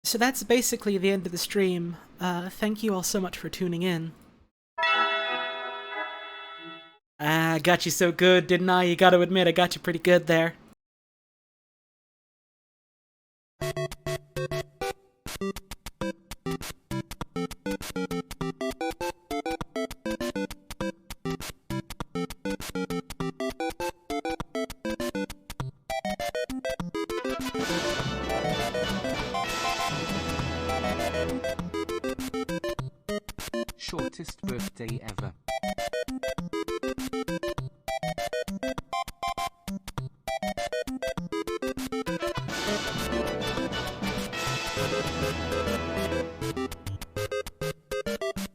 So that's basically the end of the stream. Thank you all so much for tuning in. Ah, got you so good, didn't I? You gotta admit, I got you pretty good there. Shortest birthday ever.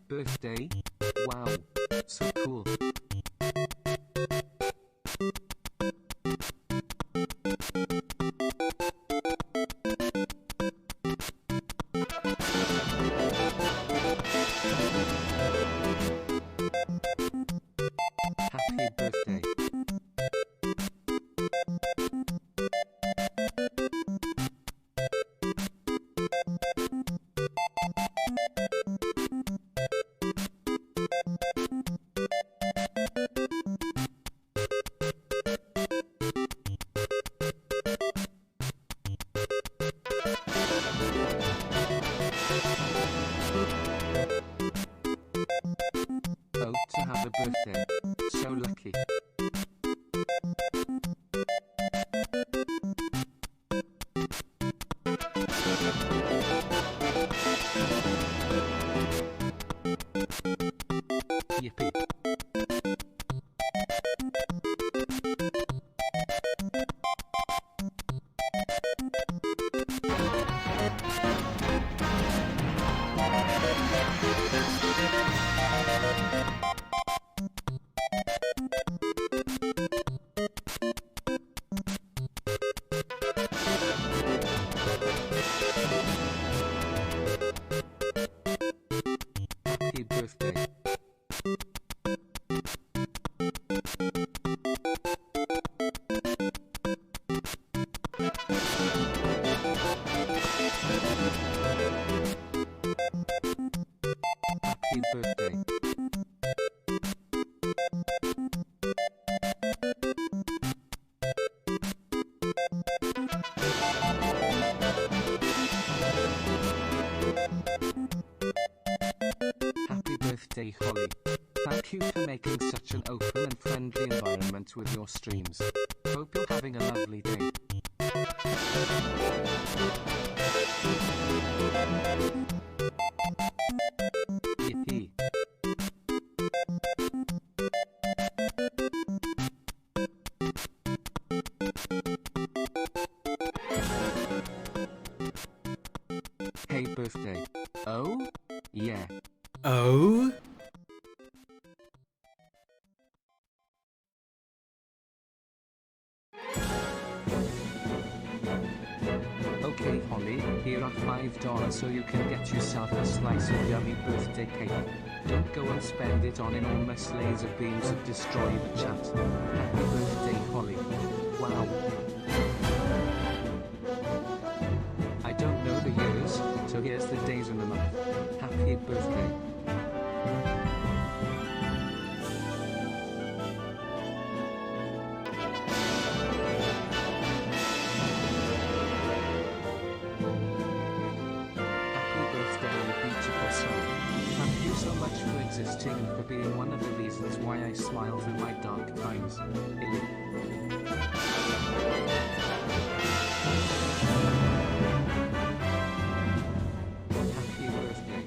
Birthday? Wow. So cool. Happy birthday. Oh, to have a birthday. So lucky. Yippee. Happy birthday. Happy birthday. Happy birthday, Holly. Thank you for making such an open and friendly environment with your streams. Hope you're having a lovely day. Yippee. Hey birthday. Oh? Yeah. Oh? Okay, Holly, here are $5 so you can get yourself a slice of yummy birthday cake. Don't go and spend it on enormous laser beams that destroy the chat. Happy birthday, Holly. Wow. I don't know the years, so here's the days and the month. Happy birthday. Happy birthday, you beautiful soul. Thank you so much for existing and for being one of the reasons why I smile through my dark times. Illy. Happy birthday.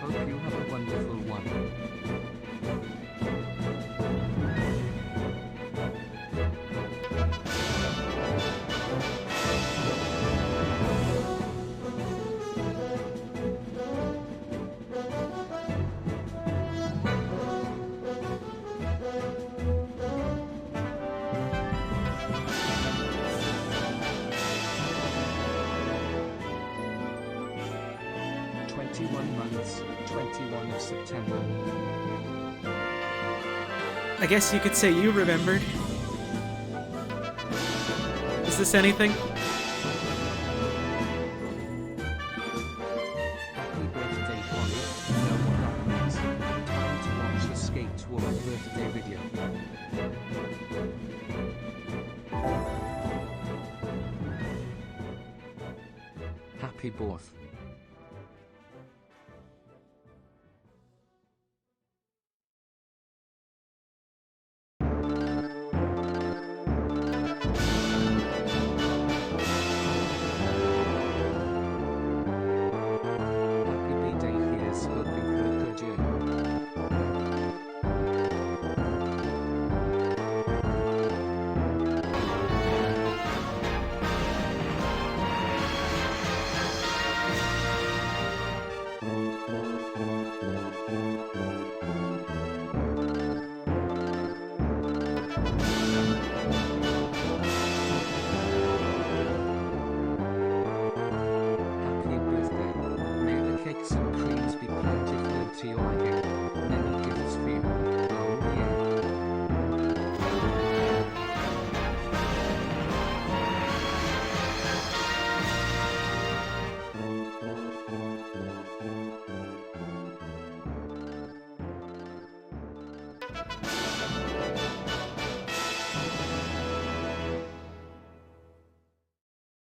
Hope you have a wonderful one. Months, 21 of September. I guess you could say you remembered. Is this anything? happy birth. Happy B-Day, here's hoping for a good year. Happy birthday. May the cakes and creams be plentiful and to your liking. Many gifts for you. Oh yeah.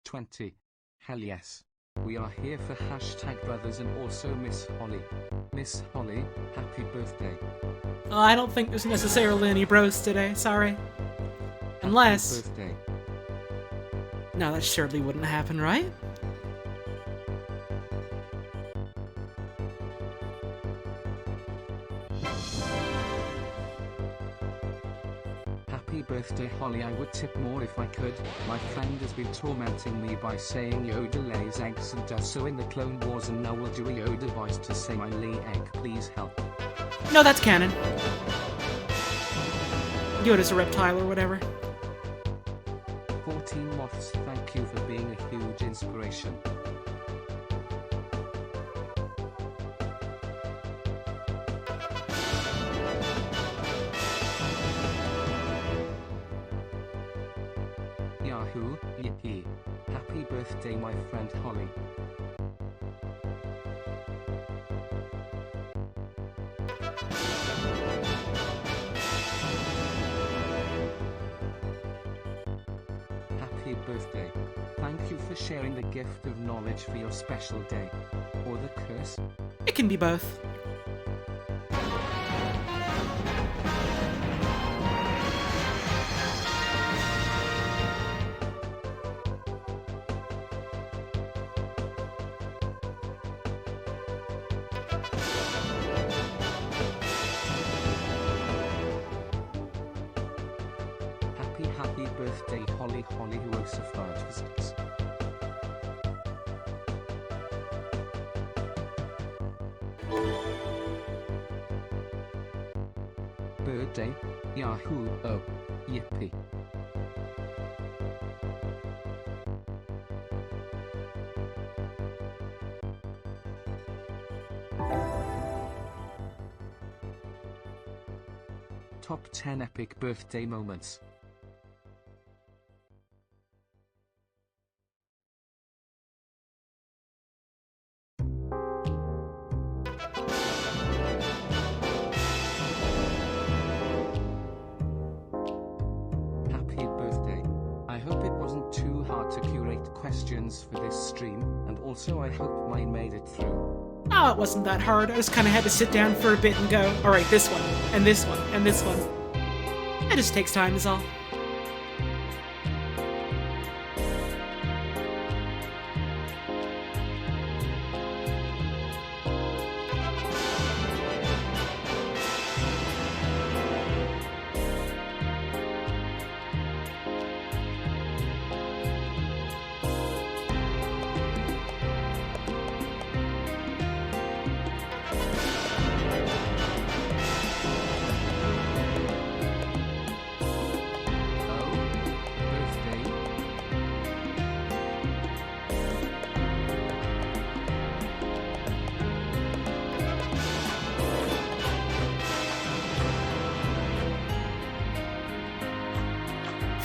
#20. Hell yes. We are here for #brothers and also Miss Holly. Miss Holly, happy birthday. I don't think there's necessarily any bros today, sorry. Unless... Birthday. No, that surely wouldn't happen, right? Happy birthday, Holly. I would tip more if I could. My friend has been tormenting me by saying Yoda lays eggs and does so in the Clone Wars, and now will do a Yoda voice to say I lay egg. Please help. No, that's canon. Yoda's a reptile or whatever. 14 moths, thank you for being a huge inspiration. Yahoo, yippee. Happy birthday, my friend Holly. Happy birthday. Thank you for sharing the gift of knowledge for your special day. Or the curse. It can be both. Happy birthday, Holly who also physics. Birthday, Yahoo, oh, yippee. Top 10 epic birthday moments. Happy birthday. I hope it wasn't too hard to curate questions for this stream, and also I hope mine made it through. Oh, it wasn't that hard. I just kind of had to sit down for a bit and go, alright, this one, and this one, and this one. It just takes time is all.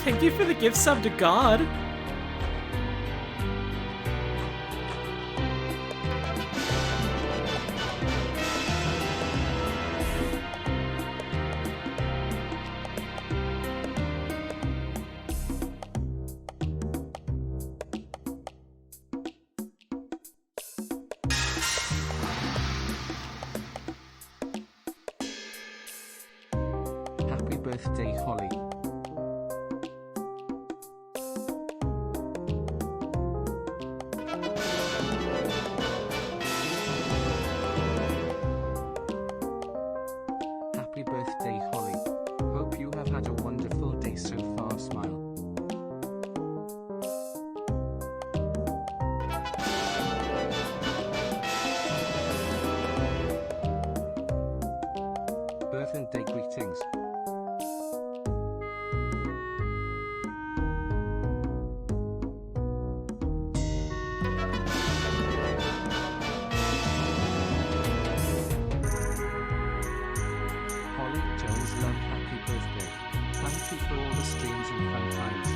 Thank you for the gift sub to God. birthday, Holly. Happy birthday, Holly. Hope you have had a wonderful day so far. Smile. Birthday greetings. Holly Jones love happy birthday. Thank you for all the streams and fun times.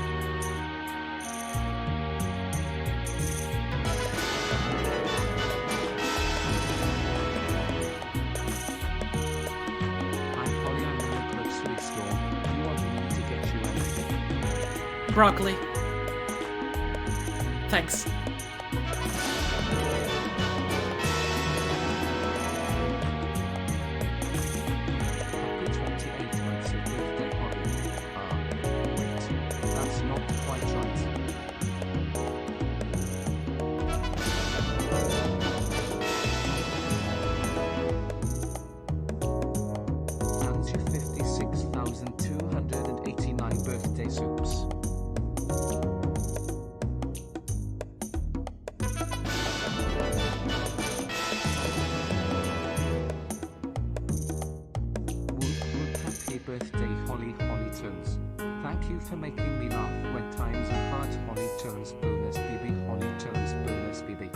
Hi Holly, I'm in the grocery store. Do you want me to get you anything? Broccoli. Thanks. Happy 28 months of birthday, Holly. Wait. That's not quite right. And your 56,289 birthday soups. Whoop whoop, happy birthday, Holly Tones. Thank you for making me laugh when times are hard. Holly Tones bonus BB. Holly Tones bonus BB.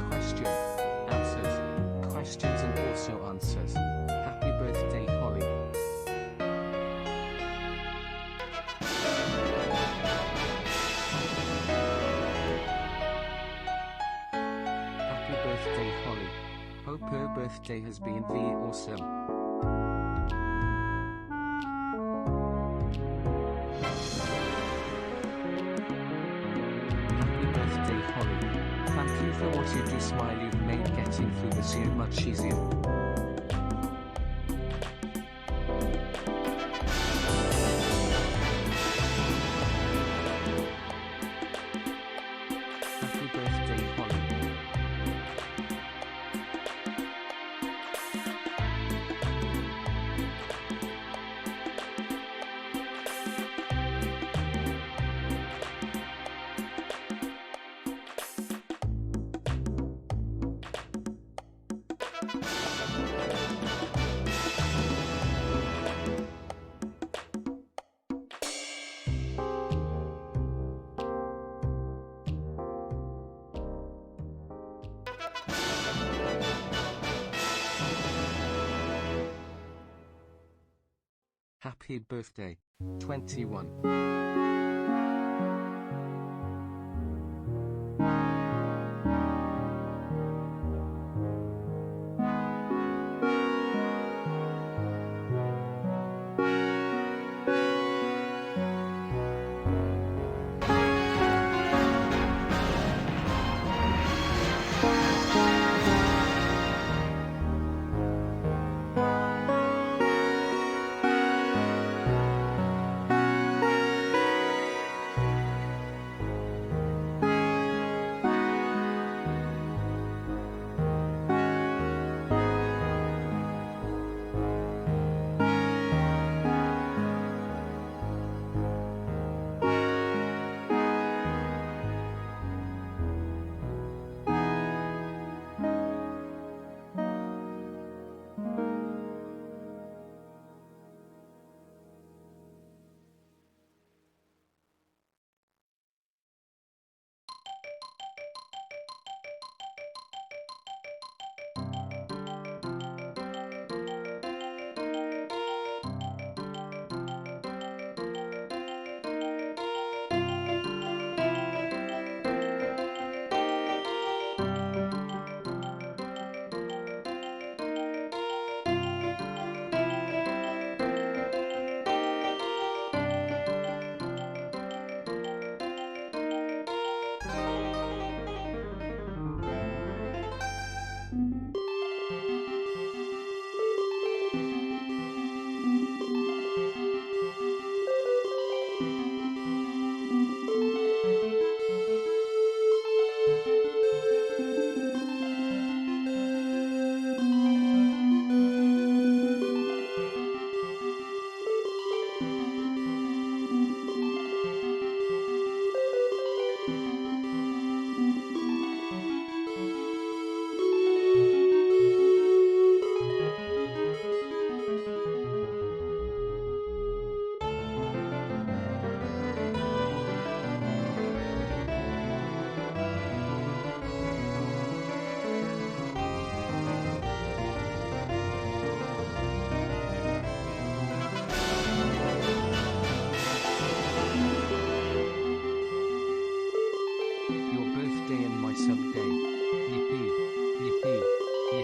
Question, answers, questions and also answers. Happy birthday, Holly. Happy birthday, Holly. Hope her birthday has been awesome. Happy birthday, Holly. Thank you for what you do. Smile, you've made getting through this year much easier. Happy birthday, Holly. Happy birthday, 21.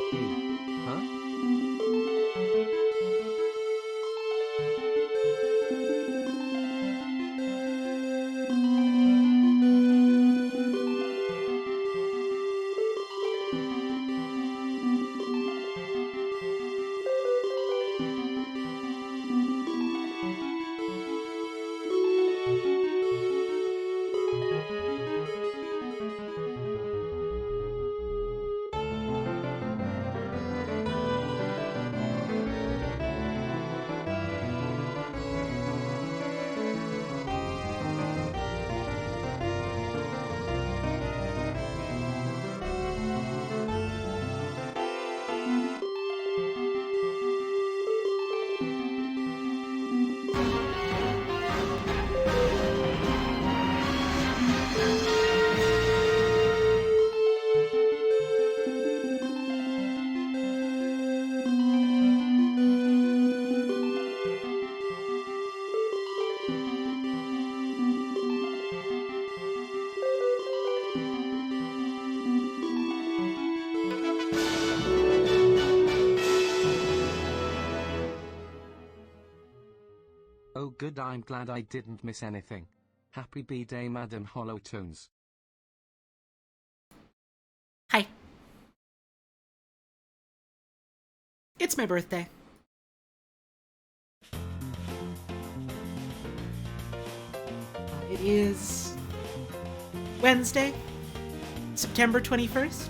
Huh? Oh good, I'm glad I didn't miss anything. Happy B-Day, Madam Hollow Tones. Hi. It's my birthday. It is Wednesday, September 21st,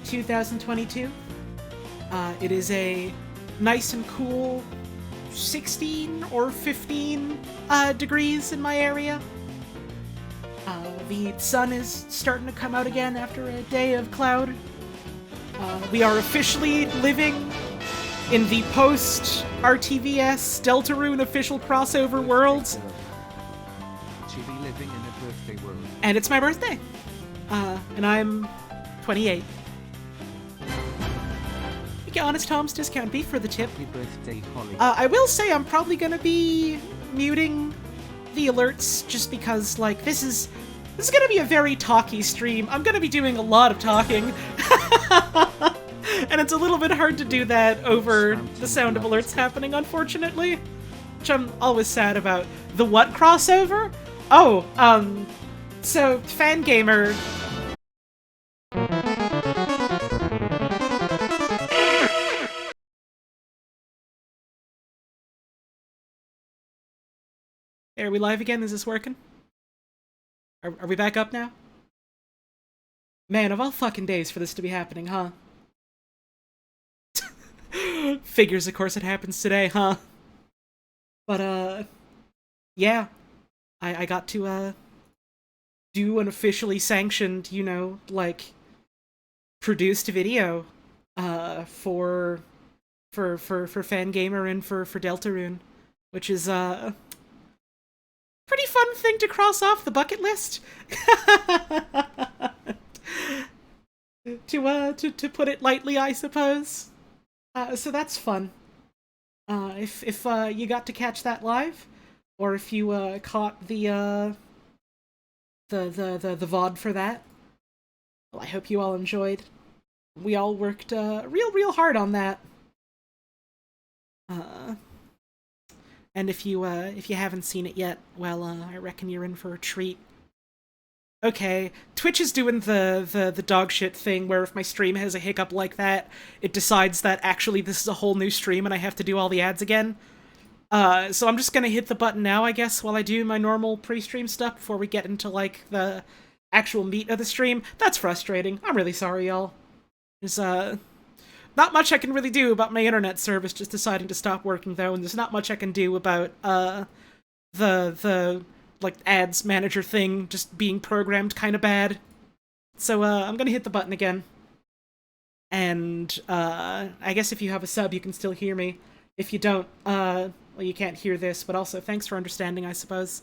2022. It is a nice and cool 16 or 15 degrees in my area. The sun is starting to come out again after a day of cloud. We are officially living in the post-RTVS Deltarune official crossover world. She be living in a birthday world. And it's my birthday. And I'm 28. You get Honest Tom's discount beef for the tip. Happy birthday, Holly. I will say I'm probably gonna be muting the alerts just because, like, this is gonna be a very talky stream. I'm gonna be doing a lot of talking. And it's a little bit hard to do that over the sound of alerts happening, unfortunately. Which I'm always sad about. The what crossover? Oh, so, Fangamer... Are we live again? Is this working? Are we back up now? Man, of all fucking days for this to be happening, huh? Figures, of course, it happens today, huh? But, yeah. I got to, do an officially sanctioned, you know, like, produced video, for Fangamer and for Deltarune, which is, pretty fun thing to cross off the bucket list. To put it lightly, I suppose. So that's fun. If you got to catch that live, or if you caught the VOD for that, well, I hope you all enjoyed. We all worked real hard on that. And if you haven't seen it yet, well, I reckon you're in for a treat. Okay, Twitch is doing the dog shit thing where if my stream has a hiccup like that, it decides that actually this is a whole new stream and I have to do all the ads again. So I'm just gonna hit the button now, I guess, while I do my normal pre-stream stuff before we get into, like, the actual meat of the stream. That's frustrating. I'm really sorry, y'all. There's, not much I can really do about my internet service just deciding to stop working, though, and there's not much I can do about, the like, ads manager thing just being programmed kind of bad. So, I'm gonna hit the button again. And, I guess if you have a sub, you can still hear me. If you don't, well, you can't hear this, but also thanks for understanding, I suppose.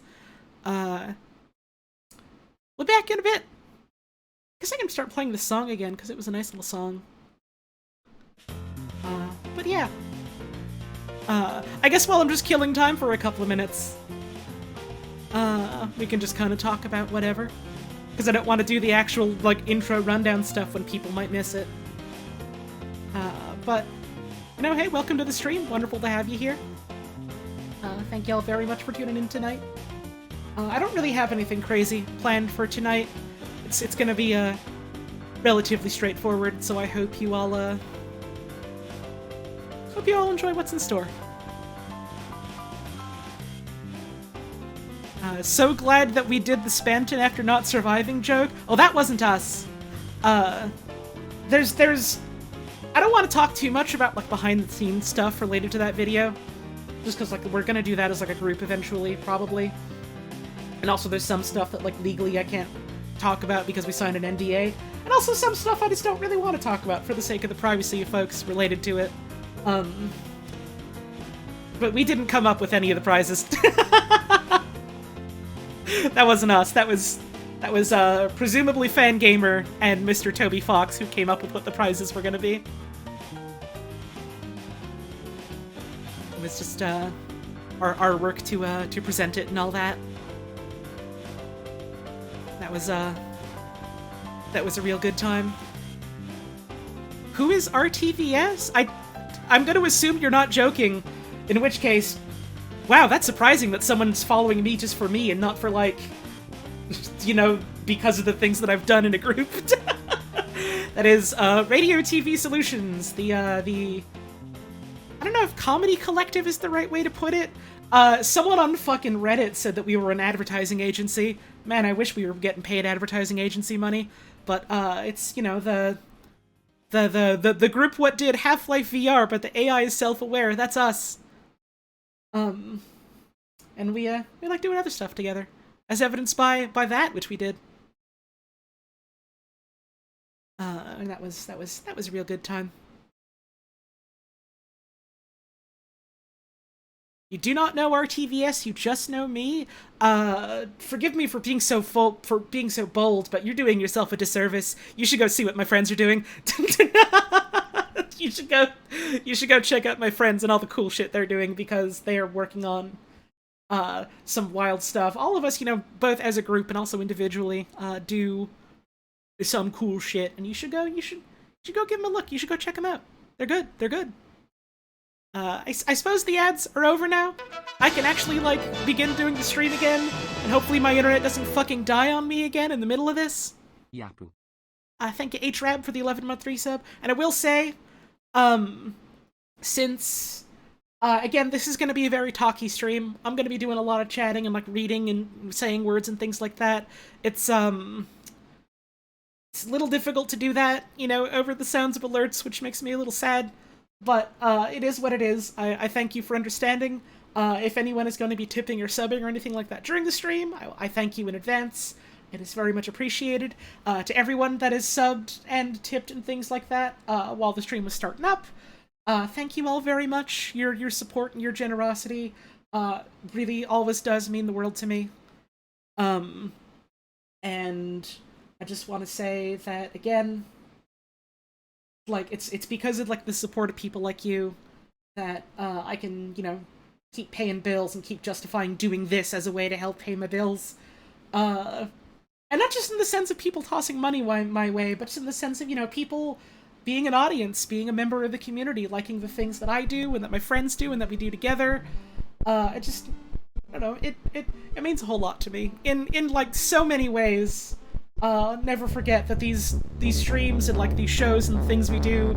We'll be back in a bit. Guess I can start playing this song again, because it was a nice little song. But yeah. I guess while I'm just killing time for a couple of minutes, we can just kind of talk about whatever. Because I don't want to do the actual, like, intro rundown stuff when people might miss it. But, you know, hey, welcome to the stream. Wonderful to have you here. Thank y'all very much for tuning in tonight. I don't really have anything crazy planned for tonight. It's gonna be relatively straightforward, so I hope you all enjoy what's in store. So glad that we did the Spanton after not surviving joke. Oh, that wasn't us. There's I don't want to talk too much about like behind the scenes stuff related to that video, just because like we're gonna do that as like a group eventually, probably. And also there's some stuff that like legally I can't talk about because we signed an NDA, and also some stuff I just don't really want to talk about for the sake of the privacy of folks related to it. But we didn't come up with any of the prizes. That wasn't us. That was presumably Fangamer and Mr. Toby Fox who came up with what the prizes were going to be. It was just our work to present it and all that. That was a real good time. Who is RTVS? I'm going to assume you're not joking, in which case, wow, that's surprising that someone's following me just for me and not for, like, you know, because of the things that I've done in a group. That is, Radio TV Solutions, the, I don't know if Comedy Collective is the right way to put it. Someone on fucking Reddit said that we were an advertising agency. Man, I wish we were getting paid advertising agency money. But, it's, you know, the group what did Half-Life VR, but the AI is self-aware. That's us. And we like doing other stuff together, as evidenced by that which we did. And that was a real good time. You do not know RTVS, you just know me. Forgive me for being so bold, but you're doing yourself a disservice. You should go see what my friends are doing. You should go check out my friends and all the cool shit they're doing, because they are working on some wild stuff. All of us, you know, both as a group and also individually, do some cool shit, and you should go give them a look. You should go check them out. They're good. I suppose the ads are over now. I can actually, like, begin doing the stream again, and hopefully my internet doesn't fucking die on me again in the middle of this. Yapu. Thank you, HRAB, for the 11-month resub. And I will say, since, again, this is going to be a very talky stream, I'm going to be doing a lot of chatting and, like, reading and saying words and things like that. It's a little difficult to do that, you know, over the sounds of alerts, which makes me a little sad. But, it is what it is. I thank you for understanding. If anyone is going to be tipping or subbing or anything like that during the stream, I thank you in advance. It is very much appreciated. To everyone that has subbed and tipped and things like that, while the stream was starting up, thank you all very much. Your support and your generosity, really always does mean the world to me. And I just want to say that, again, like, it's because of, like, the support of people like you that, I can, you know, keep paying bills and keep justifying doing this as a way to help pay my bills. And not just in the sense of people tossing money my way, but just in the sense of, you know, people being an audience, being a member of the community, liking the things that I do and that my friends do and that we do together. I don't know, it means a whole lot to me. In like, so many ways. Never forget that these streams and, like, these shows and things we do...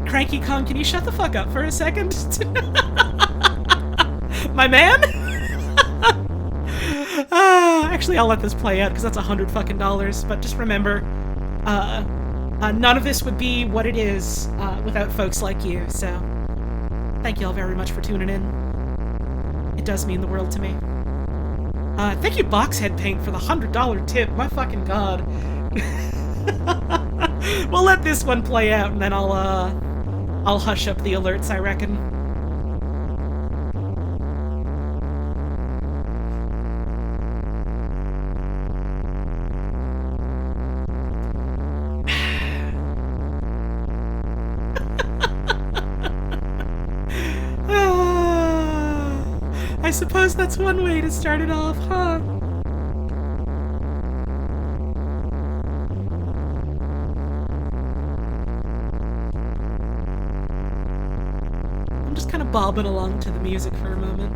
Cranky Kong, can you shut the fuck up for a second? My man? Actually, I'll let this play out, because that's $100 fucking. But just remember, none of this would be what it is without folks like you, so thank you all very much for tuning in. It does mean the world to me. Thank you, Boxhead Paint, for the $100 tip. My fucking god. We'll let this one play out, and then I'll hush up the alerts, I reckon. I suppose that's one way to start it off, huh? just kind of bobbing along to the music for a moment.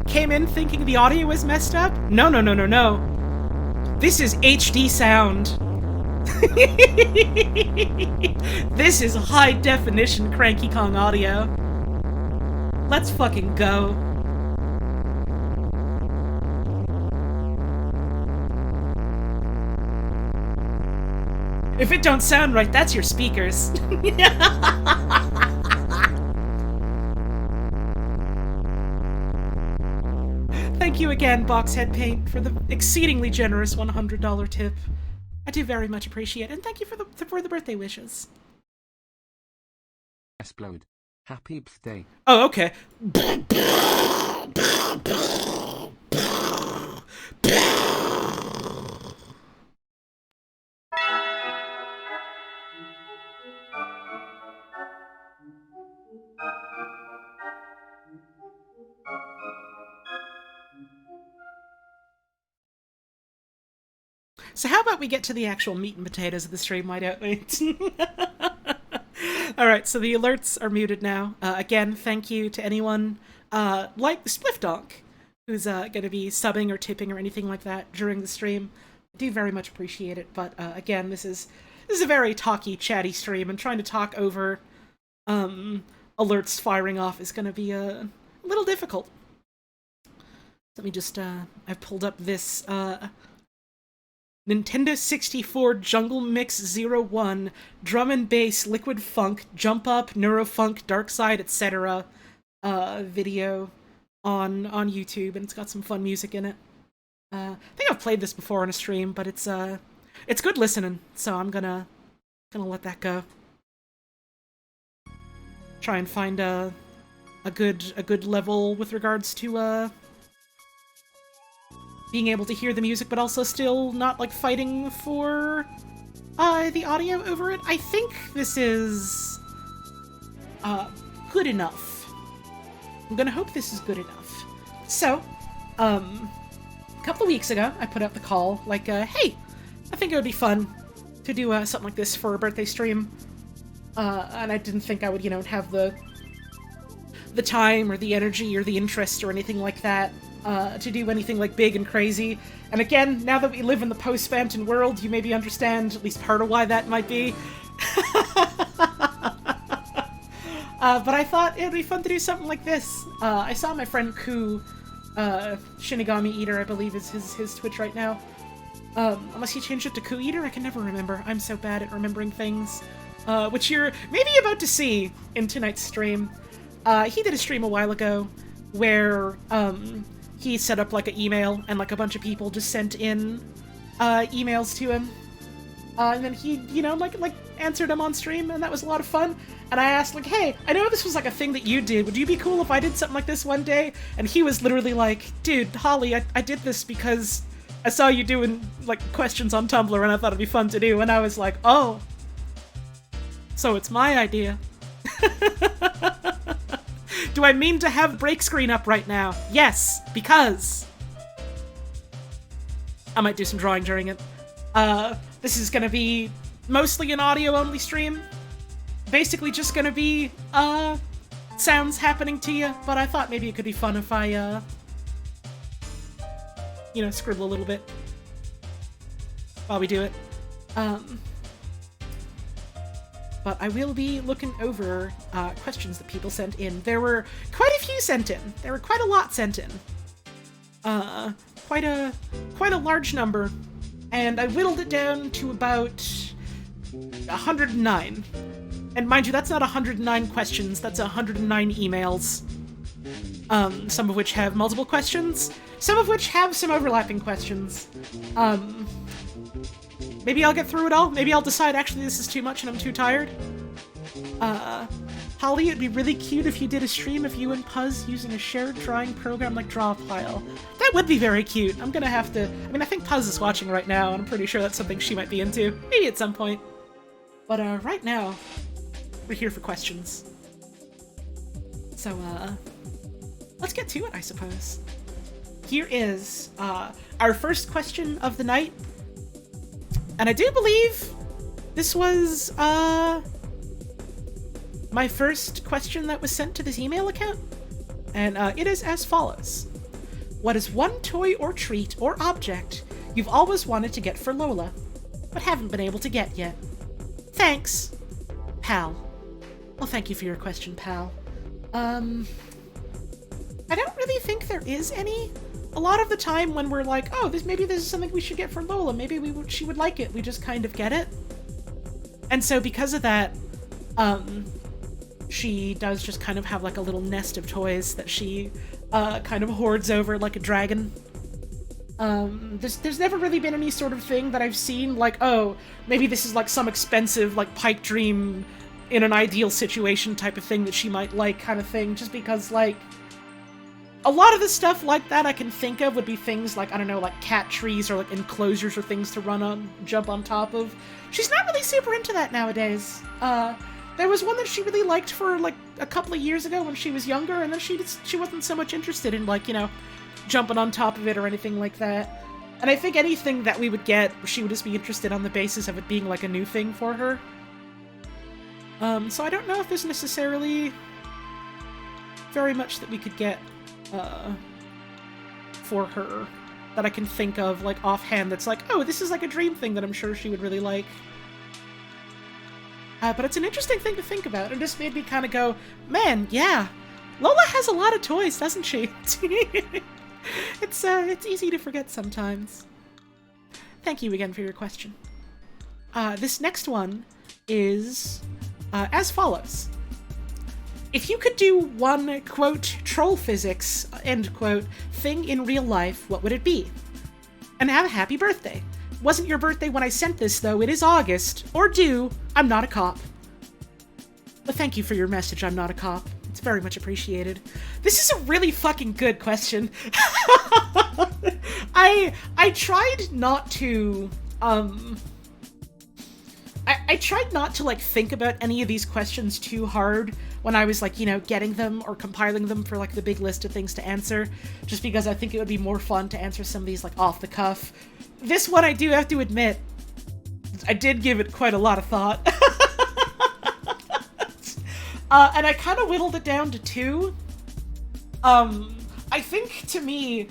Came in thinking the audio was messed up? No, no, no, no, no. This is HD sound. This is high definition Cranky Kong audio. Let's fucking go. If it don't sound right, that's your speakers. Thank you again, Boxhead Paint, for the exceedingly generous $100 tip. I do very much appreciate it, and thank you for the birthday wishes. Explode. Happy birthday. Oh, okay. So how about we get to the actual meat and potatoes of the stream, why don't we? Alright, so the alerts are muted now. Again, thank you to anyone like the Spliffdonk who's going to be subbing or tipping or anything like that during the stream. I do very much appreciate it, but again, this is a very talky, chatty stream, and trying to talk over alerts firing off is going to be a little difficult. Let me just, I've pulled up this Nintendo 64 Jungle Mix 01 Drum and Bass Liquid Funk Jump Up Neurofunk Dark Side etc. Video on YouTube, and it's got some fun music in it. I think I've played this before on a stream, but it's good listening, so I'm gonna let that go. Try and find a good level with regards to being able to hear the music, but also still not, like, fighting for the audio over it. I think this is good enough. I'm gonna hope this is good enough. So, a couple of weeks ago, I put out the call, like, hey, I think it would be fun to do something like this for a birthday stream. And I didn't think I would, have the time or the energy or the interest or anything like that to do anything like big and crazy. And again, now that we live in the post-Phantom world, you maybe understand at least part of why that might be. But I thought it would be fun to do something like this. I saw my friend Ku, Shinigami Eater, I believe is his Twitch right now. Unless he changed it to Ku Eater, I can never remember. I'm so bad at remembering things. Which you're maybe about to see in tonight's stream. He did a stream a while ago where he set up like an email and like a bunch of people just sent in emails to him. And then he, like answered them on stream, and that was a lot of fun. And I asked, like, hey, I know this was like a thing that you did. Would you be cool if I did something like this one day? And he was literally like, dude, Holly, I did this because I saw you doing like questions on Tumblr and I thought it'd be fun to do. And I was like, oh, so it's my idea. Do I mean to have break screen up right now? Yes, because I might do some drawing during it. This is gonna be mostly an audio-only stream. Basically just gonna be, sounds happening to you, but I thought maybe it could be fun if I, scribble a little bit while we do it. But I will be looking over questions that people sent in. There were quite a few sent in. There were quite a lot sent in. Quite a large number. And I whittled it down to about 109. And mind you, that's not 109 questions, that's 109 emails. Some of which have multiple questions, some of which have some overlapping questions. Maybe I'll get through it all. Maybe I'll decide actually this is too much and I'm too tired. Holly, it'd be really cute if you did a stream of you and Puzz using a shared drawing program like Drawpile. That would be very cute. I'm gonna have to... I think Puzz is watching right now, and I'm pretty sure that's something she might be into. Maybe at some point. But, right now, we're here for questions. So, let's get to it, I suppose. Here is, our first question of the night. And I do believe this was, my first question that was sent to this email account, and it is as follows. What is one toy or treat or object you've always wanted to get for Lola, but haven't been able to get yet? Thanks, Pal. Well, thank you for your question, Pal. I don't really think there is any. A lot of the time when we're like, oh, maybe this is something we should get for Lola, maybe she would like it, we just kind of get it. And so because of that, she does just kind of have like a little nest of toys that she kind of hoards over like a dragon. There's never really been any sort of thing that I've seen like, oh, maybe this is like some expensive like pipe dream in an ideal situation type of thing that she might like kind of thing, just because like a lot of the stuff like that I can think of would be things like, I don't know, like cat trees or like enclosures or things to jump on top of. She's not really super into that nowadays. There was one that she really liked for like a couple of years ago when she was younger, and then she wasn't so much interested in like, you know, jumping on top of it or anything like that. And I think anything that we would get, she would just be interested on the basis of it being like a new thing for her. So I don't know if there's necessarily very much that we could get for her that I can think of like offhand that's like, oh, this is like a dream thing that I'm sure she would really like. But it's an interesting thing to think about. It just made me kind of go, man, yeah, Lola has a lot of toys, doesn't she? It's easy to forget sometimes. Thank you again for your question. This next one is as follows. If you could do one, quote, troll physics, end quote, thing in real life, what would it be? And have a happy birthday. Wasn't your birthday when I sent this, though. It is August. Or due. I'm not a cop. But thank you for your message, I'm not a cop. It's very much appreciated. This is a really fucking good question. I tried not to, I tried not to, like, think about any of these questions too hard when I was, like, you know, getting them or compiling them for, like, the big list of things to answer, just because I think it would be more fun to answer some of these, like, off the cuff. This one, I do have to admit, I did give it quite a lot of thought. And I kind of whittled it down to two. I think, to me,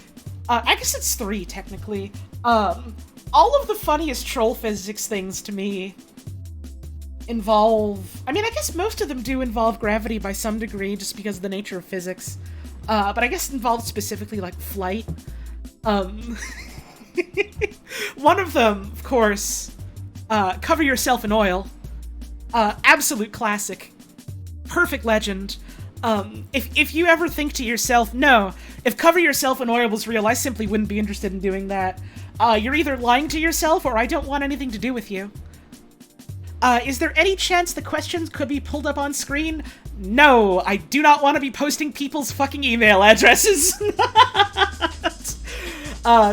I guess it's three, technically. All of the funniest troll physics things, to me, involve... I mean, I guess most of them do involve gravity by some degree, just because of the nature of physics. But I guess involved specifically, like, flight. One of them, of course, cover yourself in oil. Absolute classic. Perfect legend. If you ever think to yourself, no, if cover yourself in oil was real, I simply wouldn't be interested in doing that. You're either lying to yourself or I don't want anything to do with you. Is there any chance the questions could be pulled up on screen? No, I do not want to be posting people's fucking email addresses.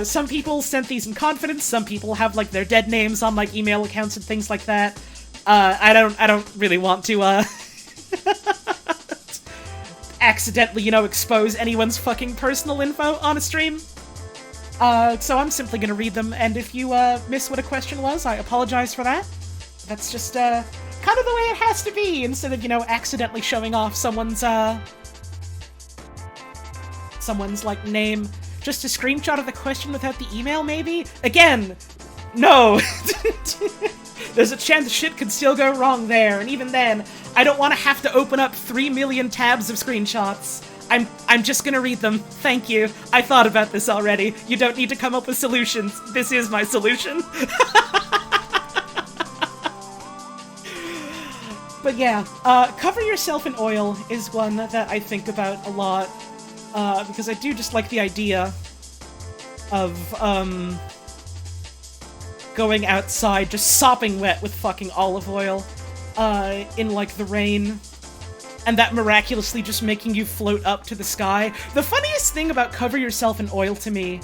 Some people sent these in confidence, some people have, like, their dead names on, like, email accounts and things like that. I don't really want to, accidentally, you know, expose anyone's fucking personal info on a stream. So I'm simply gonna read them, and if you, miss what a question was, I apologize for that. That's just, kind of the way it has to be, instead of, you know, accidentally showing off someone's, like, name. Just a screenshot of the question without the email, maybe? Again, no! There's a chance shit could still go wrong there, and even then, I don't want to have to open up 3 million tabs of screenshots. I'm just gonna read them. Thank you. I thought about this already. You don't need to come up with solutions. This is my solution. But yeah, cover yourself in oil is one that I think about a lot. Because I do just like the idea of, going outside just sopping wet with fucking olive oil, in, like, the rain, and that miraculously just making you float up to the sky. The funniest thing about cover yourself in oil to me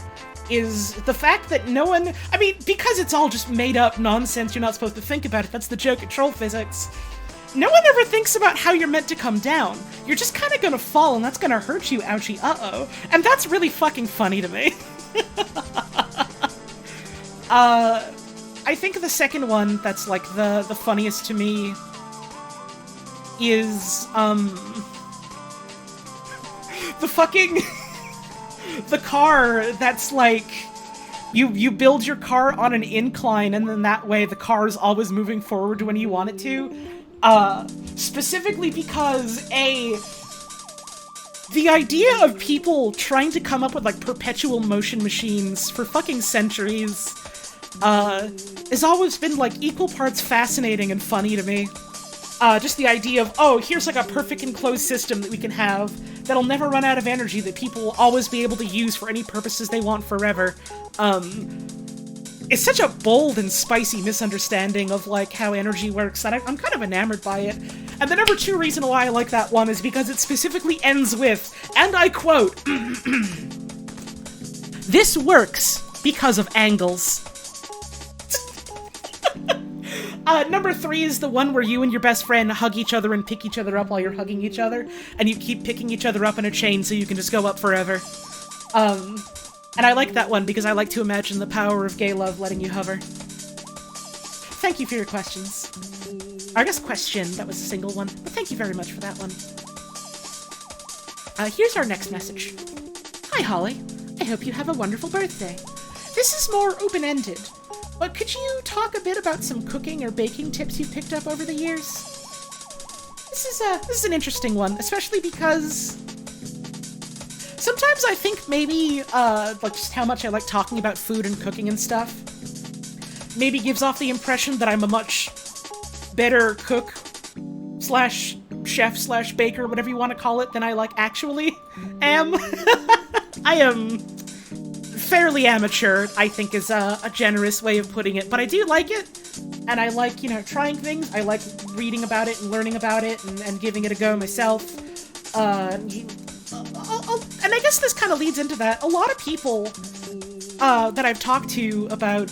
is the fact that no one... I mean, because it's all just made-up nonsense, you're not supposed to think about it, that's the joke at troll physics. No one ever thinks about how you're meant to come down. You're just kind of gonna fall, and that's gonna hurt you, ouchie, uh-oh. And that's really fucking funny to me. I think the second one that's, like, the funniest to me is, the fucking... the car that's like... You build your car on an incline, and then that way the car is always moving forward when you want it to. Specifically because, the idea of people trying to come up with, like, perpetual motion machines for fucking centuries, has always been, like, equal parts fascinating and funny to me. Just the idea of, oh, here's, like, a perfect enclosed system that we can have that'll never run out of energy, that people will always be able to use for any purposes they want forever. It's such a bold and spicy misunderstanding of, like, how energy works, that I'm kind of enamored by it. And the number 2 reason why I like that one is because it specifically ends with, and I quote, "This works because of angles." Number 3 is the one where you and your best friend hug each other and pick each other up while you're hugging each other, and you keep picking each other up in a chain so you can just go up forever. And I like that one because I like to imagine the power of gay love letting you hover. Thank you for your questions. Or I guess question, that was a single one, but thank you very much for that one. Here's our next message. Hi, Holly. I hope you have a wonderful birthday. This is more open-ended, but could you talk a bit about some cooking or baking tips you've picked up over the years? This is an interesting one, especially because sometimes I think maybe, like, just how much I like talking about food and cooking and stuff maybe gives off the impression that I'm a much better cook slash chef slash baker, whatever you want to call it, than I, like, actually am. I am fairly amateur, I think, is a generous way of putting it, but I do like it, and I like, you know, trying things. I like reading about it and learning about it and giving it a go myself. And I guess this kind of leads into that. A lot of people that I've talked to about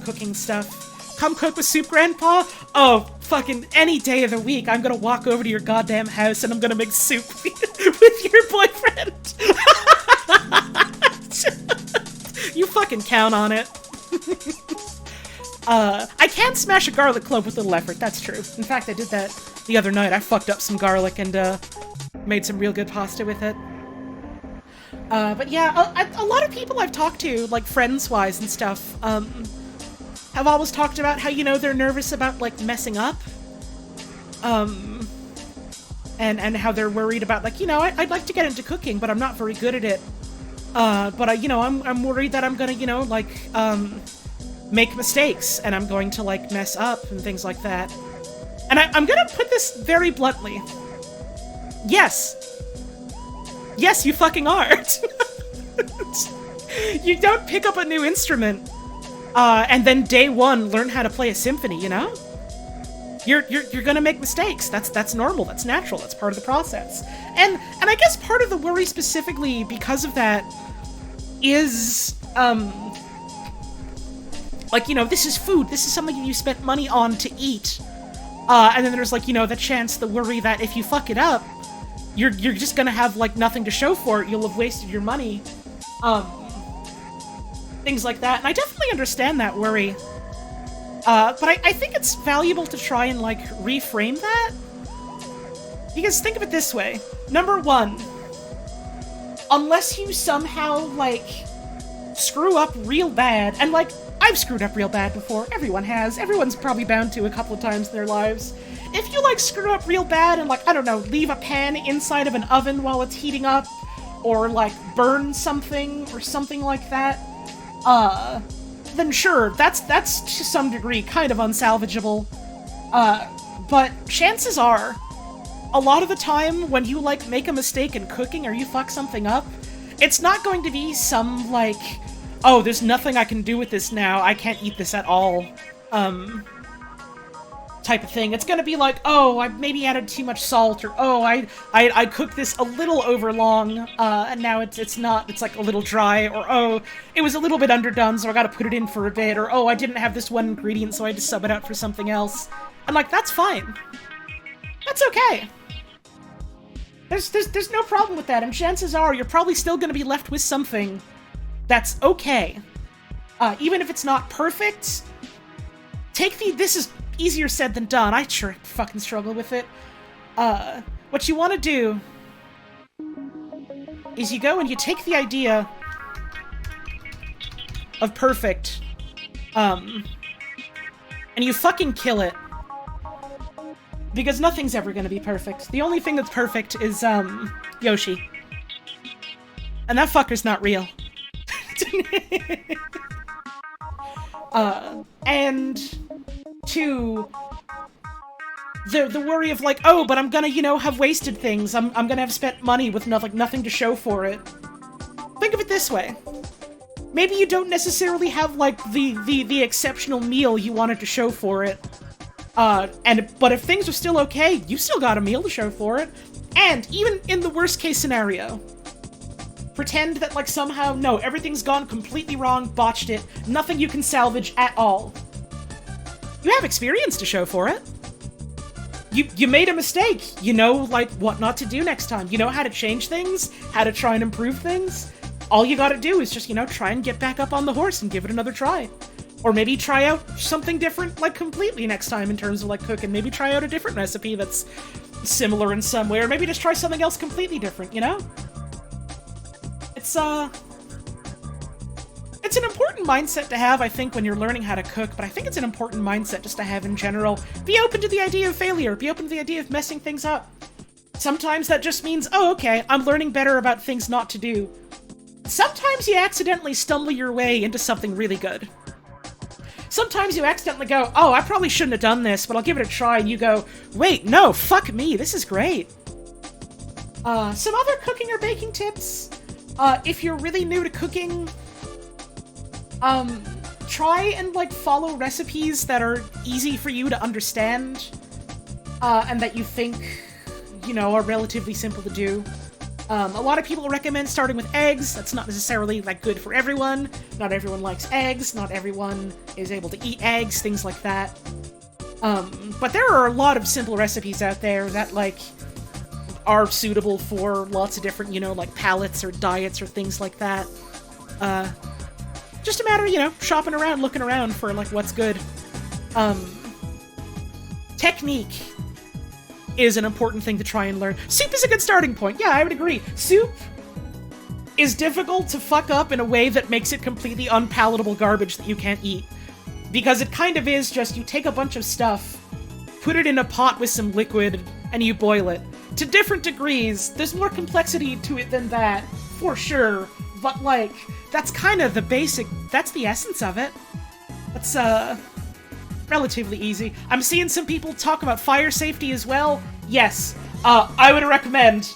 cooking stuff, come cook with Soup Grandpa? Oh, fucking any day of the week, I'm gonna walk over to your goddamn house and I'm gonna make soup with your boyfriend. You fucking count on it. I can smash a garlic clove with little effort, that's true. In fact, I did that the other night. I fucked up some garlic and made some real good pasta with it. But yeah, a lot of people I've talked to, like friends-wise and stuff, have always talked about how, you know, they're nervous about, like, messing up. And how they're worried about, like, you know, I'd like to get into cooking, but I'm not very good at it. But I'm worried that I'm gonna, you know, like, make mistakes, and I'm going to, like, mess up and things like that. And I'm gonna put this very bluntly. Yes. Yes, you fucking are. You don't pick up a new instrument, and then day one learn how to play a symphony, you know? You're gonna make mistakes. That's normal, that's natural, that's part of the process. And I guess part of the worry specifically because of that is, like, you know, this is food, this is something you spent money on to eat. And then there's, like, you know, the worry that if you fuck it up, you're just gonna have, like, nothing to show for it, you'll have wasted your money. Things like that, and I definitely understand that worry. But I think it's valuable to try and, like, reframe that. Because think of it this way. Number 1, unless you somehow, like, screw up real bad, and, like, I've screwed up real bad before, everyone has, everyone's probably bound to a couple of times in their lives. If you, like, screw up real bad and, like, I don't know, leave a pan inside of an oven while it's heating up, or, like, burn something, or something like that, then sure, that's to some degree kind of unsalvageable. But chances are, a lot of the time when you, like, make a mistake in cooking or you fuck something up, it's not going to be some, like, oh, there's nothing I can do with this now, I can't eat this at all, type of thing. It's gonna be like, oh, I maybe added too much salt, or oh, I cooked this a little over long, and now it's like a little dry, or oh, it was a little bit underdone, so I gotta put it in for a bit, or oh, I didn't have this one ingredient, so I had to sub it out for something else. And, like, that's fine. That's okay. There's no problem with that, and chances are you're probably still gonna be left with something that's okay. Even if it's not perfect, this is easier said than done. I sure fucking struggle with it. What you want to do is you go and you take the idea of perfect, and you fucking kill it. Because nothing's ever gonna be perfect. The only thing that's perfect is, Yoshi. And that fucker's not real. And two, the worry of like, oh, but I'm gonna, you know, have wasted things. I'm gonna have spent money with nothing to show for it. Think of it this way. Maybe you don't necessarily have, like, the exceptional meal you wanted to show for it. But if things are still okay, you still got a meal to show for it. And even in the worst case scenario, pretend that, like, somehow, no, everything's gone completely wrong, botched it, nothing you can salvage at all. You have experience to show for it. You made a mistake. You know, like, what not to do next time. You know how to change things, how to try and improve things. All you gotta do is just, you know, try and get back up on the horse and give it another try. Or maybe try out something different, like, completely next time in terms of, like, cooking. Maybe try out a different recipe that's similar in some way, or maybe just try something else completely different, you know? It's an important mindset to have, I think, when you're learning how to cook, but I think it's an important mindset just to have in general. Be open to the idea of failure. Be open to the idea of messing things up. Sometimes that just means, oh, okay, I'm learning better about things not to do. Sometimes you accidentally stumble your way into something really good. Sometimes you accidentally go, oh, I probably shouldn't have done this, but I'll give it a try, and you go, wait, no, fuck me, this is great. Some other cooking or baking tips. If you're really new to cooking, try and, like, follow recipes that are easy for you to understand, and that you think, you know, are relatively simple to do. A lot of people recommend starting with eggs. That's not necessarily, like, good for everyone. Not everyone likes eggs. Not everyone is able to eat eggs, things like that. But there are a lot of simple recipes out there that, like, are suitable for lots of different, you know, like, palates or diets or things like that. Just a matter, you know, shopping around, looking around for, like, what's good. Technique is an important thing to try and learn. Soup is a good starting point. Yeah, I would agree. Soup is difficult to fuck up in a way that makes it completely unpalatable garbage that you can't eat. Because it kind of is just, you take a bunch of stuff, put it in a pot with some liquid, and you boil it. To different degrees, there's more complexity to it than that, for sure. But, like, that's kind of the basic, that's the essence of it. That's, relatively easy. I'm seeing some people talk about fire safety as well. Yes, I would recommend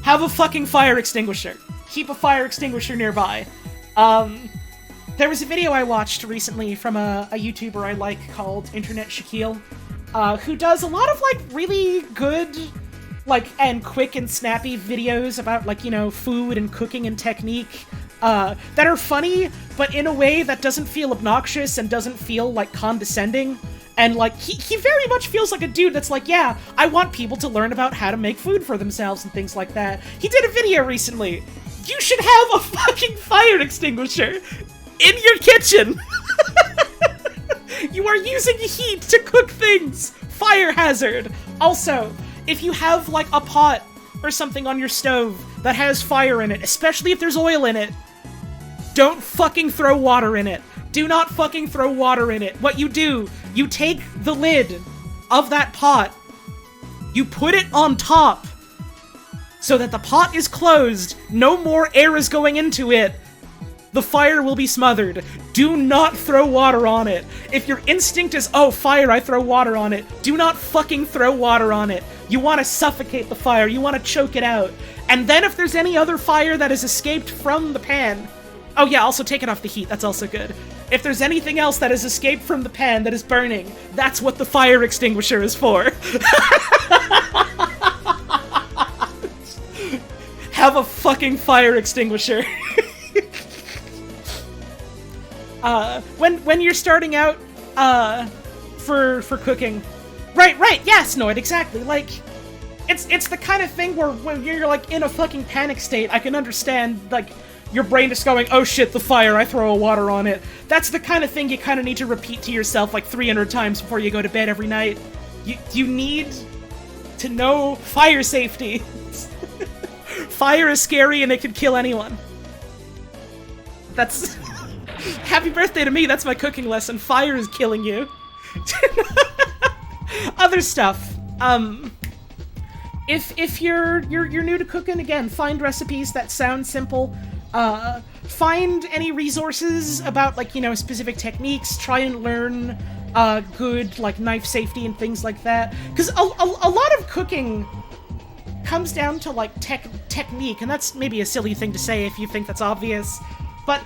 have a fucking fire extinguisher. Keep a fire extinguisher nearby. There was a video I watched recently from a YouTuber I like called Internet Shaquille, who does a lot of, like, really good, like, and quick and snappy videos about, like, you know, food and cooking and technique. That are funny, but in a way that doesn't feel obnoxious and doesn't feel, like, condescending. And, like, he very much feels like a dude that's like, yeah, I want people to learn about how to make food for themselves and things like that. He did a video recently. You should have a fucking fire extinguisher in your kitchen! You are using heat to cook things! Fire hazard! Also, if you have, like, a pot or something on your stove that has fire in it, especially if there's oil in it, don't fucking throw water in it. Do not fucking throw water in it. What you do, you take the lid of that pot, you put it on top, so that the pot is closed, no more air is going into it, the fire will be smothered. Do not throw water on it. If your instinct is, oh, fire, I throw water on it, do not fucking throw water on it. You want to suffocate the fire, you want to choke it out. And then if there's any other fire that has escaped from the pan, oh yeah, also take it off the heat, that's also good. If there's anything else that has escaped from the pan that is burning, that's what the fire extinguisher is for. Have a fucking fire extinguisher. When you're starting out, for cooking. Right, yes, Noid, exactly, like, it's the kind of thing where when you're, like, in a fucking panic state, I can understand, like, your brain just going, oh shit, the fire, I throw a water on it. That's the kind of thing you kind of need to repeat to yourself, like, 300 times before you go to bed every night. You need to know fire safety. Fire is scary and it can kill anyone. That's... Happy birthday to me, that's my cooking lesson. Fire is killing you. Other stuff. If you're new to cooking, again, find recipes that sound simple. Find any resources about, like, you know, specific techniques. Try and learn good, like, knife safety and things like that. Because a lot of cooking comes down to, like, technique, and that's maybe a silly thing to say if you think that's obvious. But,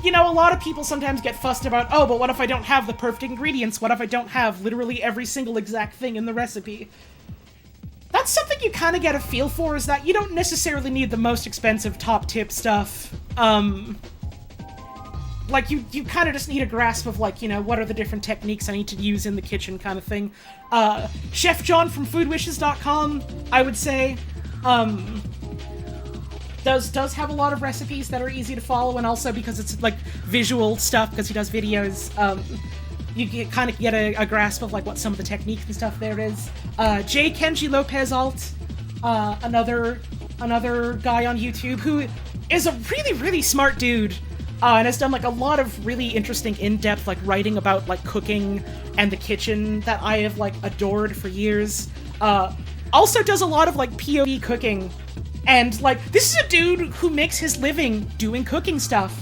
you know, a lot of people sometimes get fussed about, oh, but what if I don't have the perfect ingredients? What if I don't have literally every single exact thing in the recipe? That's something you kind of get a feel for, is that you don't necessarily need the most expensive top-tip stuff. Like, you kind of just need a grasp of, like, you know, what are the different techniques I need to use in the kitchen kind of thing. Chef John from foodwishes.com, I would say, does have a lot of recipes that are easy to follow, and also because it's, like, visual stuff, because he does videos, you kind of get a grasp of, like, what some of the techniques and stuff there is. J. Kenji Lopez Alt, another guy on YouTube who is a really, really smart dude, and has done, like, a lot of really interesting in-depth, like, writing about, like, cooking and the kitchen that I have, like, adored for years. Also does a lot of, like, POV cooking, and, like, this is a dude who makes his living doing cooking stuff.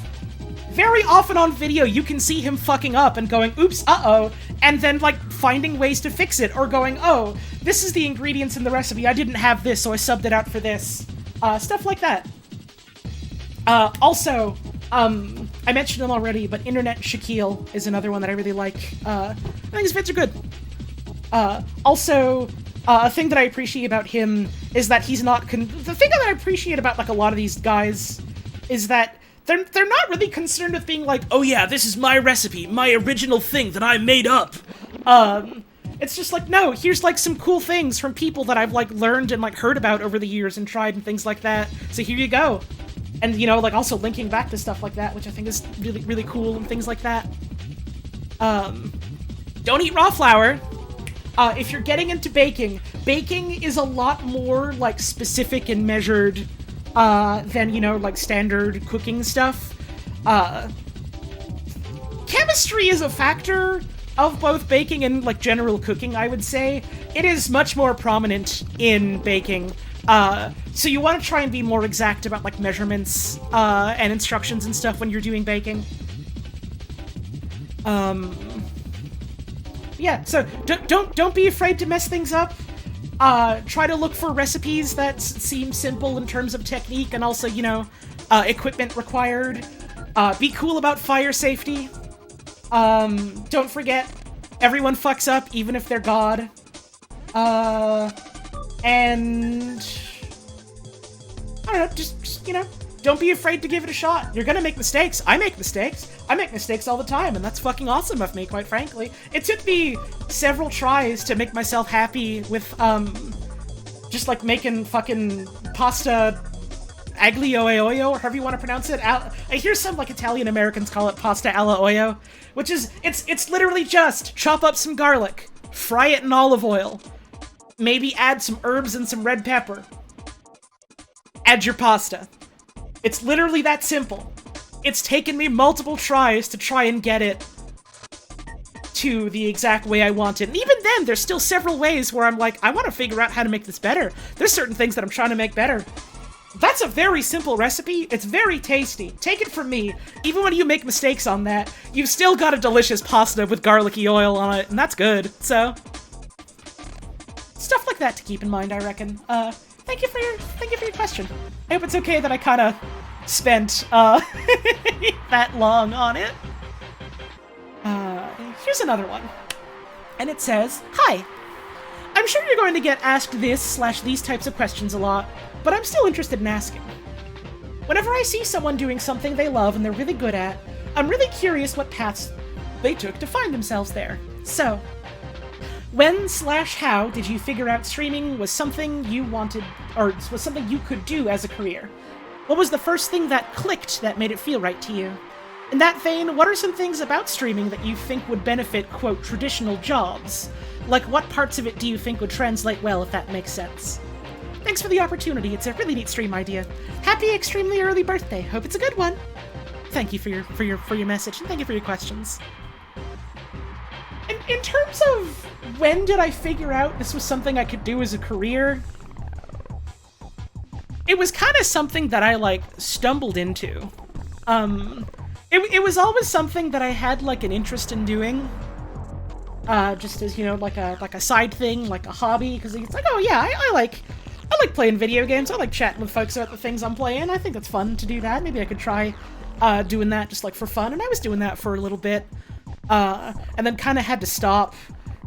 Very often on video, you can see him fucking up and going, oops, uh-oh, and then, like, finding ways to fix it, or going, oh, this is the ingredients in the recipe, I didn't have this, so I subbed it out for this. Stuff like that. Also, I mentioned him already, but Internet Shaquille is another one that I really like. I think his vids are good. Also, a thing that I appreciate about him is that he's not the thing that I appreciate about, like, a lot of these guys is that they're not really concerned with being like, oh yeah, this is my recipe, my original thing that I made up. It's just like, no, here's, like, some cool things from people that I've, like, learned and, like, heard about over the years and tried and things like that. So here you go. And, you know, like, also linking back to stuff like that, which I think is really, really cool and things like that. Don't eat raw flour. If you're getting into baking is a lot more, like, specific and measured than, you know, like, standard cooking stuff. Chemistry is a factor of both baking and, like, general cooking, I would say. It is much more prominent in baking. So you want to try and be more exact about, like, measurements and instructions and stuff when you're doing baking. Yeah, so don't be afraid to mess things up. Try to look for recipes that seem simple in terms of technique and also, you know, equipment required. Be cool about fire safety. Don't forget, everyone fucks up, even if they're God. And I don't know, just, you know, don't be afraid to give it a shot. You're gonna make mistakes. I make mistakes. I make mistakes all the time, and that's fucking awesome of me, quite frankly. It took me several tries to make myself happy with, just, like, making fucking pasta aglio e olio, or however you want to pronounce it. I hear some, like, Italian-Americans call it pasta alla olio, which is, it's literally just chop up some garlic, fry it in olive oil, maybe add some herbs and some red pepper. Add your pasta. It's literally that simple. It's taken me multiple tries to try and get it to the exact way I want it. And even then, there's still several ways where I'm like, I want to figure out how to make this better. There's certain things that I'm trying to make better. That's a very simple recipe. It's very tasty. Take it from me. Even when you make mistakes on that, you've still got a delicious pasta with garlicky oil on it, and that's good. So, stuff like that to keep in mind, I reckon. Thank you for your question. I hope it's okay that I kind of spent that long on it. Here's another one, and it says, "Hi, I'm sure you're going to get asked this/these types of questions a lot, but I'm still interested in asking. Whenever I see someone doing something they love and they're really good at, I'm really curious what paths they took to find themselves there. So, when/how did you figure out streaming was something you wanted, or was something you could do as a career? What was the first thing that clicked that made it feel right to you? In that vein, what are some things about streaming that you think would benefit, quote, traditional jobs? Like, what parts of it do you think would translate well, if that makes sense? Thanks for the opportunity. It's a really neat stream idea. Happy extremely early birthday. Hope it's a good one. Thank you for your message, and thank you for your questions. In terms of when did I figure out this was something I could do as a career, it was kind of something that I, like, stumbled into. It was always something that I had, like, an interest in doing. Just as, you know, like a side thing, like a hobby, because it's like, oh yeah, I like playing video games, I like chatting with folks about the things I'm playing, I think it's fun to do that, maybe I could try doing that just, like, for fun, and I was doing that for a little bit, and then kind of had to stop,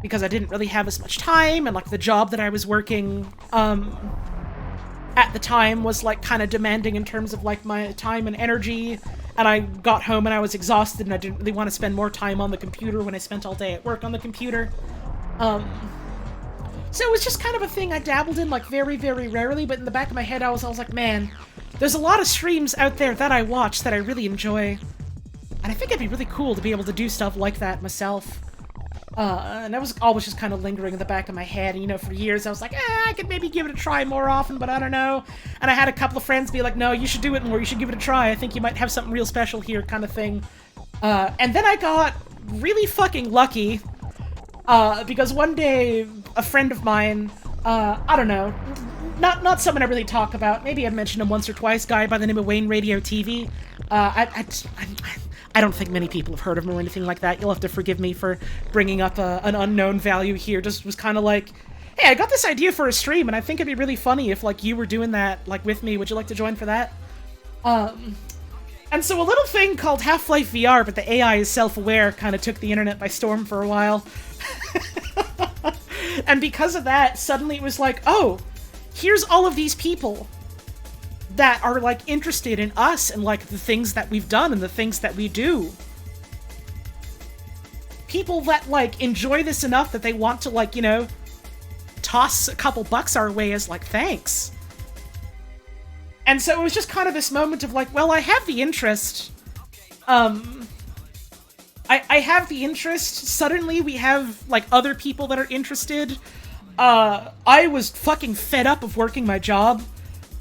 because I didn't really have as much time, and, like, the job that I was working, at the time was, like, kind of demanding in terms of, like, my time and energy, and I got home and I was exhausted and I didn't really want to spend more time on the computer when I spent all day at work on the computer. So it was just kind of a thing I dabbled in, like, very, very rarely, but in the back of my head I was like, man, there's a lot of streams out there that I watch that I really enjoy, and I think it'd be really cool to be able to do stuff like that myself. And that was always just kind of lingering in the back of my head, and, you know, for years I was like, I could maybe give it a try more often, but I don't know. And I had a couple of friends be like, no, you should do it more, you should give it a try, I think you might have something real special here, kind of thing. And then I got really fucking lucky, because one day, a friend of mine, I don't know, not someone I really talk about, maybe I've mentioned him once or twice, guy by the name of Wayne Radio TV, I don't think many people have heard of him or anything like that. You'll have to forgive me for bringing up an unknown value here. Just was kind of like, hey, I got this idea for a stream, and I think it'd be really funny if, like, you were doing that, like, with me. Would you like to join for that? And so a little thing called Half-Life VR, but the AI is self-aware, kind of took the internet by storm for a while. And because of that, suddenly it was like, oh, here's all of these people that are, like, interested in us and, like, the things that we've done and the things that we do. People that, like, enjoy this enough that they want to, like, you know, toss a couple bucks our way as, like, thanks. And so it was just kind of this moment of, like, well, I have the interest. I have the interest. Suddenly we have, like, other people that are interested. I was fucking fed up of working my job.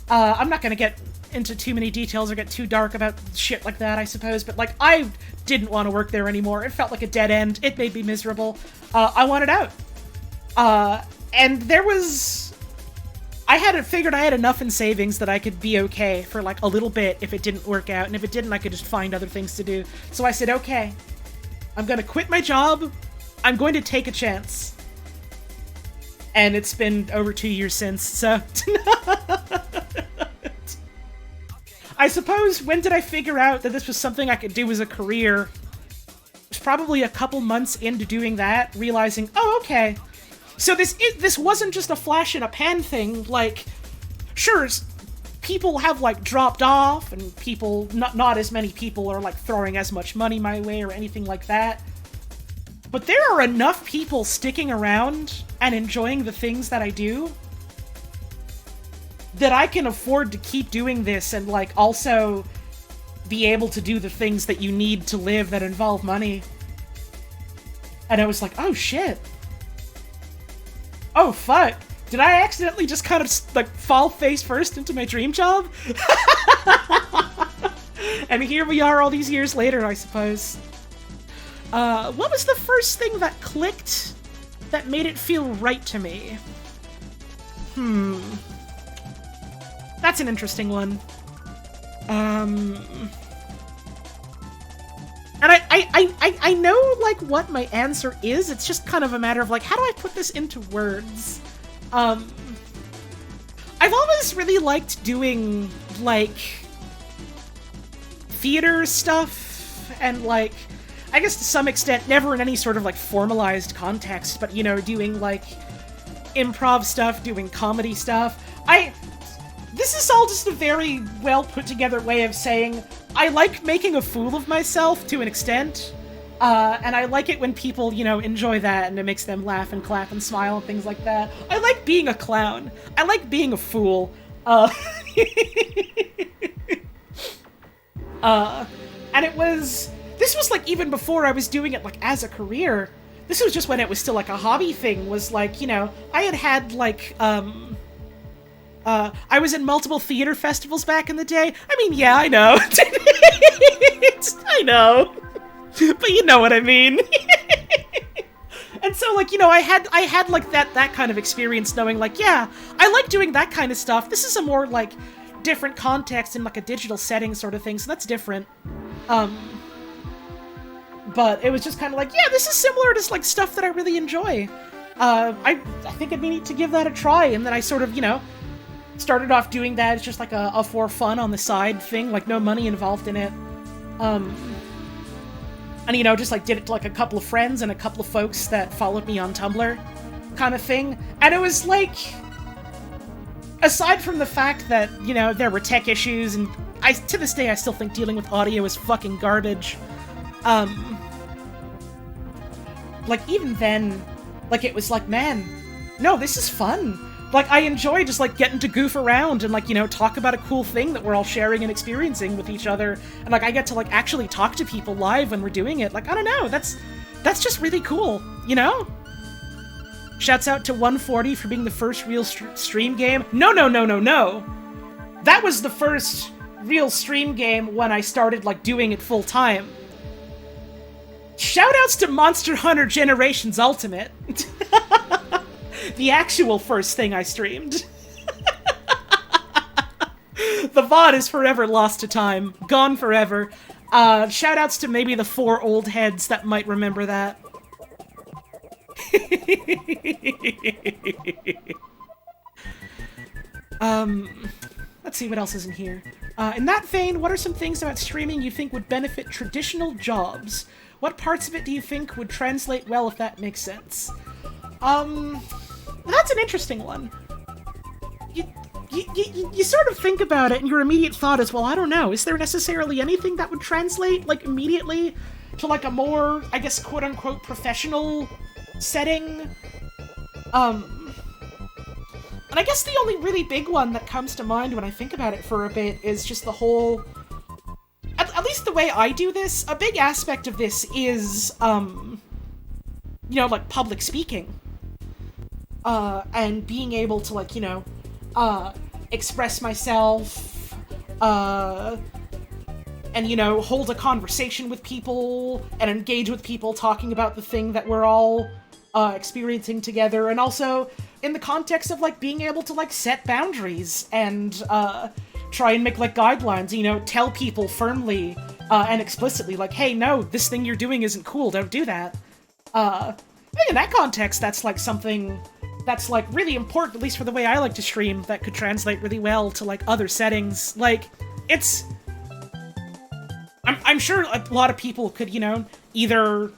I'm not gonna get into too many details or get too dark about shit like that, I suppose, but, like, I didn't want to work there anymore. It felt like a dead end. It made me miserable. I wanted out. And there was... I figured I had enough in savings that I could be okay for, like, a little bit if it didn't work out, and if it didn't, I could just find other things to do. So I said, okay, I'm gonna quit my job. I'm going to take a chance. And it's been over 2 years since, so... I suppose, when did I figure out that this was something I could do as a career? It was probably a couple months into doing that, realizing, oh, okay. So this wasn't just a flash in a pan thing, like, sure, people have, like, dropped off, and people, not as many people are, like, throwing as much money my way or anything like that. But there are enough people sticking around and enjoying the things that I do that I can afford to keep doing this and, like, also be able to do the things that you need to live that involve money. And I was like, oh shit. Oh fuck. Did I accidentally just kind of, like, fall face first into my dream job? And here we are all these years later, I suppose. What was the first thing that clicked that made it feel right to me? That's an interesting one. And I know, like, what my answer is. It's just kind of a matter of, like, how do I put this into words? I've always really liked doing, like, theater stuff, and, like, I guess to some extent, never in any sort of, like, formalized context, but, you know, doing, like, improv stuff, doing comedy stuff. This is all just a very well put together way of saying I like making a fool of myself to an extent, and I like it when people, you know, enjoy that and it makes them laugh and clap and smile and things like that. I like being a clown. I like being a fool. And this was, like, even before I was doing it, like, as a career. this was just when it was still like a hobby thing, was like, you know, I had like, I was in multiple theater festivals back in the day. I mean, yeah, I know. I know. But you know what I mean. And so, like, you know, I had like that kind of experience knowing, like, yeah, I like doing that kind of stuff. This is a more, like, different context in, like, a digital setting sort of thing, so that's different. But it was just kind of like, yeah, this is similar to, like, stuff that I really enjoy. I think it'd be neat to give that a try, and then I sort of, you know, started off doing that as just, like, a for fun on the side thing, like, no money involved in it. And, you know, just, like, did it to, like, a couple of friends and a couple of folks that followed me on Tumblr kind of thing. And it was, like, aside from the fact that, you know, there were tech issues, and to this day, I still think dealing with audio is fucking garbage. Like, even then, like, it was like, man, no, this is fun. Like, I enjoy just, like, getting to goof around and, like, you know, talk about a cool thing that we're all sharing and experiencing with each other. And, like, I get to, like, actually talk to people live when we're doing it. Like, I don't know, that's just really cool, you know? Shouts out to 140 for being the first real stream game. No. That was the first real stream game when I started, like, doing it full time. Shoutouts to Monster Hunter Generations Ultimate. The actual first thing I streamed. The VOD is forever lost to time. Gone forever. Shoutouts to maybe the 4 old heads that might remember that. Let's see what else is in here. In that vein, what are some things about streaming you think would benefit traditional jobs? What parts of it do you think would translate well, if that makes sense? That's an interesting one. You sort of think about it, and your immediate thought is, well, I don't know, is there necessarily anything that would translate, like, immediately to, like, a more, I guess, quote-unquote professional setting? And I guess the only really big one that comes to mind when I think about it for a bit is just the whole... At least the way I do this, a big aspect of this is, you know, like, public speaking. And being able to, like, you know, express myself, and, you know, hold a conversation with people, and engage with people talking about the thing that we're all, experiencing together, and also in the context of, like, being able to, like, set boundaries, and, try and make, like, guidelines, you know, tell people firmly, and explicitly, like, hey, no, this thing you're doing isn't cool, don't do that. I think in that context, that's, like, something that's, like, really important, at least for the way I like to stream, that could translate really well to, like, other settings. Like, it's... I'm sure a lot of people could, you know, either,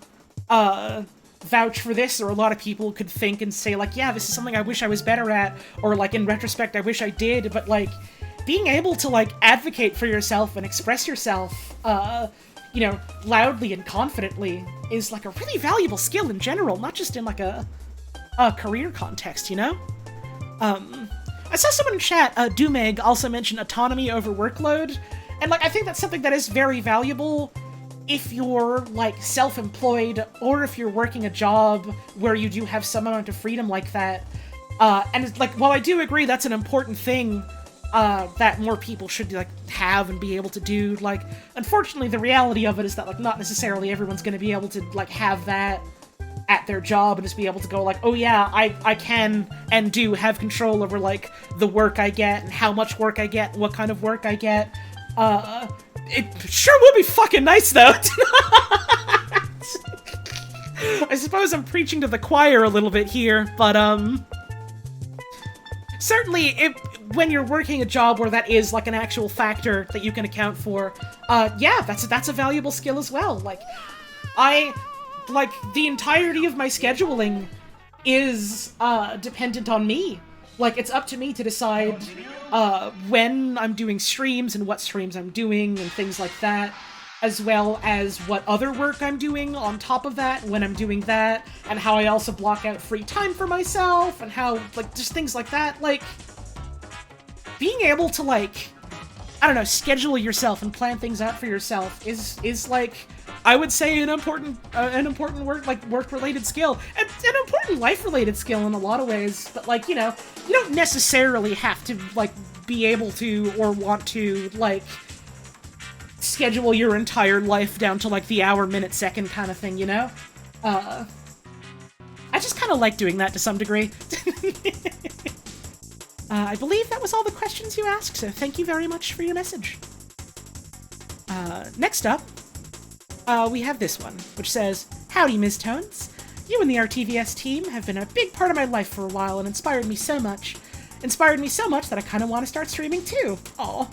vouch for this, or a lot of people could think and say, like, yeah, this is something I wish I was better at, or, like, in retrospect, I wish I did, but, like, being able to, like, advocate for yourself and express yourself, you know, loudly and confidently is, like, a really valuable skill in general, not just in, like, a career context, you know? I saw someone in chat, Dumeg, also mention autonomy over workload, and, like, I think that's something that is very valuable if you're, like, self-employed, or if you're working a job where you do have some amount of freedom like that. And, it's, like, while I do agree that's an important thing, that more people should, like, have and be able to do, like, unfortunately the reality of it is that, like, not necessarily everyone's gonna be able to, like, have that at their job and just be able to go, like, oh yeah, I can and do have control over, like, the work I get and how much work I get and what kind of work I get. It sure would be fucking nice, though. I suppose I'm preaching to the choir a little bit here, but, certainly, when you're working a job where that is, like, an actual factor that you can account for, yeah, that's a valuable skill as well. Like, the entirety of my scheduling is, dependent on me. Like, it's up to me to decide, when I'm doing streams and what streams I'm doing and things like that, as well as what other work I'm doing on top of that, when I'm doing that, and how I also block out free time for myself, and how, like, just things like that. Like, being able to, like, I don't know, schedule yourself and plan things out for yourself is like, I would say an important work-related skill, an important life-related skill in a lot of ways. But like, you know, you don't necessarily have to like be able to or want to like schedule your entire life down to like the hour, minute, second kind of thing. You know, I just kind of like doing that to some degree. I believe that was all the questions you asked, so thank you very much for your message. Next up, we have this one, which says, "Howdy, Ms. Tones. You and the RTVS team have been a big part of my life for a while and inspired me so much that I kind of want to start streaming too." Aw,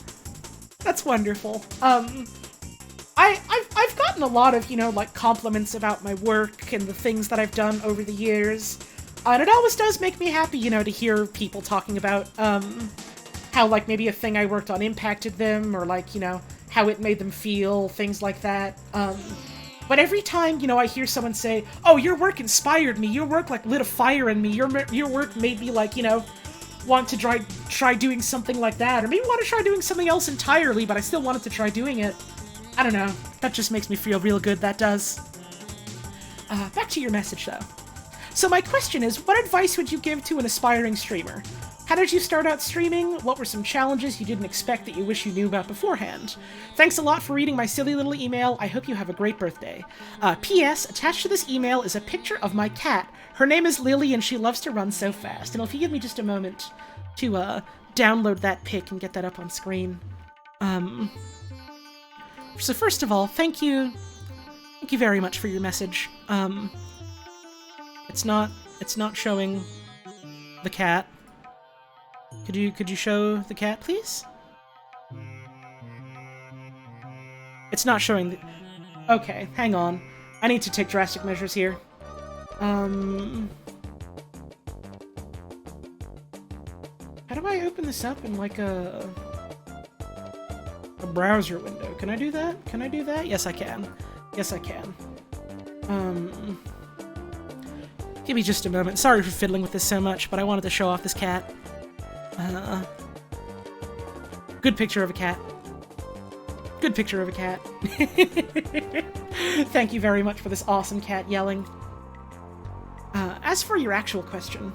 that's wonderful. I've gotten a lot of, you know, like, compliments about my work and the things that I've done over the years. And it always does make me happy, you know, to hear people talking about, how, like, maybe a thing I worked on impacted them, or, like, you know, how it made them feel, things like that. But every time, you know, I hear someone say, "Oh, your work inspired me, your work, like, lit a fire in me, your work made me, like, you know, want to try doing something like that, or maybe want to try doing something else entirely, but I still wanted to try doing it." I don't know, that just makes me feel real good, that does. Back to your message, though. So my question is, what advice would you give to an aspiring streamer? How did you start out streaming? What were some challenges you didn't expect that you wish you knew about beforehand? Thanks a lot for reading my silly little email. I hope you have a great birthday. P.S. Attached to this email is a picture of my cat. Her name is Lily, and she loves to run so fast. And if you give me just a moment to download that pic and get that up on screen. So first of all, thank you very much for your message. It's not showing the cat. Could you show the cat, please? It's not showing the... Okay, hang on. I need to take drastic measures here. How do I open this up in like a browser window? Can I do that? Can I do that? Yes, I can. Yes, I can. Give me just a moment. Sorry for fiddling with this so much, but I wanted to show off this cat. Good picture of a cat. Good picture of a cat. Thank you very much for this awesome cat yelling. As for your actual question,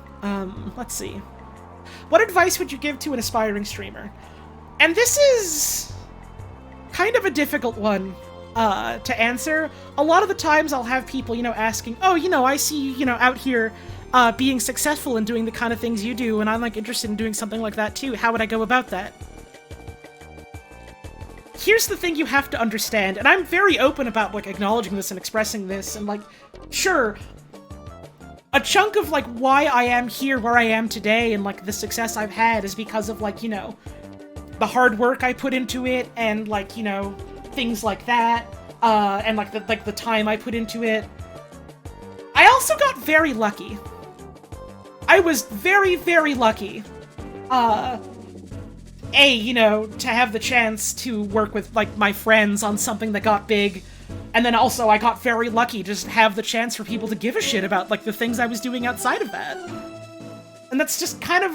let's see. What advice would you give to an aspiring streamer? And this is kind of a difficult one to answer. A lot of the times I'll have people, you know, asking, "Oh, you know, I see you, you know, out here being successful and doing the kind of things you do, and I'm, like, interested in doing something like that too. How would I go about that?" Here's the thing you have to understand, and I'm very open about, like, acknowledging this and expressing this, and, like, sure, a chunk of, like, why I am here where I am today and, like, the success I've had is because of, like, you know, the hard work I put into it, and, like, you know, things like that, and, like, the time I put into it. I also got very lucky. I was very, very lucky. You know, to have the chance to work with, like, my friends on something that got big, and then also I got very lucky to just have the chance for people to give a shit about, like, the things I was doing outside of that. And that's just kind of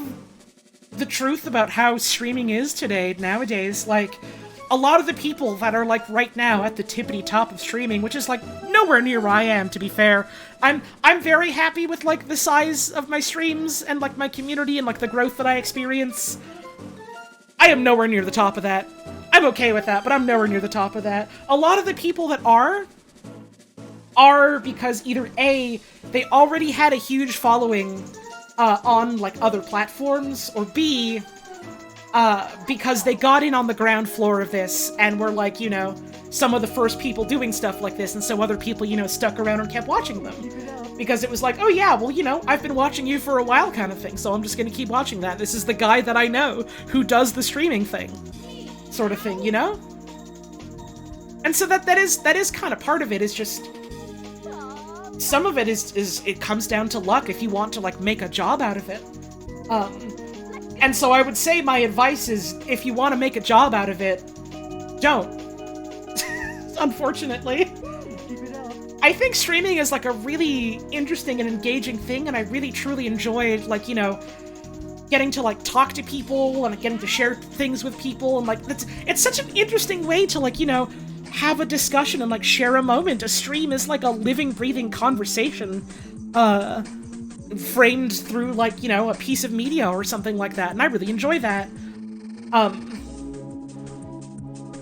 the truth about how streaming is today, nowadays. Like, a lot of the people that are, like, right now at the tippity top of streaming, which is, like, nowhere near where I am, to be fair. I'm very happy with, like, the size of my streams and, like, my community and, like, the growth that I experience. I am nowhere near the top of that. I'm okay with that, but I'm nowhere near the top of that. A lot of the people that are because either A, they already had a huge following on, like, other platforms, or B, because they got in on the ground floor of this and were, like, you know, some of the first people doing stuff like this, and so other people, you know, stuck around and kept watching them. Because it was like, "Oh yeah, well, you know, I've been watching you for a while," kind of thing, so I'm just gonna keep watching that. This is the guy that I know who does the streaming thing. Sort of thing, you know? And so that is kind of part of it, is just... Some of it is it comes down to luck if you want to, like, make a job out of it. And so I would say my advice is, if you want to make a job out of it, don't. Unfortunately. I think streaming is, like, a really interesting and engaging thing, and I really truly enjoy, like, you know, getting to, like, talk to people and getting to share things with people, and, like, it's such an interesting way to, like, you know, have a discussion and, like, share a moment. A stream is like a living, breathing conversation, framed through, like, you know, a piece of media or something like that, and I really enjoy that.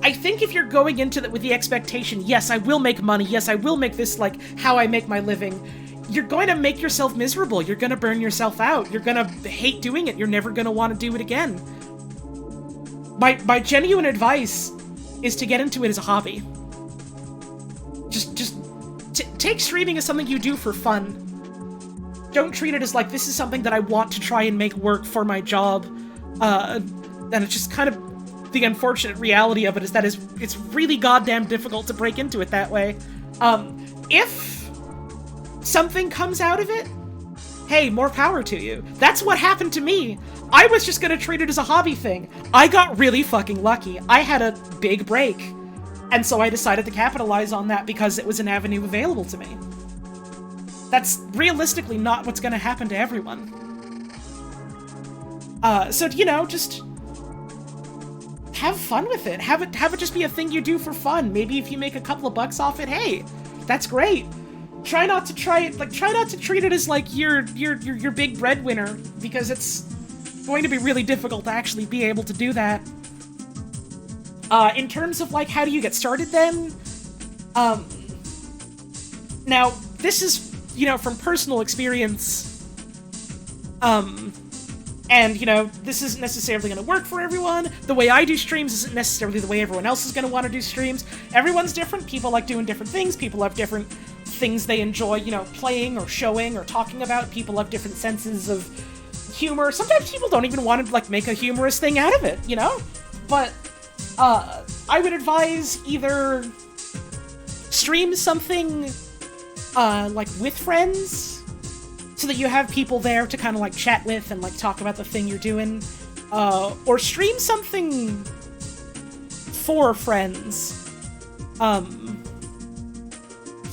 I think if you're going into it with the expectation, yes, I will make money, yes, I will make this, like, how I make my living, you're going to make yourself miserable, you're going to burn yourself out, you're going to hate doing it, you're never going to want to do it again. My genuine advice is to get into it as a hobby. Just take streaming as something you do for fun. Don't treat it as, like, this is something that I want to try and make work for my job. And it's just kind of the unfortunate reality of it is that it's really goddamn difficult to break into it that way. If something comes out of it, hey, more power to you. That's what happened to me. I was just gonna treat it as a hobby thing. I got really fucking lucky. I had a big break. And so I decided to capitalize on that because it was an avenue available to me. That's realistically not what's gonna happen to everyone. So, you know, just have fun with it. Have it just be a thing you do for fun. Maybe if you make a couple of bucks off it, hey, that's great. Try not to treat it as, like, your big breadwinner, because it's going to be really difficult to actually be able to do that. In terms of, like, how do you get started then? Now, this is, you know, from personal experience, and, you know, this isn't necessarily going to work for everyone. The way I do streams isn't necessarily the way everyone else is going to want to do streams. Everyone's different. People like doing different things. People have different things they enjoy, you know, playing or showing or talking about. People have different senses of humor. Sometimes people don't even want to, like, make a humorous thing out of it, you know? But, I would advise either stream something, like, with friends, so that you have people there to kind of, like, chat with and, like, talk about the thing you're doing, or stream something for friends.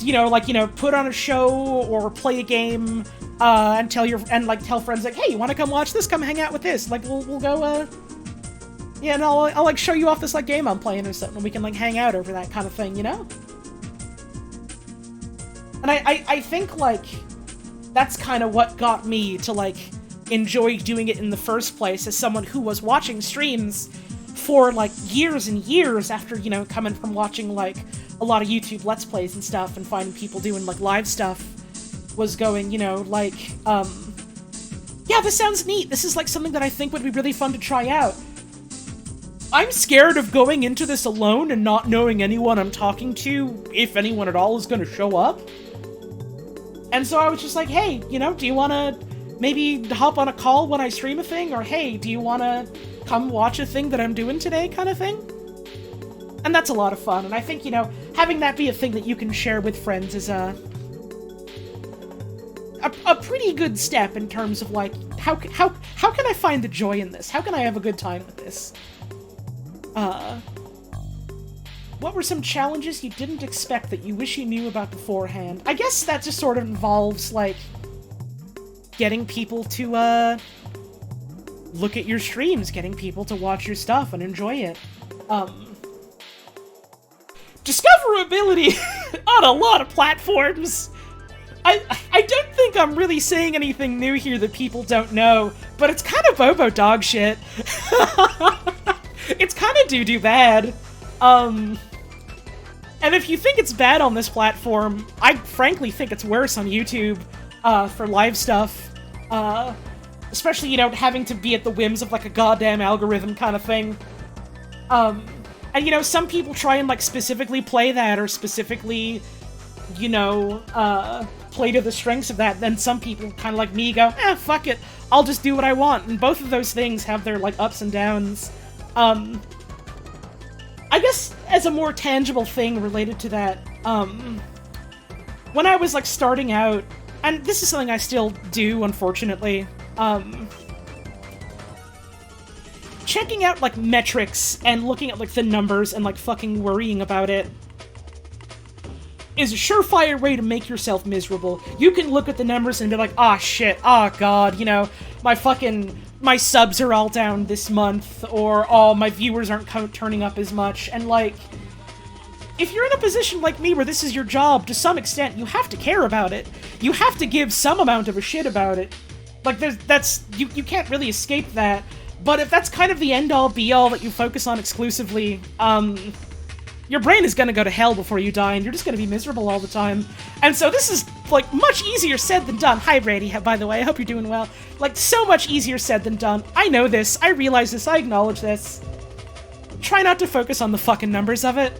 You know, like, you know, put on a show or play a game, and tell friends, like, hey, you want to come watch this? Come hang out with this. Like, we'll go, yeah, and I'll, like, show you off this, like, game I'm playing or something, and we can, like, hang out over that kind of thing, you know? And I think, like, that's kind of what got me to, like, enjoy doing it in the first place, as someone who was watching streams for, like, years and years after, you know, coming from watching, like, a lot of YouTube Let's Plays and stuff, and finding people doing, like, live stuff, was going, you know, like, yeah, this sounds neat, this is, like, something that I think would be really fun to try out. I'm scared of going into this alone and not knowing anyone I'm talking to, if anyone at all is gonna show up. And so I was just like, hey, you know, do you want to maybe hop on a call when I stream a thing? Or, hey, do you want to come watch a thing that I'm doing today, kind of thing? And that's a lot of fun. And I think, you know, having that be a thing that you can share with friends is a pretty good step in terms of, like, how can I find the joy in this? How can I have a good time with this? What were some challenges you didn't expect that you wish you knew about beforehand? I guess that just sort of involves, like, getting people to, look at your streams, getting people to watch your stuff and enjoy it. Discoverability on a lot of platforms! I don't think I'm really saying anything new here that people don't know, but it's kind of bobo dog shit. It's kind of doo-doo bad. And if you think it's bad on this platform, I frankly think it's worse on YouTube, for live stuff. Especially, you know, having to be at the whims of, like, a goddamn algorithm kind of thing. And, you know, some people try and, like, specifically play that, or specifically, you know, play to the strengths of that. Then some people, kind of like me, go, fuck it, I'll just do what I want. And both of those things have their, like, ups and downs. I guess, as a more tangible thing related to that, when I was, like, starting out, and this is something I still do, unfortunately, checking out, like, metrics and looking at, like, the numbers and, like, fucking worrying about it is a surefire way to make yourself miserable. You can look at the numbers and be like, ah, shit, ah, god, you know, my subs are all down this month, or, oh, my viewers aren't turning up as much, and, like, if you're in a position like me where this is your job, to some extent, you have to care about it. You have to give some amount of a shit about it. Like, you can't really escape that. But if that's kind of the end-all, be-all that you focus on exclusively, your brain is gonna go to hell before you die, and you're just gonna be miserable all the time. And so this is, like, much easier said than done. Hi, Brady, by the way, I hope you're doing well. Like, so much easier said than done. I know this, I realize this, I acknowledge this. Try not to focus on the fucking numbers of it.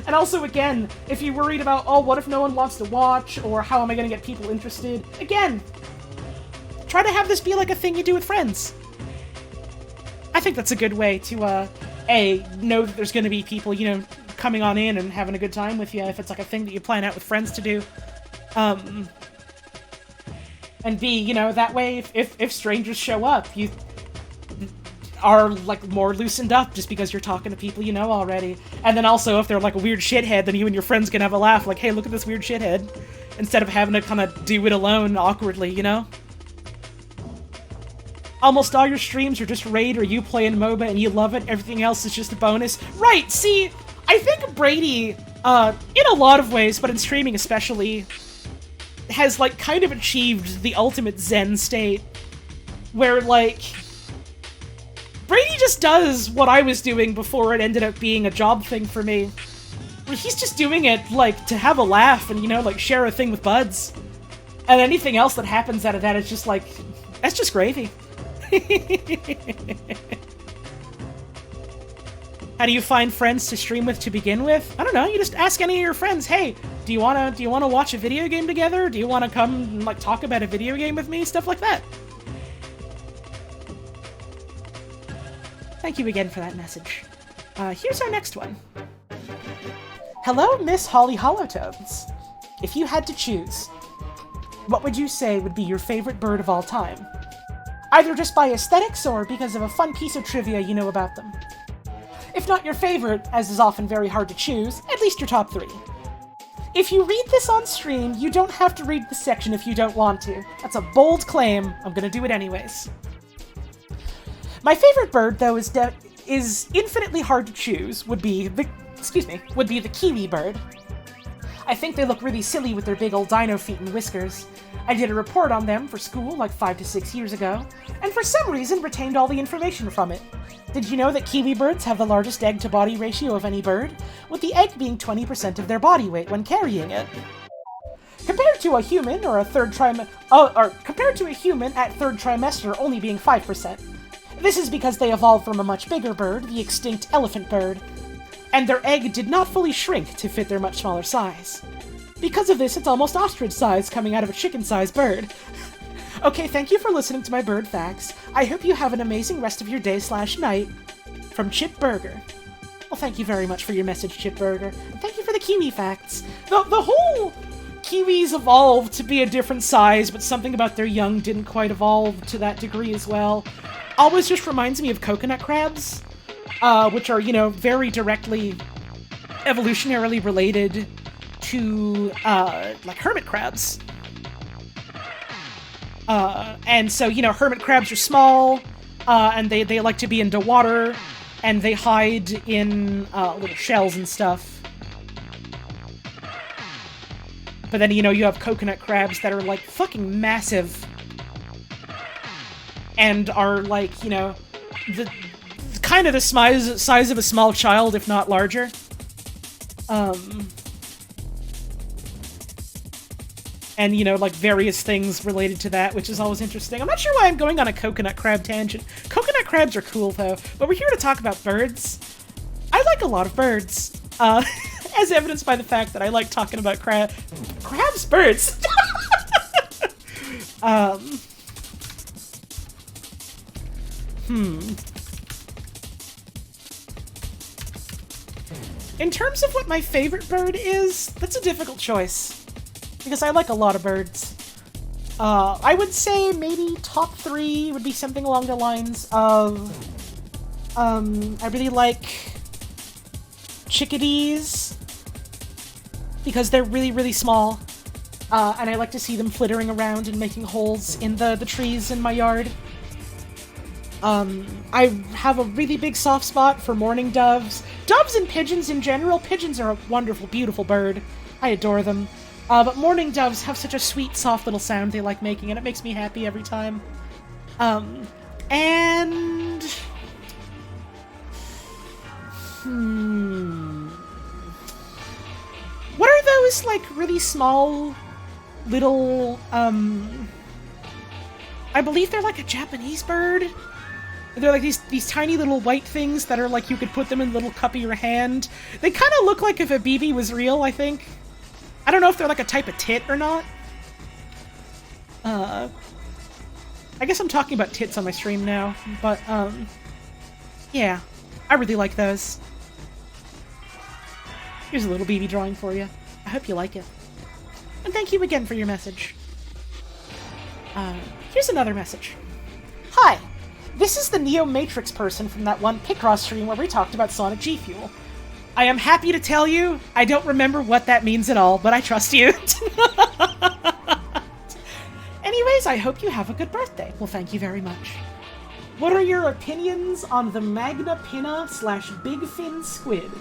And also, again, if you're worried about, oh, what if no one wants to watch, or how am I gonna get people interested, again, try to have this be like a thing you do with friends. I think that's a good way to, A, know that there's gonna be people, you know, coming on in and having a good time with you, if it's like a thing that you plan out with friends to do. And B, you know, that way, if strangers show up, you are, like, more loosened up just because you're talking to people you know already. And then also, if they're, like, a weird shithead, then you and your friends can have a laugh, like, hey, look at this weird shithead, instead of having to kind of do it alone awkwardly, you know? Almost all your streams are just raid or you play in MOBA and you love it, everything else is just a bonus. Right, see, I think Brady, in a lot of ways, but in streaming especially, has, like, kind of achieved the ultimate zen state, where, like, Brady just does what I was doing before it ended up being a job thing for me. He's just doing it, like, to have a laugh and, you know, like, share a thing with buds. And anything else that happens out of that is just, like, that's just gravy. How do you find friends to stream with to begin with? I don't know, you just ask any of your friends, hey, do you wanna watch a video game together? Do you wanna come and, like, talk about a video game with me? Stuff like that. Thank you again for that message. Here's our next one. Hello, Miss Holly Hollowtones. If you had to choose, what would you say would be your favorite bird of all time? Either just by aesthetics or because of a fun piece of trivia you know about them. If not your favorite, as is often very hard to choose, at least your top 3. If you read this on stream, you don't have to read the section if you don't want to. That's a bold claim. I'm gonna do it anyways. My favorite bird, though, is infinitely hard to choose, would be the kiwi bird. I think they look really silly with their big old dino feet and whiskers. I did a report on them for school like 5 to 6 years ago, and for some reason retained all the information from it. Did you know that kiwi birds have the largest egg-to-body ratio of any bird, with the egg being 20% of their body weight when carrying it? Compared to a human compared to a human at third trimester only being 5%. This is because they evolved from a much bigger bird, the extinct elephant bird, and their egg did not fully shrink to fit their much smaller size. Because of this, it's almost ostrich size coming out of a chicken-sized bird. Okay, thank you for listening to my bird facts. I hope you have an amazing rest of your day/night. From Chip Burger. Well, thank you very much for your message, Chip Burger. And thank you for the kiwi facts. The whole kiwis evolved to be a different size, but something about their young didn't quite evolve to that degree as well. Always just reminds me of coconut crabs, which are, you know, very directly evolutionarily related to, like, hermit crabs. And so, you know, hermit crabs are small, and they like to be into water, and they hide in, little shells and stuff. But then, you know, you have coconut crabs that are, like, fucking massive. And are, like, you know, kind of the size of a small child, if not larger. And, you know, like, various things related to that, which is always interesting. I'm not sure why I'm going on a coconut crab tangent. Coconut crabs are cool, though, but we're here to talk about birds. I like a lot of birds, as evidenced by the fact that I like talking about crabs, birds! In terms of what my favorite bird is, that's a difficult choice, because I like a lot of birds. I would say maybe top 3 would be something along the lines of, I really like chickadees, because they're really, really small, and I like to see them flittering around and making holes in the trees in my yard. I have a really big soft spot for mourning doves. Doves and pigeons in general. Pigeons are a wonderful, beautiful bird. I adore them. But mourning doves have such a sweet, soft little sound they like making, and it makes me happy every time. And... What are those, like, really small, little, I believe they're like a Japanese bird? They're like these tiny little white things that are like you could put them in a little cup of your hand. They kind of look like if a BB was real, I think. I don't know if they're like a type of tit or not. I guess I'm talking about tits on my stream now, but, yeah. I really like those. Here's a little BB drawing for you. I hope you like it. And thank you again for your message. Here's another message. Hi! This is the Neo Matrix person from that one Picross stream where we talked about Sonic G Fuel. I am happy to tell you, I don't remember what that means at all, but I trust you. Anyways, I hope you have a good birthday. Well, thank you very much. What are your opinions on the Magna Pinna / Big Fin Squid?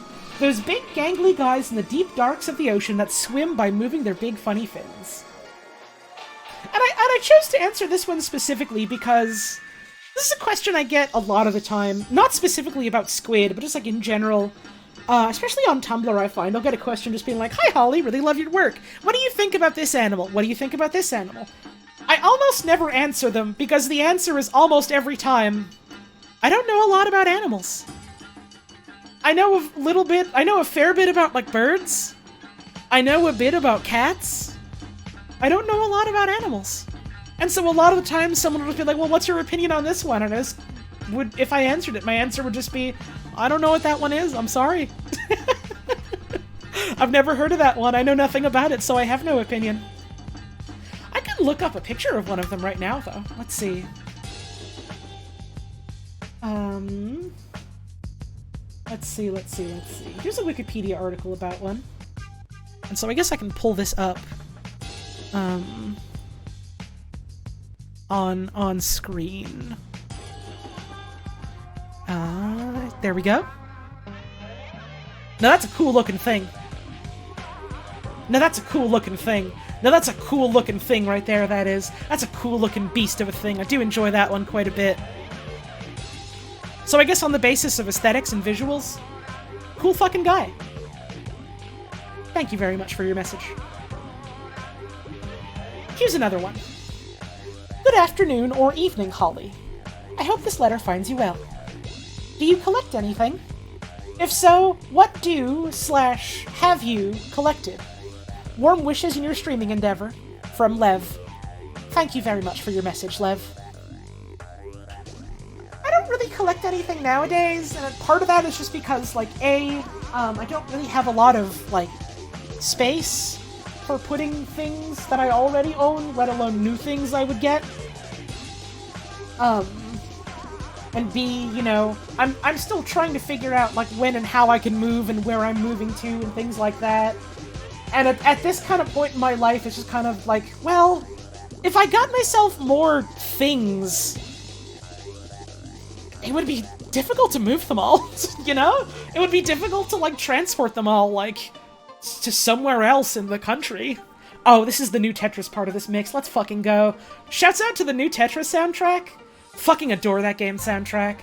Those big gangly guys in the deep darks of the ocean that swim by moving their big funny fins. And I chose to answer this one specifically because this is a question I get a lot of the time. Not specifically about squid, but just like in general. Especially on Tumblr, I find. I'll get a question just being like, "Hi Holly, really love your work. What do you think about this animal? What do you think about this animal?" I almost never answer them because the answer is almost every time, I don't know a lot about animals. I know a fair bit about, like, birds. I know a bit about cats. I don't know a lot about animals. And so a lot of the time someone would be like, well, what's your opinion on this one? And if I answered it, my answer would just be, I don't know what that one is, I'm sorry. I've never heard of that one, I know nothing about it, so I have no opinion. I can look up a picture of one of them right now, though. Let's see. Let's see. Here's a Wikipedia article about one. And so I guess I can pull this up. On screen. There we go. Now that's a cool looking thing. Now that's a cool looking thing right there, that is. That's a cool looking beast of a thing. I do enjoy that one quite a bit. So I guess on the basis of aesthetics and visuals, cool fucking guy. Thank you very much for your message. Here's another one. Good afternoon or evening, Holly. I hope this letter finds you well. Do you collect anything? If so, what have you collected? Warm wishes in your streaming endeavor. From Lev. Thank you very much for your message, Lev. I don't really collect anything nowadays, and part of that is just because, like, I don't really have a lot of, like, space for putting things that I already own, let alone new things I would get. And B, you know, I'm still trying to figure out, like, when and how I can move and where I'm moving to and things like that. And at this kind of point in my life, it's just kind of like, well, if I got myself more things, it would be difficult to move them all, you know? It would be difficult to, like, transport them all, like, to somewhere else in the country. Oh, this is the new Tetris part of this mix. Let's fucking go. Shouts out to the new Tetris soundtrack. Fucking adore that game soundtrack.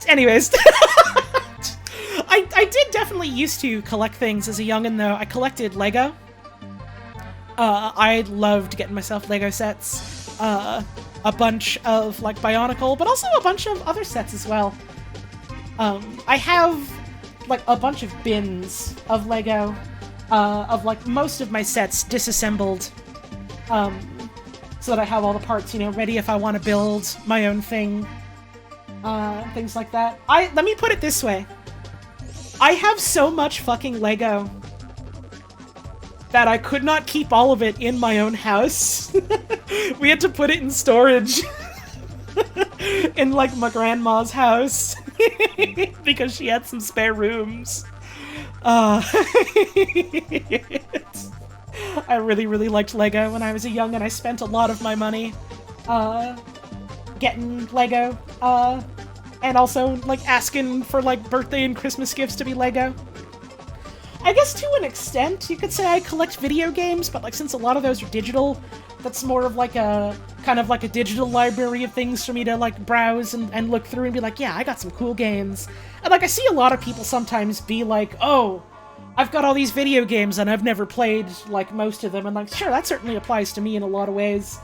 Anyways. I did definitely used to collect things as a youngin', though. I collected Lego. I loved getting myself Lego sets. A bunch of, like, Bionicle, but also a bunch of other sets as well. I have, like, a bunch of bins of Lego. Of, like, most of my sets disassembled, so that I have all the parts, you know, ready if I want to build my own thing, things like that. Let me put it this way. I have so much fucking Lego that I could not keep all of it in my own house. We had to put it in storage in, like, my grandma's house because she had some spare rooms. I really, really liked Lego when I was a young, and I spent a lot of my money getting Lego, and also, like, asking for, like, birthday and Christmas gifts to be Lego. I guess to an extent, you could say I collect video games, but, like, since a lot of those are digital, that's more of, like, a kind of like a digital library of things for me to, like, browse and look through and be like, yeah, I got some cool games. And, like, I see a lot of people sometimes be like, oh, I've got all these video games and I've never played, like, most of them. And, like, sure, that certainly applies to me in a lot of ways.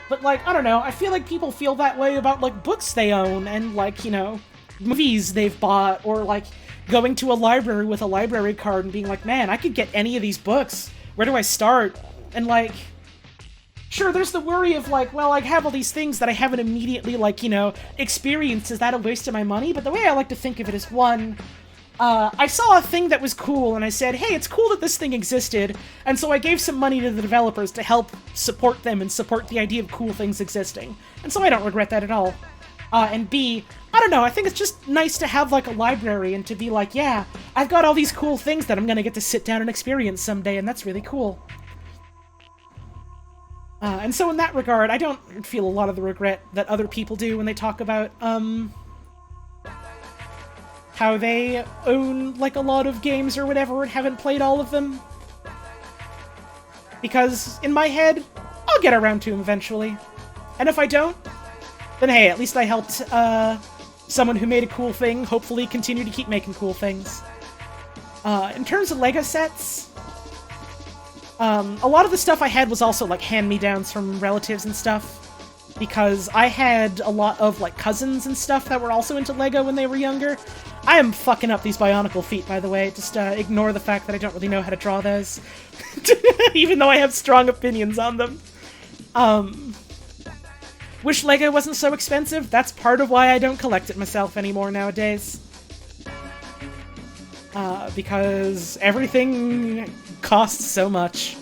But, like, I don't know, I feel like people feel that way about, like, books they own and, like, you know, movies they've bought, or, like, going to a library with a library card and being like, man, I could get any of these books. Where do I start? And, like, sure, there's the worry of, like, well, I have all these things that I haven't immediately, like, you know, experienced. Is that a waste of my money? But the way I like to think of it is, one, I saw a thing that was cool, and I said, hey, it's cool that this thing existed, and so I gave some money to the developers to help support them and support the idea of cool things existing. And so I don't regret that at all. And B, I don't know, I think it's just nice to have, like, a library and to be like, yeah, I've got all these cool things that I'm gonna get to sit down and experience someday, and that's really cool. And so in that regard, I don't feel a lot of the regret that other people do when they talk about, how they own, like, a lot of games or whatever and haven't played all of them. Because, in my head, I'll get around to them eventually. And if I don't, then hey, at least I helped, someone who made a cool thing hopefully continue to keep making cool things. In terms of Lego sets, a lot of the stuff I had was also, like, hand-me-downs from relatives and stuff. Because I had a lot of, like, cousins and stuff that were also into Lego when they were younger. I am fucking up these Bionicle feet, by the way. Just ignore the fact that I don't really know how to draw those. Even though I have strong opinions on them. Wish Lego wasn't so expensive. That's part of why I don't collect it myself anymore nowadays. Because everything costs so much.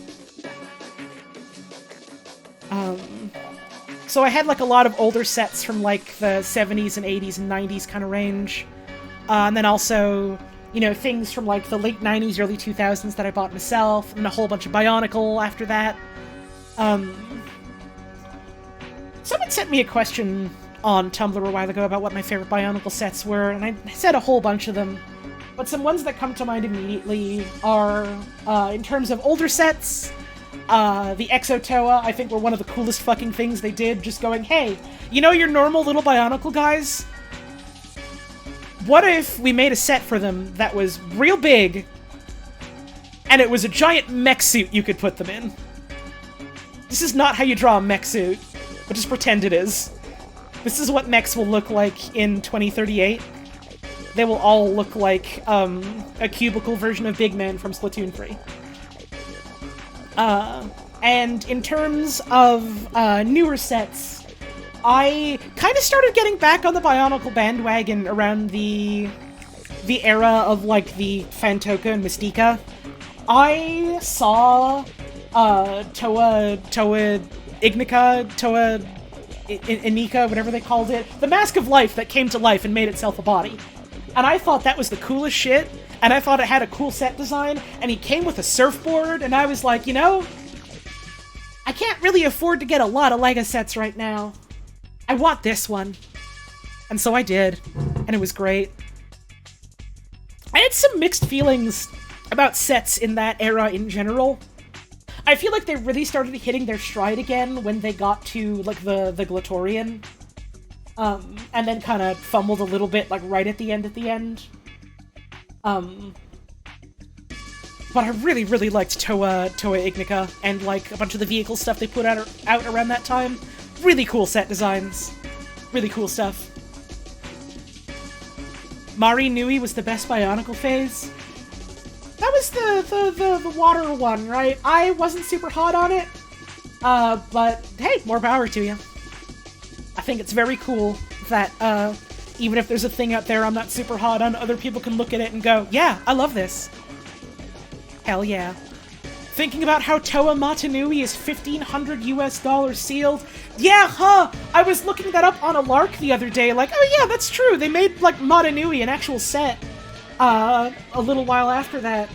So I had, like, a lot of older sets from, like, the 70s and 80s and 90s kind of range. And then also, you know, things from, like, the late 90s, early 2000s that I bought myself, and a whole bunch of Bionicle after that. Someone sent me a question on Tumblr a while ago about what my favorite Bionicle sets were, and I said a whole bunch of them. But some ones that come to mind immediately are, in terms of older sets, the Exo-Toa, I think, were one of the coolest fucking things they did, just going, hey, you know your normal little Bionicle guys? What if we made a set for them that was real big, and it was a giant mech suit you could put them in? This is not how you draw a mech suit, but just pretend it is. This is what mechs will look like in 2038. They will all look like, a cubicle version of Big Man from Splatoon 3. And in terms of, newer sets, I kind of started getting back on the Bionicle bandwagon around the era of, like, the Fantoka and Mystica. I saw, Toa Inika, whatever they called it, the Mask of Life that came to life and made itself a body. And I thought that was the coolest shit, and I thought it had a cool set design, and he came with a surfboard, and I was like, you know, I can't really afford to get a lot of Lego sets right now. I want this one. And so I did, and it was great. I had some mixed feelings about sets in that era in general. I feel like they really started hitting their stride again when they got to, like, the Glatorian. And then kind of fumbled a little bit, like, right at the end. But I really, really liked Toa Ignica, and, like, a bunch of the vehicle stuff they put out around that time. Really cool set designs. Really cool stuff. Mari Nui was the best Bionicle phase. That was the water one, right? I wasn't super hot on it. But, hey, more power to you. I think it's very cool that, even if there's a thing out there I'm not super hot on, other people can look at it and go, yeah, I love this. Hell yeah. Thinking about how Toa Matanui is $1,500 US sealed. Yeah, huh! I was looking that up on a lark the other day, like, oh yeah, that's true, they made, like, Matanui an actual set, a little while after that.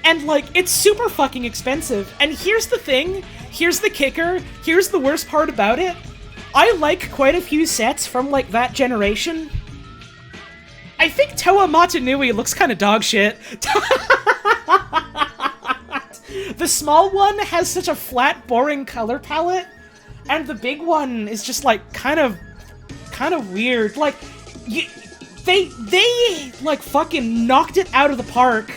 And, like, it's super fucking expensive. And here's the thing, here's the kicker, here's the worst part about it. I like quite a few sets from, like, that generation. I think Toa Matanui looks kind of dog shit. The small one has such a flat, boring color palette, and the big one is just, like, kind of weird. Like, they like, fucking knocked it out of the park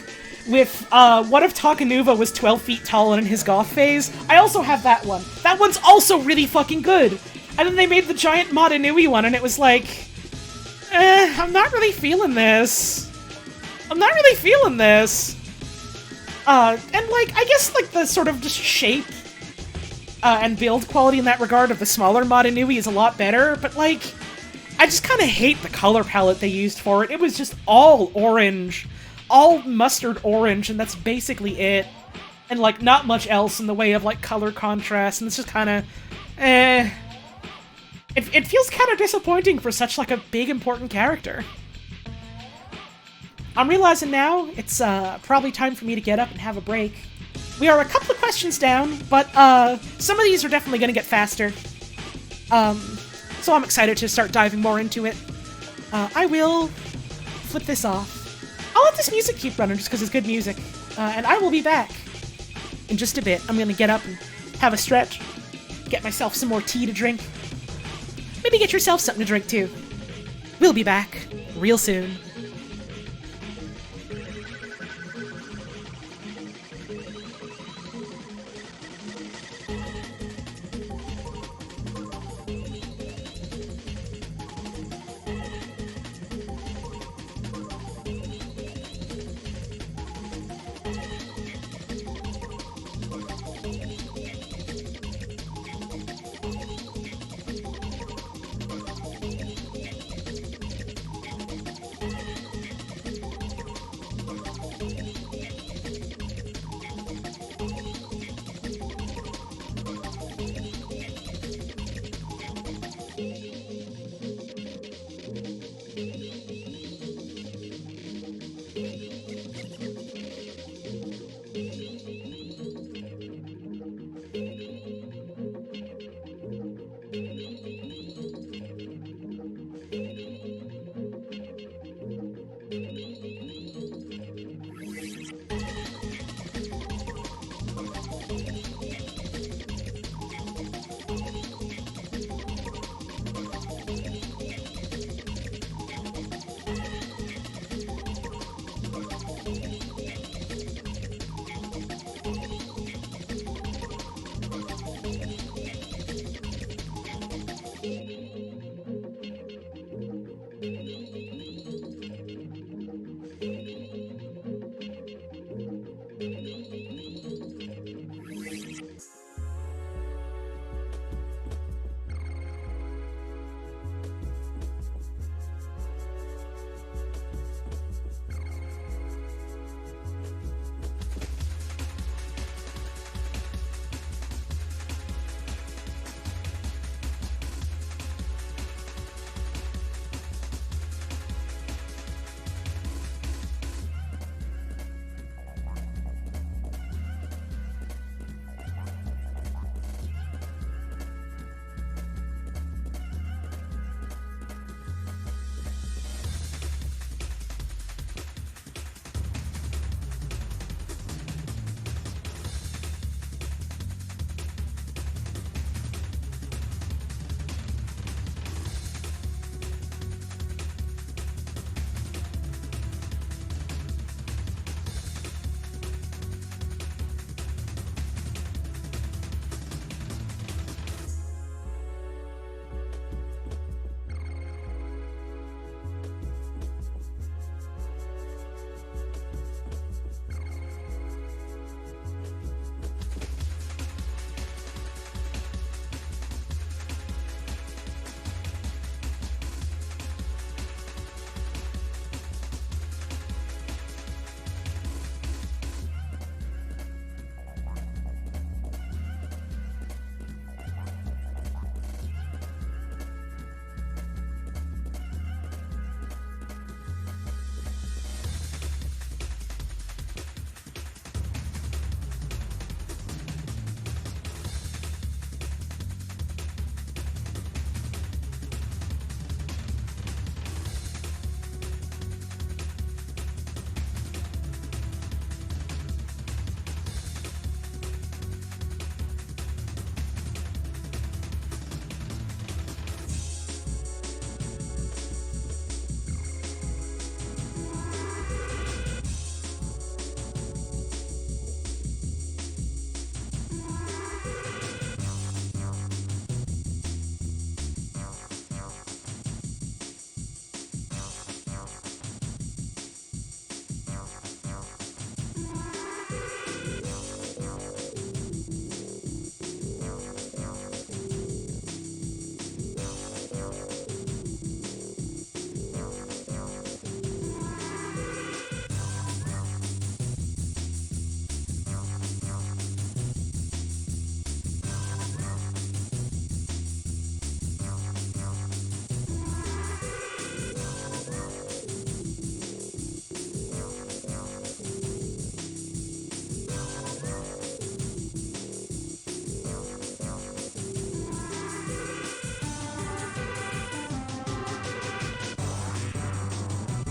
with, what if Takanuva was 12 feet tall and in his goth phase? I also have that one. That one's also really fucking good. And then they made the giant Matanui one, and it was like, I'm not really feeling this. I'm not really feeling this. And, like, I guess, like, the sort of just shape and build quality in that regard of the smaller Matanui is a lot better, but, like, I just kind of hate the color palette they used for it. It was just all orange. All mustard orange, and that's basically it. And, like, not much else in the way of, like, color contrast, and it's just kind of, It feels kind of disappointing for such, like, a big, important character. I'm realizing now it's probably time for me to get up and have a break. We are a couple of questions down, but some of these are definitely going to get faster. So I'm excited to start diving more into it. I will flip this off. I'll let this music keep running just because it's good music. And I will be back in just a bit. I'm going to get up and have a stretch, get myself some more tea to drink. Maybe get yourself something to drink too. We'll be back real soon.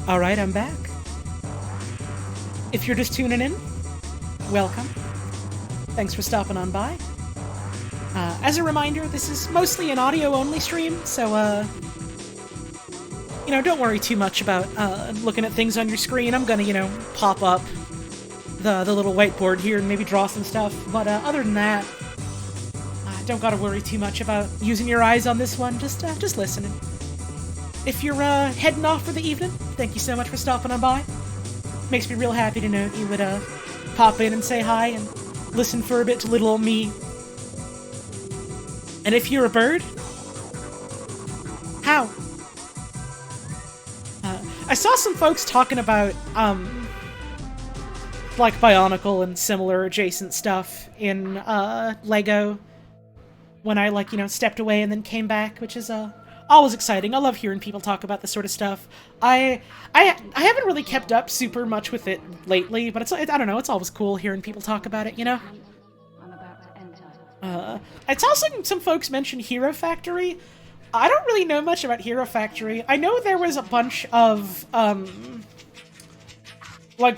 Alright, I'm back. If you're just tuning in, welcome. Thanks for stopping on by. As a reminder, this is mostly an audio-only stream, so, don't worry too much about looking at things on your screen. I'm gonna, pop up the little whiteboard here and maybe draw some stuff, but other than that, don't gotta worry too much about using your eyes on this one, just listening. If you're heading off for the evening, thank you so much for stopping on by. Makes me real happy to know that you would pop in and say hi and listen for a bit to little old me. And if you're a bird, how? I saw some folks talking about, like Bionicle and similar adjacent stuff in Lego when I, stepped away and then came back, which is always exciting. I love hearing people talk about this sort of stuff. I haven't really kept up super much with it lately, but I don't know, it's always cool hearing people talk about it, I saw some folks mention Hero Factory. I don't really know much about Hero Factory. I know there was a bunch of,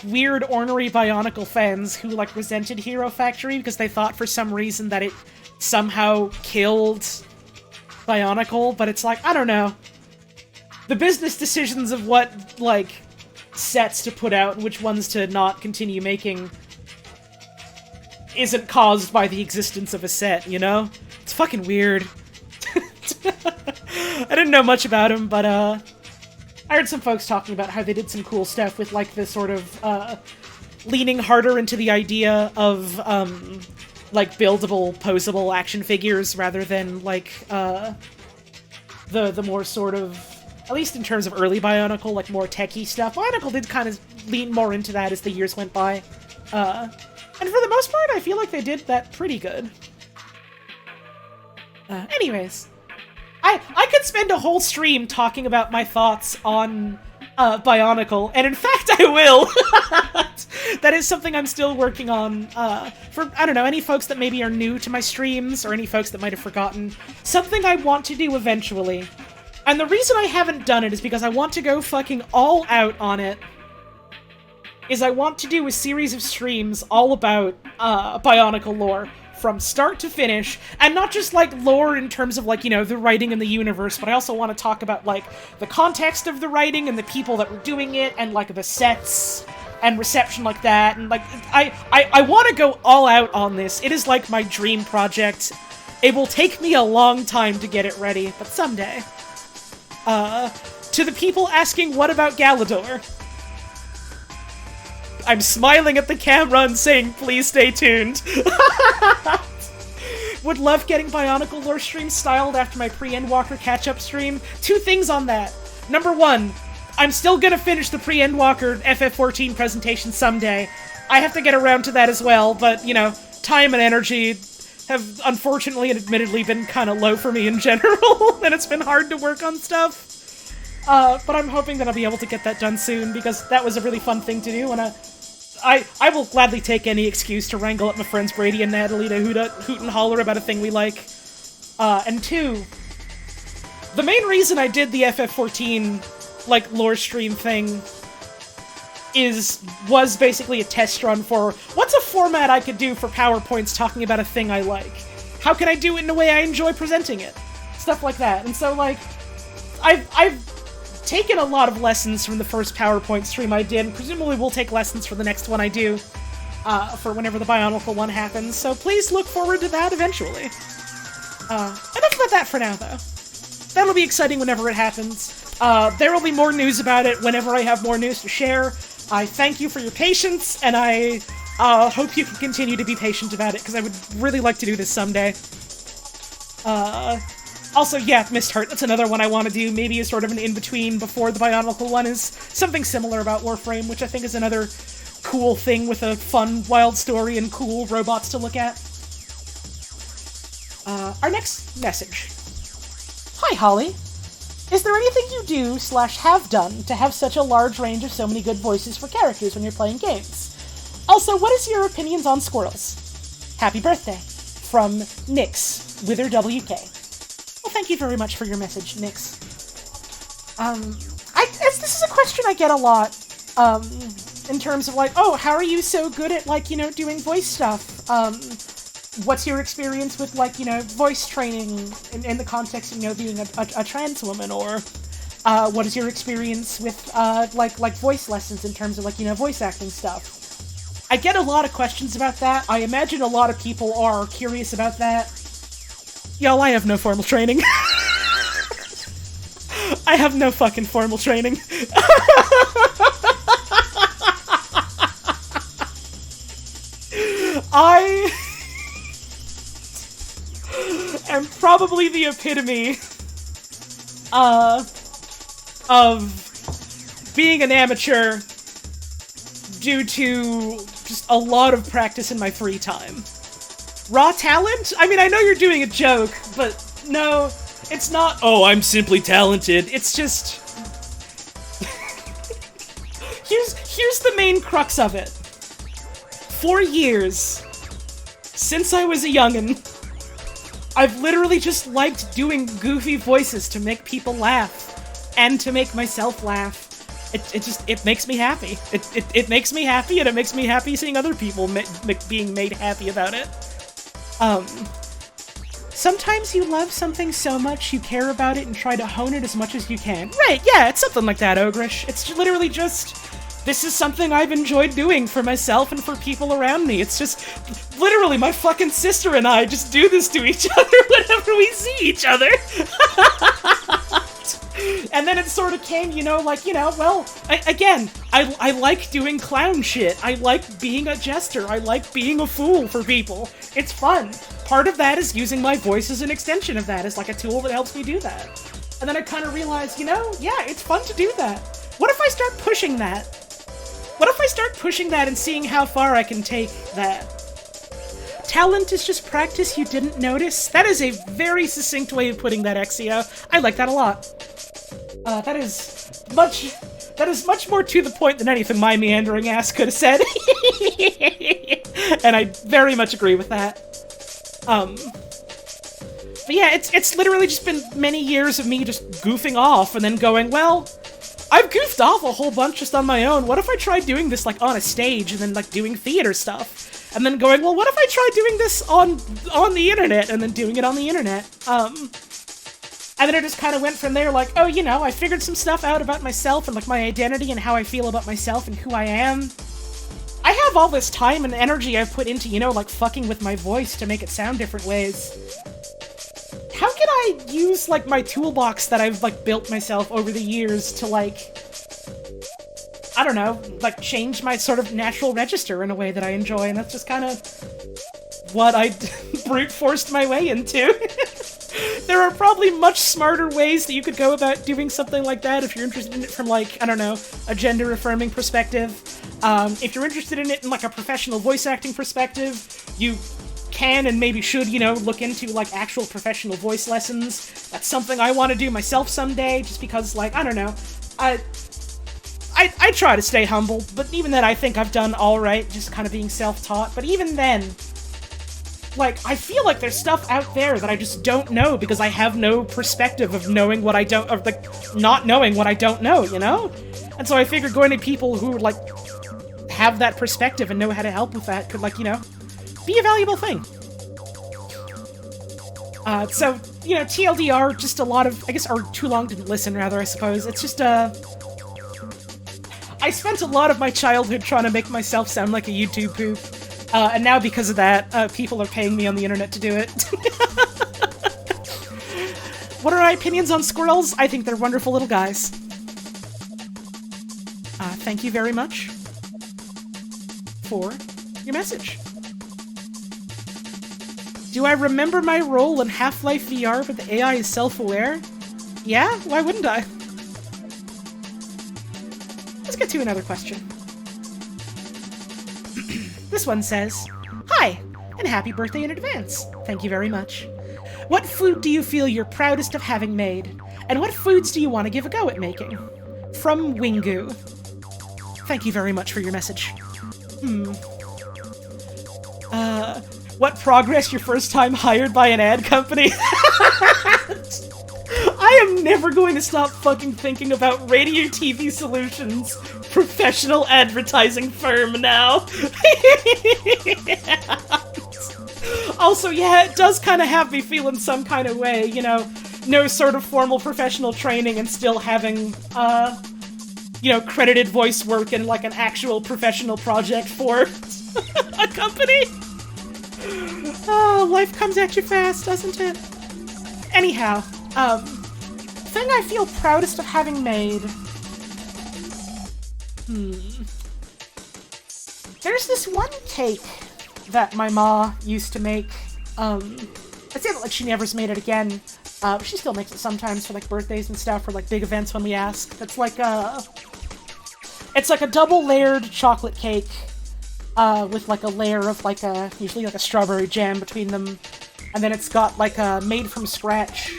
weird, ornery Bionicle fans who, resented Hero Factory because they thought for some reason that it somehow killed Bionicle, but it's I don't know. The business decisions of what, sets to put out and which ones to not continue making isn't caused by the existence of a set, It's fucking weird. I didn't know much about him, but, I heard some folks talking about how they did some cool stuff with, this sort of, leaning harder into the idea of, buildable, posable action figures rather than, the more sort of, at least in terms of early Bionicle, more techie stuff. Bionicle did kind of lean more into that as the years went by. And for the most part, I feel like they did that pretty good. Anyways, I could spend a whole stream talking about my thoughts on Bionicle, and in fact I will! That is something I'm still working on, for, I don't know, any folks that maybe are new to my streams, or any folks that might have forgotten. Something I want to do eventually. And the reason I haven't done it is because I want to go fucking all out on it. Is I want to do a series of streams all about, Bionicle lore. From start to finish, and not just, lore in terms of, the writing in the universe, but I also want to talk about, the context of the writing and the people that were doing it, and, the sets and reception like that, and, I want to go all out on this. It is, my dream project. It will take me a long time to get it ready, but someday. To the people asking, what about Galador? I'm smiling at the camera and saying, please stay tuned. Would love getting Bionicle lore stream styled after my pre-Endwalker catch-up stream. 2 things on that. Number 1, I'm still gonna finish the pre-Endwalker FF14 presentation someday. I have to get around to that as well, but, time and energy have unfortunately and admittedly been kind of low for me in general, and it's been hard to work on stuff. But I'm hoping that I'll be able to get that done soon, because that was a really fun thing to do, and I will gladly take any excuse to wrangle up my friends Brady and Natalie to hoot and holler about a thing we like. And 2, the main reason I did the FF14, lore stream thing was basically a test run for what's a format I could do for PowerPoints talking about a thing I like? How can I do it in a way I enjoy presenting it? Stuff like that. And so, I've taken a lot of lessons from the first PowerPoint stream I did, and presumably we'll take lessons for the next one I do, for whenever the Bionicle one happens, so please look forward to that eventually. Enough about that for now, though. That'll be exciting whenever it happens. There will be more news about it whenever I have more news to share. I thank you for your patience, and I hope you can continue to be patient about it, because I would really like to do this someday. Also, yeah, Mist Heart, that's another one I want to do, maybe as sort of an in-between before the Bionicle one, is something similar about Warframe, which I think is another cool thing with a fun, wild story and cool robots to look at. Our next message. Hi, Holly. Is there anything you do/have done to have such a large range of so many good voices for characters when you're playing games? Also, what is your opinions on squirrels? Happy birthday. From Nix, Wither WK. Well, thank you very much for your message, Nix. It's the this is a question I get a lot, in terms of, like, oh, how are you so good at, like, doing voice stuff? What's your experience with, like, voice training in the context of, being a trans woman? Or, what is your experience with, like voice lessons in terms of, like, voice acting stuff? I get a lot of questions about that. I imagine a lot of people are curious about that. Y'all, I have no formal training. I have no fucking formal training. I am probably the epitome of being an amateur due to just a lot of practice in my free time. Raw talent? I mean, I know you're doing a joke, but no, it's not, oh, I'm simply talented. It's just... here's the main crux of it. For years, since I was a youngin', I've literally just liked doing goofy voices to make people laugh, and to make myself laugh. It makes me happy. It makes me happy, and it makes me happy seeing other people being made happy about it. Sometimes you love something so much you care about it and try to hone it as much as you can. Right, yeah, it's something like that, Ogrish. It's literally just, this is something I've enjoyed doing for myself and for people around me. It's just, literally, my fucking sister and I just do this to each other whenever we see each other. And then it sort of came, well, I like doing clown shit. I like being a jester. I like being a fool for people. It's fun. Part of that is using my voice as an extension of that, as like a tool that helps me do that. And then I kind of realized, yeah, it's fun to do that. What if I start pushing that? What if I start pushing that and seeing how far I can take that? Talent is just practice you didn't notice. That is a very succinct way of putting that, Exio. I like that a lot. That is much more to the point than anything my meandering ass could have said. And I very much agree with that. But yeah, it's literally just been many years of me just goofing off and then going, well, I've goofed off a whole bunch just on my own. What if I tried doing this, like, on a stage and then, like, doing theater stuff? And then going, well, what if I tried doing this on the internet and then doing it on the internet? And then it just kind of went from there, like, oh, I figured some stuff out about myself and, like, my identity and how I feel about myself and who I am. I have all this time and energy I've put into, like, fucking with my voice to make it sound different ways. How can I use, like, my toolbox that I've, like, built myself over the years to, like, I don't know, like, change my sort of natural register in a way that I enjoy, and that's just kind of what I brute forced my way into. There are probably much smarter ways that you could go about doing something like that if you're interested in it from, like, I don't know, a gender-affirming perspective. If you're interested in it in, like, a professional voice acting perspective, you can and maybe should, look into, like, actual professional voice lessons. That's something I want to do myself someday, just because, like, I don't know, I try to stay humble, but even then I think I've done alright, just kind of being self-taught, but even then, like, I feel like there's stuff out there that I just don't know because I have no perspective of knowing what I don't, of, like, not knowing what I don't know, And so I figured going to people who, like, have that perspective and know how to help with that could, like, be a valuable thing. So, TLDR, just a lot of, I guess, or too long didn't listen, rather, I suppose. It's just, I spent a lot of my childhood trying to make myself sound like a YouTube poop. And now, because of that, people are paying me on the internet to do it. What are my opinions on squirrels? I think they're wonderful little guys. Thank you very much for your message. Do I remember my role in Half-Life VR, but the AI is self-aware? Yeah? Why wouldn't I? Let's get to another question. This one says, hi, and happy birthday in advance. Thank you very much. What food do you feel you're proudest of having made? And what foods do you want to give a go at making? From Wingu. Thank you very much for your message. What progress your first time hired by an ad company? I I'm never going to stop fucking thinking about Radio TV Solutions, professional advertising firm now. Also, yeah, it does kind of have me feeling some kind of way, you know, no sort of formal professional training and still having, you know, credited voice work in, like, an actual professional project for a company. Oh, life comes at you fast, doesn't it? Anyhow, thing I feel proudest of having made. There's this one cake that my ma used to make. I'd say that, like, she never's made it again. She still makes it sometimes for, like, birthdays and stuff, or, like, big events when we ask. It's like a double-layered chocolate cake, with, like, a layer of, like, usually, like, a strawberry jam between them. And then it's got, like, a made-from-scratch,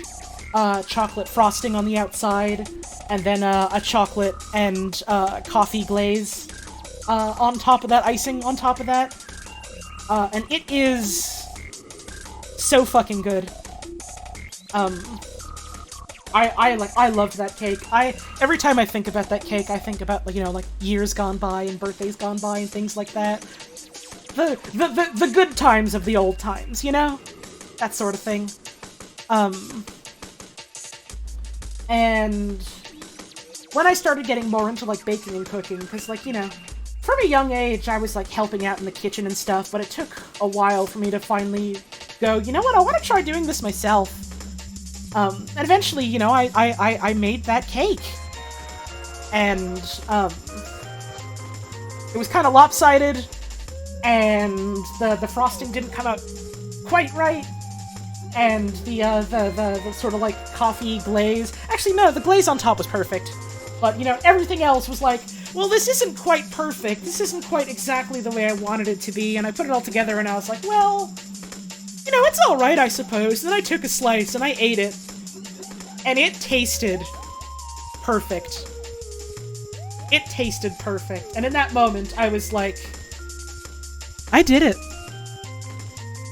chocolate frosting on the outside, and then, a chocolate and, coffee glaze, on top of that, icing on top of that. And it is so fucking good. I loved that cake. Every time I think about that cake, I think about, like, you know, like, years gone by and birthdays gone by and things like that. The good times of the old times, you know? That sort of thing. And when I started getting more into, like, baking and cooking, because, like, you know, from a young age, I was, like, helping out in the kitchen and stuff, but it took a while for me to finally go, you know what, I want to try doing this myself. And eventually, you know, I made that cake. And, it was kind of lopsided, and the frosting didn't come out quite right, and the sort of, like, coffee glaze... Actually, no, the glaze on top was perfect. But, you know, everything else was like, well, this isn't quite perfect, this isn't quite exactly the way I wanted it to be, and I put it all together and I was like, well, you know, it's alright, I suppose. And then I took a slice and I ate it, and it tasted perfect. It tasted perfect. And in that moment, I was like, I did it.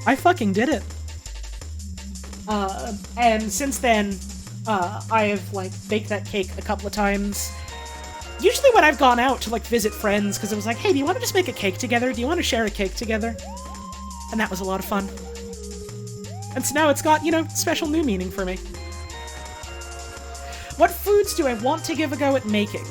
I fucking did it. And since then, I have, like, baked that cake a couple of times. Usually when I've gone out to, like, visit friends, because it was like, hey, do you want to just make a cake together? Do you want to share a cake together? And that was a lot of fun. And so now it's got, you know, special new meaning for me. What foods do I want to give a go at making?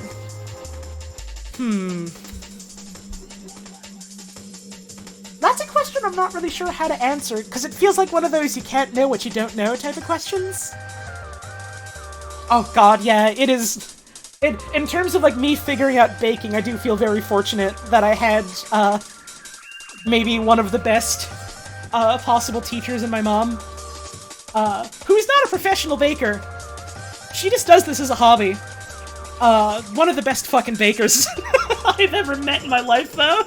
That's a question I'm not really sure how to answer, because it feels like one of those you can't know what you don't know type of questions. Oh god, yeah, it is... In terms of, like, me figuring out baking, I do feel very fortunate that I had, maybe one of the best, possible teachers in my mom, who's not a professional baker. She just does this as a hobby. One of the best fucking bakers I've ever met in my life, though.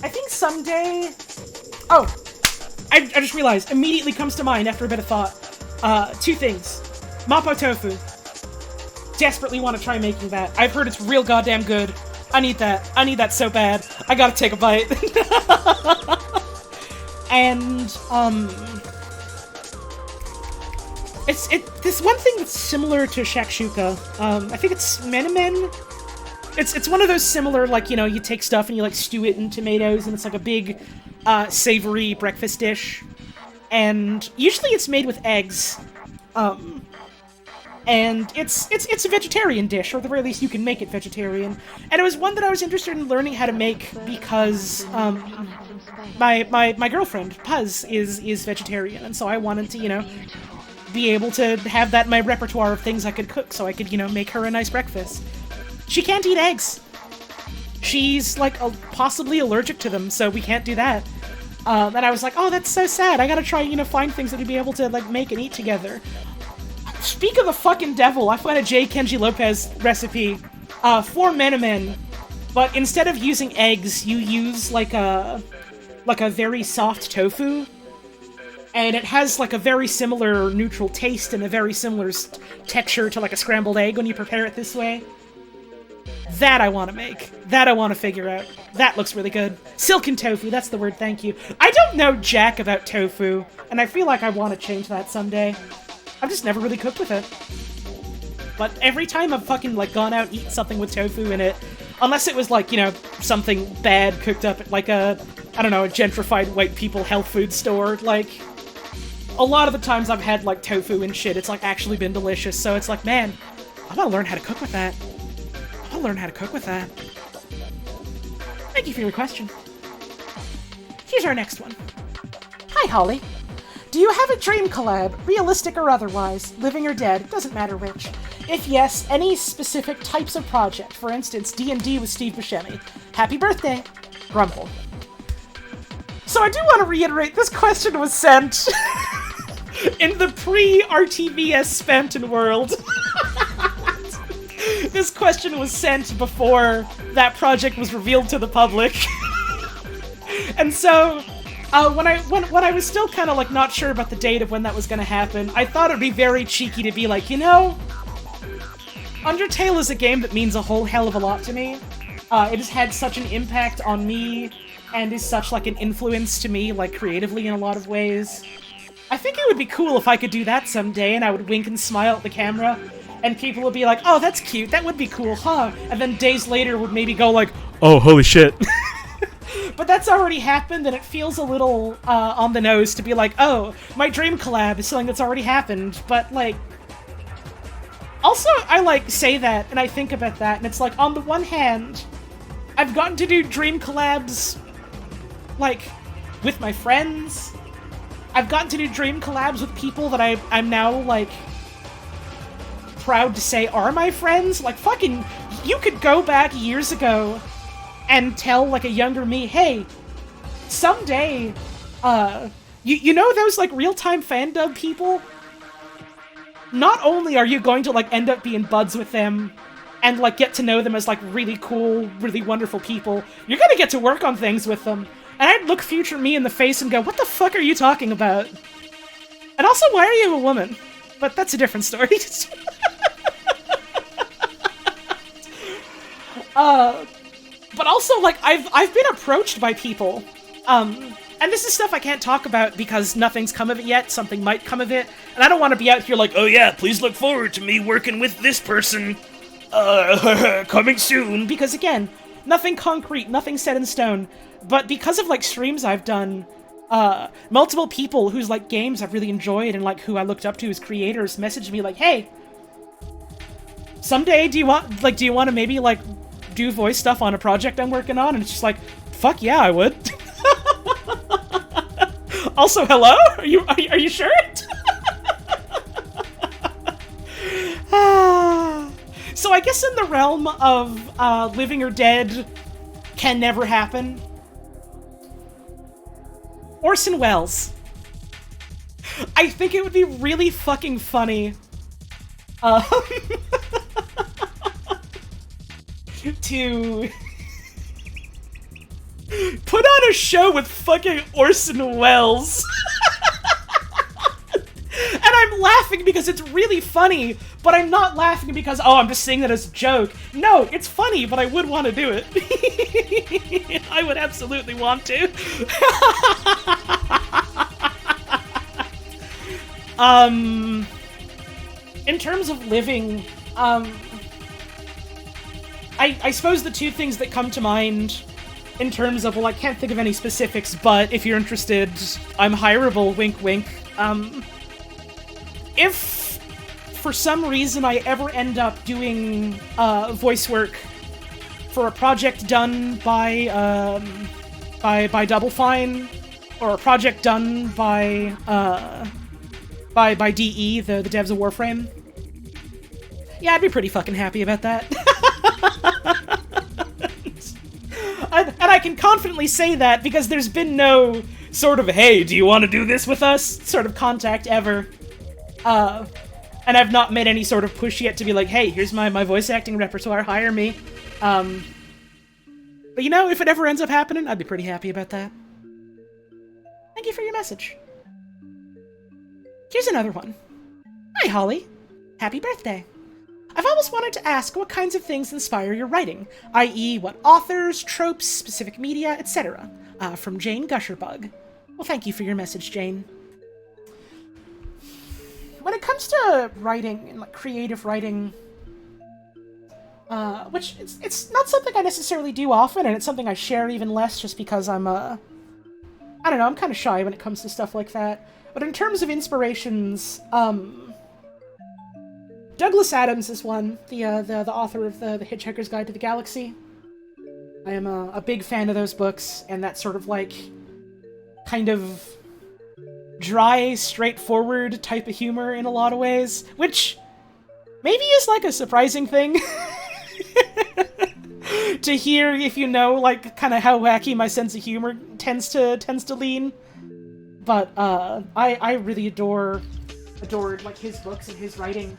I think someday... Oh! I just realized, immediately comes to mind after a bit of thought. Two things. Mapo tofu. Desperately want to try making that. I've heard it's real goddamn good. I need that. I need that so bad. I gotta take a bite. And, this one thing that's similar to shakshuka. I think it's menemen. It's one of those similar, like, you know, you take stuff and you, like, stew it in tomatoes, and it's like a big, savory breakfast dish. And usually it's made with eggs. And it's a vegetarian dish, or at the very least you can make it vegetarian. And it was one that I was interested in learning how to make because, my girlfriend, Puz, is vegetarian, and so I wanted to, you know, be able to have that in my repertoire of things I could cook so I could, you know, make her a nice breakfast. She can't eat eggs. She's, like, possibly allergic to them, so we can't do that. And I was like, oh, that's so sad. I gotta try, you know, find things that we'd be able to, like, make and eat together. Speak of the fucking devil, I found a J. Kenji Lopez recipe for menemen, but instead of using eggs, you use, like a very soft tofu, and it has, like, a very similar neutral taste and a very similar texture to, like, a scrambled egg when you prepare it this way. That I want to make. That I want to figure out. That looks really good. Silken tofu, that's the word, thank you. I don't know jack about tofu, and I feel like I want to change that someday. I've just never really cooked with it. But every time I've fucking, like, gone out and eaten something with tofu in it, unless it was, like, you know, something bad cooked up at, like, a, I don't know, a gentrified white people health food store, like, a lot of the times I've had, like, tofu and shit, it's, like, actually been delicious, so it's like, man, I gotta learn how to cook with that. I'll learn how to cook with that. Thank you for your question. Here's our next one. Hi, Holly. Do you have a dream collab, realistic or otherwise, living or dead, doesn't matter which? If yes, any specific types of project, for instance, D&D with Steve Buscemi. Happy birthday, Grumble. So I do want to reiterate, this question was sent in the pre-RTVS Spamton world. This question was sent before that project was revealed to the public. And so, when I was still kind of like not sure about the date of when that was going to happen, I thought it'd be very cheeky to be like, you know, Undertale is a game that means a whole hell of a lot to me. It has had such an impact on me, and is such like an influence to me, like creatively in a lot of ways. I think it would be cool if I could do that someday, and I would wink and smile at the camera, and people would be like, oh, that's cute, that would be cool, huh? And then days later would maybe go like, oh, holy shit. But that's already happened, and it feels a little on the nose to be like, oh, my dream collab is something that's already happened, but like... Also, I like say that, and I think about that, and it's like, on the one hand, I've gotten to do dream collabs, like, with my friends. I've gotten to do dream collabs with people that I'm now, like, proud to say are my friends. Like, fucking, you could go back years ago and tell, like, a younger me, hey, someday, you know those, like, real-time fandub people? Not only are you going to, like, end up being buds with them and, like, get to know them as, like, really cool, really wonderful people, you're gonna get to work on things with them. And I'd look future me in the face and go, what the fuck are you talking about? And also, why are you a woman? But that's a different story. But also, like, I've been approached by people, and this is stuff I can't talk about because nothing's come of it yet, something might come of it, and I don't want to be out here like, oh yeah, please look forward to me working with this person, coming soon, because again, nothing concrete, nothing set in stone, but because of, like, streams I've done, multiple people whose, like, games I've really enjoyed and, like, who I looked up to as creators messaged me like, hey, someday do you want to maybe, like, do voice stuff on a project I'm working on? And it's just like, fuck yeah, I would. Also, hello? Are you sure? So I guess in the realm of living or dead can never happen. Orson Welles. I think it would be really fucking funny to put on a show with fucking Orson Welles. And I'm laughing because it's really funny, but I'm not laughing because, oh, I'm just saying that as a joke. No, it's funny, but I would want to do it. I would absolutely want to. In terms of living, I suppose the two things that come to mind in terms of, well, I can't think of any specifics, but if you're interested, I'm hireable, wink wink. If for some reason I ever end up doing voice work for a project done by Double Fine, or a project done by DE, the devs of Warframe, yeah, I'd be pretty fucking happy about that. And I can confidently say that because there's been no sort of, hey, do you want to do this with us sort of contact ever. And I've not made any sort of push yet to be like, hey, here's my voice acting repertoire, hire me. But you know, if it ever ends up happening, I'd be pretty happy about that. Thank you for your message. Here's another one. Hi, Holly. Happy birthday. I've always wanted to ask what kinds of things inspire your writing, i.e. what authors, tropes, specific media, etc. From Jane Gusherbug. Well, thank you for your message, Jane. When it comes to writing and like creative writing, which it's not something I necessarily do often, and it's something I share even less just because I'm I don't know, I'm kind of shy when it comes to stuff like that. But in terms of inspirations, Douglas Adams is one, the author of the Hitchhiker's Guide to the Galaxy. I am a big fan of those books, and that sort of like kind of dry, straightforward type of humor in a lot of ways, which maybe is like a surprising thing to hear if you know like kind of how wacky my sense of humor tends to lean. But I really adored like his books and his writing.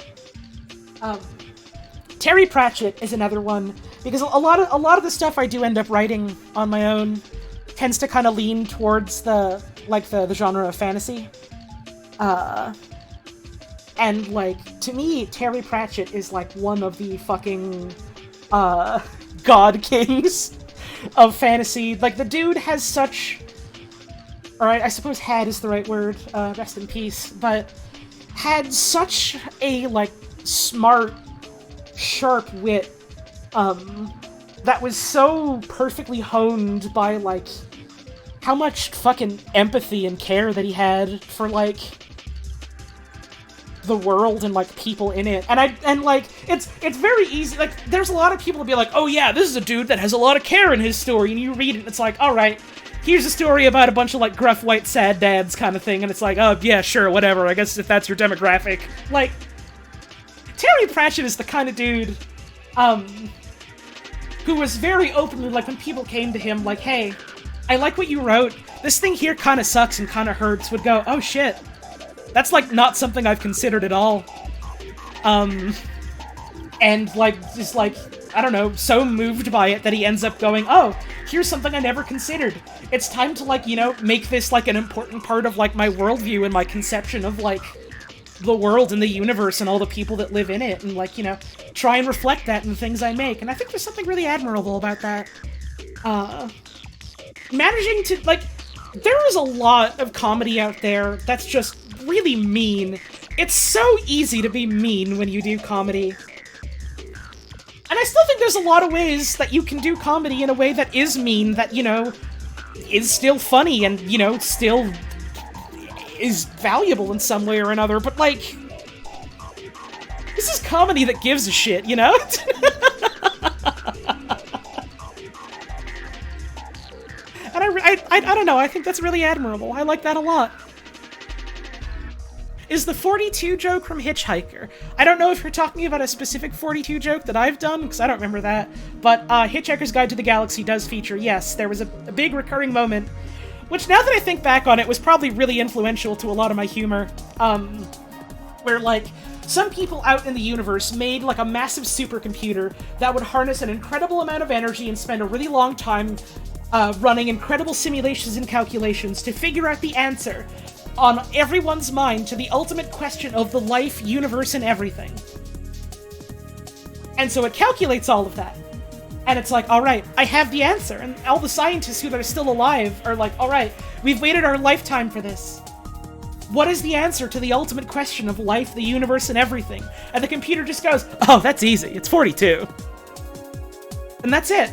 Terry Pratchett is another one, because a lot of the stuff I do end up writing on my own tends to kind of lean towards the genre of fantasy. And like to me, Terry Pratchett is like one of the fucking god kings of fantasy. Like the dude has such, alright, I suppose had is the right word, rest in peace, but had such a like smart, sharp wit that was so perfectly honed by like how much fucking empathy and care that he had for like the world and like people in it. And like it's very easy, like there's a lot of people to be like, oh yeah, this is a dude that has a lot of care in his story, and you read it and it's like, alright, here's a story about a bunch of like gruff white sad dads kind of thing, and it's like, oh yeah, sure, whatever, I guess if that's your demographic. Like Terry Pratchett is the kind of dude who was very openly, like, when people came to him, like, hey, I like what you wrote, this thing here kind of sucks and kind of hurts, would go, oh shit, that's, like, not something I've considered at all. And, like, just, like, I don't know, so moved by it that he ends up going, oh, here's something I never considered. It's time to, like, you know, make this, like, an important part of, like, my worldview and my conception of, like, the world and the universe and all the people that live in it, and like, you know, try and reflect that in the things I make. And I think there's something really admirable about that. Managing to, like, there is a lot of comedy out there that's just really mean. It's so easy to be mean when you do comedy. And I still think there's a lot of ways that you can do comedy in a way that is mean, that, you know, is still funny and, you know, still is valuable in some way or another, but like, this is comedy that gives a shit, you know? And I don't know, I think that's really admirable. I like that a lot. Is the 42 joke from Hitchhiker? I don't know if you're talking about a specific 42 joke that I've done, because I don't remember that, but Hitchhiker's Guide to the Galaxy does feature, yes, there was a big recurring moment, which, now that I think back on it, was probably really influential to a lot of my humor, where, like, some people out in the universe made, like, a massive supercomputer that would harness an incredible amount of energy and spend a really long time running incredible simulations and calculations to figure out the answer on everyone's mind to the ultimate question of the life, universe, and everything. And so it calculates all of that. And it's like, alright, I have the answer. And all the scientists who are still alive are like, alright, we've waited our lifetime for this. What is the answer to the ultimate question of life, the universe, and everything? And the computer just goes, oh, that's easy, it's 42. And that's it.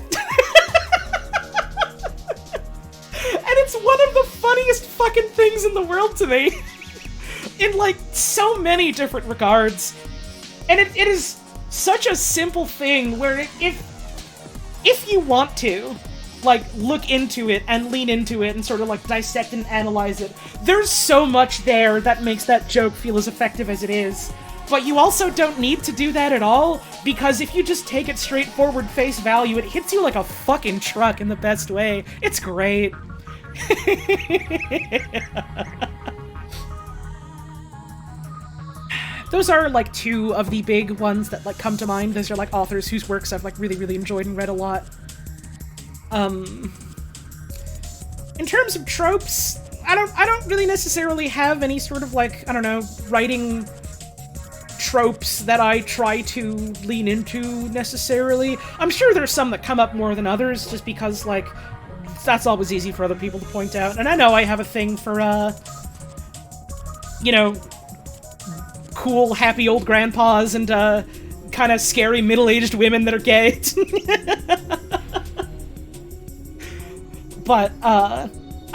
And it's one of the funniest fucking things in the world to me. In, like, so many different regards. And it is such a simple thing where if you want to, like, look into it and lean into it and sort of, like, dissect and analyze it, there's so much there that makes that joke feel as effective as it is. But you also don't need to do that at all, because if you just take it straightforward face value, it hits you like a fucking truck in the best way. It's great. Those are, like, two of the big ones that, like, come to mind. Those are, like, authors whose works I've, like, really, really enjoyed and read a lot. In terms of tropes, I don't really necessarily have any sort of, like, I don't know, writing tropes that I try to lean into necessarily. I'm sure there's some that come up more than others, just because, like, that's always easy for other people to point out. And I know I have a thing for, you know, cool, happy old grandpas and, kind of scary middle-aged women that are gay. But, I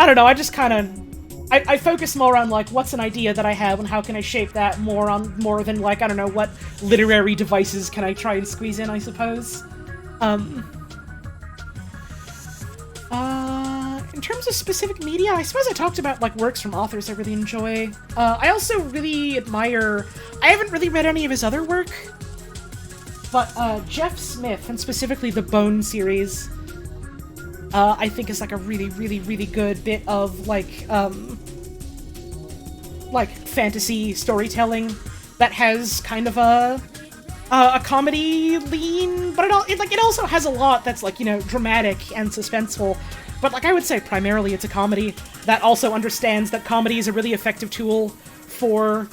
don't know, I just kind of... I focus more on, like, what's an idea that I have and how can I shape that more than, like, I don't know, what literary devices can I try and squeeze in, I suppose. In terms of specific media, I suppose I talked about, like, works from authors I really enjoy. I also really admire... I haven't really read any of his other work, but, Jeff Smith, and specifically the Bone series, I think is, like, a really, really, really good bit of, like, fantasy storytelling that has kind of a comedy lean, but it also has a lot that's, like, you know, dramatic and suspenseful. But, like, I would say primarily it's a comedy that also understands that comedy is a really effective tool for,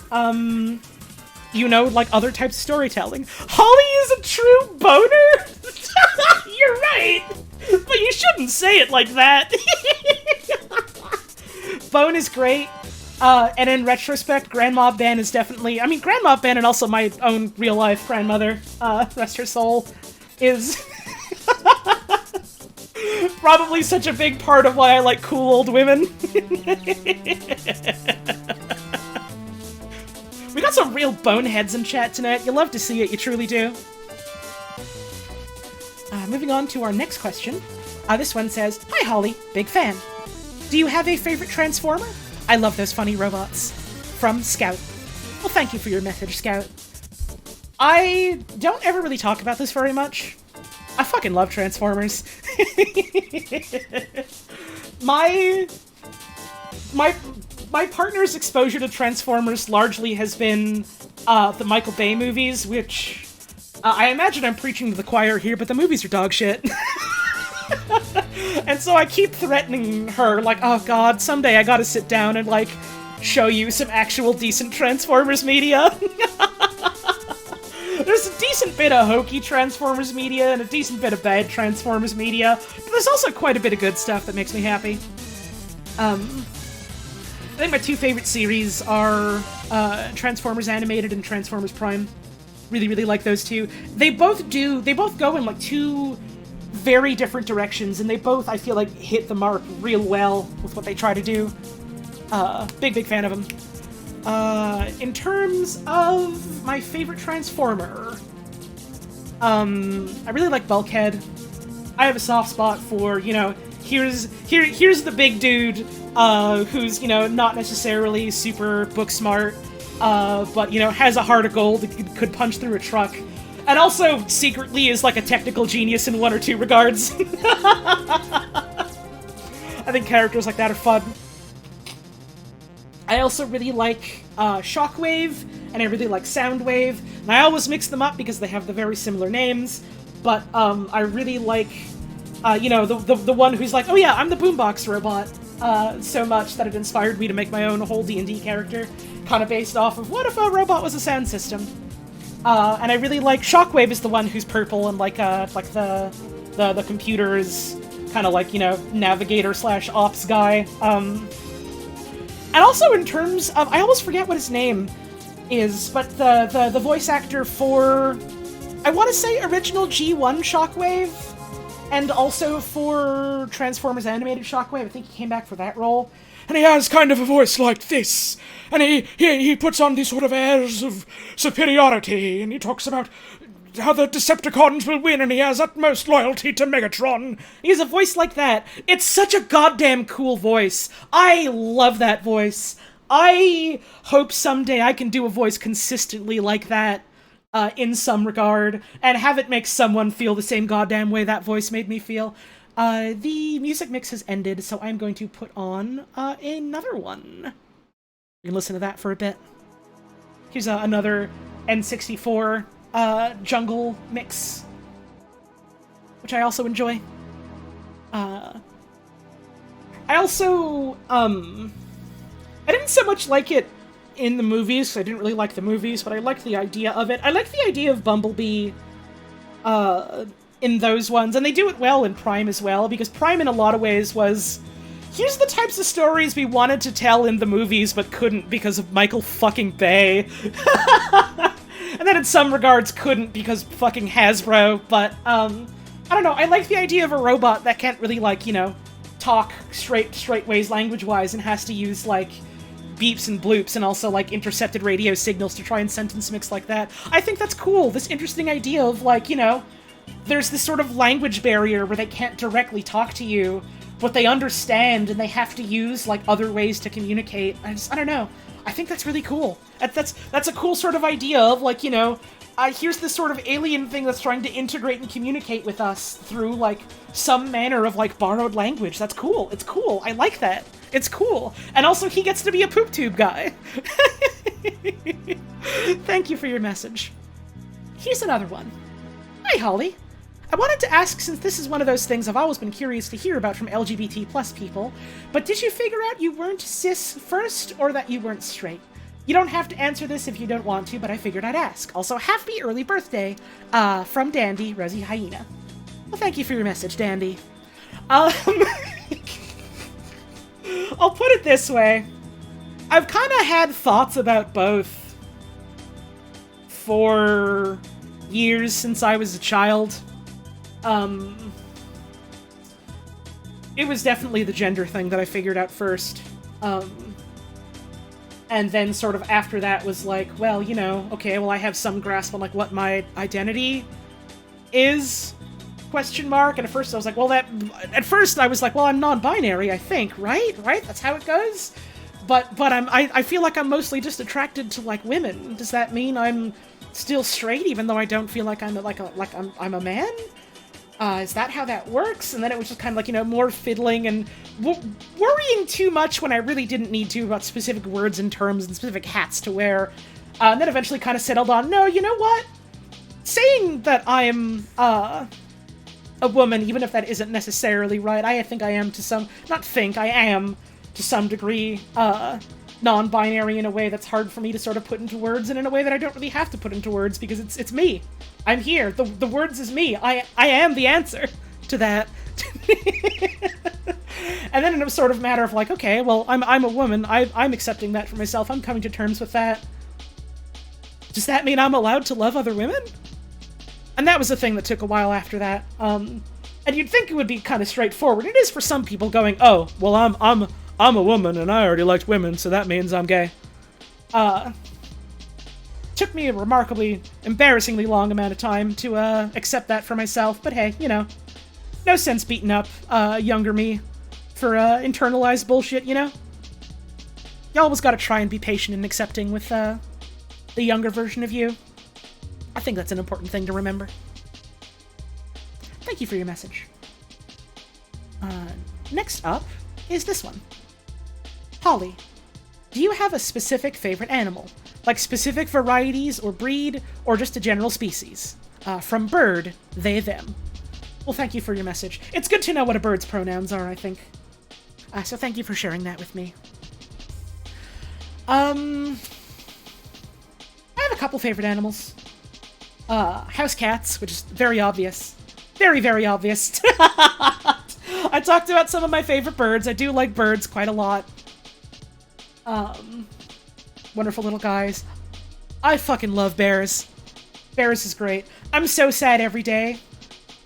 you know, like, other types of storytelling. Holly is a true boner? You're right! But you shouldn't say it like that! Bone is great. And in retrospect, Grandma Ben is definitely... I mean, Grandma Ben and also my own real-life grandmother, rest her soul, is... probably such a big part of why I like cool old women. We got some real boneheads in chat tonight. You love to see it, you truly do. Moving on to our next question. This one says, "Hi Holly, big fan. Do you have a favorite Transformer? I love those funny robots." From Scout. Well, thank you for your message, Scout. I don't ever really talk about this very much. I fucking love Transformers. My partner's exposure to Transformers largely has been the Michael Bay movies, which I imagine I'm preaching to the choir here, but the movies are dog shit. And so I keep threatening her, like, oh god, someday I gotta sit down and, like, show you some actual decent Transformers media. There's a decent bit of hokey Transformers media and a decent bit of bad Transformers media, but there's also quite a bit of good stuff that makes me happy. I think my two favorite series are Transformers Animated and Transformers Prime. Really, really like those two. They both go in, like, two very different directions, and they both, I feel like, hit the mark real well with what they try to do. Big fan of them. In terms of my favorite Transformer, I really like Bulkhead. I have a soft spot for, you know, here's the big dude, who's, you know, not necessarily super book smart, but, you know, has a heart of gold that could punch through a truck, and also secretly is, like, a technical genius in one or two regards. I think characters like that are fun. I also really like Shockwave, and I really like Soundwave, and I always mix them up because they have the very similar names, but I really like, you know, the one who's like, oh yeah, I'm the boombox robot, so much that it inspired me to make my own whole D&D character, kind of based off of, what if a robot was a sound system? And I really like Shockwave is the one who's purple, and like the computer is kind of like, you know, navigator / ops guy. And also in terms of, I always forget what his name is, but the voice actor for, I want to say original G1 Shockwave, and also for Transformers Animated Shockwave. I think he came back for that role. And he has kind of a voice like this, and he puts on these sort of airs of superiority, and he talks about how the Decepticons will win, and he has utmost loyalty to Megatron. He has a voice like that. It's such a goddamn cool voice. I love that voice. I hope someday I can do a voice consistently like that, in some regard, and have it make someone feel the same goddamn way that voice made me feel. The music mix has ended, so I'm going to put on another one. You can listen to that for a bit. Here's another N64 jungle mix, which I also enjoy. I also, I didn't so much like it in the movies, so I didn't really like the movies, but I liked the idea of it. I like the idea of Bumblebee in those ones, and they do it well in Prime as well, because Prime in a lot of ways was, here's the types of stories we wanted to tell in the movies but couldn't because of Michael fucking Bay. And then in some regards couldn't because fucking Hasbro, but, I don't know, I like the idea of a robot that can't really, like, you know, talk straight ways language-wise and has to use, like, beeps and bloops and also, like, intercepted radio signals to try and sentence mix like that. I think that's cool, this interesting idea of, like, you know, there's this sort of language barrier where they can't directly talk to you, but they understand and they have to use, like, other ways to communicate. I don't know. I think that's really cool. That's a cool sort of idea of, like, you know, here's this sort of alien thing that's trying to integrate and communicate with us through, like, some manner of, like, borrowed language. That's cool. It's cool. I like that. It's cool. And also, he gets to be a poop tube guy. Thank you for your message. Here's another one. Hi, Holly. I wanted to ask, since this is one of those things I've always been curious to hear about from LGBT plus people, but did you figure out you weren't cis first, or that you weren't straight? You don't have to answer this if you don't want to, but I figured I'd ask. Also, happy early birthday, from Dandy, Rosie Hyena. Well, thank you for your message, Dandy. I'll put it this way. I've kind of had thoughts about both for years since I was a child. It was definitely the gender thing that I figured out first. And then sort of after that was like, well, you know, okay, well, I have some grasp on, like, what my identity is, question mark. And at first I was like, well, I'm non-binary, I think, right? That's how it goes? But I feel like I'm mostly just attracted to, like, women. Does that mean I'm still straight, even though I don't feel like I'm a man? Is that how that works? And then it was just kind of like, you know, more fiddling and worrying too much when I really didn't need to about specific words and terms and specific hats to wear. And then eventually kind of settled on, no, you know what? Saying that I'm a woman, even if that isn't necessarily right, I think I am to some, I am to some degree, non-binary in a way that's hard for me to sort of put into words, and in a way that I don't really have to put into words because it's me. I'm here. The words is me. I am the answer to that. And then it was sort of a matter of like, okay, well, I'm a woman. I'm accepting that for myself. I'm coming to terms with that. Does that mean I'm allowed to love other women? And that was the thing that took a while after that. And you'd think it would be kind of straightforward. It is for some people going, oh, well, I'm a woman and I already liked women, so that means I'm gay. Took me a remarkably, embarrassingly long amount of time to accept that for myself, but hey, you know, no sense beating up younger me for internalized bullshit, you know? You always gotta try and be patient and accepting with the younger version of you. I think that's an important thing to remember. Thank you for your message. Next up is this one. Holly, do you have a specific favorite animal? Like specific varieties or breed, or just a general species? From bird, they, them. Well, thank you for your message. It's good to know what a bird's pronouns are, I think. So thank you for sharing that with me. I have a couple favorite animals. House cats, which is very obvious. Very, very obvious. I talked about some of my favorite birds. I do like birds quite a lot. Wonderful little guys. I fucking love bears. Bears is great. I'm so sad every day,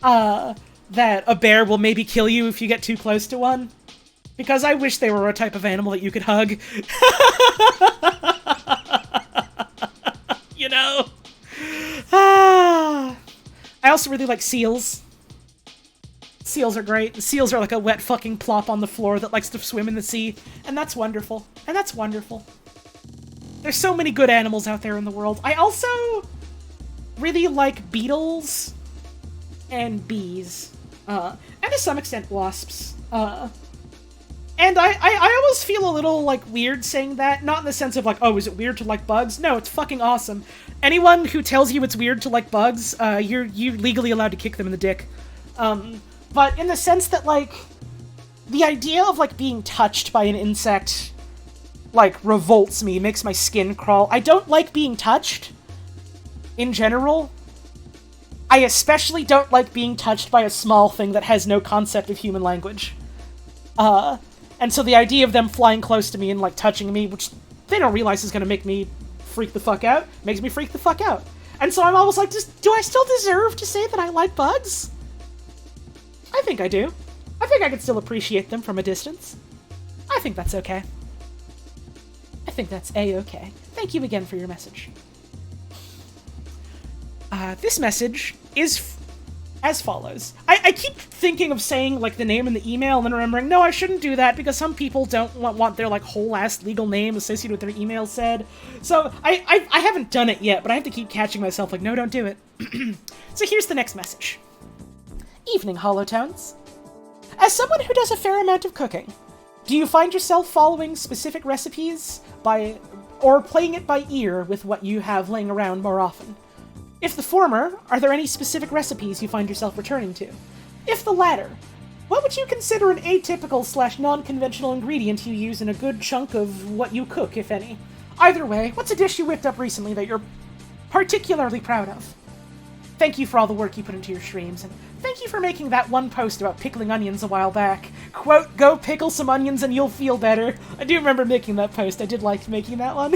that a bear will maybe kill you if you get too close to one. Because I wish they were a type of animal that you could hug. You know? I also really like seals. Seals are great. Seals are like a wet fucking plop on the floor that likes to swim in the sea. And that's wonderful. And that's wonderful. There's so many good animals out there in the world. I also really like beetles and bees. And to some extent wasps. And I always feel a little, like, weird saying that. Not in the sense of, like, oh, is it weird to like bugs? No, it's fucking awesome. Anyone who tells you it's weird to like bugs, you're legally allowed to kick them in the dick. But in the sense that, like, the idea of, like, being touched by an insect like, revolts me, makes my skin crawl. I don't like being touched, in general. I especially don't like being touched by a small thing that has no concept of human language. And so the idea of them flying close to me and, like, touching me, which they don't realize is gonna make me freak the fuck out, makes me freak the fuck out. And so I'm always like, do I still deserve to say that I like bugs? I think I do. I think I can still appreciate them from a distance. I think that's okay. I think that's A-okay. Thank you again for your message. This message is as follows. I keep thinking of saying, like, the name in the email and then remembering, no, I shouldn't do that because some people don't want their, like, whole-ass legal name associated with their email said. So I haven't done it yet, but I have to keep catching myself like, no, don't do it. So here's the next message. Evening, Holotones. As someone who does a fair amount of cooking, do you find yourself following specific recipes or playing it by ear with what you have laying around more often? If the former, are there any specific recipes you find yourself returning to? If the latter, what would you consider an atypical / non-conventional ingredient you use in a good chunk of what you cook, if any? Either way, what's a dish you whipped up recently that you're particularly proud of? Thank you for all the work you put into your streams, and thank you for making that one post about pickling onions a while back. Quote, go pickle some onions and you'll feel better. I do remember making that post. I did like making that one.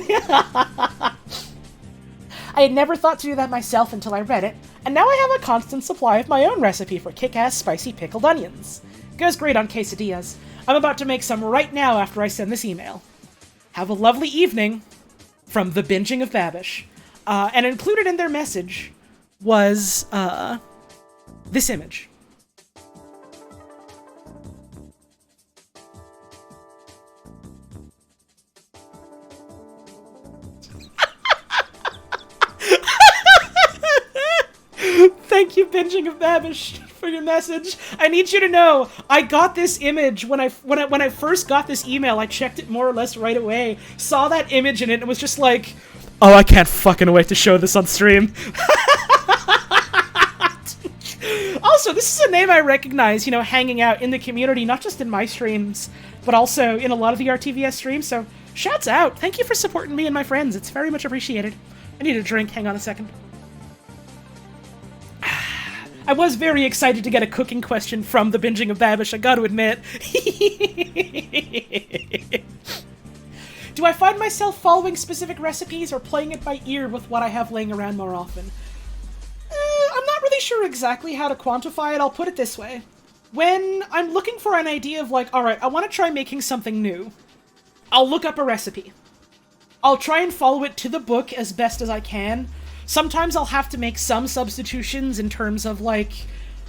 I had never thought to do that myself until I read it, and now I have a constant supply of my own recipe for kick-ass spicy pickled onions. Goes great on quesadillas. I'm about to make some right now after I send this email. Have a lovely evening from the Binging of Babish. And included in their message was, this image. Thank you, Binging of Babish, for your message. I need you to know, I got this image when I first got this email. I checked it more or less right away, saw that image in it, and was just like, oh, I can't fucking wait to show this on stream. Also, this is a name I recognize, you know, hanging out in the community, not just in my streams, but also in a lot of the RTVS streams, so shouts out. Thank you for supporting me and my friends. It's very much appreciated. I need a drink. Hang on a second. I was very excited to get a cooking question from the Binging of Babish, I gotta admit. Do I find myself following specific recipes or playing it by ear with what I have laying around more often? I'm not really sure exactly how to quantify it. I'll put it this way. When I'm looking for an idea of like, alright, I want to try making something new, I'll look up a recipe. I'll try and follow it to the book as best as I can. Sometimes I'll have to make some substitutions in terms of, like,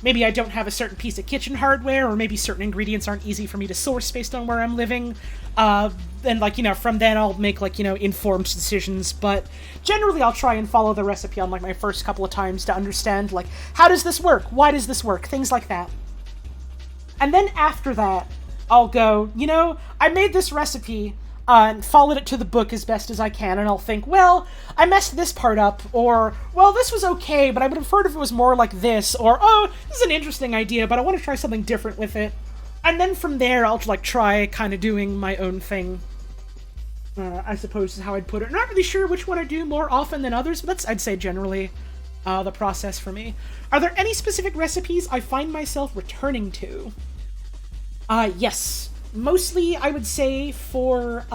maybe I don't have a certain piece of kitchen hardware, or maybe certain ingredients aren't easy for me to source based on where I'm living. And, like, you know, from then I'll make, like, you know, informed decisions, but generally I'll try and follow the recipe on, like, my first couple of times to understand, like, how does this work? Why does this work? Things like that. And then after that, I'll go, you know, I made this recipe, and followed it to the book as best as I can, and I'll think, well, I messed this part up, or, well, this was okay, but I would have preferred if it was more like this, or, oh, this is an interesting idea, but I want to try something different with it. And then from there, I'll, like, try kind of doing my own thing, I suppose is how I'd put it. I'm not really sure which one I do more often than others, but that's, I'd say, generally the process for me. Are there any specific recipes I find myself returning to? Yes. Mostly, I would say, for,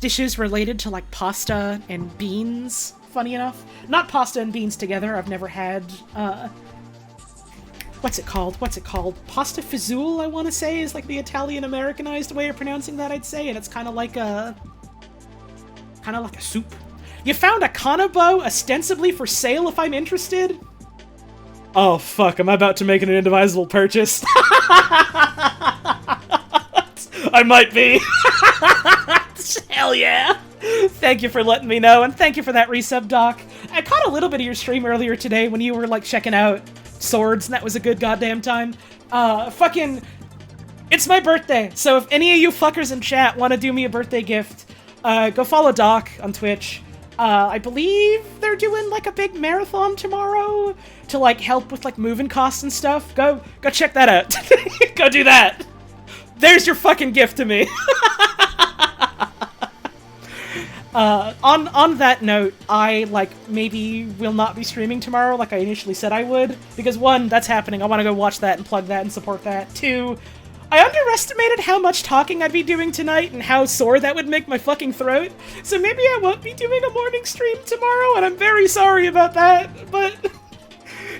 dishes related to, like, pasta and beans, funny enough. Not pasta and beans together, I've never had, what's it called? Pasta fazool, I want to say, is, like, the Italian-Americanized way of pronouncing that, I'd say, and it's kind of like a soup. You found a kanabo ostensibly for sale if I'm interested? Oh, fuck, I'm about to make an indivisible purchase. I might be. Hell yeah. Thank you for letting me know, and thank you for that resub, Doc. I caught a little bit of your stream earlier today when you were, like, checking out swords, and that was a good goddamn time. It's my birthday, so if any of you fuckers in chat want to do me a birthday gift, go follow Doc on Twitch. I believe they're doing, like, a big marathon tomorrow to, like, help with, like, moving costs and stuff. Go check that out. Go do that. There's your fucking gift to me. On that note, I, like, maybe will not be streaming tomorrow like I initially said I would, because one, that's happening, I want to go watch that and plug that and support that. Two, I underestimated how much talking I'd be doing tonight and how sore that would make my fucking throat, so maybe I won't be doing a morning stream tomorrow, and I'm very sorry about that, but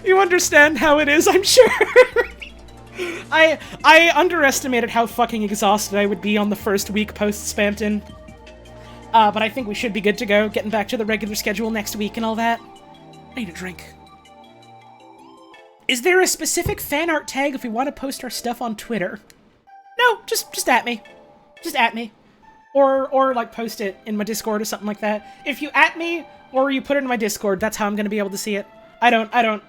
you understand how it is, I'm sure. I underestimated how fucking exhausted I would be on the first week post-Spampton. But I think we should be good to go, getting back to the regular schedule next week and all that. I need a drink. Is there a specific fan art tag if we want to post our stuff on Twitter? No, just at me. Just at me. Or like post it in my Discord or something like that. If you at me or you put it in my Discord, that's how I'm gonna be able to see it. I don't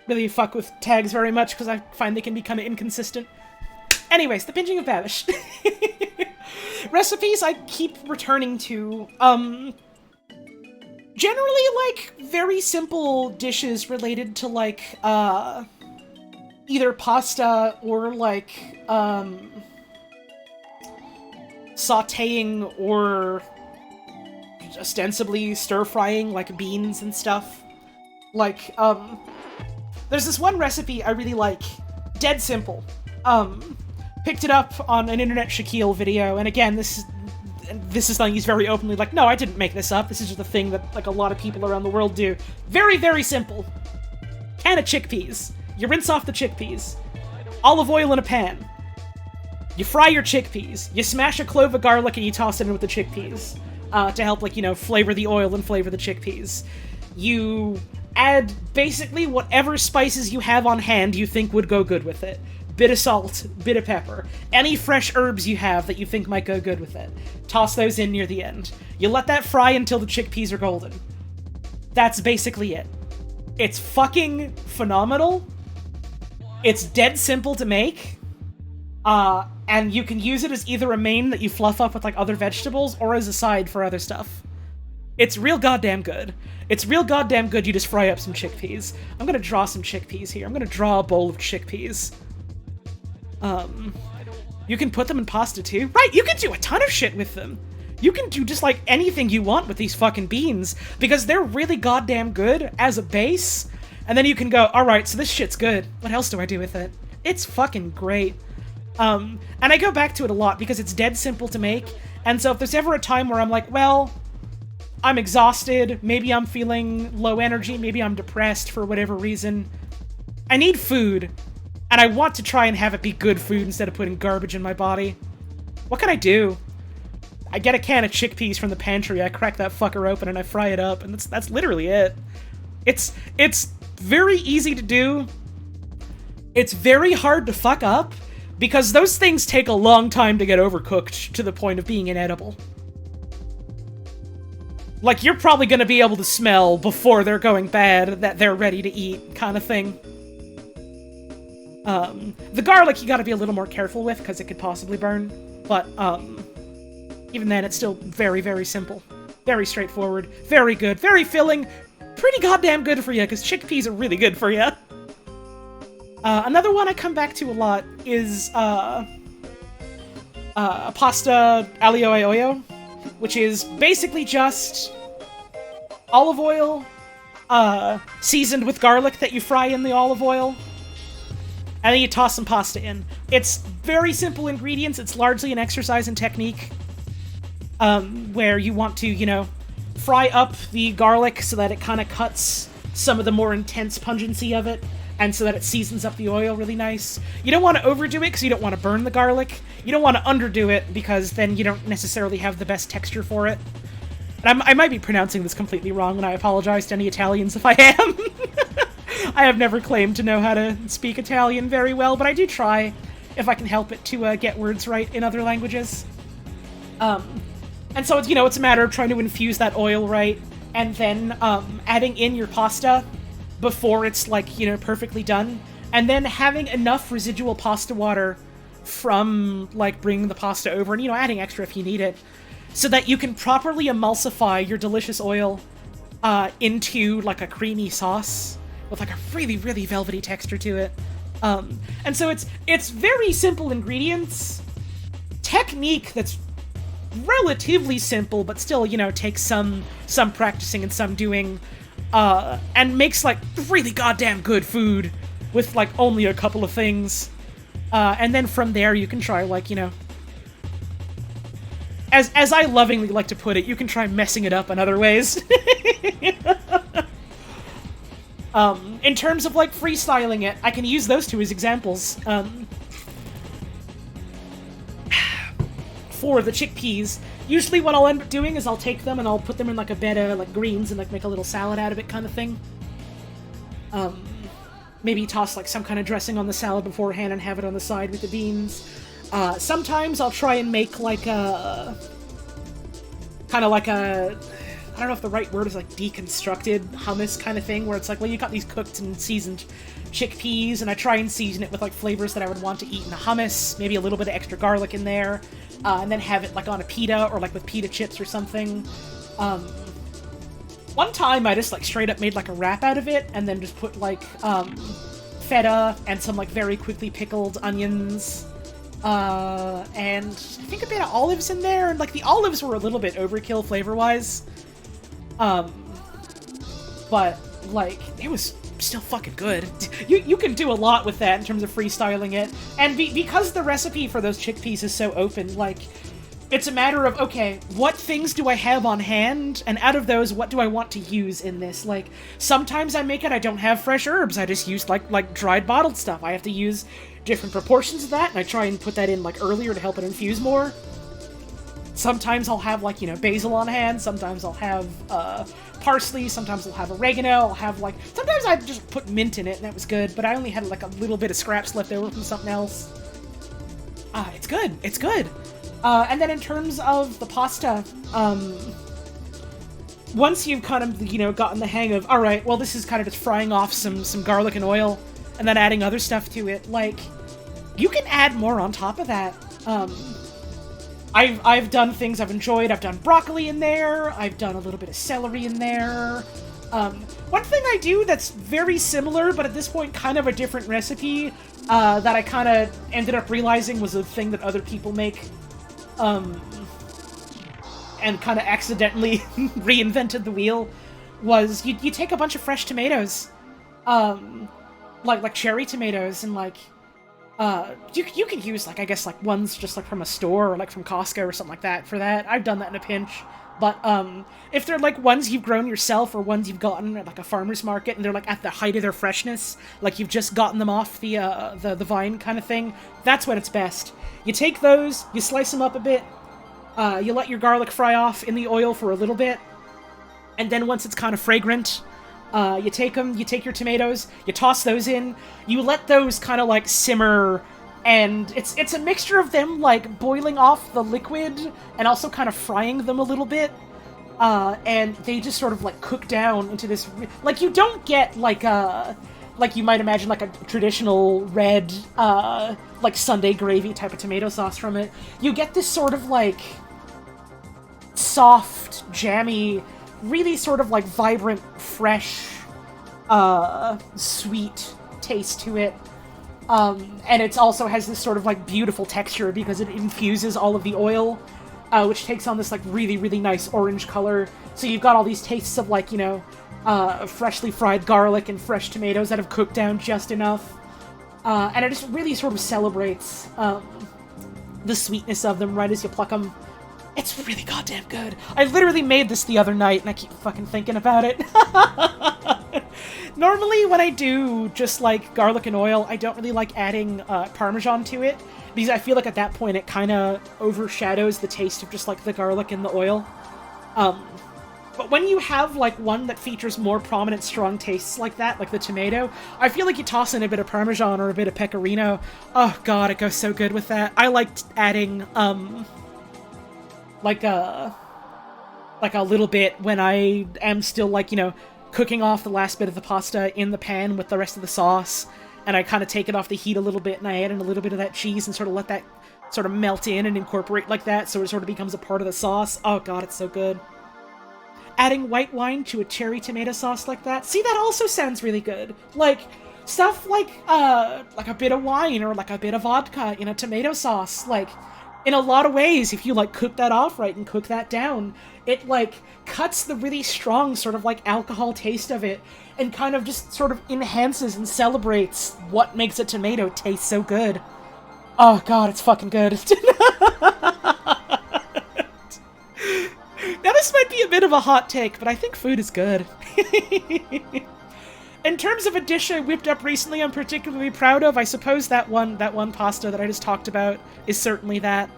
really fuck with tags very much because I find they can be kind of inconsistent. Anyways, the binging of Babish. Recipes I keep returning to, generally, like, very simple dishes related to, like, either pasta or, like, sauteing or ostensibly stir-frying, like, beans and stuff. Like, there's this one recipe I really like, dead simple. Picked it up on an Internet Shaquille video, and again, this is something he's very openly like, no, I didn't make this up, this is just a thing that, like, a lot of people around the world do. Very, very simple. Can of chickpeas. You rinse off the chickpeas. Olive oil in a pan. You fry your chickpeas. You smash a clove of garlic and you toss it in with the chickpeas. To help, like, you know, flavor the oil and flavor the chickpeas. You add basically whatever spices you have on hand you think would go good with it. Bit of salt, bit of pepper, any fresh herbs you have that you think might go good with it. Toss those in near the end. You let that fry until the chickpeas are golden. That's basically it. It's fucking phenomenal. It's dead simple to make. And you can use it as either a main that you fluff up with, like, other vegetables, or as a side for other stuff. It's real goddamn good. It's real goddamn good you just fry up some chickpeas. I'm gonna draw some chickpeas here. I'm gonna draw a bowl of chickpeas. You can put them in pasta too. Right, you can do a ton of shit with them. You can do just, like, anything you want with these fucking beans, because they're really goddamn good as a base, and then you can go, alright, so this shit's good. What else do I do with it? It's fucking great. And I go back to it a lot because it's dead simple to make, and so if there's ever a time where I'm like, well, I'm exhausted, maybe I'm feeling low energy, maybe I'm depressed for whatever reason, I need food, and I want to try and have it be good food instead of putting garbage in my body. What can I do? I get a can of chickpeas from the pantry, I crack that fucker open, and I fry it up, and that's literally it. It's very easy to do. It's very hard to fuck up, because those things take a long time to get overcooked to the point of being inedible. Like, you're probably gonna be able to smell before they're going bad that they're ready to eat, kind of thing. The garlic you gotta be a little more careful with, because it could possibly burn, but, even then, it's still very, very simple. Very straightforward, very good, very filling, pretty goddamn good for you, because chickpeas are really good for you. Another one I come back to a lot is, pasta aglio e olio, which is basically just olive oil, seasoned with garlic that you fry in the olive oil, and then you toss some pasta in. It's very simple ingredients, it's largely an exercise in technique, where you want to, you know, fry up the garlic so that it kind of cuts some of the more intense pungency of it, and so that it seasons up the oil really nice. You don't want to overdo it because you don't want to burn the garlic. You don't want to underdo it because then you don't necessarily have the best texture for it. And I might be pronouncing this completely wrong, and I apologize to any Italians if I am. I have never claimed to know how to speak Italian very well, but I do try, if I can help it, to get words right in other languages. And so, it's, you know, it's a matter of trying to infuse that oil right, and then adding in your pasta before it's, like, you know, perfectly done, and then having enough residual pasta water from, like, bringing the pasta over, and, you know, adding extra if you need it, so that you can properly emulsify your delicious oil into, like, a creamy sauce with, like, a really, really velvety texture to it. And so it's very simple ingredients, technique that's relatively simple, but still, you know, takes some practicing and some doing, and makes, like, really goddamn good food with, like, only a couple of things. And then from there, you can try, like, you know, as I lovingly like to put it, you can try messing it up in other ways. In terms of, like, freestyling it, I can use those two as examples. For the chickpeas, usually what I'll end up doing is I'll take them and I'll put them in, like, a bed of, like, greens and, like, make a little salad out of it kind of thing. Maybe toss, like, some kind of dressing on the salad beforehand and have it on the side with the beans. Sometimes I'll try and make, like, a... kind of like a... I don't know if the right word is, like, deconstructed hummus kind of thing, where it's like, well, you got these cooked and seasoned chickpeas, and I try and season it with, like, flavors that I would want to eat in a hummus, maybe a little bit of extra garlic in there, and then have it, like, on a pita, or, like, with pita chips or something. One time I just, like, straight up made, like, a wrap out of it, and then just put, like, feta and some, like, very quickly pickled onions, and I think a bit of olives in there, and, like, the olives were a little bit overkill flavor-wise. But, like, it was still fucking good. You can do a lot with that in terms of freestyling it. And because the recipe for those chickpeas is so open, like, it's a matter of, okay, what things do I have on hand? And out of those, what do I want to use in this? Like, sometimes I make it, I don't have fresh herbs. I just use, like dried bottled stuff. I have to use different proportions of that, and I try and put that in, like, earlier to help it infuse more. Sometimes I'll have, like, you know, basil on hand, sometimes I'll have, parsley, sometimes I'll have oregano, I'll have, like, sometimes I just put mint in it, and that was good, but I only had, like, a little bit of scraps left over from something else. It's good, it's good. And then in terms of the pasta, once you've kind of, you know, gotten the hang of, alright, well, this is kind of just frying off some garlic and oil, and then adding other stuff to it, like, you can add more on top of that. I've done things I've enjoyed. I've done broccoli in there. I've done a little bit of celery in there. One thing I do that's very similar, but at this point kind of a different recipe, that I kind of ended up realizing was a thing that other people make, and kind of accidentally reinvented the wheel, was you take a bunch of fresh tomatoes, like cherry tomatoes, and, like, you can use, like, I guess, like, ones just, like, from a store or, like, from Costco or something like that for that. I've done that in a pinch. But, if they're, like, ones you've grown yourself or ones you've gotten at, like, a farmer's market and they're, like, at the height of their freshness, like, you've just gotten them off the vine kind of thing, that's when it's best. You take those, you slice them up a bit, you let your garlic fry off in the oil for a little bit, and then once it's kind of fragrant, you take them, you take your tomatoes, you toss those in, you let those kind of, like, simmer, and it's a mixture of them, like, boiling off the liquid and also kind of frying them a little bit, and they just sort of, like, cook down into this, like, you don't get, like you might imagine, like, a traditional red, like, Sunday gravy type of tomato sauce from it. You get this sort of, like, soft, jammy, really sort of, like, vibrant, fresh, sweet taste to it. And it also has this sort of, like, beautiful texture because it infuses all of the oil, which takes on this, like, really, really nice orange color. So you've got all these tastes of, like, you know, freshly fried garlic and fresh tomatoes that have cooked down just enough. And it just really sort of celebrates, the sweetness of them right as you pluck them. It's really goddamn good. I literally made this the other night, and I keep fucking thinking about it. Normally, when I do just, like, garlic and oil, I don't really like adding Parmesan to it, because I feel like at that point it kind of overshadows the taste of just, like, the garlic and the oil. But when you have, like, one that features more prominent, strong tastes like that, like the tomato, I feel like you toss in a bit of Parmesan or a bit of Pecorino. Oh god, it goes so good with that. I liked adding, like a little bit when I am still, like, you know, cooking off the last bit of the pasta in the pan with the rest of the sauce, and I kind of take it off the heat a little bit, and I add in a little bit of that cheese and sort of let that sort of melt in and incorporate like that, so it sort of becomes a part of the sauce. Oh god, it's so good. Adding white wine to a cherry tomato sauce like that, see, that also sounds really good. Like, stuff like a bit of wine or, like, a bit of vodka in a tomato sauce, like, in a lot of ways, if you, like, cook that off right and cook that down, it, like, cuts the really strong sort of, like, alcohol taste of it and kind of just sort of enhances and celebrates what makes a tomato taste so good. Oh, God, it's fucking good. Now, this might be a bit of a hot take, but I think food is good. In terms of a dish I whipped up recently I'm particularly proud of, I suppose that one pasta that I just talked about is certainly that.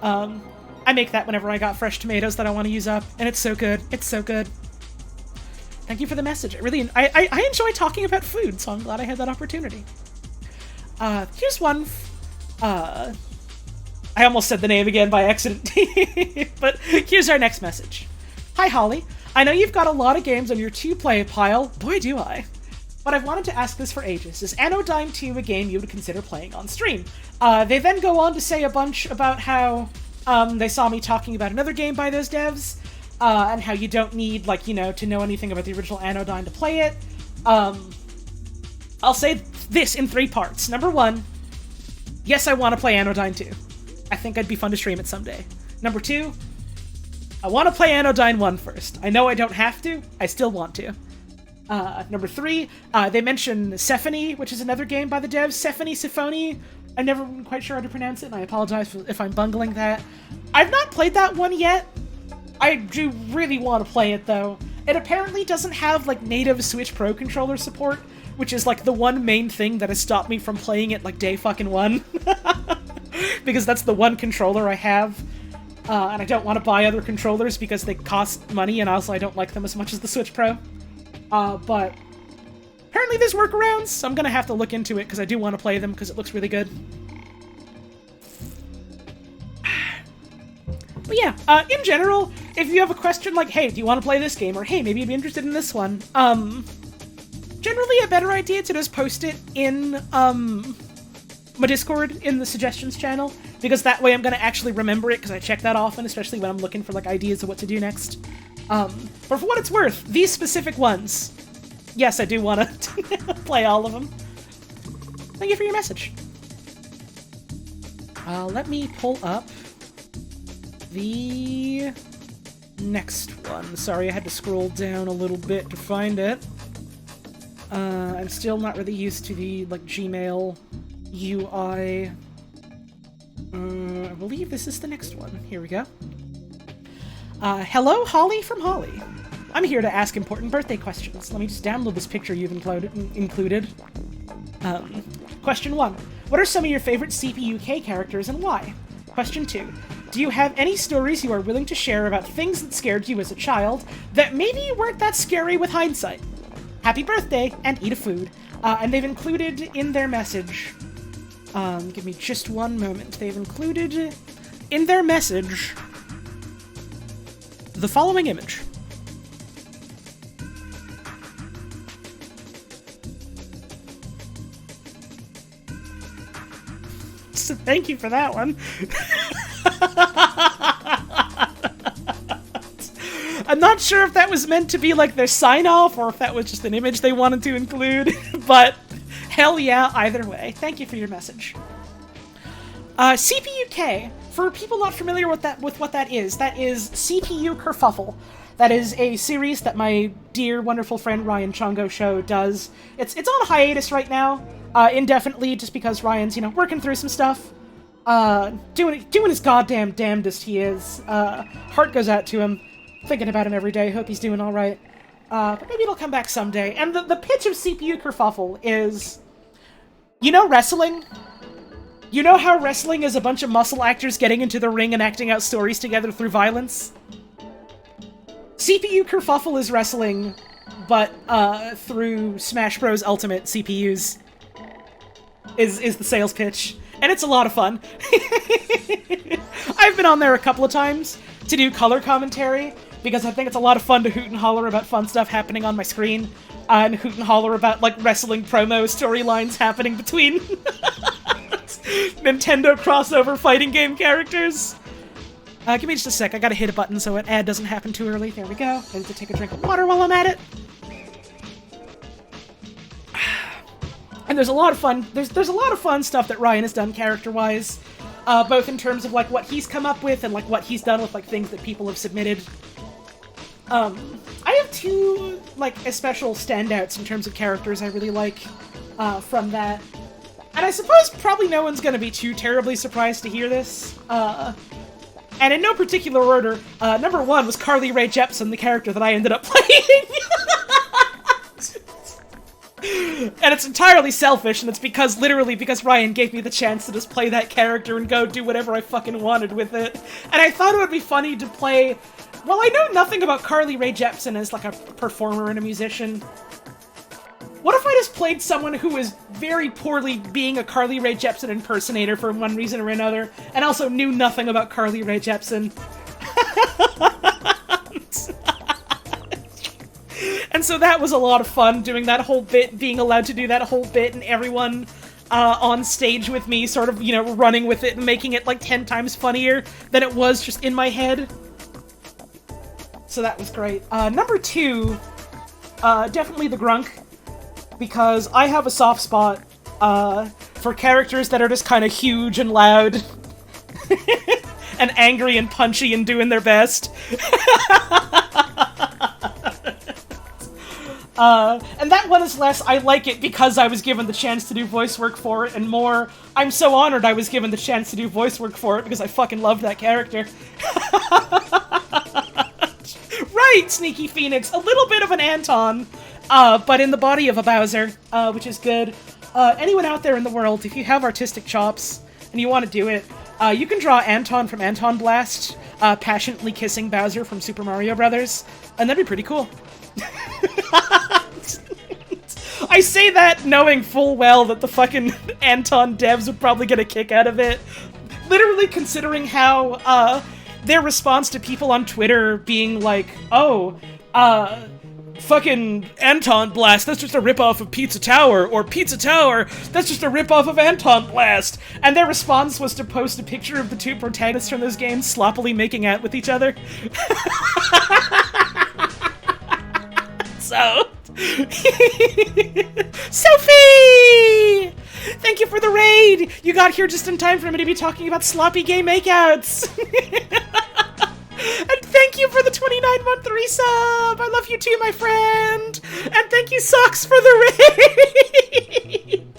I make that whenever I got fresh tomatoes that I want to use up, and it's so good. It's so good. Thank you for the message. I enjoy talking about food, so I'm glad I had that opportunity. Here's one. I almost said the name again by accident, but here's our next message. Hi, Holly. I know you've got a lot of games on your to-play pile. Boy, do I. But I've wanted to ask this for ages. Is Anodyne 2 a game you would consider playing on stream? They then go on to say a bunch about how they saw me talking about another game by those devs, and how you don't need, like, you know, to know anything about the original Anodyne to play it. I'll say this in 3 parts. Number 1, yes, I want to play Anodyne 2. I think I'd be fun to stream it someday. Number 2, I want to play Anodyne 1 first. I know I don't have to, I still want to. Number 3, they mention Sephony, which is another game by the devs. Sephony? I'm never quite sure how to pronounce it, and I apologize if I'm bungling that. I've not played that one yet. I do really want to play it, though. It apparently doesn't have, like, native Switch Pro controller support, which is, like, the one main thing that has stopped me from playing it, like, day fucking one. Because that's the one controller I have. And I don't want to buy other controllers because they cost money, and also I don't like them as much as the Switch Pro. But apparently there's workarounds, so I'm gonna have to look into it because I do want to play them because it looks really good. But yeah, in general, if you have a question like, hey, do you want to play this game? Or, hey, maybe you'd be interested in this one. Generally a better idea to just post it in, my Discord in the suggestions channel, because that way I'm gonna actually remember it, because I check that often, especially when I'm looking for, like, ideas of what to do next. But for what it's worth, these specific ones, yes, I do want to play all of them. Thank you for your message. Let me pull up the next one. Sorry, I had to scroll down a little bit to find it. I'm still not really used to the, like, Gmail UI. I believe this is the next one. Here we go. Hello, Holly from Holly. I'm here to ask important birthday questions. Let me just download this picture you've included. Question 1. What are some of your favorite CPUK characters and why? Question 2. Do you have any stories you are willing to share about things that scared you as a child that maybe weren't that scary with hindsight? Happy birthday, and eat a food. And they've included in their message... give me just one moment. They've included in their message the following image. So thank you for that one. I'm not sure if that was meant to be like their sign-off or if that was just an image they wanted to include, but hell yeah, either way. Thank you for your message. CPUK, for people not familiar with what that is CPU Kerfuffle. That is a series that my dear, wonderful friend Ryan Chongo Show does. It's on hiatus right now, indefinitely, just because Ryan's, working through some stuff. Doing his goddamn damnedest he is. Heart goes out to him. Thinking about him every day. Hope he's doing alright. But maybe it'll come back someday. And the pitch of CPU Kerfuffle is... wrestling? You know how wrestling is a bunch of muscle actors getting into the ring and acting out stories together through violence? CPU Kerfuffle is wrestling, but through Smash Bros. Ultimate CPUs is the sales pitch. And it's a lot of fun. I've been on there a couple of times to do color commentary, because I think it's a lot of fun to hoot and holler about fun stuff happening on my screen, and hoot and holler about, like, wrestling promo storylines happening between Nintendo crossover fighting game characters. Give me just a sec, I gotta hit a button so an ad doesn't happen too early. There we go. I need to take a drink of water while I'm at it. And there's a lot of fun, there's a lot of fun stuff that Ryan has done character-wise. both in terms of like what he's come up with and like what he's done with like things that people have submitted. I have two like especial standouts in terms of characters I really like from that. And I suppose probably no one's gonna be too terribly surprised to hear this. And in no particular order, number one was Carly Rae Jepsen, the character that I ended up playing. And it's entirely selfish, and it's literally because Ryan gave me the chance to just play that character and go do whatever I fucking wanted with it. And I thought it would be funny to play... Well, I know nothing about Carly Rae Jepsen as, like, a performer and a musician. What if I just played someone who was very poorly being a Carly Rae Jepsen impersonator for one reason or another, and also knew nothing about Carly Rae Jepsen? And so that was a lot of fun, doing that whole bit, being allowed to do that whole bit, and everyone on stage with me sort of, you know, running with it and making it like 10 times funnier than it was just in my head. So that was great. Number two, definitely the Grunk, because I have a soft spot for characters that are just kind of huge and loud and angry and punchy and doing their best. And that one is less, I like it because I was given the chance to do voice work for it, and more, I'm so honored I was given the chance to do voice work for it because I fucking love that character. Right, Sneaky Phoenix, a little bit of an Anton, but in the body of a Bowser, which is good. Anyone out there in the world, if you have artistic chops and you want to do it, you can draw Anton from Anton Blast, passionately kissing Bowser from Super Mario Brothers, and that'd be pretty cool. I say that knowing full well that the fucking Anton devs would probably get a kick out of it. Literally considering how, their response to people on Twitter being like, oh, fucking Anton Blast, that's just a ripoff of Pizza Tower, or Pizza Tower, that's just a ripoff of Anton Blast. And their response was to post a picture of the two protagonists from those games sloppily making out with each other. So... Sophie! Thank you for the raid! You got here just in time for me to be talking about sloppy gay makeouts! And thank you for the 29-month resub! I love you too, my friend! And thank you, Socks, for the raid!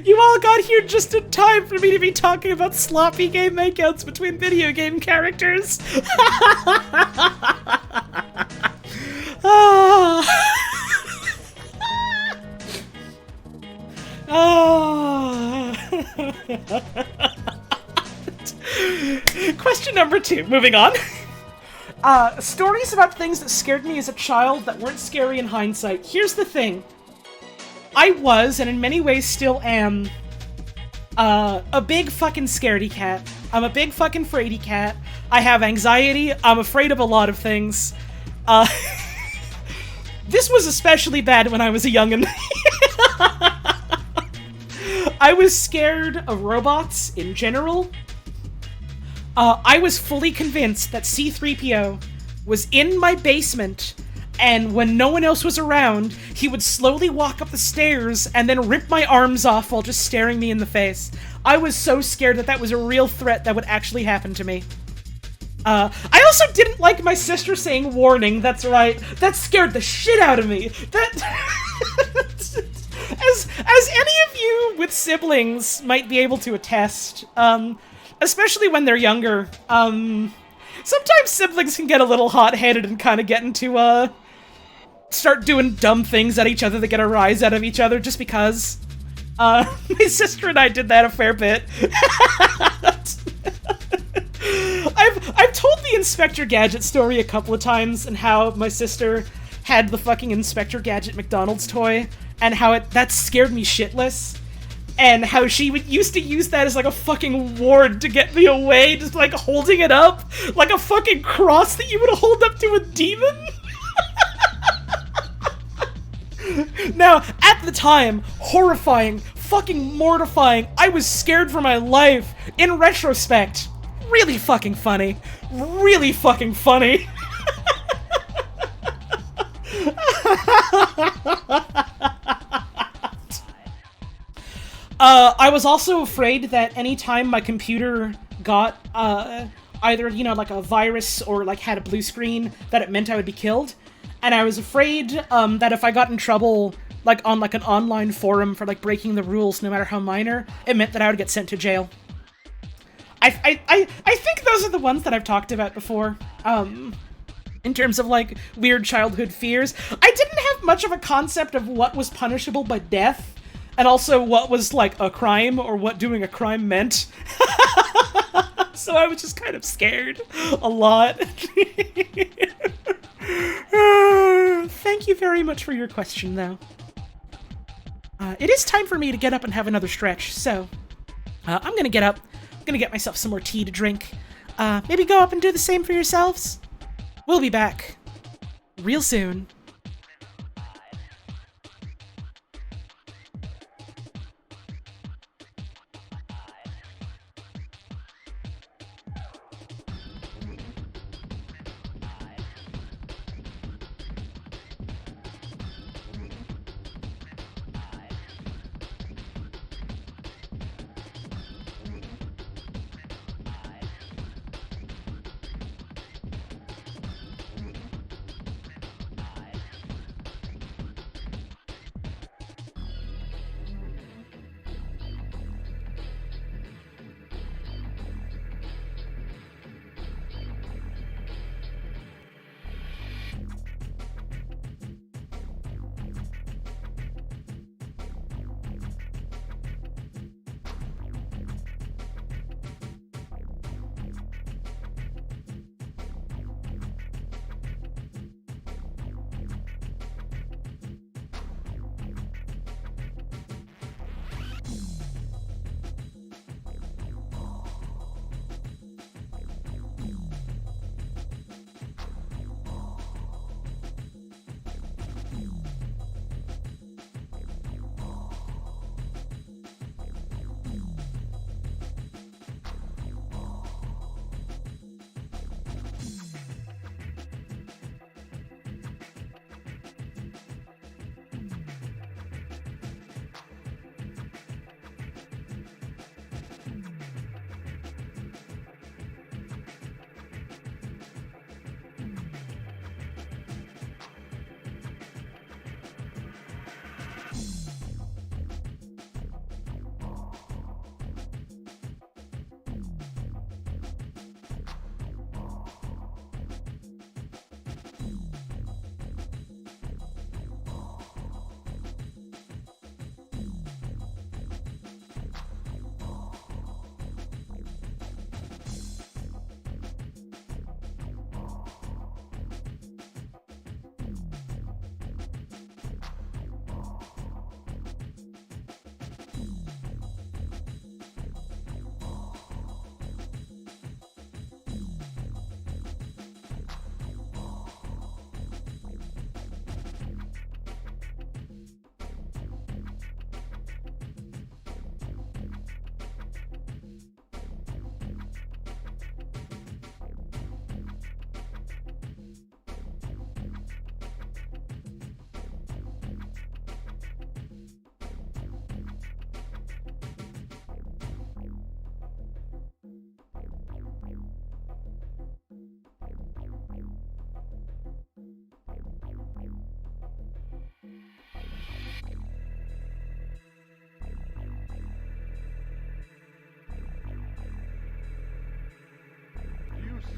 You all got here just in time for me to be talking about sloppy gay makeouts between video game characters! Question number two, moving on. Stories about things that scared me as a child that weren't scary in hindsight. Here's the thing. I was, and in many ways still am, a big fucking scaredy cat. I'm a big fucking fraidy cat. I have anxiety. I'm afraid of a lot of things. This was especially bad when I was a youngin'. I was scared of robots in general. I was fully convinced that C-3PO was in my basement, and when no one else was around, he would slowly walk up the stairs and then rip my arms off while just staring me in the face. I was so scared that that was a real threat that would actually happen to me. I also didn't like my sister saying warning, that's right. That scared the shit out of me. That... As any of you with siblings might be able to attest, especially when they're younger, sometimes siblings can get a little hot-headed and kind of get into, start doing dumb things at each other that get a rise out of each other just because. My sister and I did that a fair bit. I've told the Inspector Gadget story a couple of times, and how my sister had the fucking Inspector Gadget McDonald's toy, and how that scared me shitless, and how she used to use that as like a fucking ward to get me away, just like holding it up like a fucking cross that you would hold up to a demon. Now, at the time, horrifying, fucking mortifying, I was scared for my life. In retrospect, really fucking funny. Really fucking funny. I was also afraid that anytime my computer got either, you know, like a virus or like had a blue screen, that it meant I would be killed. And I was afraid that if I got in trouble like on like an online forum for like breaking the rules, no matter how minor, it meant that I would get sent to jail. I think those are the ones that I've talked about before. In terms of like weird childhood fears, I didn't have much of a concept of what was punishable by death, and also what was like a crime or what doing a crime meant. So I was just kind of scared a lot. Thank you very much for your question, though. It is time for me to get up and have another stretch, so I'm gonna get up. I'm gonna get myself some more tea to drink. Maybe go up and do the same for yourselves. We'll be back real soon.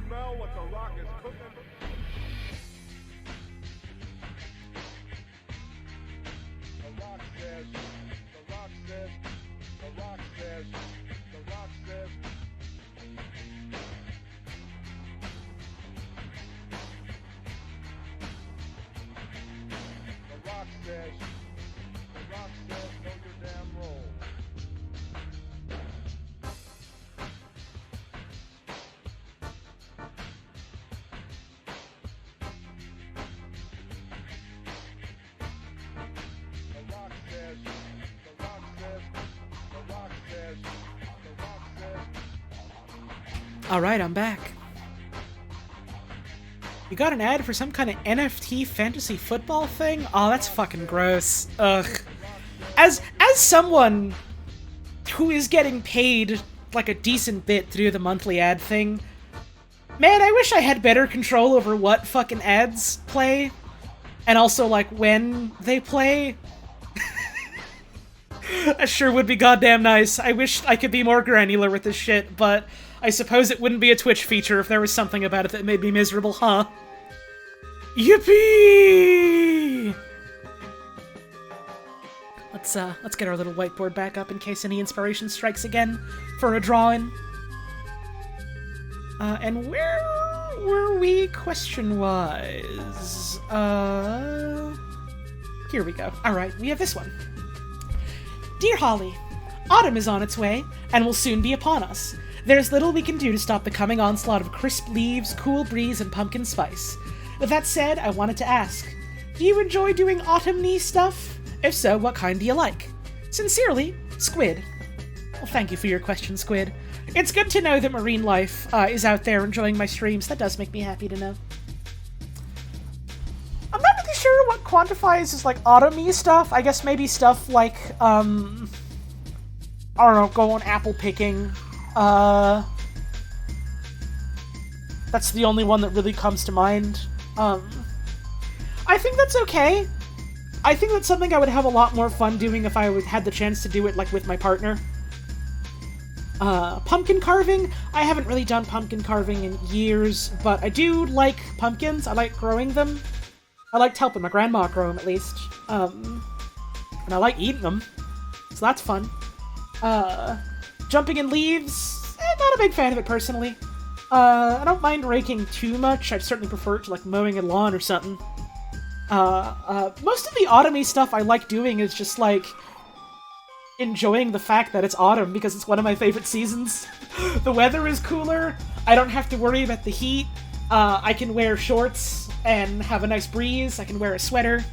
Smell what the rock is cooking? The rock says, the rock says, the rock says, the rock says. The rock says, know your damn role. Alright, I'm back. You got an ad for some kind of NFT fantasy football thing? Oh, that's fucking gross. Ugh. As someone who is getting paid like a decent bit to do the monthly ad thing. Man, I wish I had better control over what fucking ads play, and also, like, when they play. That sure would be goddamn nice. I wish I could be more granular with this shit, but I suppose it wouldn't be a Twitch feature if there was something about it that made me miserable, huh? Yippee! Let's get our little whiteboard back up in case any inspiration strikes again for a drawing. And where were we question-wise? Here we go. Alright, we have this one. Dear Holly, autumn is on its way, and will soon be upon us. There's little we can do to stop the coming onslaught of crisp leaves, cool breeze, and pumpkin spice. With that said, I wanted to ask, do you enjoy doing autumn-y stuff? If so, what kind do you like? Sincerely, Squid. Well, thank you for your question, Squid. It's good to know that marine life is out there enjoying my streams. That does make me happy to know. I'm not really sure what quantifies as, like, autumn-y stuff. I guess maybe stuff like, I don't know, going apple picking. That's the only one that really comes to mind. I think that's okay. I think that's something I would have a lot more fun doing if I had the chance to do it, like, with my partner. Pumpkin carving? I haven't really done pumpkin carving in years, but I do like pumpkins. I like growing them. I liked helping my grandma grow them, at least. And I like eating them. So that's fun. Jumping in leaves? Not a big fan of it, personally. I don't mind raking too much. I'd certainly prefer it to, like, mowing a lawn or something. Most of the autumn-y stuff I like doing is just, like, enjoying the fact that it's autumn, because it's one of my favorite seasons. The weather is cooler, I don't have to worry about the heat, I can wear shorts and have a nice breeze, I can wear a sweater,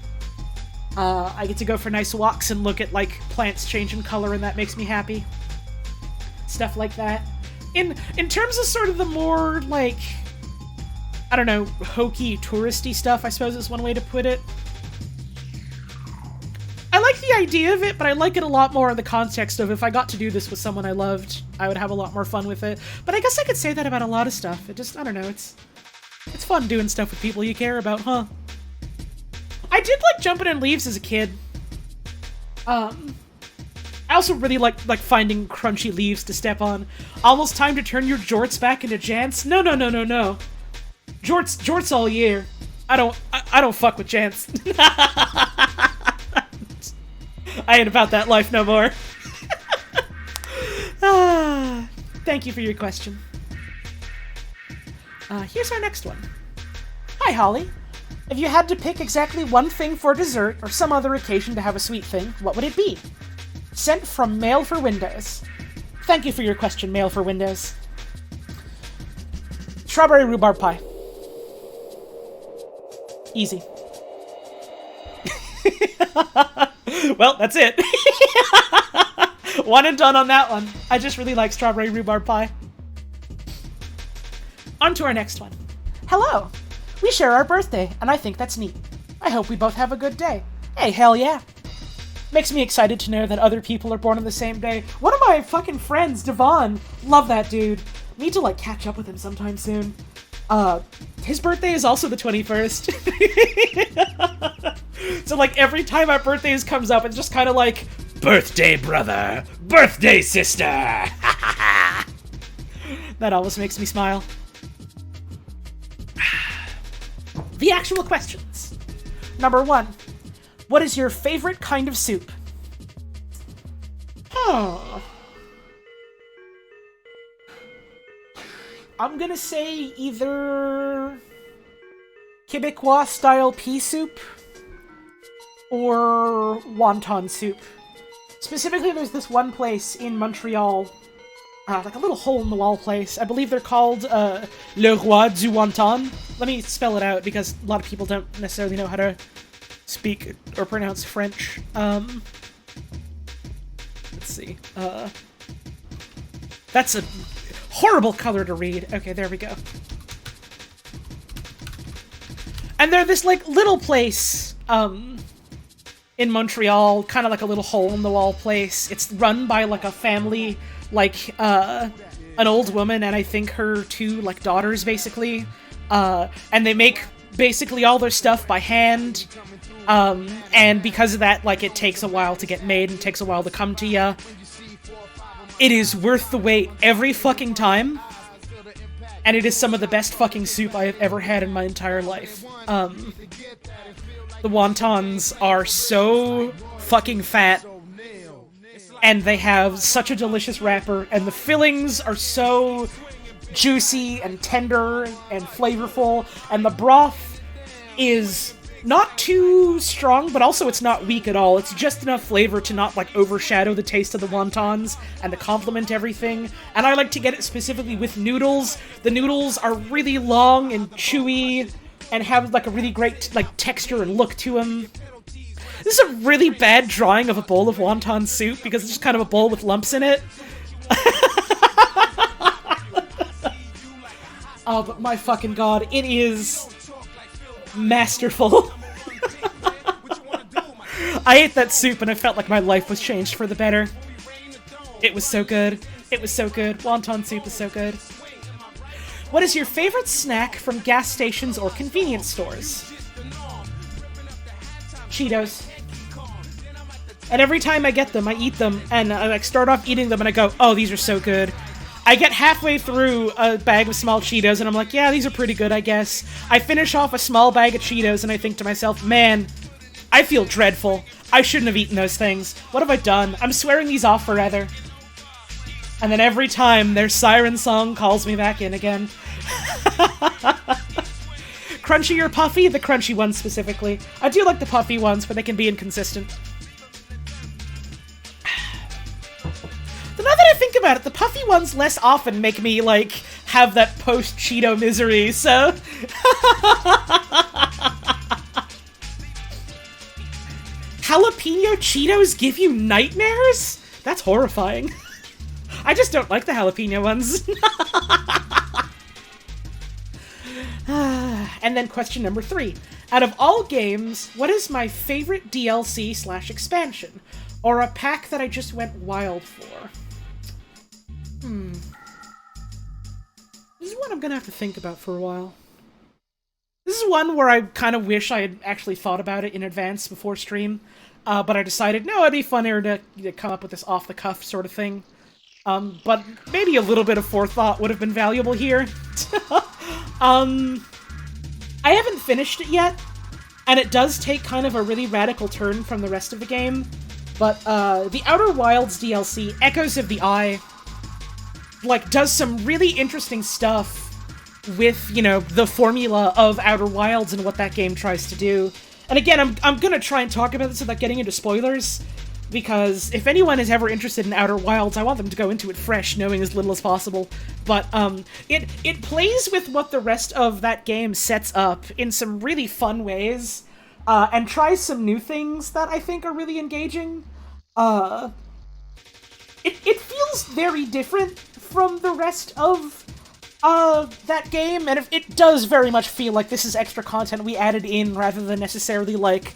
I get to go for nice walks and look at, like, plants changing color, and that makes me happy. Stuff like that. In terms of sort of the more, like, I don't know, hokey, touristy stuff, I suppose is one way to put it. I like the idea of it, but I like it a lot more in the context of if I got to do this with someone I loved, I would have a lot more fun with it. But I guess I could say that about a lot of stuff. It just, I don't know, it's fun doing stuff with people you care about, huh? I did like jumping in leaves as a kid. I also really like finding crunchy leaves to step on. Almost time to turn your jorts back into jants? No. Jorts all year. I don't fuck with jants. I ain't about that life no more. Thank you for your question. Here's our next one. Hi, Holly. If you had to pick exactly one thing for dessert or some other occasion to have a sweet thing, what would it be? Sent from Mail for Windows. Thank you for your question, Mail for Windows. Strawberry rhubarb pie. Easy. Well, that's it. One and done on that one. I just really like strawberry rhubarb pie. On to our next one. Hello. We share our birthday, and I think that's neat. I hope we both have a good day. Hey, hell yeah. Makes me excited to know that other people are born on the same day. One of my fucking friends, Devon, love that dude. Need to, like, catch up with him sometime soon. His birthday is also the 21st. So, like, every time our birthdays comes up, it's just kind of like, birthday brother, birthday sister. That always makes me smile. The actual questions. Number 1. What is your favorite kind of soup? I'm gonna say either Quebecois-style pea soup or wonton soup. Specifically, there's this one place in Montreal, like a little hole-in-the-wall place. I believe they're called Le Roi du Wonton. Let me spell it out, because a lot of people don't necessarily know how to speak or pronounce French. Let's see. That's a horrible color to read. Okay, there we go. And they're this, like, little place, in Montreal, kind of like a little hole-in-the-wall place. It's run by, like, a family, like, an old woman and I think her two, like, daughters, basically. And they make basically all their stuff by hand. And because of that, like, it takes a while to get made and takes a while to come to ya. It is worth the wait every fucking time. And it is some of the best fucking soup I have ever had in my entire life. The wontons are so fucking fat, and they have such a delicious wrapper, and the fillings are so juicy and tender and flavorful, and the broth is not too strong, but also it's not weak at all. It's just enough flavor to not, like, overshadow the taste of the wontons and to complement everything. And I like to get it specifically with noodles. The noodles are really long and chewy and have, like, a really great, like, texture and look to them. This is a really bad drawing of a bowl of wonton soup because it's just kind of a bowl with lumps in it. Oh, but my fucking god, it is masterful. I ate that soup and I felt like my life was changed for the better. It was so good. It was so good. Wonton soup is so good. What is your favorite snack from gas stations or convenience stores? Cheetos. And every time I get them, I eat them, and I, like, start off eating them and I go, oh, these are so good. I get halfway through a bag of small Cheetos and I'm like, yeah, these are pretty good, I guess. I finish off a small bag of Cheetos and I think to myself, man, I feel dreadful. I shouldn't have eaten those things. What have I done? I'm swearing these off forever. And then every time their siren song calls me back in again. Crunchy or puffy? The crunchy ones specifically. I do like the puffy ones, but they can be inconsistent. But now that I think about it, the puffy ones less often make me, like, have that post-Cheeto misery, so... Jalapeno Cheetos give you nightmares? That's horrifying. I just don't like the jalapeno ones. And then question number 3. Out of all games, what is my favorite DLC/expansion? Or a pack that I just went wild for? This is one I'm gonna have to think about for a while. This is one where I kind of wish I had actually thought about it in advance before stream. But I decided, no, it'd be funnier to come up with this off-the-cuff sort of thing. But maybe a little bit of forethought would have been valuable here. I haven't finished it yet, and it does take kind of a really radical turn from the rest of the game. But the Outer Wilds DLC, Echoes of the Eye, like, does some really interesting stuff with, you know, the formula of Outer Wilds and what that game tries to do. And again, I'm gonna try and talk about this without getting into spoilers, because if anyone is ever interested in Outer Wilds, I want them to go into it fresh, knowing as little as possible. But it plays with what the rest of that game sets up in some really fun ways, and tries some new things that I think are really engaging. It feels very different from the rest of that game, and it does very much feel like this is extra content we added in rather than necessarily, like,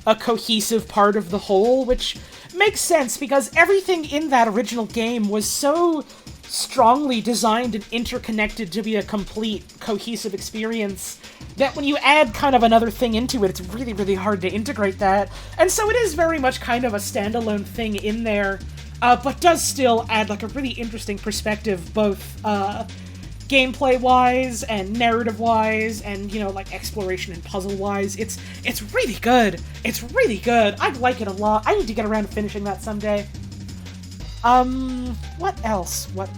a cohesive part of the whole, which makes sense because everything in that original game was so strongly designed and interconnected to be a complete, cohesive experience that when you add kind of another thing into it, it's really, really hard to integrate that. And so it is very much kind of a standalone thing in there, but does still add, like, a really interesting perspective, both, gameplay-wise and narrative-wise and, you know, like, exploration and puzzle-wise. It's really good. It's really good. I like it a lot. I need to get around to finishing that someday. What else? Fucking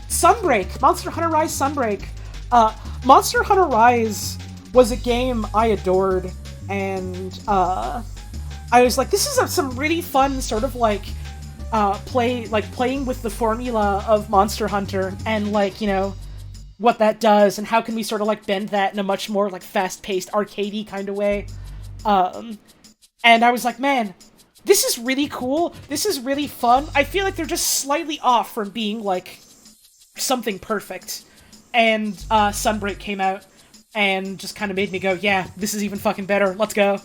Sunbreak! Monster Hunter Rise Sunbreak. Monster Hunter Rise was a game I adored, and, I was like, this is some really fun sort of, like, playing with the formula of Monster Hunter and, like, you know, what that does and how can we sort of, like, bend that in a much more, like, fast-paced, arcadey kind of way. And I was like, man, this is really cool. This is really fun. I feel like they're just slightly off from being, like, something perfect. And, Sunbreak came out. and just kind of made me go, yeah, this is even fucking better, let's go.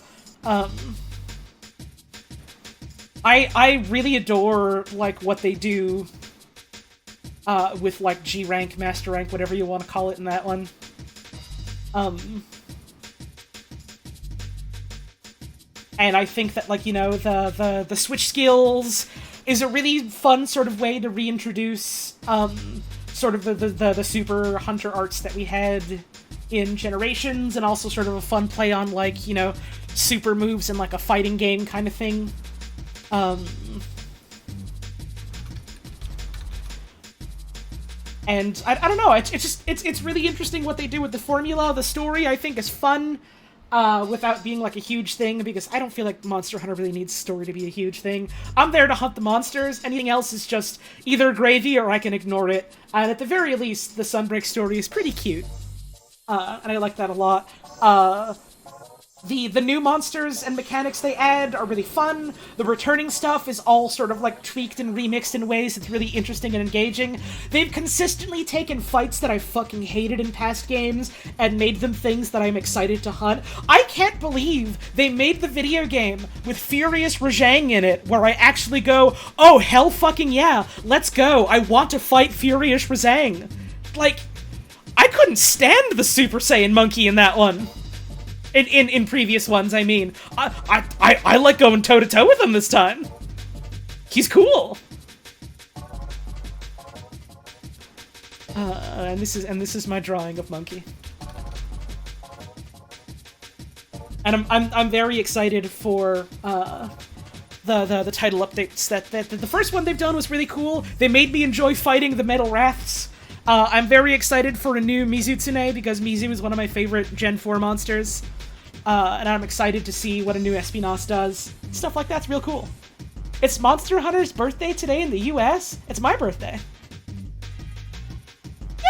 I really adore, like, what they do with, like, G rank, master rank, whatever you want to call it in that one. And I think that, like, you know, the switch skills is a really fun sort of way to reintroduce, sort of the super hunter arts that we had in Generations, and also sort of a fun play on, like, you know, super moves in, like, a fighting game kind of thing. And I don't know, it's really interesting what they do with the formula. The story, I think, is fun, without being, like, a huge thing, because I don't feel like Monster Hunter really needs story to be a huge thing. I'm there to hunt the monsters. Anything else is just either gravy or I can ignore it. And at the very least, the Sunbreak story is pretty cute. And I like that a lot. The new monsters and mechanics they add are really fun. The returning stuff is all sort of, like, tweaked and remixed in ways that's really interesting and engaging. They've consistently taken fights that I fucking hated in past games and made them things that I'm excited to hunt. I can't believe they made the video game with Furious Rajang in it, where I actually go, oh, hell fucking yeah, let's go, I want to fight Furious Rajang. Like, I couldn't stand the Super Saiyan monkey in that one. In previous ones, I mean. I like going toe-to-toe with him this time. He's cool. And this is my drawing of Monkey. And I'm very excited for the title updates. That the first one they've done was really cool. They made me enjoy fighting the Metal Wraths. I'm very excited for a new Mizutsune, because Mizu is one of my favorite Gen 4 monsters. And I'm excited to see what a new Espinasse does. Stuff like that's real cool. It's Monster Hunter's birthday today in the US. It's my birthday.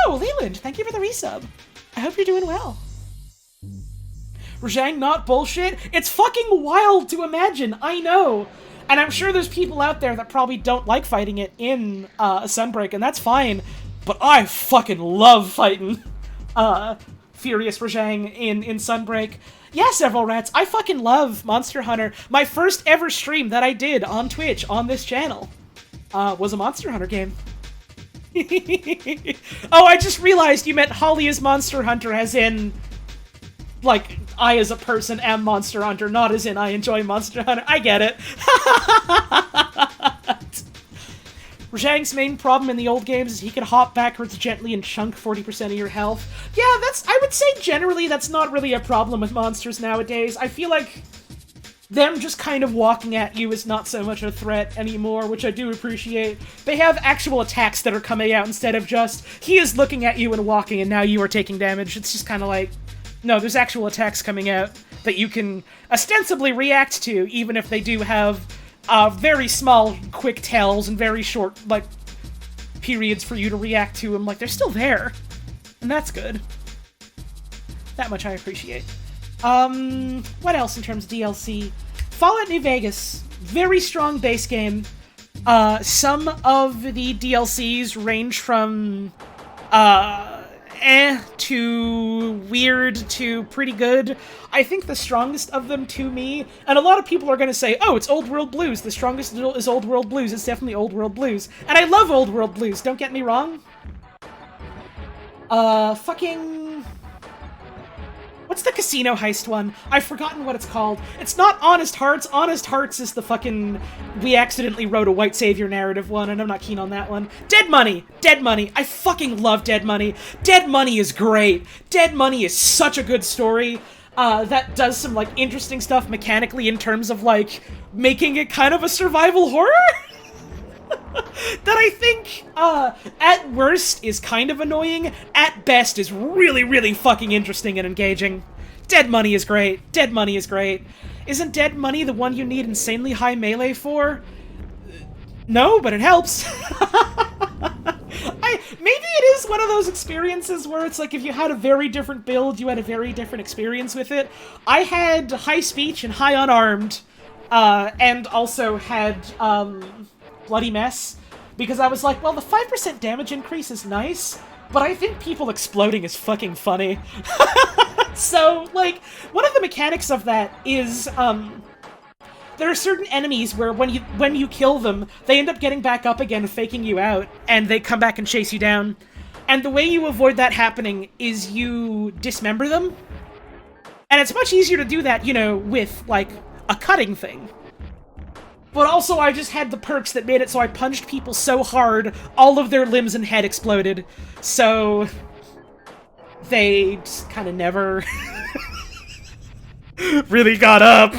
Yo, Leland, thank you for the resub. I hope you're doing well. Rajang not bullshit? It's fucking wild to imagine, I know. And I'm sure there's people out there that probably don't like fighting it in Sunbreak, and that's fine. But I fucking love fighting Furious Rajang in Sunbreak. Yeah, Several Rats, I fucking love Monster Hunter. My first ever stream that I did on Twitch on this channel was a Monster Hunter game. Oh, I just realized you meant Holly as Monster Hunter, as in, like, I as a person am Monster Hunter, not as in I enjoy Monster Hunter. I get it. Rajang's main problem in the old games is he can hop backwards gently and chunk 40% of your health. Yeah, I would say generally that's not really a problem with monsters nowadays. I feel like them just kind of walking at you is not so much a threat anymore, which I do appreciate. They have actual attacks that are coming out instead of just, he is looking at you and walking and now you are taking damage. It's just kind of like, no, there's actual attacks coming out that you can ostensibly react to, even if they do have very small, quick tails and very short, like, periods for you to react to them. Like, they're still there. And that's good. That much I appreciate. What else in terms of DLC? Fallout New Vegas. Very strong base game. Some of the DLCs range from, to weird to pretty good. I think the strongest of them to me, and a lot of people are going to say, oh, it's Old World Blues. The strongest is Old World Blues. It's definitely Old World Blues. And I love Old World Blues, don't get me wrong. What's the casino heist one? I've forgotten what it's called. It's not Honest Hearts. Honest Hearts is the fucking, we accidentally wrote a white savior narrative one, and I'm not keen on that one. Dead Money! Dead Money! I fucking love Dead Money. Dead Money is great. Dead Money is such a good story. That does some, like, interesting stuff mechanically in terms of, like, making it kind of a survival horror? That I think, at worst is kind of annoying, at best is really, really fucking interesting and engaging. Dead Money is great. Dead Money is great. Isn't Dead Money the one you need insanely high melee for? No, but it helps. Maybe it is one of those experiences where it's like if you had a very different build, you had a very different experience with it. I had high speech and high unarmed, and also had, Bloody Mess, because I was like, well, the 5% damage increase is nice, but I think people exploding is fucking funny. So, like, one of the mechanics of that is, there are certain enemies where when you kill them, they end up getting back up again, faking you out, and they come back and chase you down. And the way you avoid that happening is you dismember them. And it's much easier to do that, you know, with, like, a cutting thing. But also, I just had the perks that made it so I punched people so hard, all of their limbs and head exploded. So they just kind of never really got up.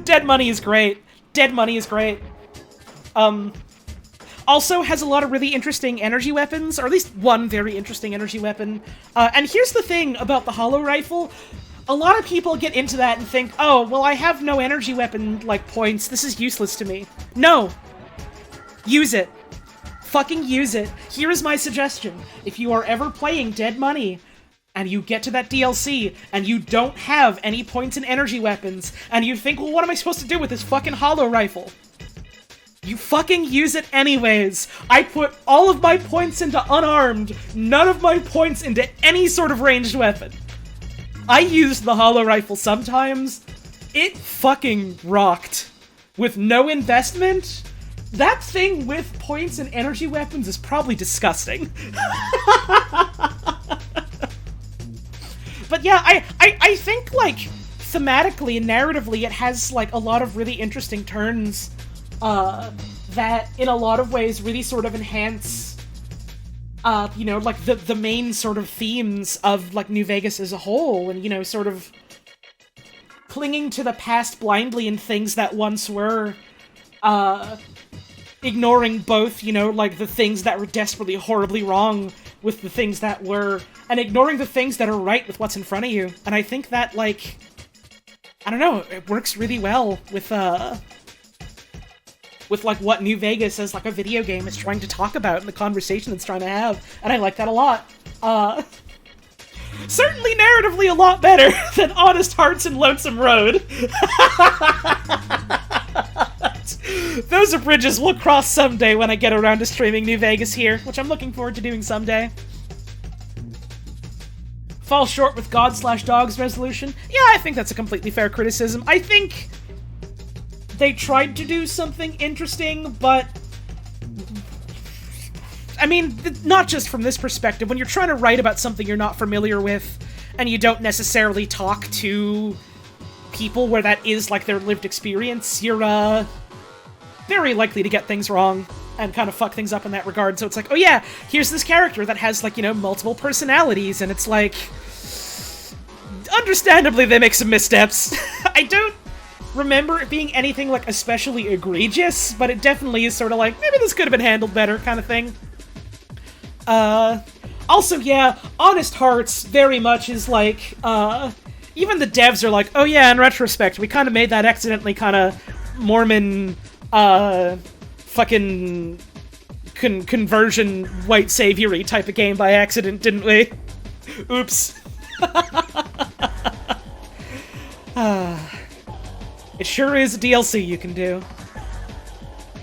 Dead Money is great. Dead Money is great. Also has a lot of really interesting energy weapons, or at least one very interesting energy weapon. And here's the thing about the Hollow Rifle. A lot of people get into that and think, oh, well, I have no energy weapon, like, points. This is useless to me. No. Use it. Fucking use it. Here is my suggestion. If you are ever playing Dead Money, and you get to that DLC, and you don't have any points in energy weapons, and you think, well, what am I supposed to do with this fucking Hollow Rifle? You fucking use it anyways. I put all of my points into unarmed, none of my points into any sort of ranged weapon. I used the Hollow Rifle sometimes. It fucking rocked. With no investment, that thing with points and energy weapons is probably disgusting. But yeah, I think, like, thematically and narratively, it has, like, a lot of really interesting turns that, in a lot of ways, really sort of enhance, you know, like, the main sort of themes of, like, New Vegas as a whole, and, you know, sort of clinging to the past blindly and things that once were, ignoring both, you know, like, the things that were desperately, horribly wrong with the things that were, and ignoring the things that are right with what's in front of you. And I think that, like, I don't know, it works really well with like, what New Vegas as, like, a video game is trying to talk about and the conversation it's trying to have, and I like that a lot. Certainly narratively a lot better than Honest Hearts and Lonesome Road. Those are bridges we'll cross someday when I get around to streaming New Vegas here, which I'm looking forward to doing someday. Fall short with God/Dogs resolution? Yeah, I think that's a completely fair criticism. I think they tried to do something interesting, but I mean, not just from this perspective. When you're trying to write about something you're not familiar with, and you don't necessarily talk to people where that is, like, their lived experience, you're, very likely to get things wrong and kind of fuck things up in that regard. So it's like, oh yeah, here's this character that has, like, you know, multiple personalities, and it's like, understandably they make some missteps. I don't remember it being anything, like, especially egregious, but it definitely is sort of like, maybe this could have been handled better kind of thing. Also, yeah, Honest Hearts very much is like, even the devs are like, oh yeah, in retrospect, we kind of made that accidentally kind of Mormon, fucking conversion white saviory type of game by accident, didn't we? Oops. It sure is a DLC you can do.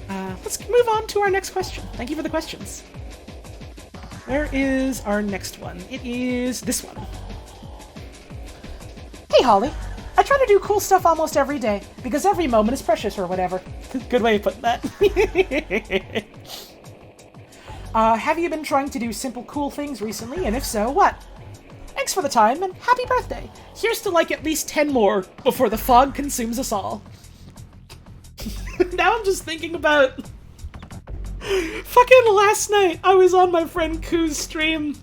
Let's move on to our next question. Thank you for the questions. Where is our next one? It is this one. Hey, Holly. I try to do cool stuff almost every day, because every moment is precious or whatever. Good way of putting that. Have you been trying to do simple, cool things recently, and if so, what? Thanks for the time, and happy birthday! Here's to, like, at least 10 more before the fog consumes us all. Now I'm just thinking about... Fucking last night, I was on my friend Koo's stream,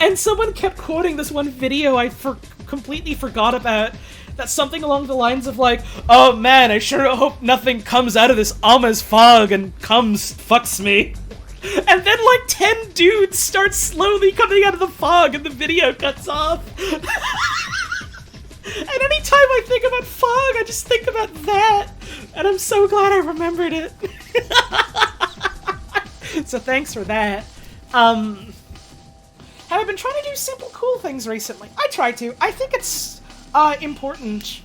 and someone kept quoting this one video I completely forgot about, that's something along the lines of, like, oh man, I sure hope nothing comes out of this Alma's fog and fucks me. And then, like, 10 dudes start slowly coming out of the fog and the video cuts off. And anytime I think about fog, I just think about that. And I'm so glad I remembered it. So thanks for that. Have I been trying to do simple, cool things recently? I try to. I think it's important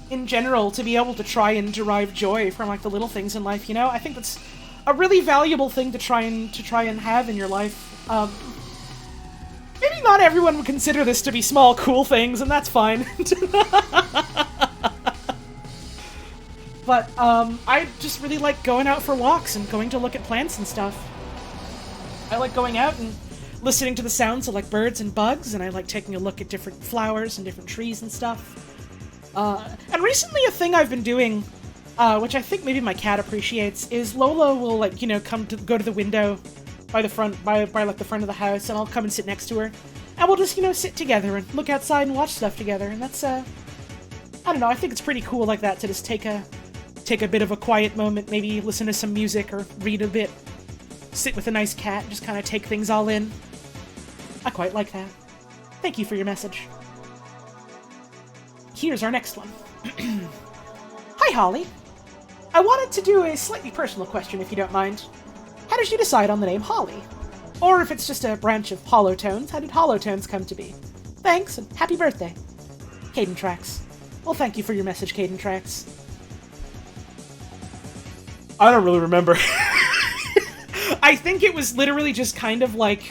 in general to be able to try and derive joy from, like, the little things in life, you know? I think that's a really valuable thing to try and have in your life. Maybe not everyone would consider this to be small, cool things, and that's fine. But, I just really like going out for walks and going to look at plants and stuff. I like going out and listening to the sounds of, like, birds and bugs, and I like taking a look at different flowers and different trees and stuff. And recently a thing I've been doing, which I think maybe my cat appreciates, is Lola will, like, you know, go to the window by the front, by like the front of the house, and I'll come and sit next to her. And we'll just, you know, sit together and look outside and watch stuff together, and that's, I don't know, I think it's pretty cool like that to just take a bit of a quiet moment, maybe listen to some music or read a bit, sit with a nice cat, just kind of take things all in. I quite like that. Thank you for your message. Here's our next one. Hi, Holly. I wanted to do a slightly personal question, if you don't mind. How did you decide on the name Holly? Or if it's just a branch of Hollow Tones, how did Hollow Tones come to be? Thanks, and happy birthday. Caden Trax. Well, thank you for your message, Caden Trax. I don't really remember. I think it was literally just kind of like,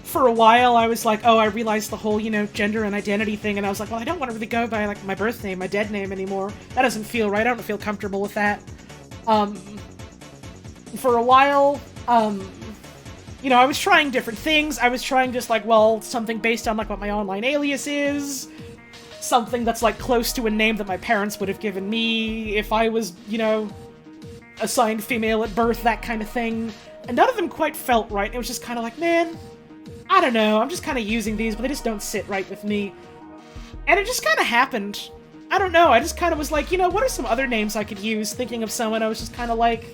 for a while I was like, oh, I realized the whole, you know, gender and identity thing, and I was like, well, I don't want to really go by, like, my birth name, my dead name anymore. That doesn't feel right. I don't feel comfortable with that. For a while, you know, I was trying different things. I was trying just, like, well, something based on, like, what my online alias is. Something that's, like, close to a name that my parents would have given me if I was, you know, assigned female at birth, that kind of thing. And none of them quite felt right. It was just kind of like, man, I don't know, I'm just kind of using these, but they just don't sit right with me. And it just kind of happened. I don't know, I just kind of was like, you know, what are some other names I could use? Thinking of someone, I was just kind of like...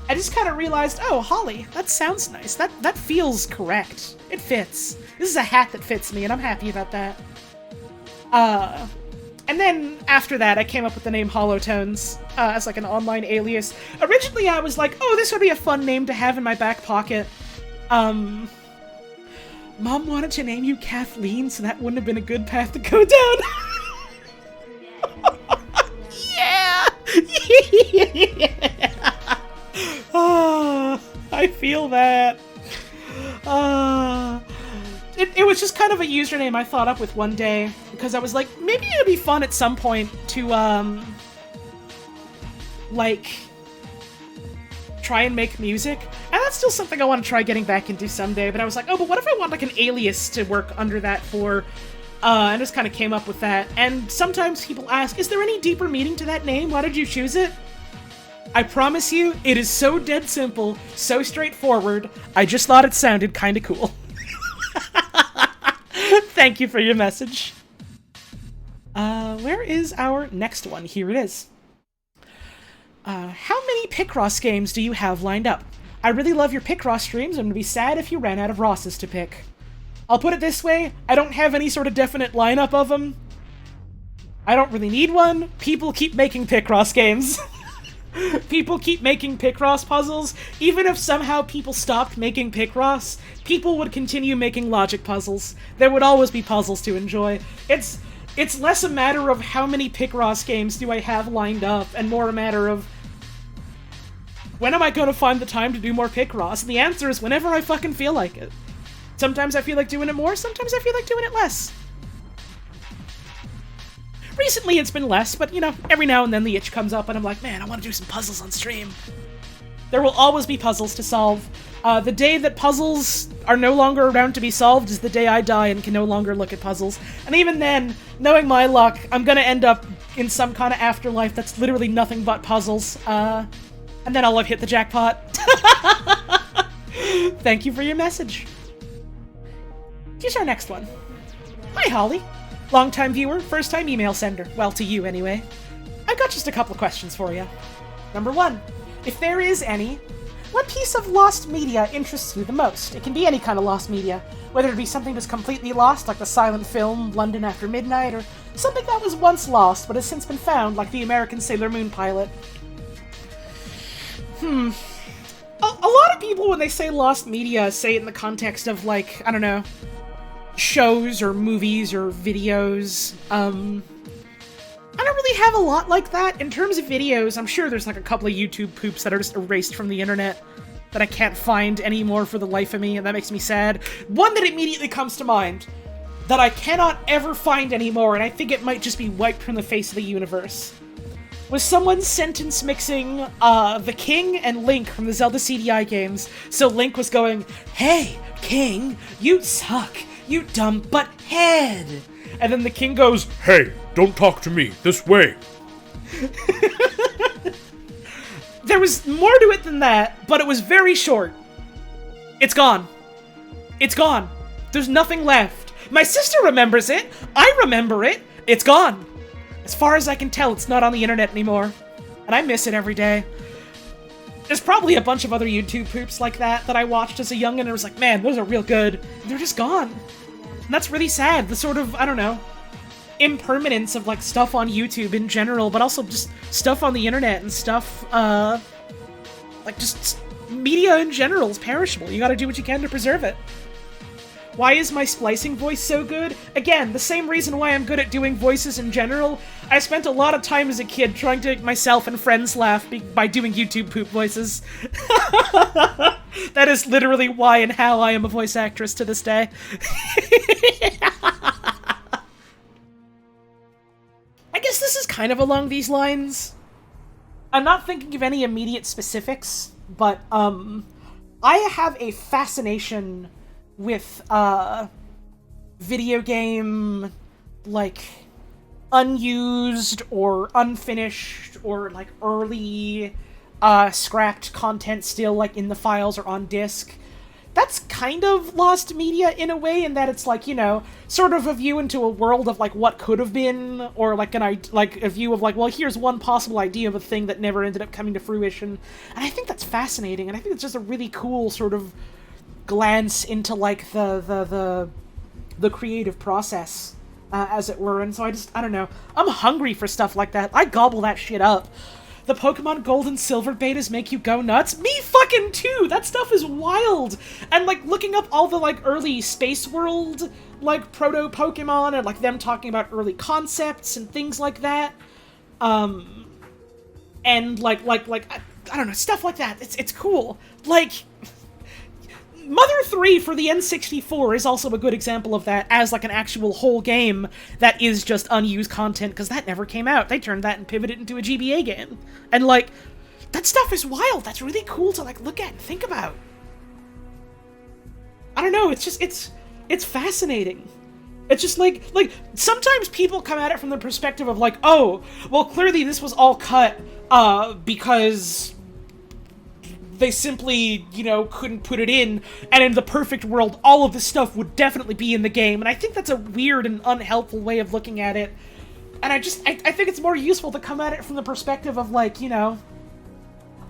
I just kind of realized, oh, Holly, that sounds nice. That feels correct. It fits. This is a hat that fits me, and I'm happy about that. And then, after that, I came up with the name Hollow Tones, as like an online alias. Originally, I was like, oh, this would be a fun name to have in my back pocket. Mom wanted to name you Kathleen, so that wouldn't have been a good path to go down. Yeah! Yeah! I feel that. It was just kind of a username I thought up with one day, because I was like, maybe it would be fun at some point to, like, try and make music. And that's still something I want to try getting back into someday, but I was like, oh, but what if I want, like, an alias to work under that for, and just kind of came up with that. And sometimes people ask, is there any deeper meaning to that name? Why did you choose it? I promise you, it is so dead simple, so straightforward, I just thought it sounded kinda cool. Thank you for your message. Where is our next one? Here it is. How many Picross games do you have lined up? I really love your Picross streams, and would be sad if you ran out of Rosses to pick. I'll put it this way, I don't have any sort of definite lineup of them. I don't really need one. People keep making Picross games. People keep making Picross puzzles. Even if somehow people stopped making Picross, people would continue making logic puzzles. There would always be puzzles to enjoy. It's less a matter of how many Picross games do I have lined up, and more a matter of when am I going to find the time to do more Picross? And the answer is whenever I fucking feel like it. Sometimes I feel like doing it more, sometimes I feel like doing it less. Recently it's been less, but, you know, every now and then the itch comes up and I'm like, man, I want to do some puzzles on stream. There will always be puzzles to solve. The day that puzzles are no longer around to be solved is the day I die and can no longer look at puzzles. And even then, knowing my luck, I'm gonna end up in some kind of afterlife that's literally nothing but puzzles. And then I'll have hit the jackpot. Thank you for your message. Here's our next one. Hi, Holly. Long-time viewer, first-time email sender. Well, to you, anyway. I've got just a couple of questions for you. Number one, if there is any, what piece of lost media interests you the most? It can be any kind of lost media, whether it be something that's completely lost, like the silent film London After Midnight, or something that was once lost but has since been found, like the American Sailor Moon pilot. A lot of people, when they say lost media, say it in the context of, like, I don't know, shows or movies or videos. I don't really really have a lot like that. In terms of videos, I'm sure there's like a couple of YouTube poops that are just erased from the internet that I can't find anymore for the life of me, and that makes me sad. One that immediately comes to mind that I cannot ever find anymore, and I think it might just be wiped from the face of the universe, was someone sentence mixing the King and Link from the Zelda CDI games. So Link was going, "Hey, King, you suck, you dumb butthead." And then the King goes, "Hey, don't talk to me, this way." There was more to it than that, but it was very short. It's gone. It's gone. There's nothing left. My sister remembers it. I remember it. It's gone. As far as I can tell, it's not on the internet anymore. And I miss it every day. There's probably a bunch of other YouTube poops like that I watched as a youngin' and I was like, man, those are real good. They're just gone. And that's really sad. The sort of, I don't know, impermanence of like stuff on YouTube in general, but also just stuff on the internet and stuff, like just media in general is perishable. You gotta do what you can to preserve it. Why is my splicing voice so good? Again, the same reason why I'm good at doing voices in general. I spent a lot of time as a kid trying to make myself and friends laugh by doing YouTube poop voices. That is literally why and how I am a voice actress to this day. I guess this is kind of along these lines. I'm not thinking of any immediate specifics, but I have a fascination with video game, like, unused or unfinished or like early scrapped content still like in the files or on disk. That's kind of lost media in a way, in that it's like, you know, sort of a view into a world of like what could have been, or like a view of like, well, here's one possible idea of a thing that never ended up coming to fruition. And I think that's fascinating, and I think it's just a really cool sort of glance into like the creative process, as it were. And so I don't know, I'm hungry for stuff like that. I gobble that shit up. The Pokemon Gold and Silver betas make you go nuts? Me fucking too! That stuff is wild! And, like, looking up all the, like, early Space World, like, proto-Pokemon, and, like, them talking about early concepts and things like that. And, like, I don't know, stuff like that. It's cool. Like, Mother 3 for the N64 is also a good example of that, as, like, an actual whole game that is just unused content, because that never came out. They turned that and pivoted into a GBA game. And, like, that stuff is wild. That's really cool to, like, look at and think about. I don't know, it's just, it's fascinating. It's just, like, sometimes people come at it from the perspective of, like, oh, well, clearly this was all cut, because they simply, you know, couldn't put it in, and in the perfect world, all of this stuff would definitely be in the game, and I think that's a weird and unhelpful way of looking at it, and I think it's more useful to come at it from the perspective of, like, you know,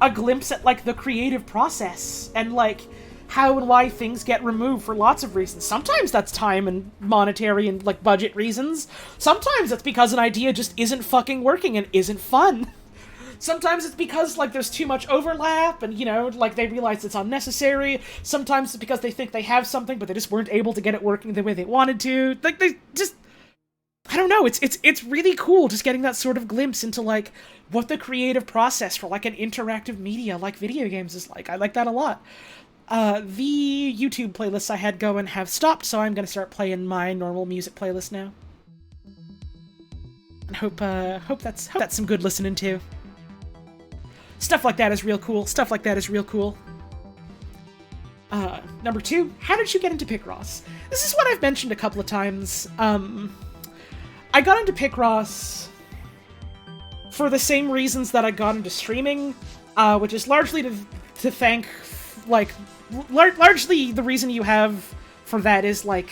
a glimpse at, like, the creative process, and, like, how and why things get removed for lots of reasons. Sometimes that's time and monetary and, like, budget reasons. Sometimes it's because an idea just isn't fucking working and isn't fun. Sometimes it's because, like, there's too much overlap and, you know, like, they realize it's unnecessary. Sometimes it's because they think they have something, but they just weren't able to get it working the way they wanted to. Like, they just, I don't know, it's really cool just getting that sort of glimpse into, like, what the creative process for, like, an interactive media like video games is like. I like that a lot. The YouTube playlists I had going have stopped, so I'm gonna start playing my normal music playlist now. And hope that's some good listening to. Stuff like that is real cool. Stuff like that is real cool. Number 2, how did you get into Picross? This is what I've mentioned a couple of times. I got into Picross for the same reasons that I got into streaming, which is largely to thank, like, largely the reason you have for that is, like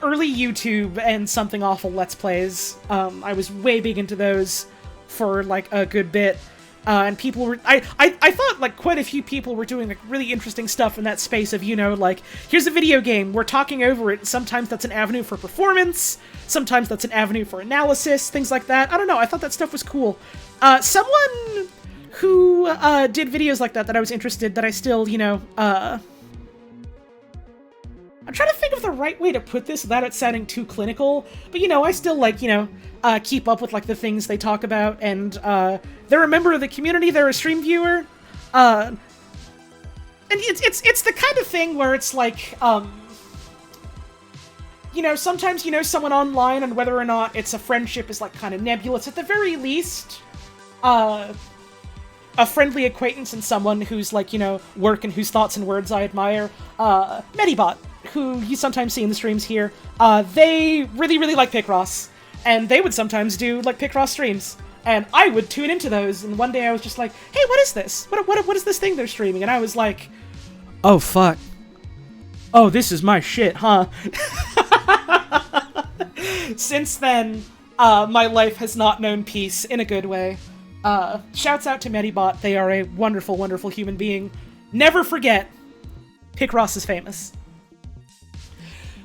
early YouTube and Something Awful Let's Plays. I was way big into those for, like, a good bit, and people were, I thought, like, quite a few people were doing, like, really interesting stuff in that space of, you know, like, here's a video game, we're talking over it, sometimes that's an avenue for performance, sometimes that's an avenue for analysis, things like that. I don't know, I thought that stuff was cool. Someone who, did videos like that I was interested, that I still, you know, I'm I'm trying to think of the right way to put this without it sounding too clinical, but I still keep up with the things they talk about, and they're a member of the community, they're a stream viewer, and it's the kind of thing where it's sometimes someone online, and whether or not it's a friendship is kind of nebulous. At the very least, a friendly acquaintance and someone whose work and whose thoughts and words I admire. Medibot, who you sometimes see in the streams here, they really, really like Picross, and they would sometimes do Picross streams, and I would tune into those. And one day I was just like, "Hey, what is this? What is this thing they're streaming?" And I was like, "Oh fuck! Oh, this is my shit, huh?" Since then, my life has not known peace in a good way. Shouts out to Medibot. They are a wonderful, wonderful human being. Never forget, Picross is famous.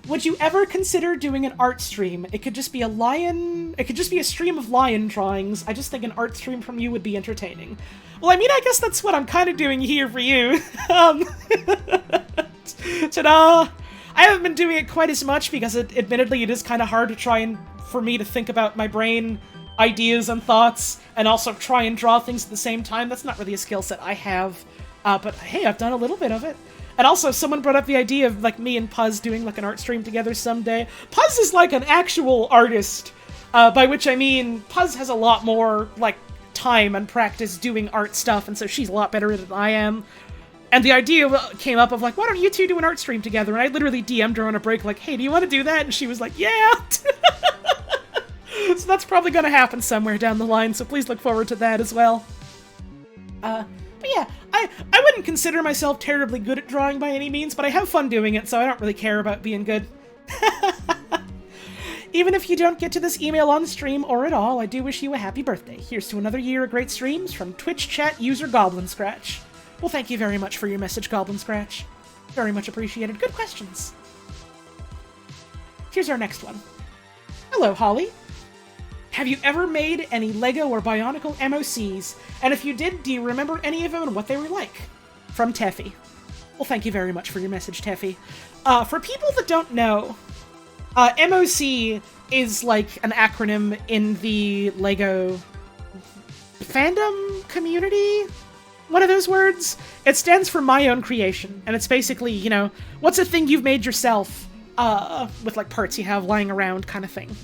Would you ever consider doing an art stream? It could just be a lion. It could just be a stream of lion drawings. I just think an art stream from you would be entertaining. Well, I mean, I guess that's what I'm kind of doing here for you. Ta-da! I haven't been doing it quite as much because, admittedly, it is kind of hard to for me to think about my brain ideas and thoughts, and also try and draw things at the same time. That's not really a skill set I have, but hey, I've done a little bit of it. And also, someone brought up the idea of me and Puzz doing an art stream together someday. Puzz is an actual artist, by which I mean Puzz has a lot more time and practice doing art stuff, and so she's a lot better at it than I am. And the idea came up of why don't you two do an art stream together? And I literally DM'd her on a break hey, do you want to do that? And she was like, yeah! So that's probably gonna happen somewhere down the line, so please look forward to that as well. But yeah, I wouldn't consider myself terribly good at drawing by any means, but I have fun doing it, so I don't really care about being good. Even if you don't get to this email on stream or at all, I do wish you a happy birthday. Here's to another year of great streams from Twitch chat user Goblin Scratch. Well, thank you very much for your message, Goblin Scratch. Very much appreciated. Good questions. Here's our next one. Hello, Holly. Have you ever made any LEGO or Bionicle MOCs? And if you did, do you remember any of them and what they were like? From Teffy. Well, thank you very much for your message, Teffy. For people that don't know, MOC is an acronym in the LEGO fandom community? One of those words? It stands for my own creation, and it's basically, what's a thing you've made yourself, with parts you have lying around kind of thing.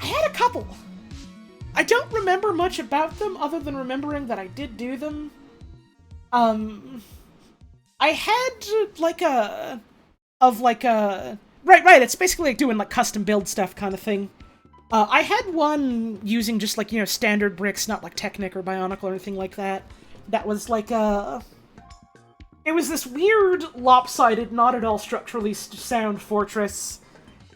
I had a couple. I don't remember much about them other than remembering that I did do them. I had right, it's basically doing custom build stuff kind of thing. I had one using just standard bricks, not Technic or Bionicle or anything like that. That was it was this weird, lopsided, not at all structurally sound fortress.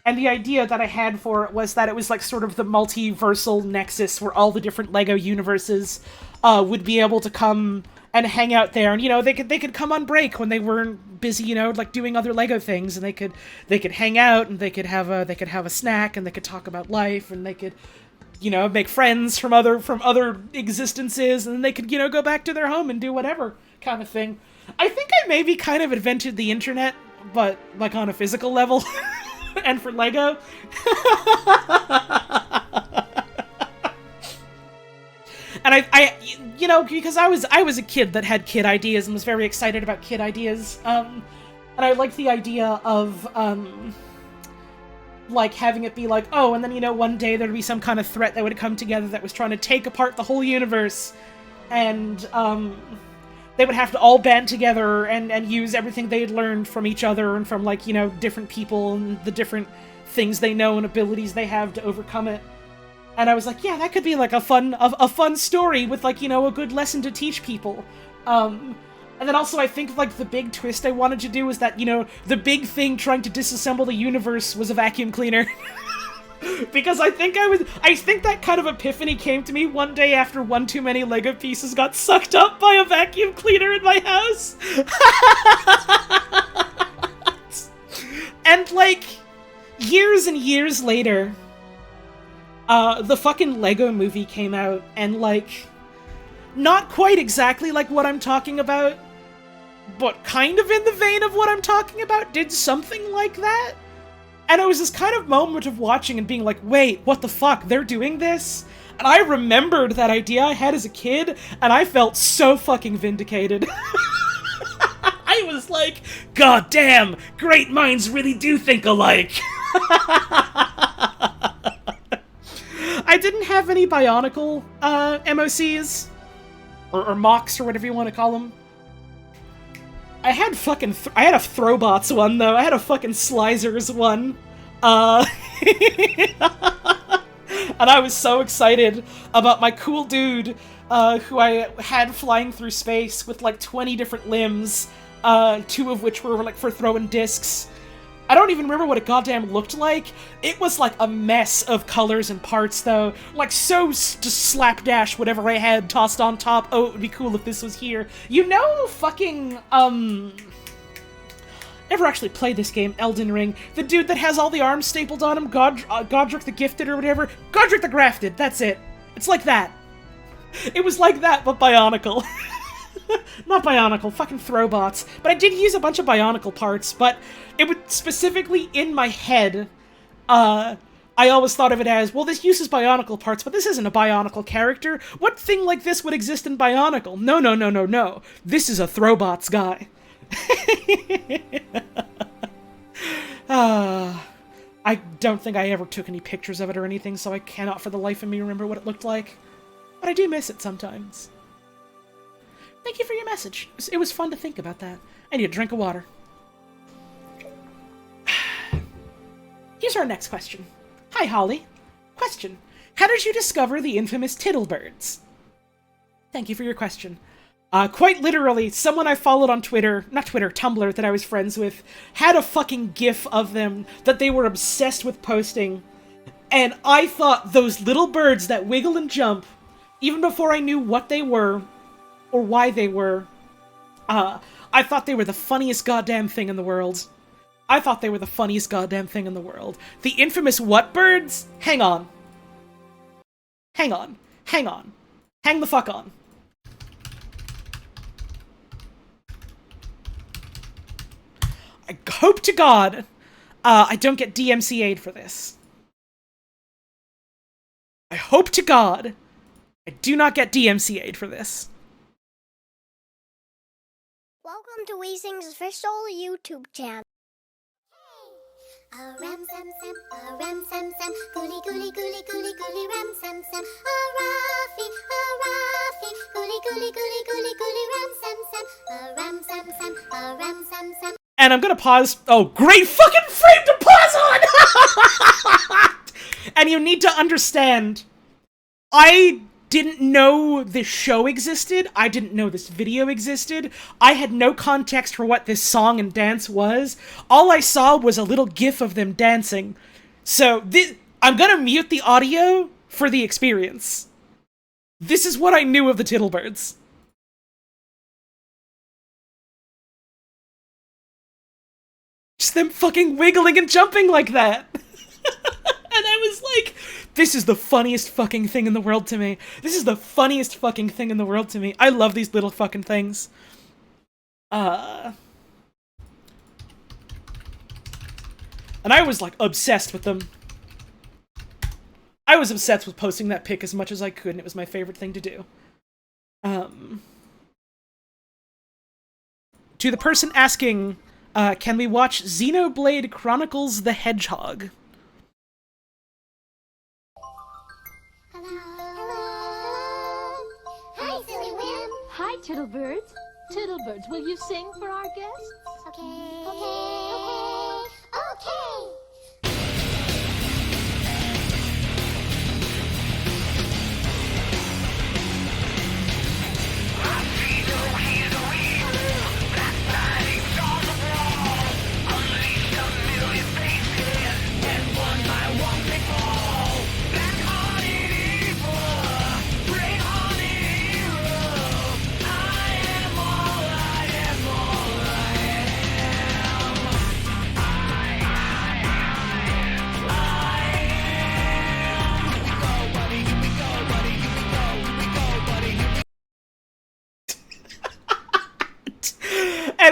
And the idea that I had for it was that it was sort of the multiversal nexus where all the different LEGO universes would be able to come and hang out there, and they could come on break when they weren't busy, doing other LEGO things, and they could hang out, and they could have a snack, and they could talk about life, and they could make friends from other existences, and then they could go back to their home and do whatever kind of thing. I think I maybe kind of invented the internet, but on a physical level. And for LEGO. And I because I was a kid that had kid ideas and was very excited about kid ideas. And I liked the idea of having it be oh, and then one day there'd be some kind of threat that would come together that was trying to take apart the whole universe, and they would have to all band together and use everything they'd learned from each other and from different people and the different things they know and abilities they have to overcome it. And I was yeah, that could be a fun story with a good lesson to teach people. And then also I think the big twist I wanted to do was that the big thing trying to disassemble the universe was a vacuum cleaner. Because I think that kind of epiphany came to me one day after one too many LEGO pieces got sucked up by a vacuum cleaner in my house. And years and years later, the fucking LEGO movie came out, and not quite exactly what I'm talking about, but kind of in the vein of what I'm talking about, did something like that. And it was this kind of moment of watching and being like, wait, what the fuck, they're doing this? And I remembered that idea I had as a kid, and I felt so fucking vindicated. I was like, god damn, great minds really do think alike. I didn't have any Bionicle MOCs, or mocks, or whatever you want to call them. I had fucking I had a Throwbots one, though. I had a fucking Slicers one. And I was so excited about my cool dude, who I had flying through space with like 20 different limbs, 2 of which were like for throwing discs. I don't even remember what it goddamn looked like. It was like a mess of colors and parts, though. Like, so just slapdash whatever I had tossed on top. Oh, it would be cool if this was here. You know fucking, never actually played this game, Elden Ring. The dude that has all the arms stapled on him, Godric the Gifted or whatever. Godric the Grafted, that's it. It's like that. It was like that, but Bionicle. Not Bionicle, fucking Throwbots. But I did use a bunch of Bionicle parts, but it would specifically in my head, I always thought of it as, well, this uses Bionicle parts, but this isn't a Bionicle character. What thing like this would exist in Bionicle? No, no, no, no, no. This is a Throwbots guy. I don't think I ever took any pictures of it or anything, so I cannot for the life of me remember what it looked like. But I do miss it sometimes. Thank you for your message. It was fun to think about that. I need a drink of water. Here's our next question. Hi, Holly. Question. How did you discover the infamous Tittlebirds? Thank you for your question. Quite literally, someone I followed on Twitter, not Twitter, Tumblr, that I was friends with, had a fucking gif of them that they were obsessed with posting. And I thought those little birds that wiggle and jump, even before I knew what they were, or why they were, I thought they were the funniest goddamn thing in the world. I thought they were the funniest goddamn thing in the world. The infamous what birds? Hang on. Hang on. Hang on. Hang the fuck on. I hope to God I don't get DMCA'd for this. I hope to God I do not get DMCA'd for this. Welcome to Weezing's official YouTube channel. A ram sam sam, a ram sam sam, gooly gooly gooly gooly gooly ram sam sam. A Rafi, gooly gooly gooly gooly gooly ram sam sam. A ram sam sam, a ram sam sam. And I'm gonna pause. Oh, great fucking frame to pause on! And you need to understand, I didn't know this show existed. I didn't know this video existed. I had no context for what this song and dance was. All I saw was a little gif of them dancing. So I'm gonna mute the audio for the experience. This is what I knew of the Tittlebirds. Just them fucking wiggling and jumping like that. And I was like, this is the funniest fucking thing in the world to me. This is the funniest fucking thing in the world to me. I love these little fucking things. And I was like obsessed with them. I was obsessed with posting that pic as much as I could, and it was my favorite thing to do. To the person asking, can we watch Xenoblade Chronicles the Hedgehog? Hi, Silly Wim. Hi, Tittlebirds. Tittlebirds, will you sing for our guests? Okay. Okay.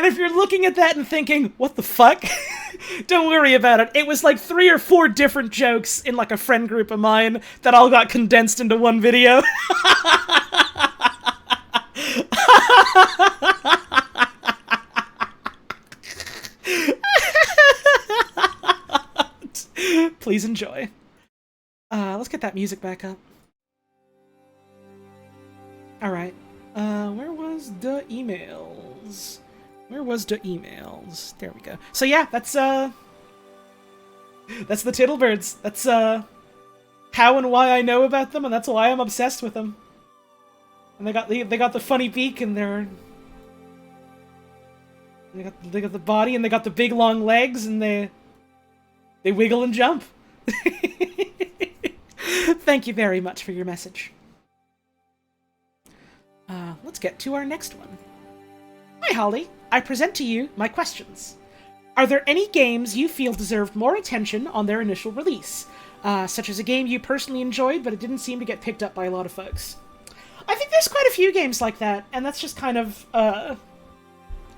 And if you're looking at that and thinking, what the fuck? Don't worry about it. It was like 3 or 4 different jokes in like a friend group of mine that all got condensed into one video. Please enjoy. Let's get that music back up. Alright. Where was the emails? Where was the emails? There we go. So yeah, that's the Tittlebirds. That's how and why I know about them, and that's why I'm obsessed with them. And they got the funny beak, and they got the body, and they got the big long legs, and they wiggle and jump. Thank you very much for your message. Let's get to our next one. Hi, Holly. I present to you my questions. Are there any games you feel deserved more attention on their initial release? Such as a game you personally enjoyed, but it didn't seem to get picked up by a lot of folks. I think there's quite a few games like that, and that's just kind of,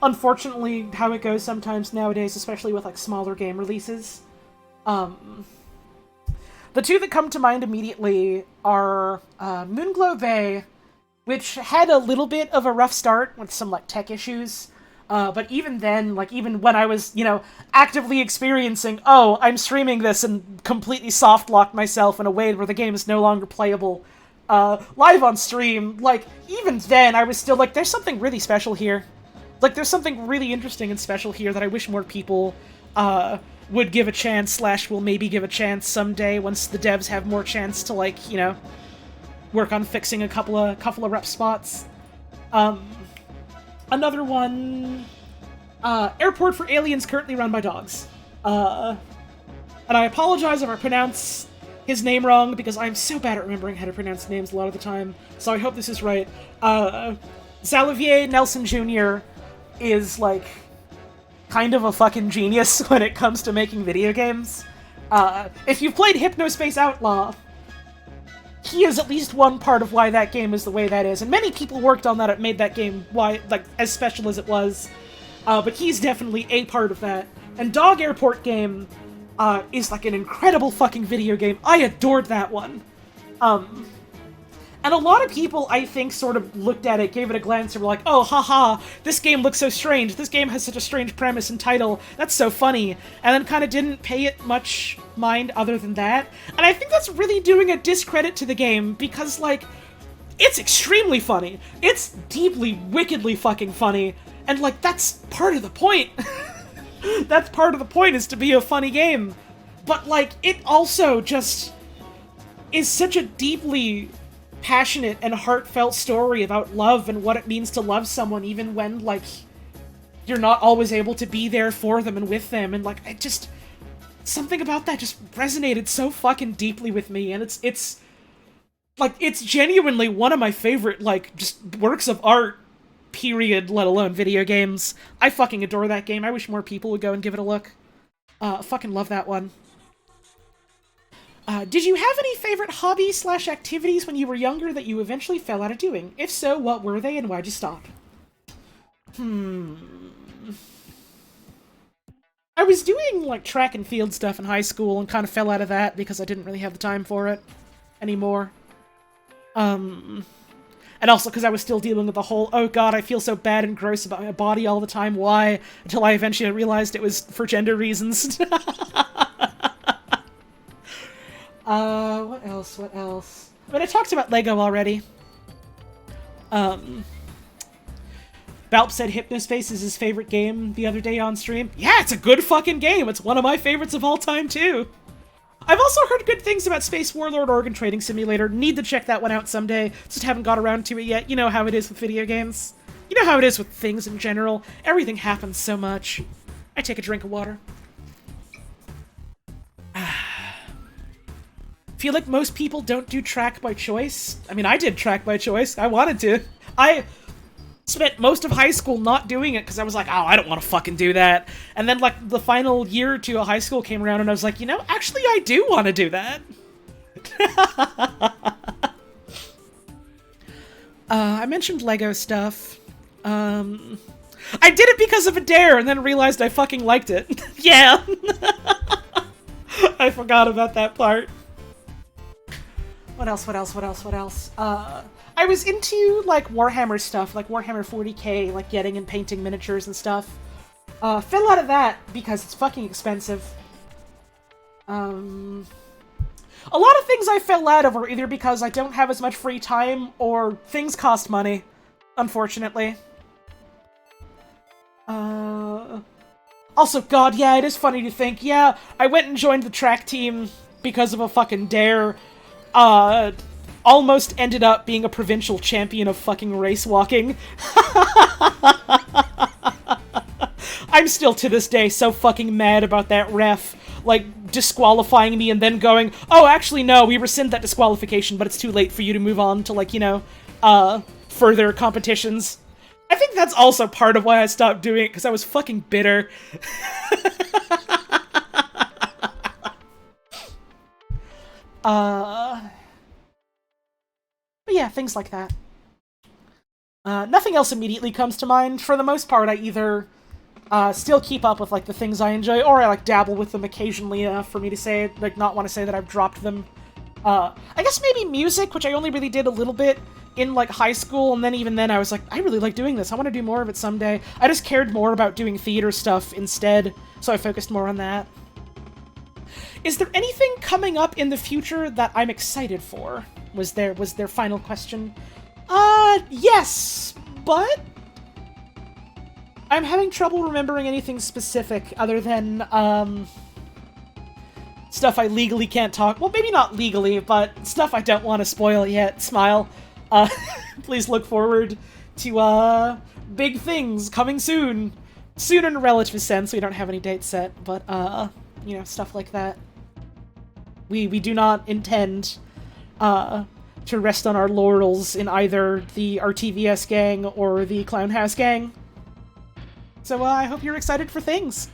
unfortunately, how it goes sometimes nowadays, especially with, like, smaller game releases. The two that come to mind immediately are Moonglow Bay, which had a little bit of a rough start with some, like, tech issues. But even then, like, even when I was, you know, actively experiencing, oh, I'm streaming this and completely soft-locked myself in a way where the game is no longer playable live on stream, like, even then I was still like, there's something really special here. Like, there's something really interesting and special here that I wish more people would give a chance, / will maybe give a chance someday once the devs have more chance to, like, you know, work on fixing a couple of rough spots. Another one, Airport for Aliens, currently run by dogs. And I apologize if I pronounce his name wrong, because I'm so bad at remembering how to pronounce names a lot of the time, so I hope this is right. Xavier Nelson Jr. is, like, kind of a fucking genius when it comes to making video games. If you've played Hypnospace Outlaw, he is at least one part of why that game is the way that is, and many people worked on that and made that game as special as it was, but he's definitely a part of that. And Dog Airport game is like an incredible fucking video game. I adored that one. And a lot of people, I think, sort of looked at it, gave it a glance, and were like, oh, haha, this game looks so strange, this game has such a strange premise and title, that's so funny, and then kind of didn't pay it much mind other than that. And I think that's really doing a discredit to the game, because, like, it's extremely funny. It's deeply, wickedly fucking funny, and, like, that's part of the point. That's part of the point, is to be a funny game. But, like, it also just is such a deeply passionate and heartfelt story about love and what it means to love someone, even when, like, you're not always able to be there for them and with them, and, like, it just, something about that just resonated so fucking deeply with me, and it's like, it's genuinely one of my favorite, like, just works of art, period, let alone video games. I fucking adore that game. I wish more people would go and give it a look. Fucking love that one. Did you have any favorite hobbies / activities when you were younger that you eventually fell out of doing? If so, what were they and why'd you stop? I was doing, like, track and field stuff in high school and kind of fell out of that because I didn't really have the time for it anymore. And also because I was still dealing with the whole, oh god, I feel so bad and gross about my body all the time, why? Until I eventually realized it was for gender reasons. What else? But I talked about Lego already. Balp said Hypnospace is his favorite game the other day on stream. Yeah, it's a good fucking game! It's one of my favorites of all time, too! I've also heard good things about Space Warlord Organ Trading Simulator. Need to check that one out someday. Just haven't got around to it yet. You know how it is with video games. You know how it is with things in general. Everything happens so much. I take a drink of water. Feel like most people don't do track by choice. I mean, I did track by choice. I wanted to. I spent most of high school not doing it because I was like, oh, I don't want to fucking do that. And then, like, the final year or two of high school came around and I was like, you know, actually I do want to do that. I mentioned Lego stuff. I did it because of a dare and then realized I fucking liked it. Yeah. I forgot about that part. What else? I was into, like, Warhammer stuff, like Warhammer 40k, like getting and painting miniatures and stuff. Fell out of that because it's fucking expensive. A lot of things I fell out of are either because I don't have as much free time or things cost money, unfortunately. Also, God, yeah, it is funny to think, yeah, I went and joined the track team because of a fucking dare. Almost ended up being a provincial champion of fucking race walking. I'm still, to this day, so fucking mad about that ref, like, disqualifying me and then going, oh, actually, no, we rescind that disqualification, but it's too late for you to move on to, like, you know, further competitions. I think that's also part of why I stopped doing it, because I was fucking bitter. But yeah, things like that. Nothing else immediately comes to mind. For the most part, I either still keep up with, like, the things I enjoy, or I, like, dabble with them occasionally enough for me to say, like, not want to say that I've dropped them. I guess maybe music, which I only really did a little bit in, like, high school, and then even then I was like, I really like doing this, I want to do more of it someday. I just cared more about doing theater stuff instead, so I focused more on that. Is there anything coming up in the future that I'm excited for? Was their final question. Yes, but I'm having trouble remembering anything specific other than, stuff I legally can't talk. Well, maybe not legally, but stuff I don't want to spoil yet. Smile. Please look forward to, big things coming soon. Soon in a relative sense, we don't have any dates set, but, you know, stuff like that. We do not intend, to rest on our laurels in either the RTVS gang or the Clown House gang. So, I hope you're excited for things.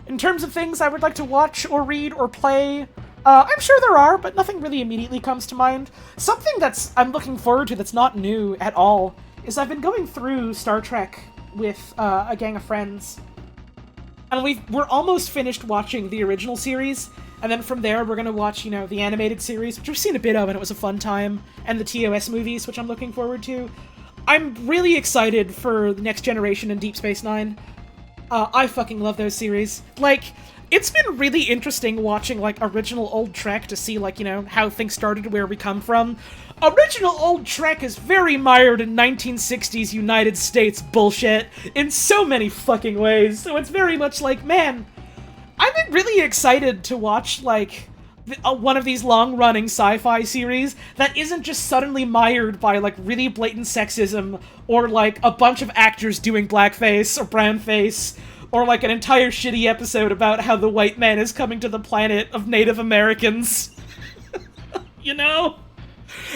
In terms of things I would like to watch or read or play, I'm sure there are, but nothing really immediately comes to mind. Something I'm looking forward to that's not new at all is I've been going through Star Trek with a gang of friends. And we're almost finished watching the original series, and then from there we're gonna watch, you know, the animated series, which I've seen a bit of and it was a fun time, and the TOS movies, which I'm looking forward to. I'm really excited for the Next Generation and Deep Space Nine. I fucking love those series. Like, it's been really interesting watching, like, original old Trek to see, like, you know, how things started, where we come from. Original old Trek is very mired in 1960s United States bullshit in so many fucking ways, so it's very much like, man, I've been really excited to watch, like, one of these long-running sci-fi series that isn't just suddenly mired by, like, really blatant sexism, or, like, a bunch of actors doing blackface or brownface, or, like, an entire shitty episode about how the white man is coming to the planet of Native Americans. You know?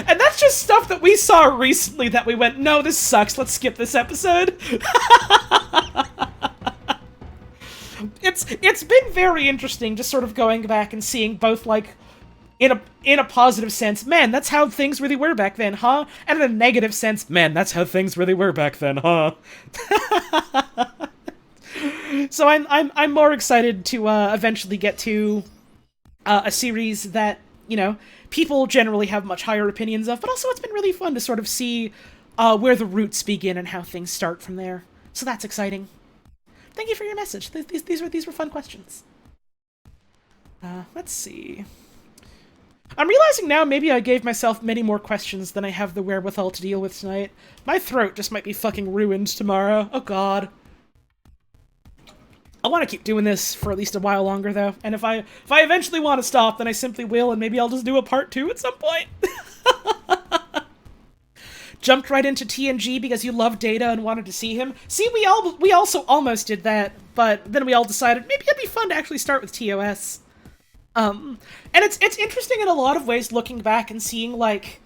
And that's just stuff that we saw recently that we went, no, this sucks, let's skip this episode. It's been very interesting just sort of going back and seeing both, like, in a positive sense, man, that's how things really were back then, huh? And in a negative sense, man, that's how things really were back then, huh? So I'm more excited to eventually get to a series that, you know, people generally have much higher opinions of, but also it's been really fun to sort of see where the roots begin and how things start from there. So that's exciting. Thank you for your message. These were fun questions. Let's see. I'm realizing now maybe I gave myself many more questions than I have the wherewithal to deal with tonight. My throat just might be fucking ruined tomorrow. Oh god. I want to keep doing this for at least a while longer, though. And if I eventually want to stop, then I simply will, and maybe I'll just do a part 2 at some point. Jumped right into TNG because you love Data and wanted to see him. See, we also almost did that, but then we all decided maybe it'd be fun to actually start with TOS. And it's interesting in a lot of ways looking back and seeing, like,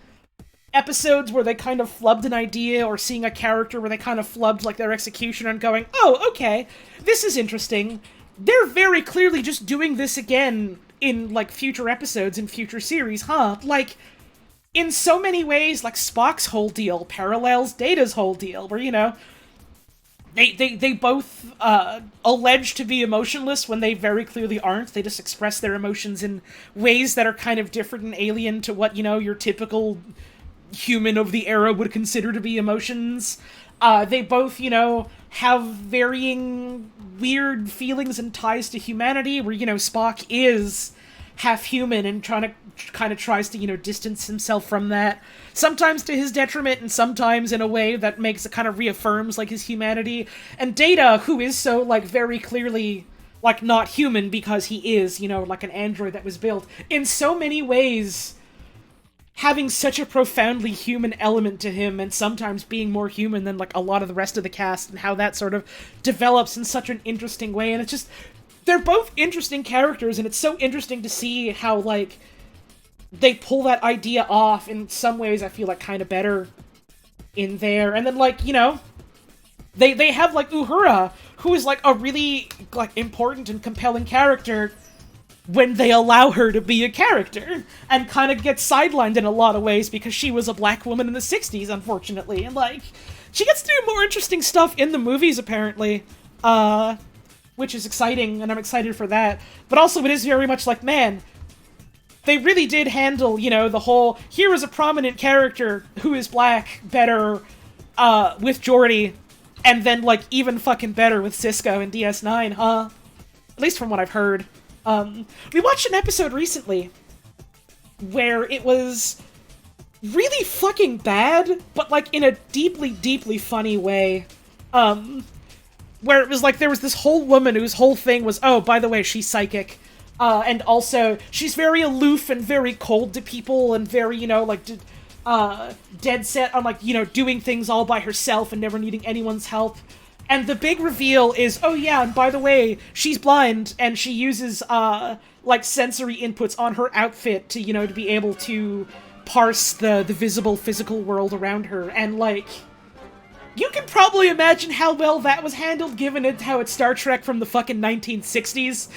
episodes where they kind of flubbed an idea, or seeing a character where they kind of flubbed, like, their execution and going, oh, okay, this is interesting. They're very clearly just doing this again in, like, future episodes and future series, huh? Like, in so many ways, like, Spock's whole deal parallels Data's whole deal, where, you know, they both allege to be emotionless when they very clearly aren't. They just express their emotions in ways that are kind of different and alien to what, your typical human of the era would consider to be emotions. They both, have varying weird feelings and ties to humanity, where, Spock is half human and tries to, distance himself from that. Sometimes to his detriment, and sometimes in a way that makes it kind of reaffirms, his humanity. And Data, who is so, very clearly, not human because he is, an android that was built, in so many ways having such a profoundly human element to him, and sometimes being more human than, a lot of the rest of the cast, and how that sort of develops in such an interesting way. And it's just, they're both interesting characters, and it's so interesting to see how, they pull that idea off. In some ways, I feel kind of better in there. And then, they have, Uhura, who is, a really, important and compelling character when they allow her to be a character, and kind of gets sidelined in a lot of ways because she was a black woman in the 60s, unfortunately. And, she gets to do more interesting stuff in the movies, apparently, which is exciting, and I'm excited for that. But also, it is very much man, they really did handle, the whole, here is a prominent character who is black better, with Geordi, and then, even fucking better with Cisco in DS9, huh? At least from what I've heard. We watched an episode recently where it was really fucking bad, but, in a deeply, deeply funny way. Where it was there was this whole woman whose whole thing was, oh, by the way, she's psychic. And also, she's very aloof and very cold to people, and very, dead set on, doing things all by herself and never needing anyone's help. And the big reveal is, oh yeah, and by the way, she's blind, and she uses, sensory inputs on her outfit to, to be able to parse the visible physical world around her. And, you can probably imagine how well that was handled, given how it's Star Trek from the fucking 1960s.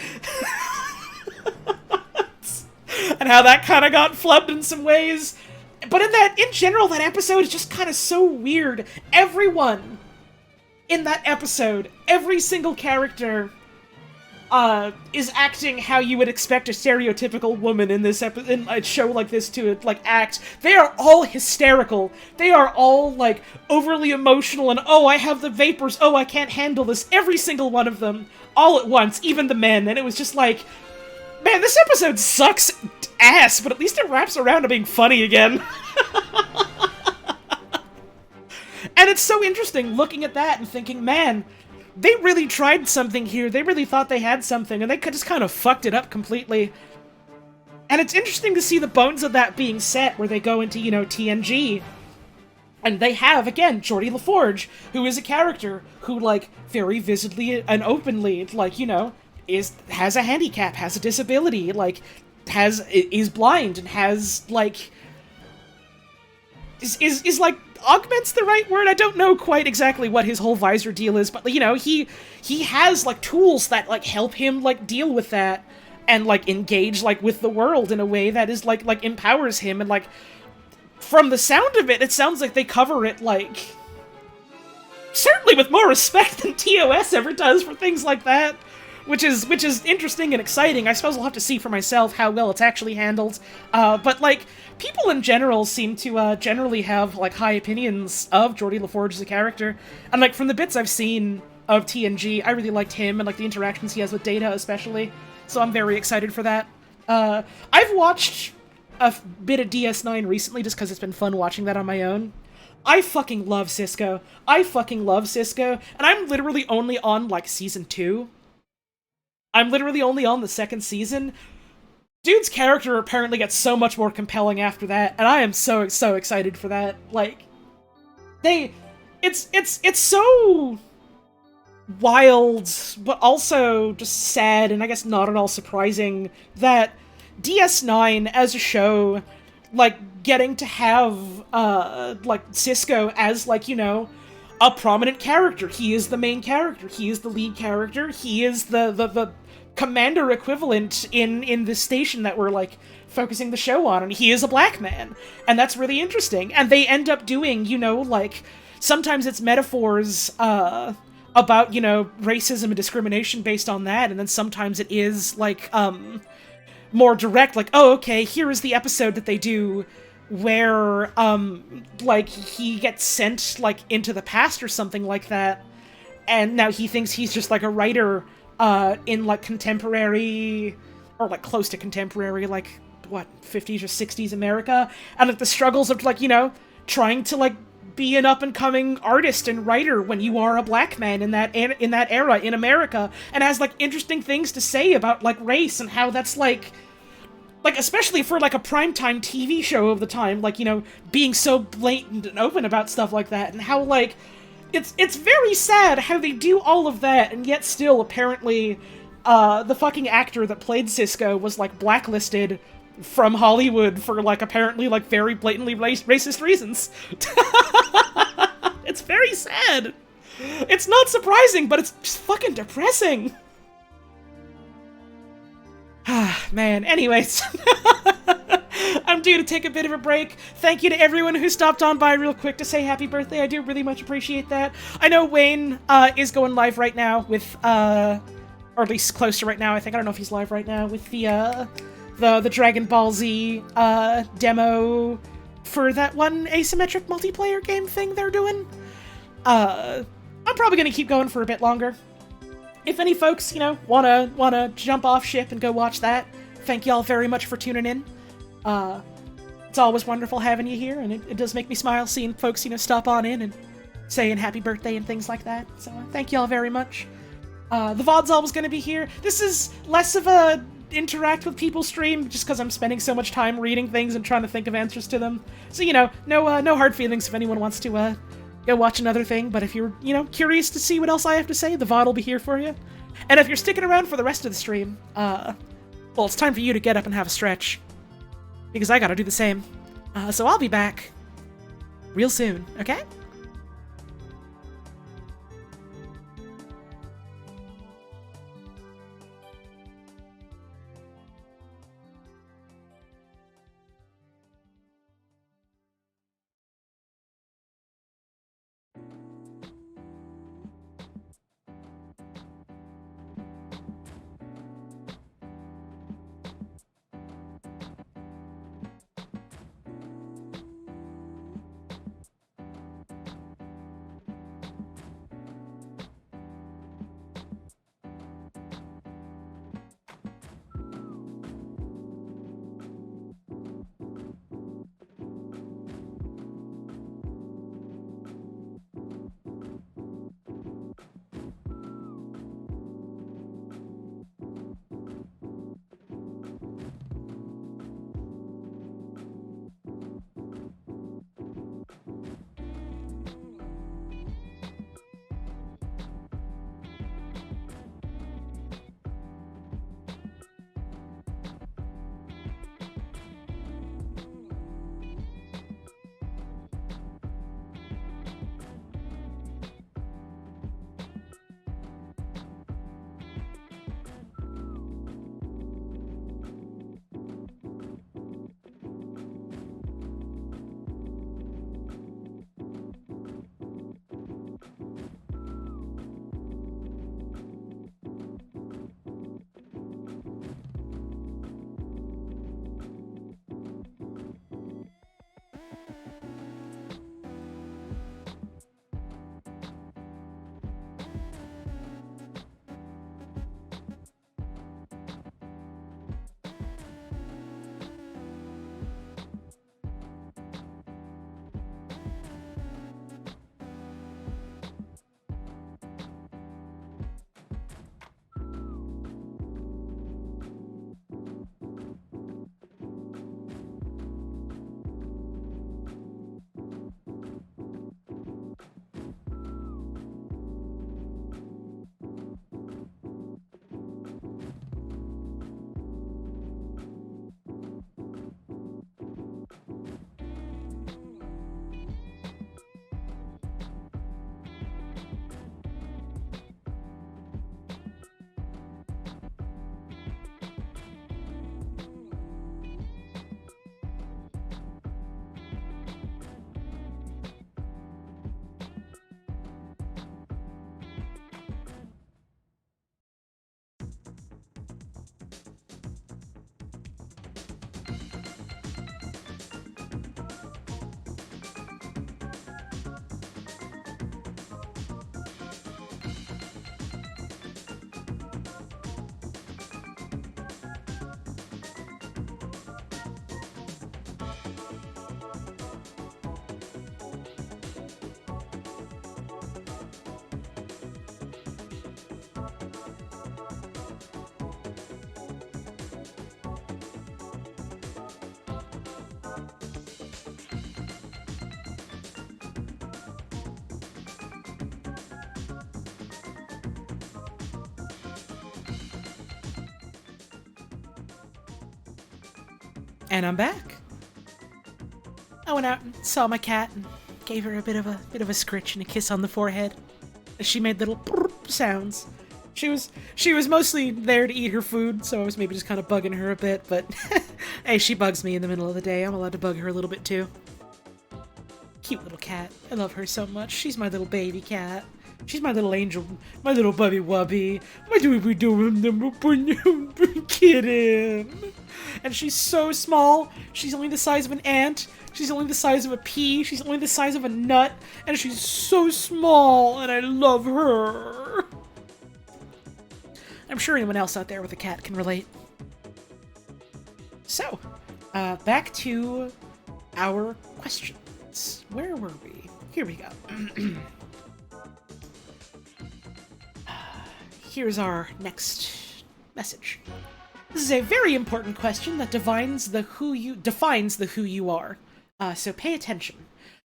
And how that kind of got flubbed in some ways. But in general, that episode is just kind of so weird. Everyone in that episode, every single character, is acting how you would expect a stereotypical woman in this in a show like this to, act. They are all hysterical. They are all, overly emotional and, oh, I have the vapors, oh, I can't handle this. Every single one of them, all at once, even the men. And it was just man, this episode sucks ass, but at least it wraps around to being funny again. And it's so interesting looking at that and thinking, man, they really tried something here. They really thought they had something, and they could just kind of fucked it up completely. And it's interesting to see the bones of that being set, where they go into, TNG. And they have, again, Geordi LaForge, who is a character who, very visibly and openly, has a handicap, has a disability, is blind, and has, is augment's the right word? I don't know quite exactly what his whole visor deal is, but, he has, tools that, help him, deal with that, and, engage, with the world in a way that is, empowers him, and, from the sound of it, it sounds like they cover it, certainly with more respect than TOS ever does for things like that. Which is interesting and exciting. I suppose I'll have to see for myself how well it's actually handled. But, people in general seem to, generally have, high opinions of Geordi LaForge as a character. And, from the bits I've seen of TNG, I really liked him and, the interactions he has with Data, especially. So I'm very excited for that. I've watched a bit of DS9 recently, just because it's been fun watching that on my own. I fucking love Cisco. And I'm literally only on, season 2. I'm literally only on the second season. Dude's character apparently gets so much more compelling after that, and I am so excited for that. It's so wild, but also just sad, and I guess not at all surprising, that DS9 as a show, getting to have, Cisco as, a prominent character. He is the main character. He is the lead character. He is the commander equivalent in the station that we're, focusing the show on, and he is a black man. And that's really interesting. And they end up doing, sometimes it's metaphors, about, you know, racism and discrimination based on that, and then sometimes it is, like, more direct, like, oh, okay, here is the episode that they do where, like, he gets sent, like, into the past or something like that, and now he thinks he's just, like, a writer, in, like, contemporary, or, like, close to contemporary, like, what, 50s or 60s America, and, like, the struggles of, like, you know, trying to, like, be an up-and-coming artist and writer when you are a black man in that era in America, and has, like, interesting things to say about, like, race and how that's, like, especially for, like, a primetime TV show of the time, like, you know, being so blatant and open about stuff like that, and how, like, it's very sad how they do all of that, and yet still, apparently, the fucking actor that played Cisco was, like, blacklisted from Hollywood for, like, apparently, like, very blatantly racist reasons. It's very sad. It's not surprising, but it's just fucking depressing. Man, anyways. I'm due to take a bit of a break. Thank you to everyone who stopped on by real quick to say happy birthday. I do really much appreciate that. I know Wayne is going live right now with, or at least close to right now, I think. I don't know if he's live right now with the Dragon Ball Z demo for that one asymmetric multiplayer game thing they're doing. I'm probably gonna keep going for a bit longer. If any folks, you know, wanna jump off ship and go watch that, thank y'all very much for tuning in. It's always wonderful having you here, and it does make me smile seeing folks, you know, stop on in and saying happy birthday and things like that. So thank y'all very much. The VOD's always gonna be here. This is less of a interact with people stream, just because I'm spending so much time reading things and trying to think of answers to them. So, you know, no hard feelings if anyone wants to go watch another thing, but if you're, you know, curious to see what else I have to say, the VOD will be here for you. And if you're sticking around for the rest of the stream, well, it's time for you to get up and have a stretch, because I gotta do the same. So I'll be back real soon, okay? And I'm back. I went out and saw my cat and gave her a bit of a scritch and a kiss on the forehead. She made little sounds. She was mostly there to eat her food, so I was maybe just kind of bugging her a bit, but hey, she bugs me in the middle of the day. I'm allowed to bug her a little bit too. Cute little cat. I love her so much. She's my little baby cat. She's my little angel, my little bubby wubby, my doobie kitten. And she's so small. She's only the size of an ant. She's only the size of a pea. She's only the size of a nut. And she's so small, and I love her. I'm sure anyone else out there with a cat can relate. So, back to our questions. Where were we? Here we go. Here's our next message. This is a very important question that defines the who you are. So pay attention.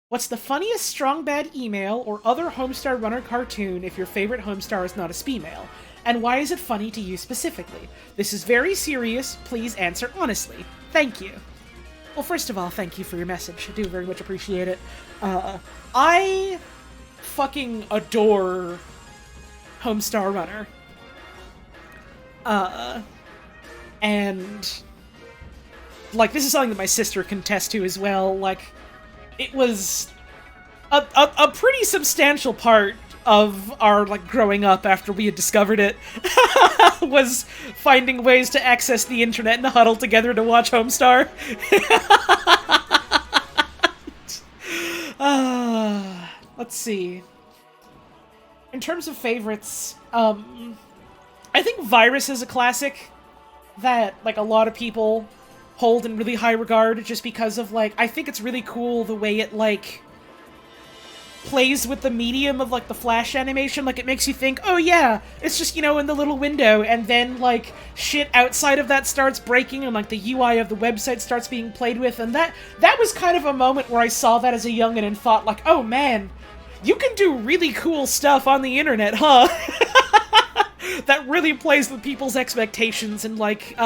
What's the funniest Strong Bad email or other Homestar Runner cartoon if your favorite Homestar is not a spemail? And why is it funny to you specifically? This is very serious. Please answer honestly. Thank you. Well, first of all, thank you for your message. I do very much appreciate it. I fucking adore Homestar Runner. And like, this is something that my sister can attest to as well. Like, it was a pretty substantial part of our, like, growing up after we had discovered it was finding ways to access the internet and huddle together to watch Homestar. Let's see. In terms of favorites, I think Virus is a classic that, like, a lot of people hold in really high regard just because of, like, I think it's really cool the way it, like, plays with the medium of, like, the flash animation. Like, it makes you think, oh yeah, it's just, you know, in the little window, and then, like, shit outside of that starts breaking, and, like, the UI of the website starts being played with, and that was kind of a moment where I saw that as a youngin' and thought, like, oh man, you can do really cool stuff on the internet, huh? That really plays with people's expectations in, like,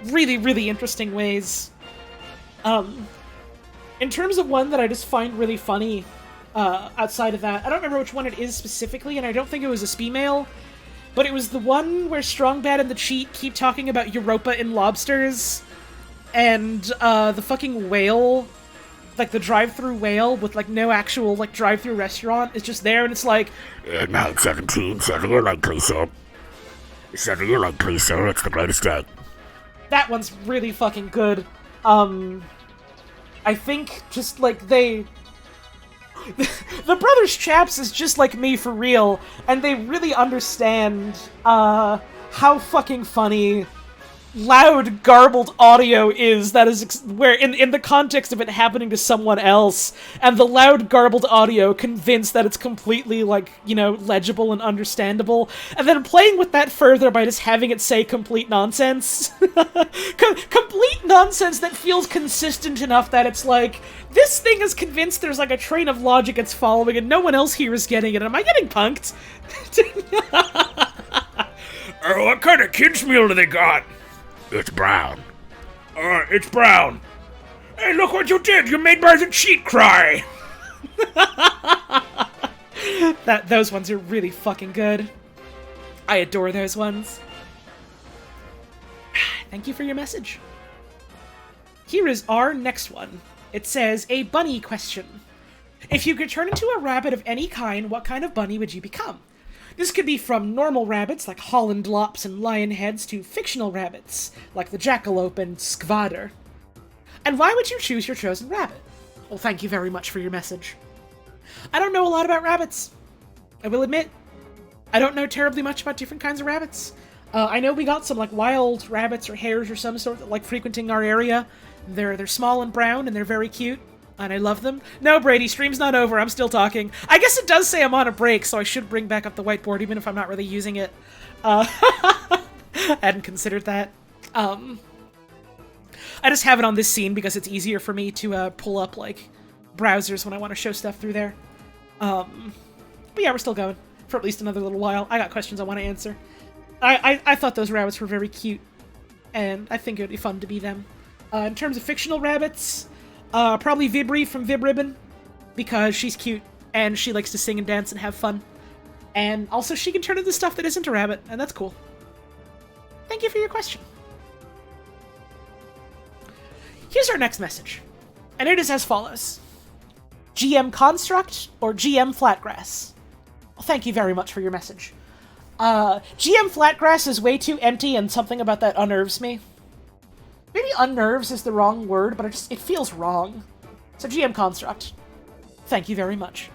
really, really interesting ways. In terms of one that I just find really funny, outside of that, I don't remember which one it is specifically, and I don't think it was a spemail, but it was the one where Strong Bad and the Cheat keep talking about Europa in lobsters, and, the fucking whale, like, the drive-through whale with, like, no actual, like, drive-through restaurant is just there, and it's like, 917, 7 you like, please, sir. 7 you like, please, sir. It's the greatest day. that one's really fucking good. I think just, like, the Brothers Chaps is just like me for real, and they really understand, how fucking funny loud, garbled audio is that is where, in the context of it happening to someone else, and the loud, garbled audio convinced that it's completely, like, you know, legible and understandable, and then playing with that further by just having it say complete nonsense. Complete nonsense that feels consistent enough that it's like, this thing is convinced there's, like, a train of logic it's following, and no one else here is getting it. Am I getting punked? What kind of kids meal do they got? It's brown. It's brown. Hey, look what you did! You made Buzz and Cheat cry! Those ones are really fucking good. I adore those ones. Thank you for your message. Here is our next one. It says, a bunny question. If you could turn into a rabbit of any kind, what kind of bunny would you become? This could be from normal rabbits, like Holland Lops and Lionheads, to fictional rabbits, like the Jackalope and Skvader. And why would you choose your chosen rabbit? Well, thank you very much for your message. I don't know a lot about rabbits. I will admit, I don't know terribly much about different kinds of rabbits. I know we got some, like, wild rabbits or hares or some sort that like frequenting our area. They're small and brown, and they're very cute. And I love them. No, Brady, stream's not over. I'm still talking. I guess it does say I'm on a break, so I should bring back up the whiteboard, even if I'm not really using it. I hadn't considered that. I just have it on this scene because it's easier for me to pull up, like, browsers when I want to show stuff through there. But yeah, we're still going for at least another little while. I got questions I want to answer. I thought those rabbits were very cute, and I think it would be fun to be them. In terms of fictional rabbits, probably Vibri from Vibribbon, because she's cute and she likes to sing and dance and have fun. And also she can turn into stuff that isn't a rabbit, and that's cool. Thank you for your question. Here's our next message, and it is as follows. GM Construct or GM Flatgrass? Well, thank you very much for your message. GM Flatgrass is way too empty, and something about that unnerves me. Maybe unnerves is the wrong word, but it feels wrong. So GM Construct. Thank you very much.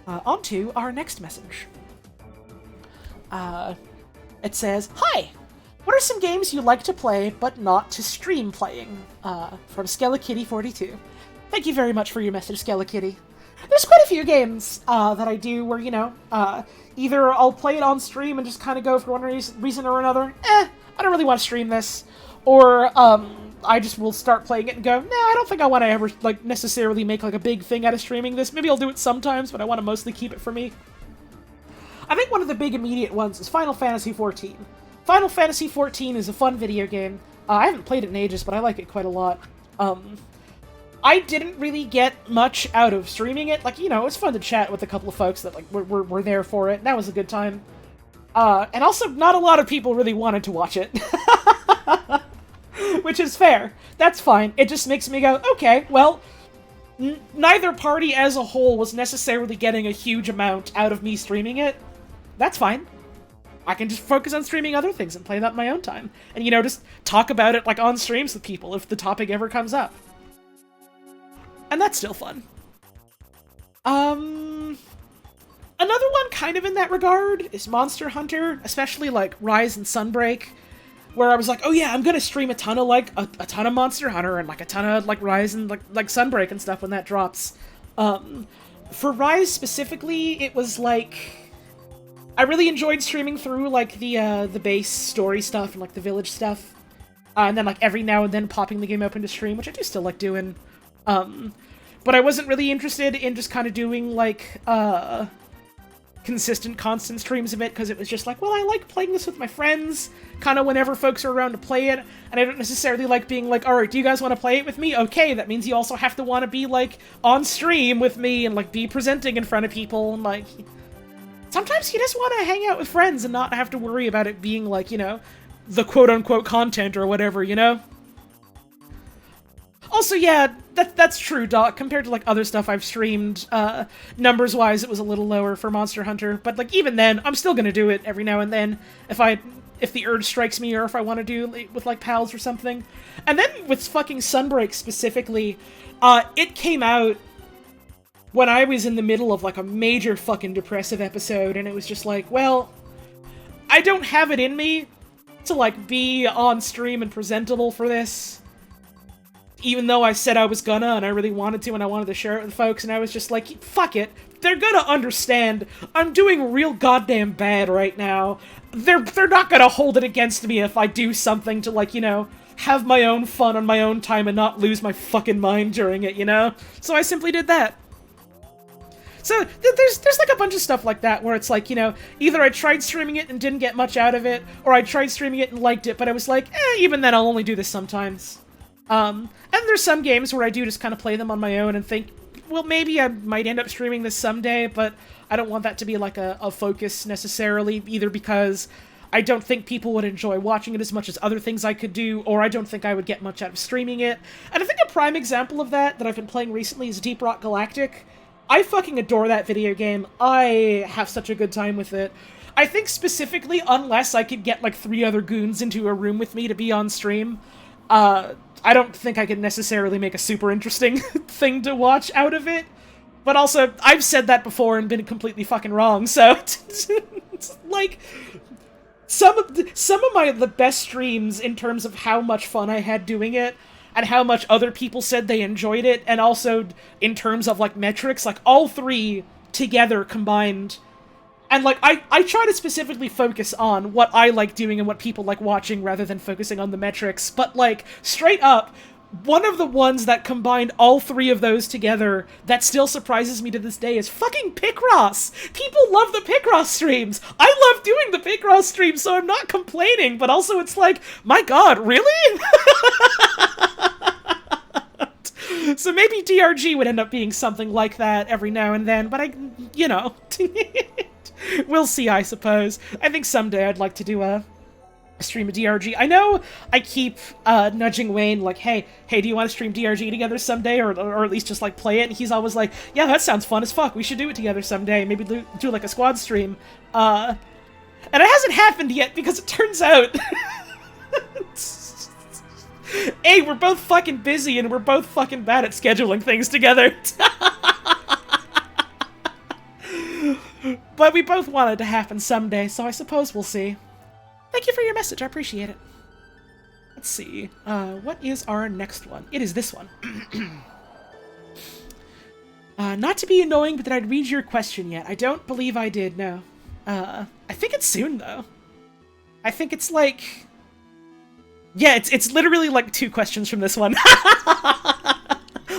On to our next message. It says, Hi! What are some games you like to play, but not to stream playing? From SkeleKitty42. Thank you very much for your message, SkeleKitty. There's quite a few games that I do where, either I'll play it on stream and just kind of go for one reason or another, I don't really want to stream this, or I just will start playing it and go, I don't think I want to ever necessarily make a big thing out of streaming this. Maybe I'll do it sometimes, but I want to mostly keep it for me. I think one of the big immediate ones is Final Fantasy XIV. Final Fantasy XIV is a fun video game. I haven't played it in ages, but I like it quite a lot. I didn't really get much out of streaming it. It was fun to chat with a couple of folks that were there for it. That was a good time. And also, not a lot of people really wanted to watch it. Which is fair. That's fine. It just makes me go, okay, well, neither party as a whole was necessarily getting a huge amount out of me streaming it. That's fine. I can just focus on streaming other things and play that in my own time. And, just talk about it, on streams with people if the topic ever comes up. And that's still fun. Another one kind of in that regard is Monster Hunter, especially, Rise and Sunbreak, where I was like, oh yeah, I'm gonna stream a ton of, a ton of Monster Hunter and, a ton of, Rise and, Sunbreak and stuff when that drops. For Rise specifically, it was, I really enjoyed streaming through, the base story stuff and, the village stuff. And then, every now and then popping the game open to stream, which I do still like doing. But I wasn't really interested in just kind of doing, consistent, constant streams of it, because it was just well, I like playing this with my friends, kind of whenever folks are around to play it, and I don't necessarily like being alright, do you guys want to play it with me? Okay, that means you also have to want to be, on stream with me, and, be presenting in front of people, and, sometimes you just want to hang out with friends and not have to worry about it being, the quote-unquote content or whatever, Also, yeah, that's true, Doc. Compared to, other stuff I've streamed, numbers-wise, it was a little lower for Monster Hunter. But, even then, I'm still gonna do it every now and then, if the urge strikes me, or if I want to do it with, pals or something. And then, with fucking Sunbreak specifically, it came out when I was in the middle of, a major fucking depressive episode, and it was just well, I don't have it in me to, be on stream and presentable for this. Even though I said I was gonna, and I really wanted to, and I wanted to share it with folks, and I was just fuck it. They're gonna understand. I'm doing real goddamn bad right now. They're not gonna hold it against me if I do something to, have my own fun on my own time and not lose my fucking mind during it, So I simply did that. So there's a bunch of stuff like that where it's either I tried streaming it and didn't get much out of it, or I tried streaming it and liked it, but I was even then I'll only do this sometimes. And there's some games where I do just kind of play them on my own and think, well, maybe I might end up streaming this someday, but I don't want that to be a focus necessarily, either because I don't think people would enjoy watching it as much as other things I could do, or I don't think I would get much out of streaming it. And I think a prime example of that I've been playing recently is Deep Rock Galactic. I fucking adore that video game. I have such a good time with it. I think specifically, unless I could get 3 other goons into a room with me to be on stream, I don't think I could necessarily make a super interesting thing to watch out of it. But also, I've said that before and been completely fucking wrong, so it's some of the best streams in terms of how much fun I had doing it, and how much other people said they enjoyed it, and also in terms of metrics, all 3 together combined. And, I try to specifically focus on what I like doing and what people like watching rather than focusing on the metrics, but, straight up, one of the ones that combined all three of those together that still surprises me to this day is fucking Picross. People love the Picross streams. I love doing the Picross streams, so I'm not complaining, but also it's like, my god, really? So maybe DRG would end up being something like that every now and then, but we'll see, I suppose. I think someday I'd like to do a stream of DRG. I know I keep nudging Wayne, like, hey, do you want to stream DRG together someday, or at least just, like, play it? And he's always like, yeah, that sounds fun as fuck, we should do it together someday, maybe do like, a squad stream. And it hasn't happened yet, because it turns out... A, we're both fucking busy, and we're both fucking bad at scheduling things together. But we both want it to happen someday, so I suppose we'll see. Thank you for your message, I appreciate it. Let's see, what is our next one? It is this one. Not to be annoying, but did I read your question yet? I don't believe I did, no. I think it's soon, though. I think it's like... Yeah, it's literally like 2 questions from this one.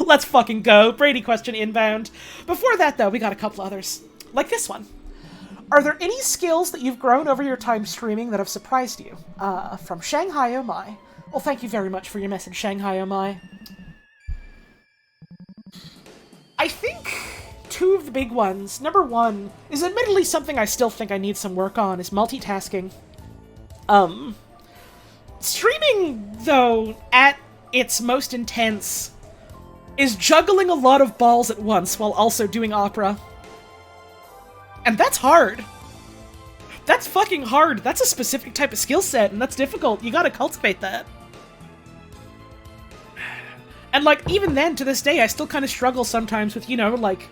Let's fucking go. Brady question inbound. Before that, though, we got a couple others. Like this one. Are there any skills that you've grown over your time streaming that have surprised you? From Shanghai Oh My. Well, thank you very much for your message, Shanghai Oh My. I think 2 of the big ones. Number 1 is admittedly something I still think I need some work on, is multitasking. Streaming, though, at its most intense, is juggling a lot of balls at once while also doing opera. And that's hard. That's fucking hard. That's a specific type of skill set, and that's difficult. You gotta cultivate that. And, like, even then, to this day, I still kind of struggle sometimes with, like,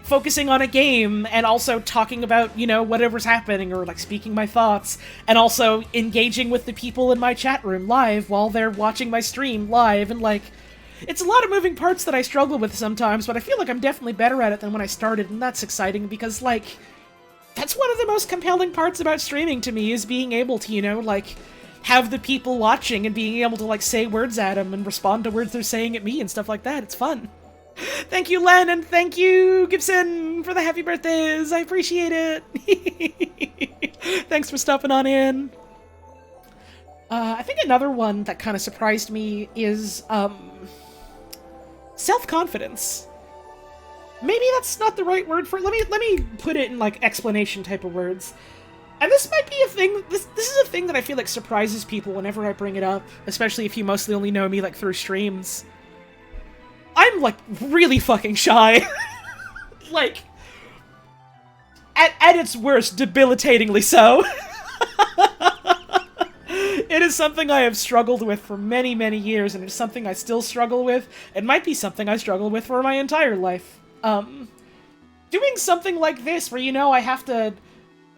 focusing on a game and also talking about, whatever's happening, or, like, speaking my thoughts, and also engaging with the people in my chat room live while they're watching my stream live, and, like, it's a lot of moving parts that I struggle with sometimes, but I feel like I'm definitely better at it than when I started, and that's exciting because, like, that's one of the most compelling parts about streaming to me, is being able to, like, have the people watching and being able to, like, say words at them and respond to words they're saying at me and stuff like that. It's fun. Thank you, Len, and thank you, Gibson, for the happy birthdays. I appreciate it. Thanks for stopping on in. I think another one that kind of surprised me is, self-confidence. Maybe that's not the right word for it. Let me put it in, like, explanation type of words. And this might be a thing, this is a thing that I feel like surprises people whenever I bring it up, especially if you mostly only know me, like, through streams. I'm, like, really fucking shy. Like, at its worst, debilitatingly so. It is something I have struggled with for many, many years, and it's something I still struggle with. It might be something I struggle with for my entire life. Doing something like this, where, I have to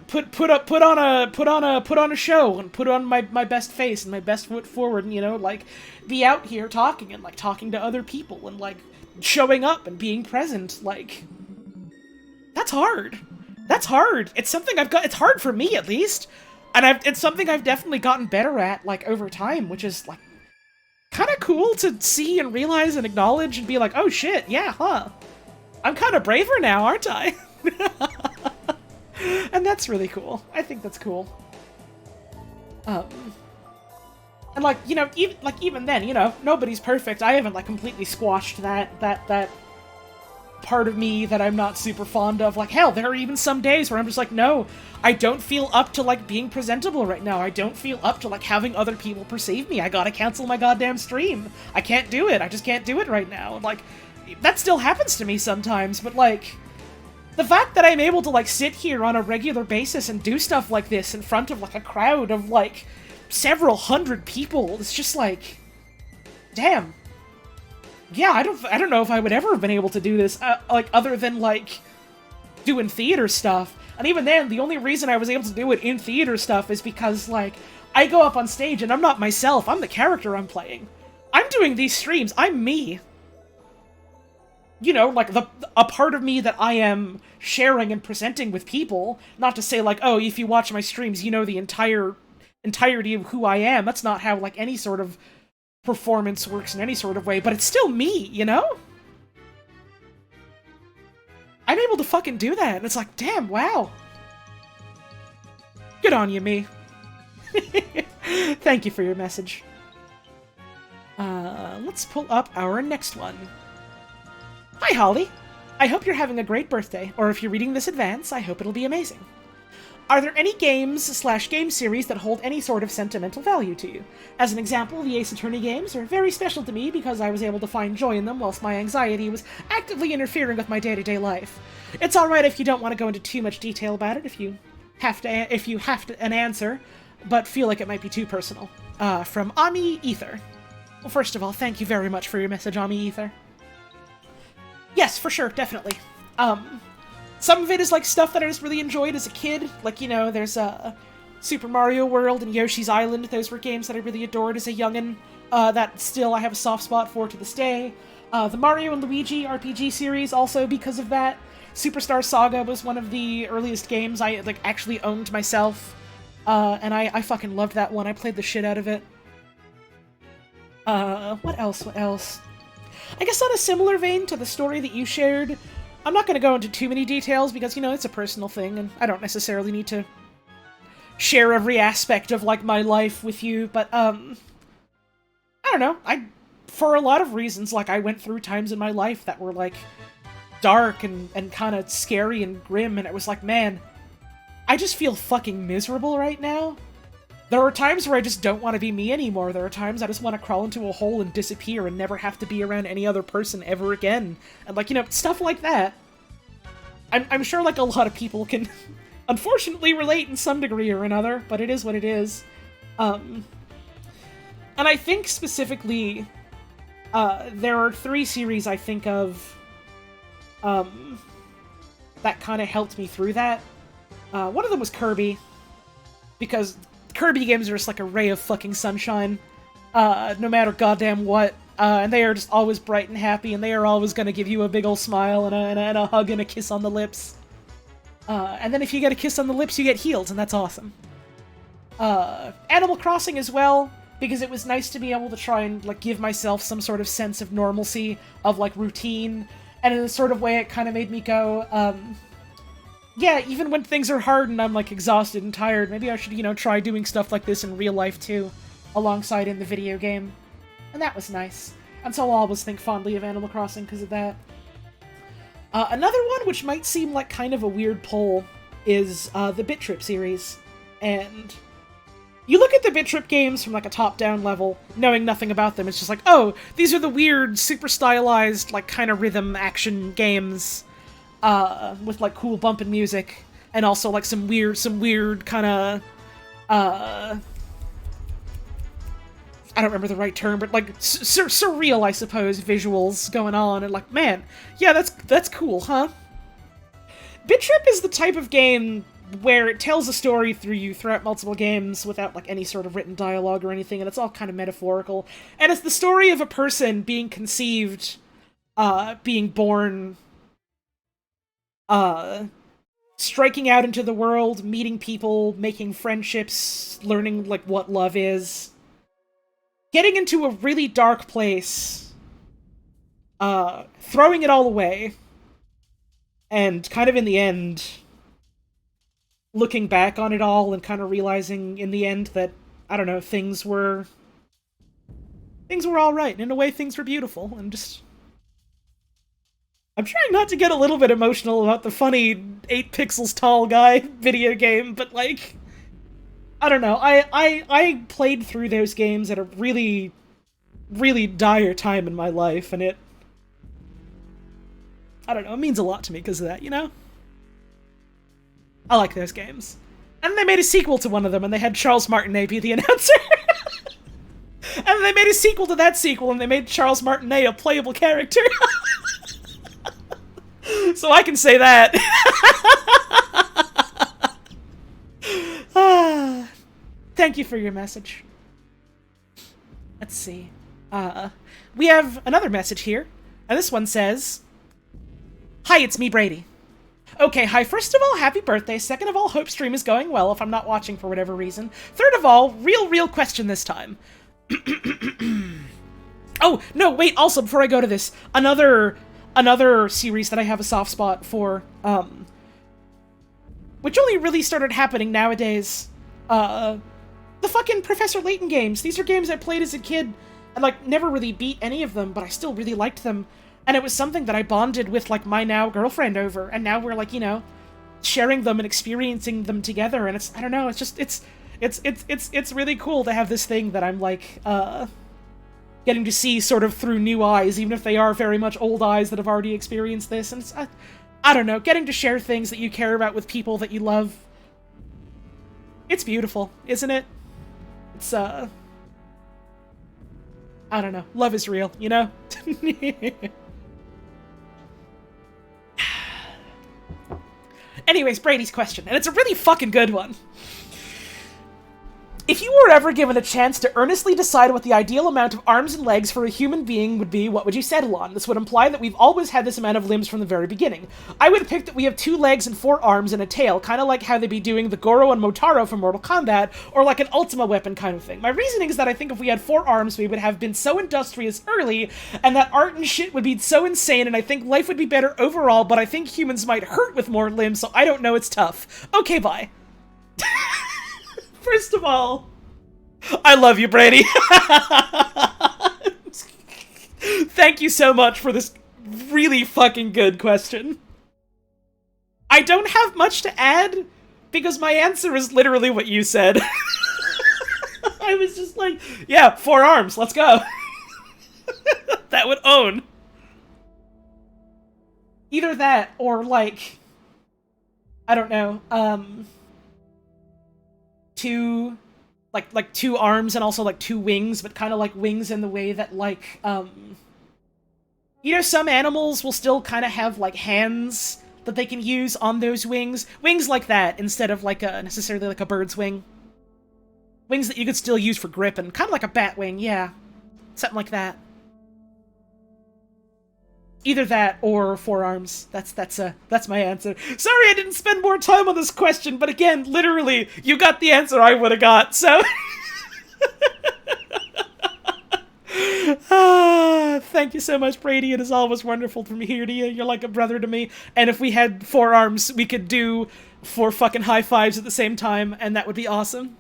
put on a show and put on my best face and my best foot forward, and, like, be out here talking and, like, talking to other people and, like, showing up and being present, like, that's hard. That's hard. It's something it's hard for me, at least. And it's something I've definitely gotten better at, like, over time, which is, like, kind of cool to see and realize and acknowledge and be like, oh shit, yeah, huh. I'm kind of braver now, aren't I? And that's really cool. I think that's cool. And, like, even then, nobody's perfect. I haven't, like, completely squashed that part of me that I'm not super fond of. Like, hell, there are even some days where I'm just like, no, I don't feel up to, like, being presentable right now. I don't feel up to, like, having other people perceive me. I gotta cancel my goddamn stream. I can't do it. I just can't do it right now. Like, that still happens to me sometimes, but, like, the fact that I'm able to, like, sit here on a regular basis and do stuff like this in front of, like, a crowd of, like, several hundred people, it's just like, damn. Yeah, I don't know if I would ever have been able to do this, like, other than, like, doing theater stuff. And even then, the only reason I was able to do it in theater stuff is because, like, I go up on stage and I'm not myself, I'm the character I'm playing. I'm doing these streams, I'm me. Like, a part of me that I am sharing and presenting with people, not to say, like, oh, if you watch my streams, you know the entirety of who I am. That's not how, like, any sort of performance works in any sort of way, but it's still me, you know? I'm able to fucking do that, and it's like, damn, wow. Good on you, me. Thank you for your message. Let's pull up our next one. Hi, Holly. I hope you're having a great birthday, or if you're reading this advance, I hope it'll be amazing. Are there any games/game series that hold any sort of sentimental value to you? As an example, the Ace Attorney games are very special to me because I was able to find joy in them whilst my anxiety was actively interfering with my day-to-day life. It's alright if you don't want to go into too much detail about it if you have an answer, but feel like it might be too personal. From Ami Ether. Well, first of all, thank you very much for your message, Ami Ether. Yes, for sure, definitely. Some of it is, like, stuff that I just really enjoyed as a kid. Like, you know, there's, Super Mario World and Yoshi's Island. Those were games that I really adored as a youngin', that still I have a soft spot for to this day. The Mario and Luigi RPG series, also because of that. Superstar Saga was one of the earliest games I, like, actually owned myself. And I fucking loved that one. I played the shit out of it. What else? I guess on a similar vein to the story that you shared, I'm not going to go into too many details because, you know, it's a personal thing, and I don't necessarily need to share every aspect of, like, my life with you, but, I don't know, for a lot of reasons, like, I went through times in my life that were, like, dark and kind of scary and grim, and it was like, man, I just feel fucking miserable right now. There are times where I just don't want to be me anymore. There are times I just want to crawl into a hole and disappear and never have to be around any other person ever again. And, like, you know, stuff like that. I'm sure, like, a lot of people can unfortunately relate in some degree or another, but it is what it is. And I think specifically, there are 3 series I think of, that kind of helped me through that. One of them was Kirby, because Kirby games are just like a ray of fucking sunshine, no matter goddamn what, and they are just always bright and happy, and they are always gonna give you a big ol' smile and a hug and a kiss on the lips. And then if you get a kiss on the lips, you get healed, and that's awesome. Animal Crossing as well, because it was nice to be able to try and, like, give myself some sort of sense of normalcy, of, like, routine, and in a sort of way it kind of made me go, yeah, even when things are hard and I'm, like, exhausted and tired, maybe I should, you know, try doing stuff like this in real life, too, alongside in the video game. And that was nice. And so I'll always think fondly of Animal Crossing because of that. Another one, which might seem like kind of a weird pull, is the Bit Trip series. And you look at the Bit Trip games from, like, a top-down level, knowing nothing about them, it's just like, oh, these are the weird, super stylized, like, kind of rhythm action games, with, like, cool bumping music, and also, like, some weird kind of, I don't remember the right term, but, like, surreal, I suppose, visuals going on, and, like, man, yeah, that's cool, huh? Bit Trip is the type of game where it tells a story through you throughout multiple games without, like, any sort of written dialogue or anything, and it's all kind of metaphorical. And it's the story of a person being conceived, being born, striking out into the world, meeting people, making friendships, learning, like, what love is, getting into a really dark place, throwing it all away, and kind of in the end, looking back on it all and kind of realizing in the end that, I don't know, things were alright, and in a way things were beautiful, and just... I'm trying not to get a little bit emotional about the funny 8 pixels tall guy video game, but, like, I don't know, I played through those games at a really, really dire time in my life, and I don't know, it means a lot to me because of that, you know? I like those games. And they made a sequel to one of them, and they had Charles Martinet be the announcer. And they made a sequel to that sequel, and they made Charles Martinet a playable character. So I can say that. Thank you for your message. Let's see. We have another message here, and this one says, "Hi, it's me, Brady. Okay, hi, first of all, happy birthday. Second of all, hope stream is going well if I'm not watching for whatever reason. Third of all, real question this time. Oh, no, wait, also, before I go to this, another series that I have a soft spot for, which only really started happening nowadays, the fucking Professor Layton games. These are games I played as a kid, and, like, never really beat any of them, but I still really liked them, and it was something that I bonded with, like, my now girlfriend over, and now we're, like, you know, sharing them and experiencing them together, and it's, I don't know, it's just, it's really cool to have this thing that I'm, like, getting to see sort of through new eyes, even if they are very much old eyes that have already experienced this, and it's, I don't know, getting to share things that you care about with people that you love. It's beautiful, isn't it? It's, I don't know, love is real, you know? Anyways, Brady's question, and it's a really fucking good one. If you were ever given a chance to earnestly decide what the ideal amount of arms and legs for a human being would be, what would you settle on? This would imply that we've always had this amount of limbs from the very beginning. I would pick that we have 2 legs and 4 arms and a tail, kind of like how they'd be doing the Goro and Motaro from Mortal Kombat, or like an Ultima weapon kind of thing. My reasoning is that I think if we had 4 arms, we would have been so industrious early, and that art and shit would be so insane, and I think life would be better overall, but I think humans might hurt with more limbs, so I don't know, it's tough. Okay, bye. First of all, I love you, Brady. Thank you so much for this really fucking good question. I don't have much to add, because my answer is literally what you said. I was just like, yeah, 4 arms, let's go. That would own. Either that, or like, I don't know, 2... Like 2 arms and also like 2 wings, but kind of like wings in the way that like, you know, some animals will still kind of have like hands that they can use on those wings. Wings like that instead of like necessarily like a bird's wing. Wings that you could still use for gripping, kind of like a bat wing, yeah. Something like that. Either that or 4 arms. That's my answer. Sorry I didn't spend more time on this question, but again, literally, you got the answer I would have got, so... Thank you so much, Brady. It is always wonderful to hear to you. You're like a brother to me. And if we had 4 arms, we could do 4 fucking high fives at the same time, and that would be awesome.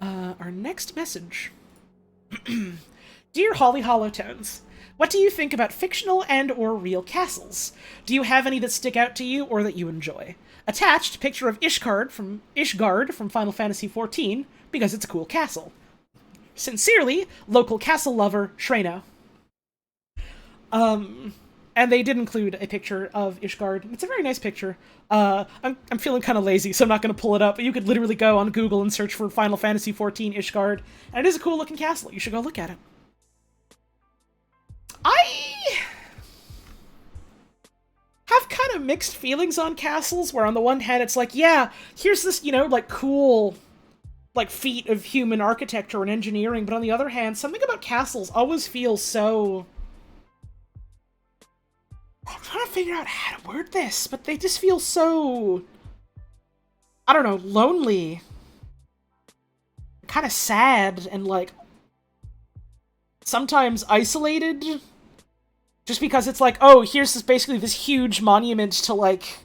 Our next message... Dear Holly Hollowtones, what do you think about fictional and or real castles? Do you have any that stick out to you or that you enjoy? Attached, picture of Ishgard from Final Fantasy XIV, because it's a cool castle. Sincerely, local castle lover, Shreno. And they did include a picture of Ishgard. It's a very nice picture. I'm feeling kind of lazy, so I'm not going to pull it up, but you could literally go on Google and search for Final Fantasy XIV Ishgard, and it is a cool looking castle. You should go look at it. I have kind of mixed feelings on castles, where on the one hand it's like, yeah, here's this, you know, like, cool, like, feat of human architecture and engineering, but on the other hand, something about castles always feels so... I'm trying to figure out how to word this, but they just feel so... I don't know, lonely. Kind of sad, and, like, sometimes isolated, just because it's like, oh, here's basically this huge monument to, like,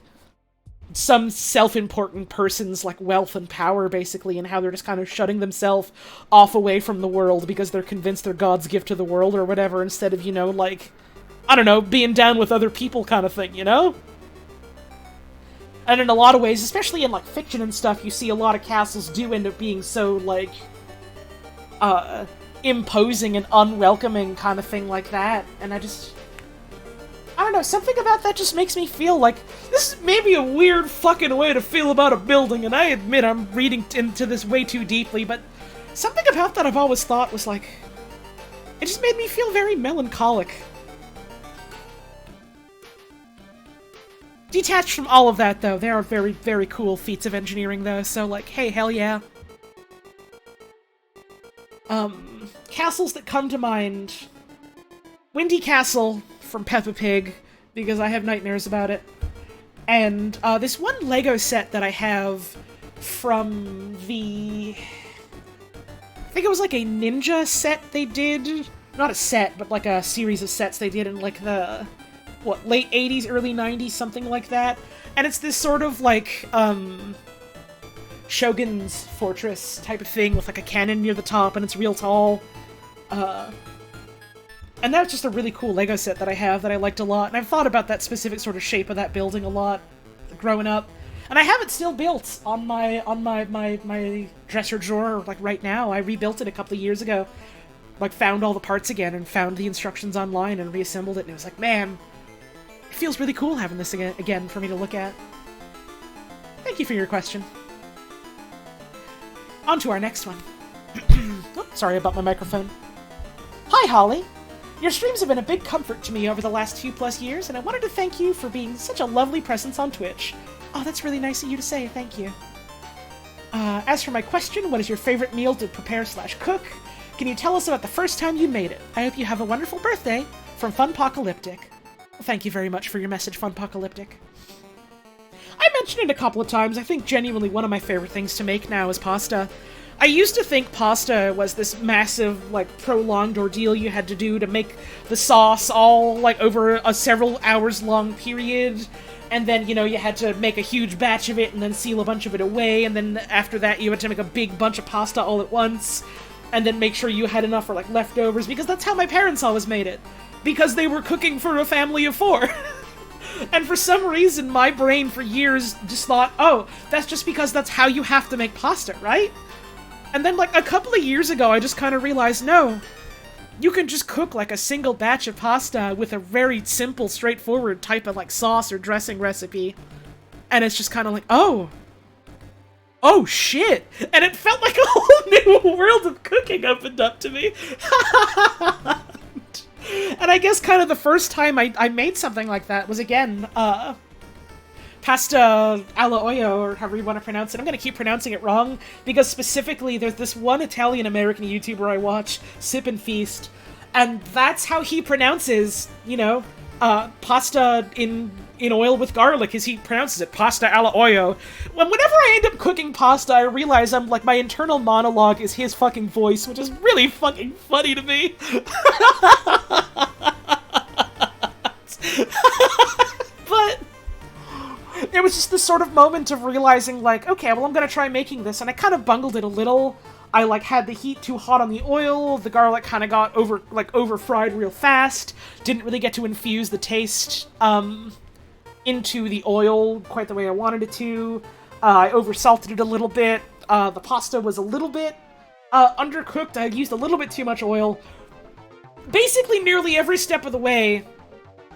some self-important person's, like, wealth and power, basically, and how they're just kind of shutting themselves off away from the world because they're convinced they're God's gift to the world or whatever, instead of, you know, like, I don't know, being down with other people kind of thing, you know? And in a lot of ways, especially in, like, fiction and stuff, you see a lot of castles do end up being so, like, imposing and unwelcoming kind of thing like that, and I don't know, something about that just makes me feel like, this is maybe a weird fucking way to feel about a building, and I admit I'm reading into this way too deeply, but something about that I've always thought was like, it just made me feel very melancholic. Detached from all of that, though, they are very, very cool feats of engineering, though, so, like, hey, hell yeah. Castles that come to mind. Windy Castle from Peppa Pig, because I have nightmares about it. And, this one Lego set that I have from the... I think it was like a ninja set they did. Not a set, but like a series of sets they did in like the, late 80s, early 90s, something like that. And it's this sort of like, Shogun's fortress type of thing with like a cannon near the top, and it's real tall. And that's just a really cool Lego set that I have that I liked a lot, and I've thought about that specific sort of shape of that building a lot growing up. And I have it still built on my dresser drawer, like right now. I rebuilt it a couple of years ago. Like, found all the parts again and found the instructions online and reassembled it, and it was like, man, it feels really cool having this again for me to look at. Thank you for your question. On to our next one. Oh, sorry about my microphone. Hi, Holly. Your streams have been a big comfort to me over the last 2+ years, and I wanted to thank you for being such a lovely presence on Twitch. Oh, that's really nice of you to say, thank you. As for my question, what is your favorite meal to prepare/cook? Can you tell us about the first time you made it? I hope you have a wonderful birthday, from Funpocalyptic. Well, thank you very much for your message, Funpocalyptic. I mentioned it a couple of times. I think genuinely one of my favorite things to make now is pasta. I used to think pasta was this massive, like, prolonged ordeal you had to do to make the sauce all, like, over a several hours long period. And then, you know, you had to make a huge batch of it and then seal a bunch of it away. And then after that, you had to make a big bunch of pasta all at once. And then make sure you had enough for, like, leftovers. Because that's how my parents always made it. Because they were cooking for a family of 4. And for some reason, my brain for years just thought, oh, that's just because that's how you have to make pasta, right? And then, like, a couple of years ago, I just kind of realized, no, you can just cook, like, a single batch of pasta with a very simple, straightforward type of, like, sauce or dressing recipe. And it's just kind of like, oh, shit. And it felt like a whole new world of cooking opened up to me. And I guess kind of the first time I made something like that was, again, pasta alla olio, or however you want to pronounce it. I'm going to keep pronouncing it wrong, because specifically there's this one Italian-American YouTuber I watch, Sip and Feast, and that's how he pronounces, you know, pasta in oil with garlic, as he pronounces it, pasta alla olio. Whenever I end up cooking pasta, I realize I'm, like, my internal monologue is his fucking voice, which is really fucking funny to me. But it was just this sort of moment of realizing, like, okay, well, I'm gonna try making this, and I kind of bungled it a little. I, like, had the heat too hot on the oil, the garlic kind of got over-fried real fast, didn't really get to infuse the taste, into the oil quite the way I wanted it to. I over-salted it a little bit, the pasta was a little bit, undercooked, I used a little bit too much oil. Basically, nearly every step of the way,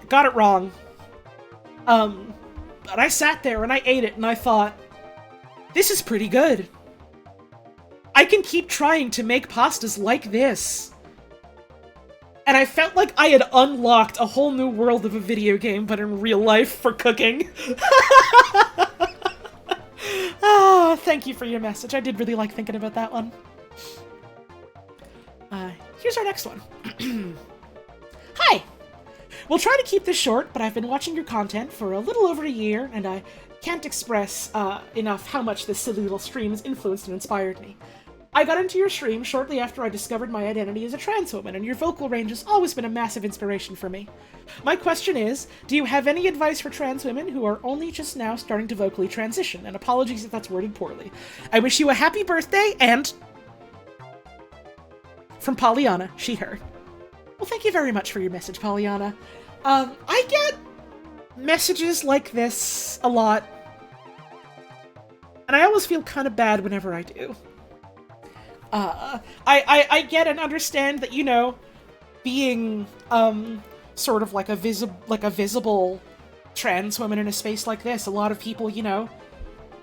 got it wrong. But I sat there and I ate it and I thought, this is pretty good. I can keep trying to make pastas like this. And I felt like I had unlocked a whole new world of a video game, but in real life for cooking. Oh, thank you for your message. I did really like thinking about that one. Here's our next one. Hi! We'll try to keep this short, but I've been watching your content for a little over a year, and I can't express enough how much this silly little stream has influenced and inspired me. I got into your stream shortly after I discovered my identity as a trans woman, and your vocal range has always been a massive inspiration for me. My question is, do you have any advice for trans women who are only just now starting to vocally transition? And apologies if that's worded poorly. I wish you a happy birthday, and... from Pollyanna, she, her. Well, thank you very much for your message, Pollyanna. I get messages like this a lot, and I always feel kind of bad whenever I do. I get and understand that, you know, being, sort of like a visible trans woman in a space like this, a lot of people, you know,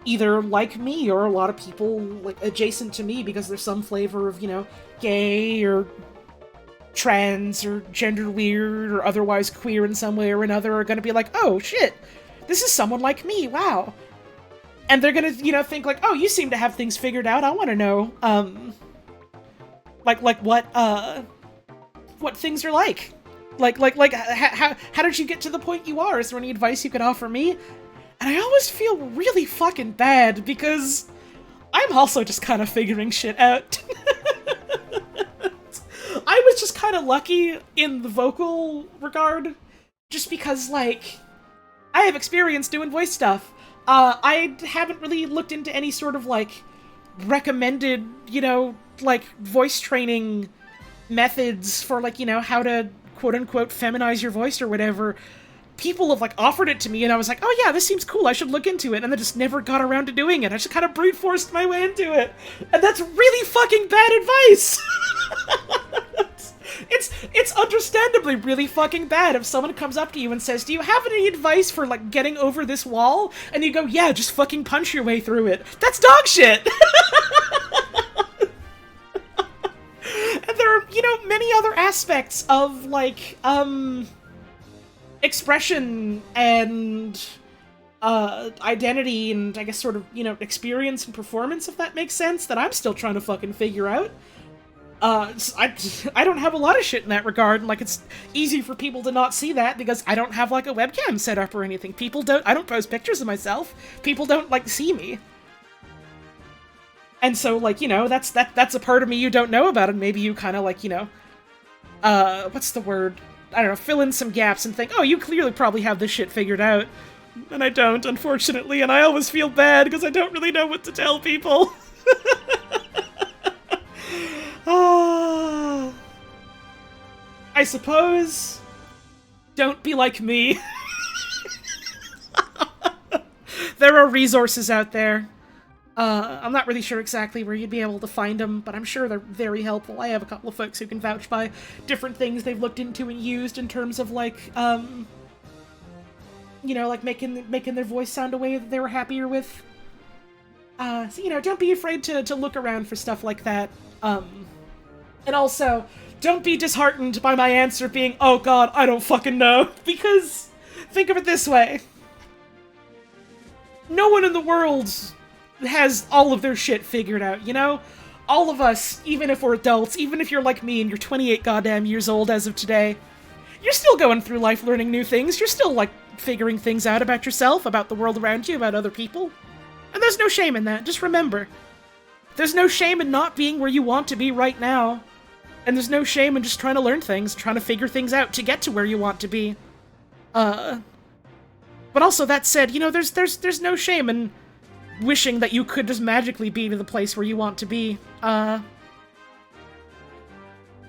either like me or a lot of people, like, adjacent to me because there's some flavor of, you know, gay or trans or gender weird or otherwise queer in some way or another are gonna be like, oh shit, this is someone like me, wow. And they're gonna, you know, think like, oh, you seem to have things figured out, I wanna know, what things are like. How did you get to the point you are? Is there any advice you could offer me? And I always feel really fucking bad because I'm also just kind of figuring shit out. I was just kind of lucky in the vocal regard, just because, like, I have experience doing voice stuff. I haven't really looked into any sort of, like, recommended, you know, like, voice training methods for, like, you know, how to quote-unquote feminize your voice or whatever. People have, like, offered it to me, and I was like, oh yeah, this seems cool, I should look into it, and I just never got around to doing it. I just kind of brute forced my way into it. And that's really fucking bad advice! It's understandably really fucking bad if someone comes up to you and says, do you have any advice for, like, getting over this wall? And you go, yeah, just fucking punch your way through it. That's dog shit! And there are, you know, many other aspects of, like, expression and identity and, I guess, sort of, you know, experience and performance, if that makes sense, that I'm still trying to fucking figure out. I don't have a lot of shit in that regard, and, like, it's easy for people to not see that because I don't have, like, a webcam set up or anything. I don't post pictures of myself. People don't, like, see me. And so, like, you know, that's a part of me you don't know about, and maybe you kind of, like, you know, what's the word? I don't know, fill in some gaps and think, oh, you clearly probably have this shit figured out. And I don't, unfortunately, and I always feel bad because I don't really know what to tell people. I suppose, don't be like me. There are resources out there. I'm not really sure exactly where you'd be able to find them, but I'm sure they're very helpful. I have a couple of folks who can vouch by different things they've looked into and used in terms of, like, you know, like making their voice sound a way that they were happier with. So, you know, don't be afraid to look around for stuff like that. And also, don't be disheartened by my answer being, oh god, I don't fucking know. Because, think of it this way. No one in the world has all of their shit figured out, you know? All of us, even if we're adults, even if you're like me and you're 28 goddamn years old as of today, you're still going through life learning new things. You're still, like, figuring things out about yourself, about the world around you, about other people. And there's no shame in that, just remember. There's no shame in not being where you want to be right now. And there's no shame in just trying to learn things, trying to figure things out to get to where you want to be. But also, that said, you know, there's no shame in wishing that you could just magically be to the place where you want to be.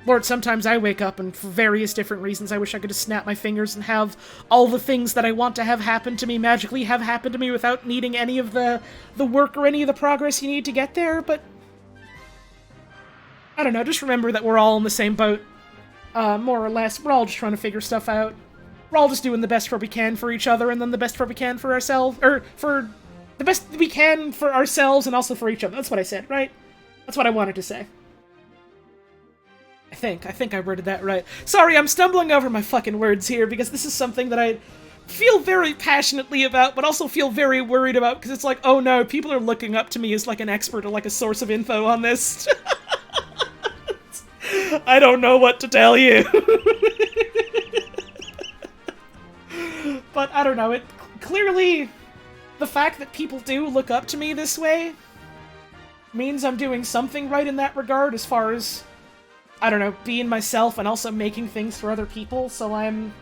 Lord, sometimes I wake up and for various different reasons I wish I could just snap my fingers and have all the things that I want to have happen to me magically have happened to me without needing any of the work or any of the progress you need to get there, but I don't know, just remember that we're all in the same boat. More or less. We're all just trying to figure stuff out. We're all just doing the best we can for each other, and then the best we can for ourselves, or for the best we can for ourselves and also for each other. That's what I said, right? That's what I wanted to say. I think I worded that right. Sorry, I'm stumbling over my fucking words here, because this is something that I feel very passionately about, but also feel very worried about, because it's like, oh no, people are looking up to me as, like, an expert or, like, a source of info on this. I don't know what to tell you. But I don't know, it clearly, the fact that people do look up to me this way means I'm doing something right in that regard as far as, I don't know, being myself and also making things for other people, so I'm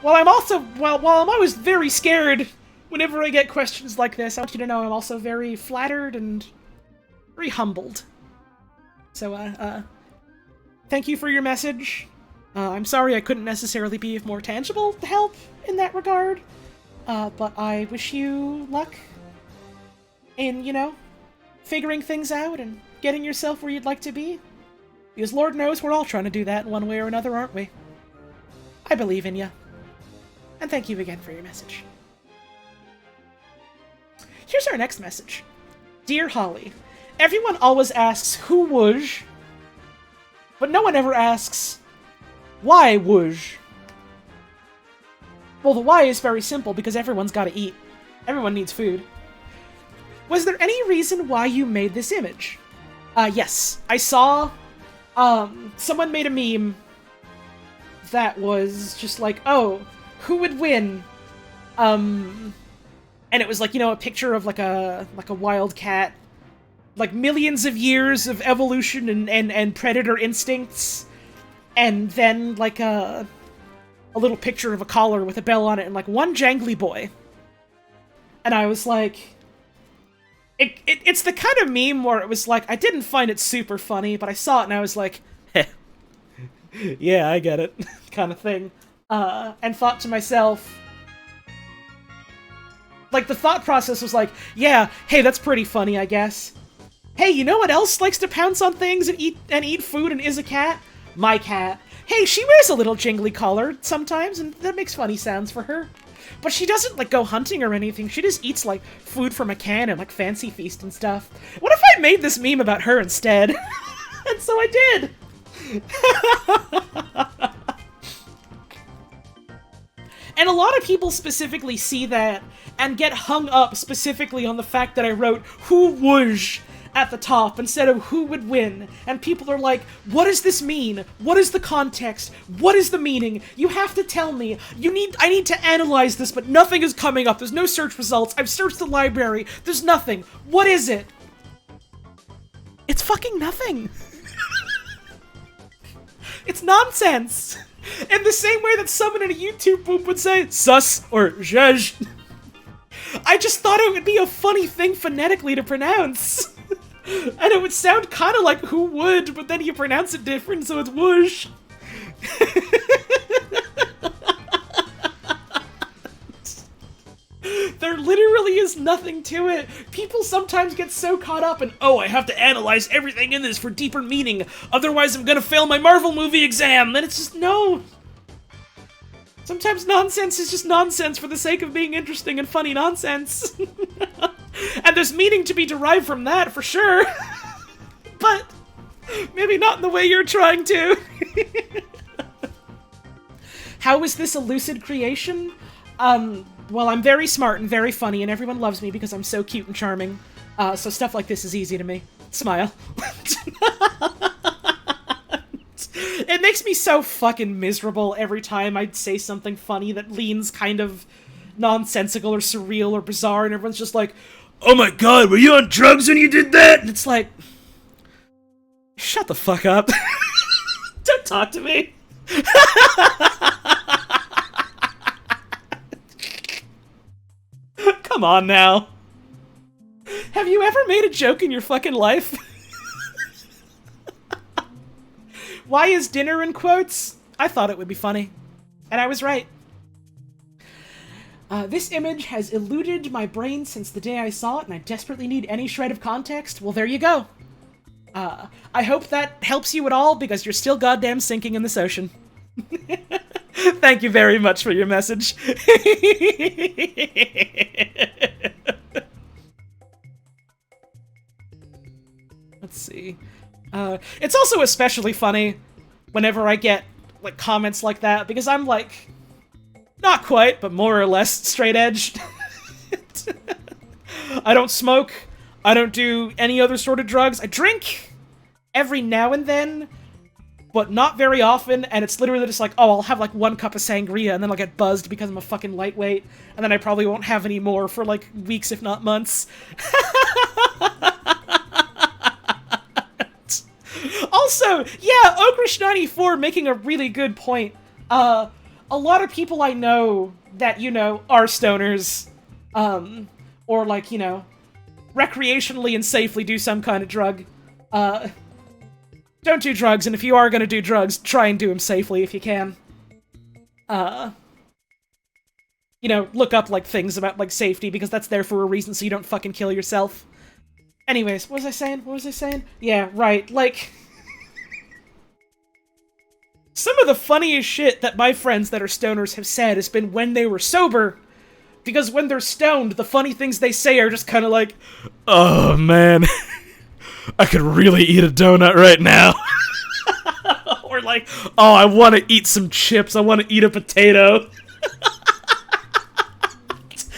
always very scared whenever I get questions like this, I want you to know I'm also very flattered and very humbled. So, thank you for your message. I'm sorry I couldn't necessarily be of more tangible help in that regard, but I wish you luck in, you know, figuring things out and getting yourself where you'd like to be. Because Lord knows we're all trying to do that in one way or another, aren't we? I believe in you. And thank you again for your message. Here's our next message. Dear Holly, everyone always asks who woosh, but no one ever asks why woosh. Well, the why is very simple because everyone's gotta eat. Everyone needs food. Was there any reason why you made this image? Yes. I saw someone made a meme that was just like, oh, who would win? And it was like, you know, a picture of like a wild cat like millions of years of evolution and predator instincts, and then like a little picture of a collar with a bell on it and like one jangly boy. And I was like, it's the kind of meme where it was like, I didn't find it super funny, but I saw it and I was like, heh, yeah, I get it, kind of thing. And thought to myself, like, the thought process was like, yeah, hey, that's pretty funny, I guess. Hey, you know what else likes to pounce on things and eat food and is a cat? My cat. Hey, she wears a little jingly collar sometimes, and that makes funny sounds for her. But she doesn't, like, go hunting or anything. She just eats, like, food from a can and, like, fancy feast and stuff. What if I made this meme about her instead? And so I did! And a lot of people specifically see that and get hung up specifically on the fact that I wrote "who woosh" at the top instead of "who would win," and people are like, what does this mean? What is the context? What is the meaning? You have to tell me. I need to analyze this, but nothing is coming up. There's no search results. I've searched the library. There's nothing. What is it? It's fucking nothing. It's nonsense. In the same way that someone in a YouTube boop would say sus or zhezh. I just thought it would be a funny thing phonetically to pronounce. And it would sound kind of like who would, but then you pronounce it different, so it's whoosh. There literally is nothing to it. People sometimes get so caught up in, oh, I have to analyze everything in this for deeper meaning, otherwise I'm gonna fail my Marvel movie exam. Then it's just, no. Sometimes nonsense is just nonsense for the sake of being interesting and funny nonsense. And there's meaning to be derived from that, for sure. But maybe not in the way you're trying to. How is this a lucid creation? Well, I'm very smart and very funny, and everyone loves me because I'm so cute and charming. So stuff like this is easy to me. Smile. It makes me so fucking miserable every time I say something funny that leans kind of nonsensical or surreal or bizarre, and everyone's just like, oh my god, were you on drugs when you did that? And it's like, shut the fuck up. Don't talk to me. Come on now. Have you ever made a joke in your fucking life? Why is dinner in quotes? I thought it would be funny. And I was right. This image has eluded my brain since the day I saw it, and I desperately need any shred of context. Well, there you go. I hope that helps you at all, because you're still goddamn sinking in this ocean. Thank you very much for your message. Let's see. It's also especially funny whenever I get, like, comments like that, because I'm, like, not quite, but more or less straight-edged. I don't smoke. I don't do any other sort of drugs. I drink every now and then, but not very often, and it's literally just like, oh, I'll have, like, 1 cup of sangria, and then I'll get buzzed because I'm a fucking lightweight, and then I probably won't have any more for, like, weeks, if not months. Also, yeah, Ogrish94 making a really good point. A lot of people I know that, you know, are stoners, or, like, you know, recreationally and safely do some kind of drug. Don't do drugs, and if you are gonna do drugs, try and do them safely if you can. You know, look up, like, things about, like, safety, because that's there for a reason so you don't fucking kill yourself. Anyways, what was I saying? What was I saying? Yeah, right, like... Some of the funniest shit that my friends that are stoners have said has been when they were sober, because when they're stoned, the funny things they say are just kind of like, oh man, I could really eat a donut right now. Or like, oh, I want to eat some chips, I want to eat a potato.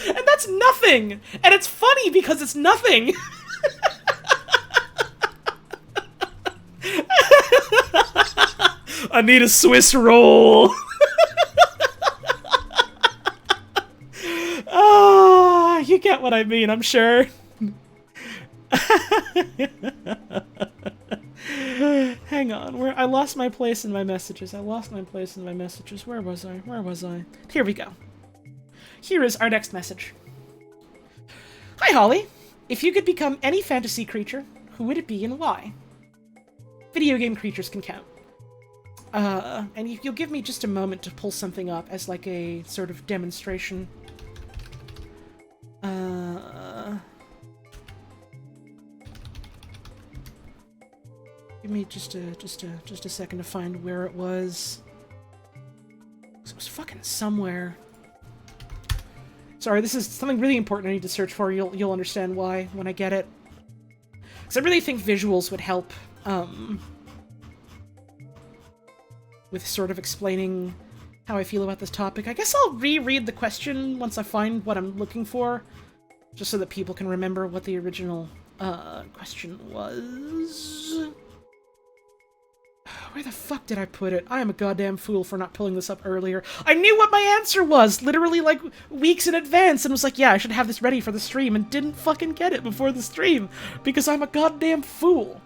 And that's nothing! And it's funny because it's nothing! I need a Swiss roll. Ah, you get what I mean, I'm sure. Hang on, I lost my place in my messages. Where was I? Here we go. Here is our next message. Hi, Holly. If you could become any fantasy creature, who would it be and why? Video game creatures can count. And you'll give me just a moment to pull something up as like a sort of demonstration. Give me just a second to find where it was. It was fucking somewhere. Sorry, this is something really important I need to search for. You'll understand why when I get it. Because I really think visuals would help, with sort of explaining how I feel about this topic. I guess I'll reread the question once I find what I'm looking for, just so that people can remember what the original, question was. Where the fuck did I put it? I am a goddamn fool for not pulling this up earlier. I knew what my answer was, literally, like, weeks in advance, and was like, yeah, I should have this ready for the stream, and didn't fucking get it before the stream, because I'm a goddamn fool.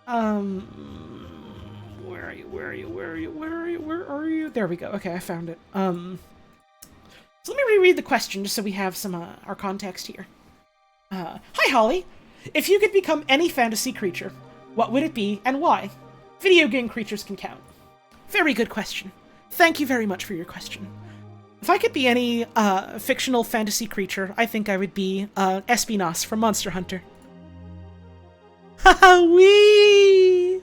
Where are you? There we go. Okay, I found it. So let me reread the question, just so we have some, our context here. Hi, Holly. If you could become any fantasy creature, what would it be, and why? Video game creatures can count. Very good question. Thank you very much for your question. If I could be any, fictional fantasy creature, I think I would be, Espinas from Monster Hunter. Haha, wee!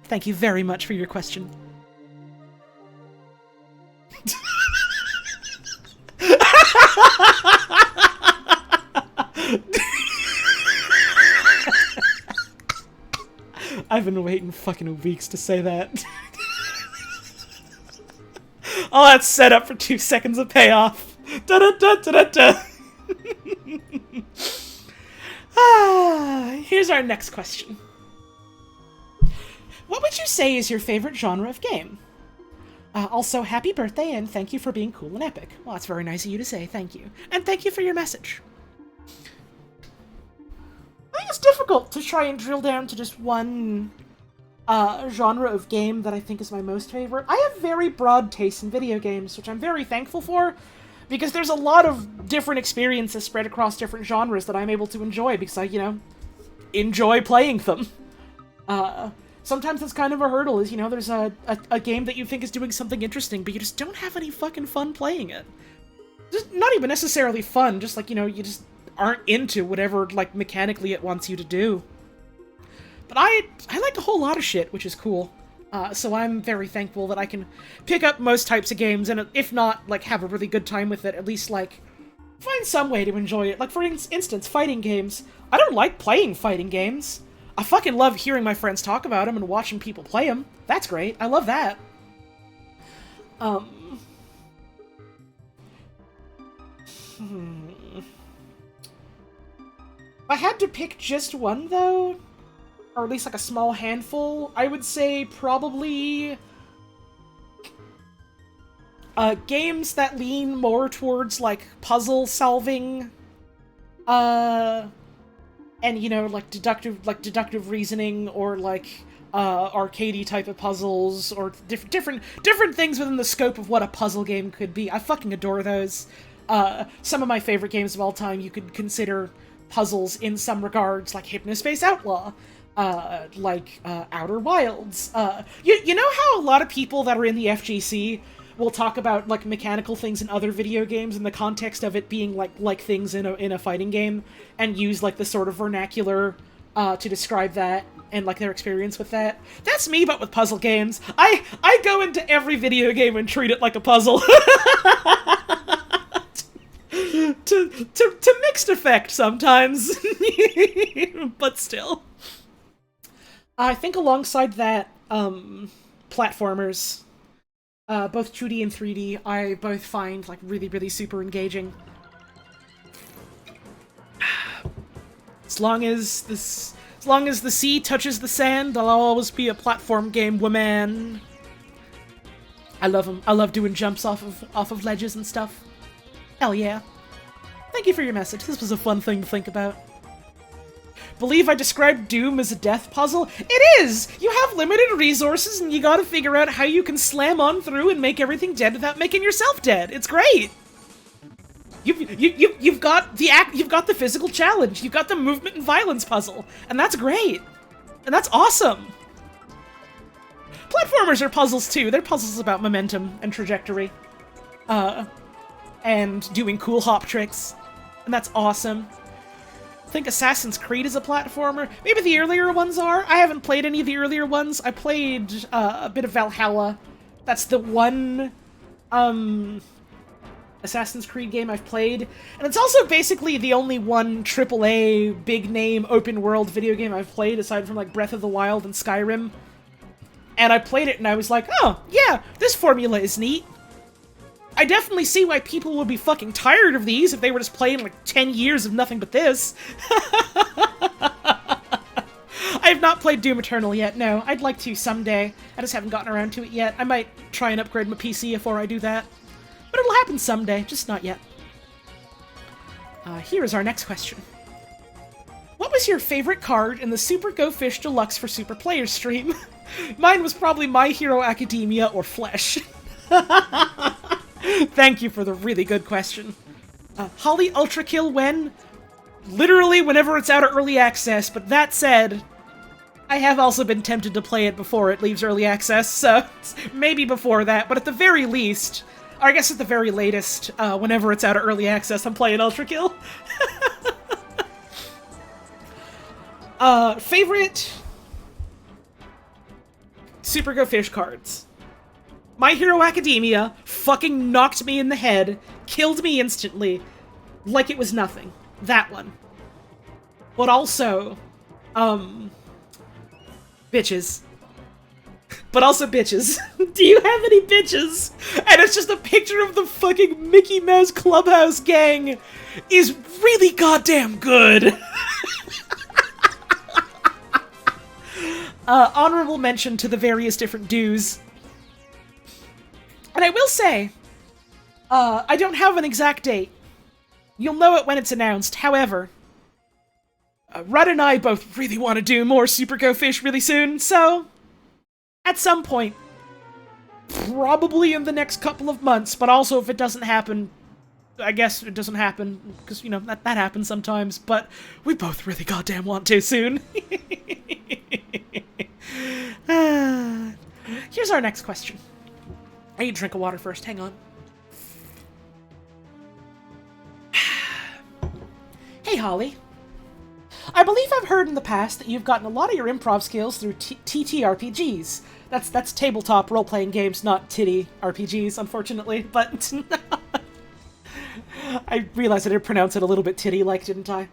Thank you very much for your question. I've been waiting fucking weeks to say that. All that set up for 2 seconds of payoff. Da-da-da-da-da-da. Here's our next question. What would you say is your favorite genre of game? Also, happy birthday and thank you for being cool and epic. Well, that's very nice of you to say, thank you. And thank you for your message. I think it's difficult to try and drill down to just one genre of game that I think is my most favorite. I have very broad tastes in video games, which I'm very thankful for, because there's a lot of different experiences spread across different genres that I'm able to enjoy because I, enjoy playing them. Sometimes that's kind of a hurdle, is, there's a game that you think is doing something interesting, but you just don't have any fucking fun playing it. Just not even necessarily fun, just like, you just aren't into whatever, like, mechanically it wants you to do. But I like a whole lot of shit, which is cool. So I'm very thankful that I can pick up most types of games, and if not, like, have a really good time with it, at least, like, find some way to enjoy it. Like, for instance, fighting games. I don't like playing fighting games. I fucking love hearing my friends talk about them and watching people play them. That's great. I love that. If I had to pick just one, though, or at least like a small handful, I would say probably games that lean more towards like puzzle solving, and like deductive reasoning, or like arcadey type of puzzles, or different things within the scope of what a puzzle game could be. I fucking adore those. Some of my favorite games of all time you could consider puzzles in some regards, like Hypnospace Outlaw, Outer Wilds. You know how a lot of people that are in the FGC will talk about, like, mechanical things in other video games in the context of it being like things in a fighting game, and use, like, the sort of vernacular to describe that and, like, their experience with that? That's me, but with puzzle games. I go into every video game and treat it like a puzzle. to mixed effect sometimes. But still. I think alongside that, platformers, both 2D and 3D, I both find, like, really, really super engaging. As long as the sea touches the sand, I'll always be a platform game woman. I love them. I love doing jumps off of ledges and stuff. Hell yeah. Thank you for your message. This was a fun thing to think about. Believe I described Doom as a death puzzle? It is! You have limited resources and you gotta figure out how you can slam on through and make everything dead without making yourself dead. It's great! You've got the physical challenge, you've got the movement and violence puzzle, and that's great! And that's awesome! Platformers are puzzles too. They're puzzles about momentum and trajectory. And doing cool hop tricks. And that's awesome. I think Assassin's Creed is a platformer. Maybe the earlier ones are. I haven't played any of the earlier ones. I played a bit of Valhalla. That's the one Assassin's Creed game I've played. And it's also basically the only one AAA big name open world video game I've played aside from like Breath of the Wild and Skyrim. And I played it and I was like, oh, yeah, this formula is neat. I definitely see why people would be fucking tired of these if they were just playing like 10 years of nothing but this. I have not played Doom Eternal yet, no. I'd like to someday. I just haven't gotten around to it yet. I might try and upgrade my PC before I do that. But it'll happen someday, just not yet. Here is our next question. What was your favorite card in the Super Go Fish Deluxe for Super Players stream? Mine was probably My Hero Academia or Flesh. Thank you for the really good question. Holly Ultra Kill when? Literally whenever it's out of early access, but that said, I have also been tempted to play it before it leaves early access, so maybe before that, but at the very least, or I guess at the very latest, whenever it's out of early access, I'm playing Ultra Kill. Favorite Super Go Fish cards. My Hero Academia fucking knocked me in the head, killed me instantly, like it was nothing. That one. But also, bitches. But also bitches. Do you have any bitches? And it's just a picture of the fucking Mickey Mouse Clubhouse gang is really goddamn good. Honorable mention to the various different dues. And I will say, I don't have an exact date. You'll know it when it's announced. However, Rudd and I both really want to do more Super Go Fish really soon, so at some point, probably in the next couple of months, but also if it doesn't happen, I guess it doesn't happen, because, you know, that happens sometimes, but we both really goddamn want to soon. Here's our next question. I need a drink of water first, hang on. Hey, Holly. I believe I've heard in the past that you've gotten a lot of your improv skills through TTRPGs. That's tabletop role-playing games, not titty RPGs, unfortunately, but I realized I did pronounce it a little bit titty-like, didn't I?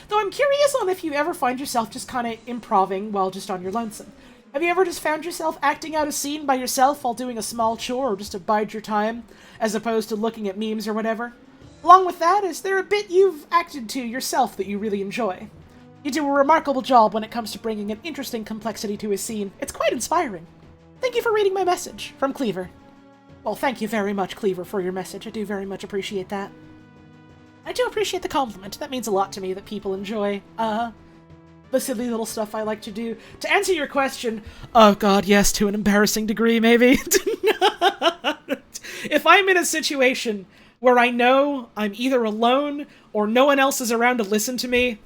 Though I'm curious on if you ever find yourself just kind of improving while just on your lonesome. Have you ever just found yourself acting out a scene by yourself while doing a small chore or just to bide your time, as opposed to looking at memes or whatever? Along with that, is there a bit you've acted to yourself that you really enjoy? You do a remarkable job when it comes to bringing an interesting complexity to a scene. It's quite inspiring. Thank you for reading my message. From Cleaver. Well, thank you very much, Cleaver, for your message. I do very much appreciate that. I do appreciate the compliment. That means a lot to me that people enjoy, the silly little stuff I like to do. To answer your question, oh god, yes, to an embarrassing degree, maybe. If I'm in a situation where I know I'm either alone or no one else is around to listen to me,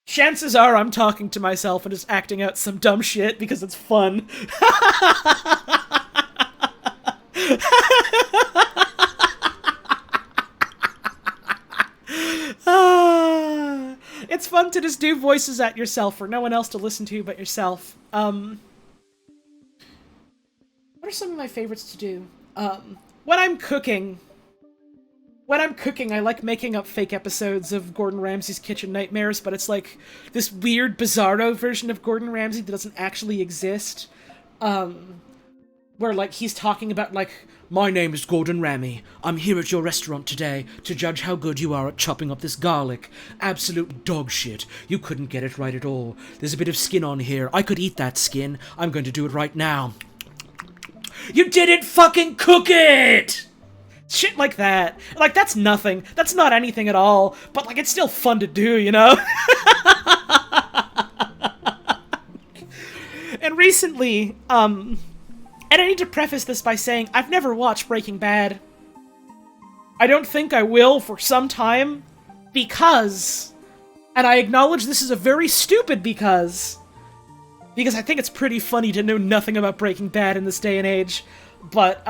chances are I'm talking to myself and just acting out some dumb shit because it's fun. It's fun to just do voices at yourself for no one else to listen to but yourself. What are some of my favorites to do? When I'm cooking, I like making up fake episodes of Gordon Ramsay's Kitchen Nightmares, but it's like this weird, bizarro version of Gordon Ramsay that doesn't actually exist. Where, like, he's talking about, like, my name is Gordon Ramsay. I'm here at your restaurant today to judge how good you are at chopping up this garlic. Absolute dog shit. You couldn't get it right at all. There's a bit of skin on here. I could eat that skin. I'm going to do it right now. You didn't fucking cook it! Shit like that. Like, that's nothing. That's not anything at all. But, like, it's still fun to do, you know? And recently, and I need to preface this by saying I've never watched Breaking Bad. I don't think I will for some time, because, and I acknowledge this is a very stupid because I think it's pretty funny to know nothing about Breaking Bad in this day and age, but,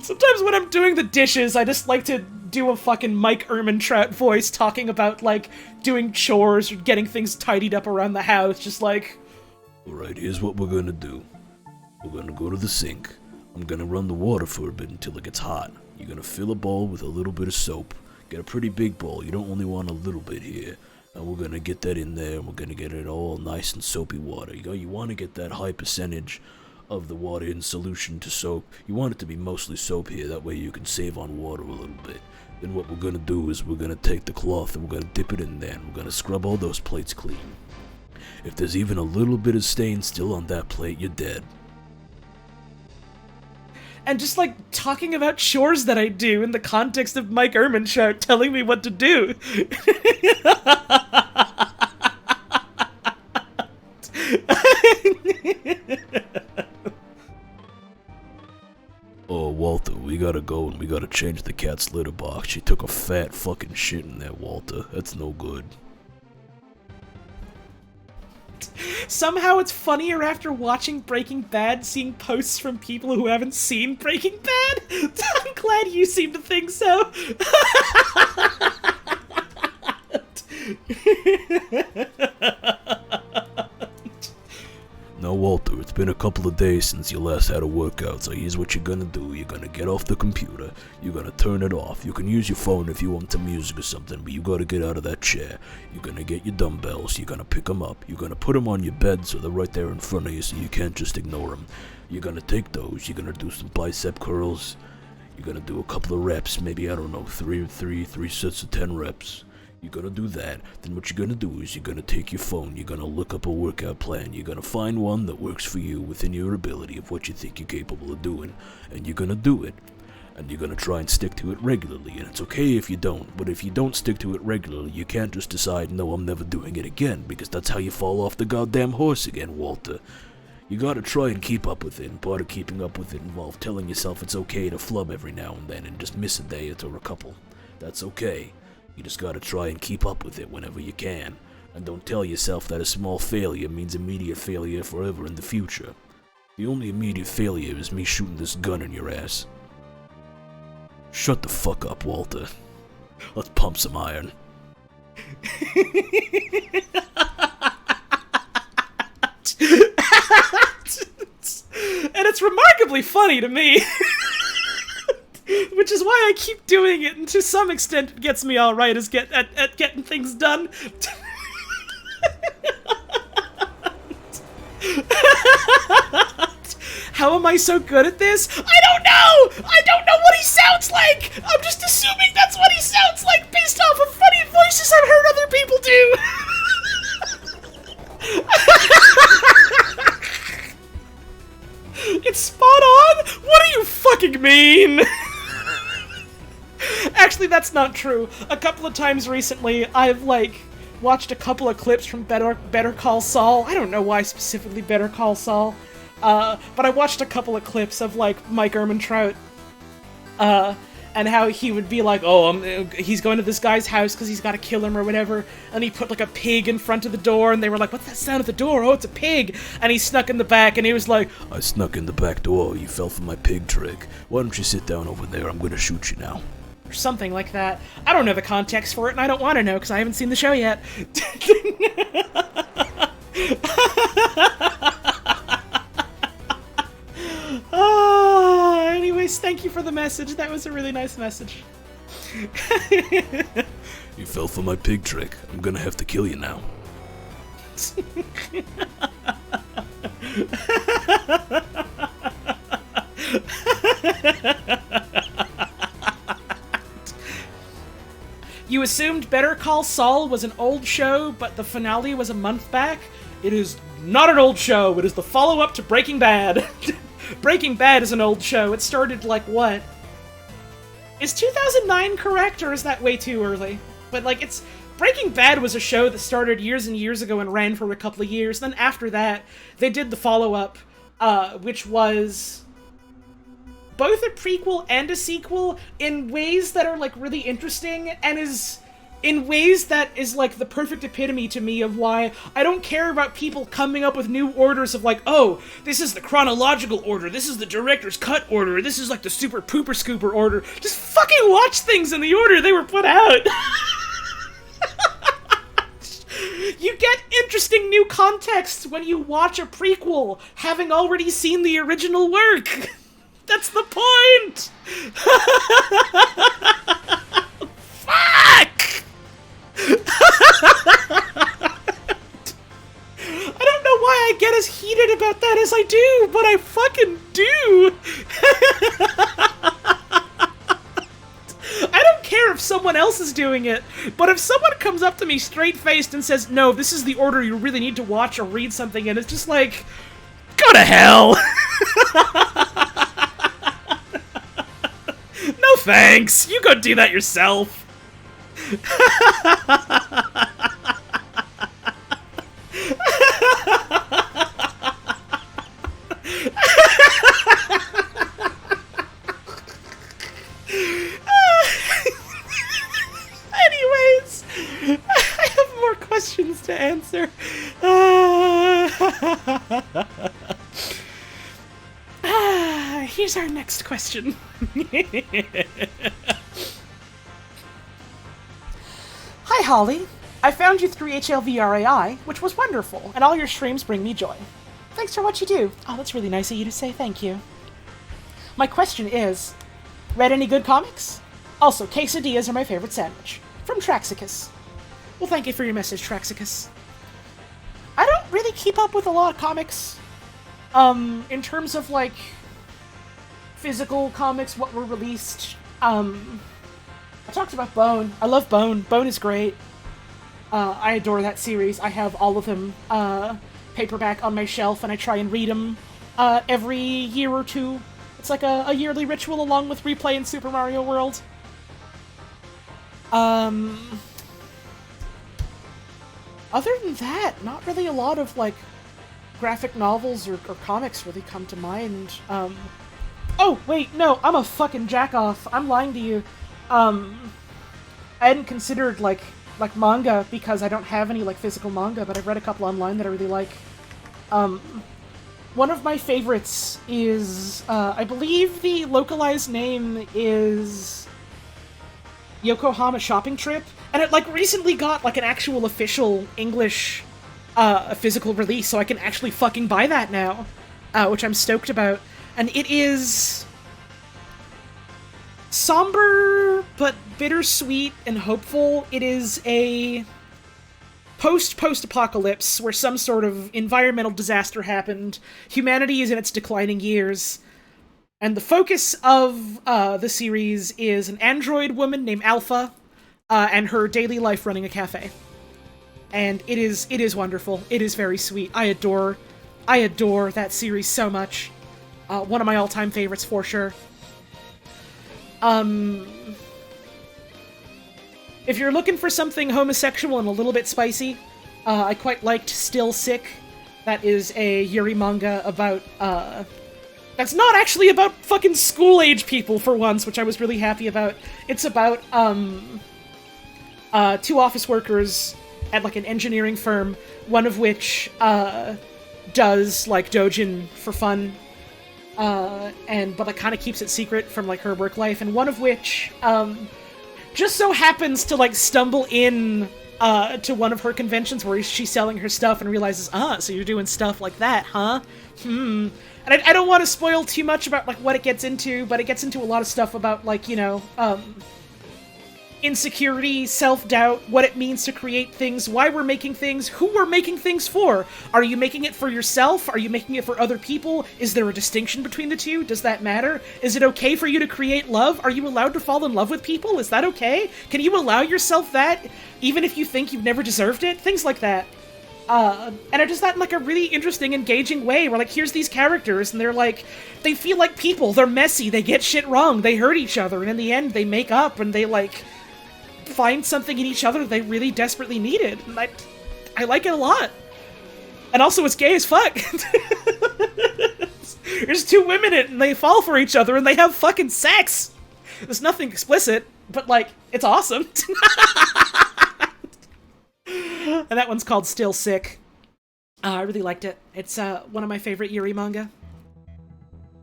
sometimes when I'm doing the dishes, I just like to do a fucking Mike Ehrmantraut voice talking about, like, doing chores or getting things tidied up around the house, just like... Alright, here's what we're gonna do. We're gonna go to the sink. I'm gonna run the water for a bit until it gets hot. You're gonna fill a bowl with a little bit of soap. Get a pretty big bowl, you don't only want a little bit here. And we're gonna get that in there, and we're gonna get it all nice and soapy water. You wanna get that high percentage of the water in solution to soap. You want it to be mostly soap here, that way you can save on water a little bit. Then what we're gonna do is we're gonna take the cloth and we're gonna dip it in there, and we're gonna scrub all those plates clean. If there's even a little bit of stain still on that plate, you're dead. And just, like, talking about chores that I do in the context of Mike Ehrmantraut telling me what to do. Oh, Walter, we gotta go and we gotta change the cat's litter box. She took a fat fucking shit in there, Walter. That's no good. Somehow it's funnier after watching Breaking Bad, seeing posts from people who haven't seen Breaking Bad. I'm glad you seem to think so. Now, Walter, it's been a couple of days since you last had a workout, so here's what you're gonna do. You're gonna get off the computer, you're gonna turn it off. You can use your phone if you want some music or something, but you gotta get out of that chair. You're gonna get your dumbbells, you're gonna pick them up, you're gonna put them on your bed so they're right there in front of you so you can't just ignore them. You're gonna take those, you're gonna do some bicep curls, you're gonna do a couple of reps, maybe, I don't know, three sets of 10 reps. You're gonna do that, then what you're gonna do is you're gonna take your phone, you're gonna look up a workout plan, you're gonna find one that works for you within your ability of what you think you're capable of doing, and you're gonna do it. And you're gonna try and stick to it regularly, and it's okay if you don't, but if you don't stick to it regularly, you can't just decide, no, I'm never doing it again, because that's how you fall off the goddamn horse again, Walter. You gotta try and keep up with it, and part of keeping up with it involves telling yourself it's okay to flub every now and then and just miss a day or a couple. That's okay. You just gotta try and keep up with it whenever you can, and don't tell yourself that a small failure means immediate failure forever in the future. The only immediate failure is me shooting this gun in your ass. Shut the fuck up, Walter. Let's pump some iron. And it's remarkably funny to me. Which is why I keep doing it, and to some extent it gets me alright at getting things done. How am I so good at this? I don't know! I don't know what he sounds like! I'm just assuming that's what he sounds like based off of funny voices I've heard other people do! It's spot on? What do you fucking mean? Actually, that's not true. A couple of times recently, I've, like, watched a couple of clips from Better Call Saul. I don't know why specifically Better Call Saul. But I watched a couple of clips of, like, Mike Ehrmantraut, and how he would be like, oh, he's going to this guy's house because he's got to kill him or whatever, and he put, like, a pig in front of the door, and they were like, what's that sound at the door? Oh, it's a pig! And he snuck in the back, and he was like, I snuck in the back door, you fell for my pig trick. Why don't you sit down over there, I'm gonna shoot you now. or something like that. I don't know the context for it, and I don't want to know, because I haven't seen the show yet. Anyways, thank you for the message. That was a really nice message. You fell for my pig trick. I'm gonna have to kill you now. You assumed Better Call Saul was an old show, but the finale was a month back? It is not an old show. It is the follow-up to Breaking Bad. Breaking Bad is an old show. It started, like, what? Is 2009 correct, or is that way too early? But, like, it's... Breaking Bad was a show that started years and years ago and ran for a couple of years. Then after that, they did the follow-up, which was both a prequel and a sequel in ways that are, like, really interesting, and is... in ways that is, like, the perfect epitome to me of why I don't care about people coming up with new orders of, like, oh, this is the chronological order, this is the director's cut order, this is, like, the super pooper scooper order. Just fucking watch things in the order they were put out! You get interesting new context when you watch a prequel, having already seen the original work! That's the point! Fuck! I don't know why I get as heated about that as I do, but I fucking do! I don't care if someone else is doing it, but if someone comes up to me straight-faced and says, no, this is the order you really need to watch or read something in, it's just like, go to hell! No thanks, you go do that yourself. Anyways, I have more questions to answer. Here's our next question. Hi, Holly. I found you through HLVRAI, which was wonderful, and all your streams bring me joy. Thanks for what you do. Oh, that's really nice of you to say thank you. My question is, read any good comics? Also, quesadillas are my favorite sandwich. From Traxicus. Well, thank you for your message, Traxicus. I don't really keep up with a lot of comics. In terms of, like, physical comics, what were released. I talked about Bone. I love Bone. Bone is great. I adore that series. I have all of them paperback on my shelf, and I try and read them every year or two. It's like a yearly ritual along with replaying Super Mario World. Other than that, not really a lot of, like, graphic novels or comics really come to mind. Oh, wait, no, I'm a fucking jack-off. I'm lying to you. I hadn't considered, like manga, because I don't have any, like, physical manga, but I've read a couple online that I really like. One of my favorites is, I believe the localized name is Yokohama Shopping Trip, and it, like, recently got, like, an actual official English, physical release, so I can actually fucking buy that now, which I'm stoked about. And it is somber, but bittersweet and hopeful. It is a post-apocalypse where some sort of environmental disaster happened. Humanity is in its declining years. And the focus of the series is an android woman named Alpha and her daily life running a cafe. And it is wonderful. It is very sweet. I adore that series so much. One of my all-time favorites for sure. If you're looking for something homosexual and a little bit spicy, I quite liked Still Sick. That is a Yuri manga about, that's not actually about fucking school-age people for once, which I was really happy about. It's about, two office workers at, like, an engineering firm, one of which, does, like, doujin for fun, but, like, kind of keeps it secret from, like, her work life, and one of which, just so happens to, like, stumble in, to one of her conventions where she's selling her stuff and realizes, so you're doing stuff like that, huh? And I don't want to spoil too much about, like, what it gets into, but it gets into a lot of stuff about, like, you know, insecurity, self-doubt, what it means to create things, why we're making things, who we're making things for. Are you making it for yourself? Are you making it for other people? Is there a distinction between the two? Does that matter? Is it okay for you to create love? Are you allowed to fall in love with people? Is that okay? Can you allow yourself that, even if you think you've never deserved it? Things like that. And I just that in like a really interesting, engaging way where like here's these characters and they're like, they feel like people, they're messy, they get shit wrong, they hurt each other, and in the end they make up and they like find something in each other they really desperately needed. And I like it a lot. And also it's gay as fuck. There's two women in it and they fall for each other and they have fucking sex. There's nothing explicit, but like, it's awesome. And that one's called Still Sick. I really liked it. It's one of my favorite Yuri manga.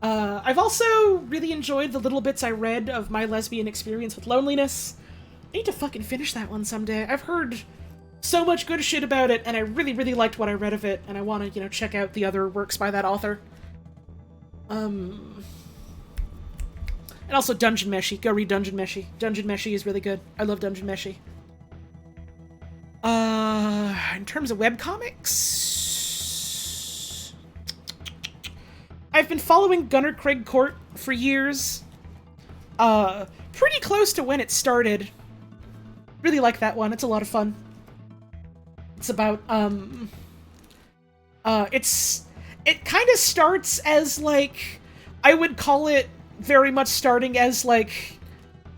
I've also really enjoyed the little bits I read of my lesbian experience with loneliness. I need to fucking finish that one someday. I've heard so much good shit about it, and I really, really liked what I read of it, and I want to, you know, check out the other works by that author. And also Dungeon Meshi. Go read Dungeon Meshi. Dungeon Meshi is really good. I love Dungeon Meshi. In terms of webcomics, I've been following Gunnar Craig Court for years. Pretty close to when it started. Really like that one. It's a lot of fun. It's about, it kind of starts as, like, I would call it very much starting as, like,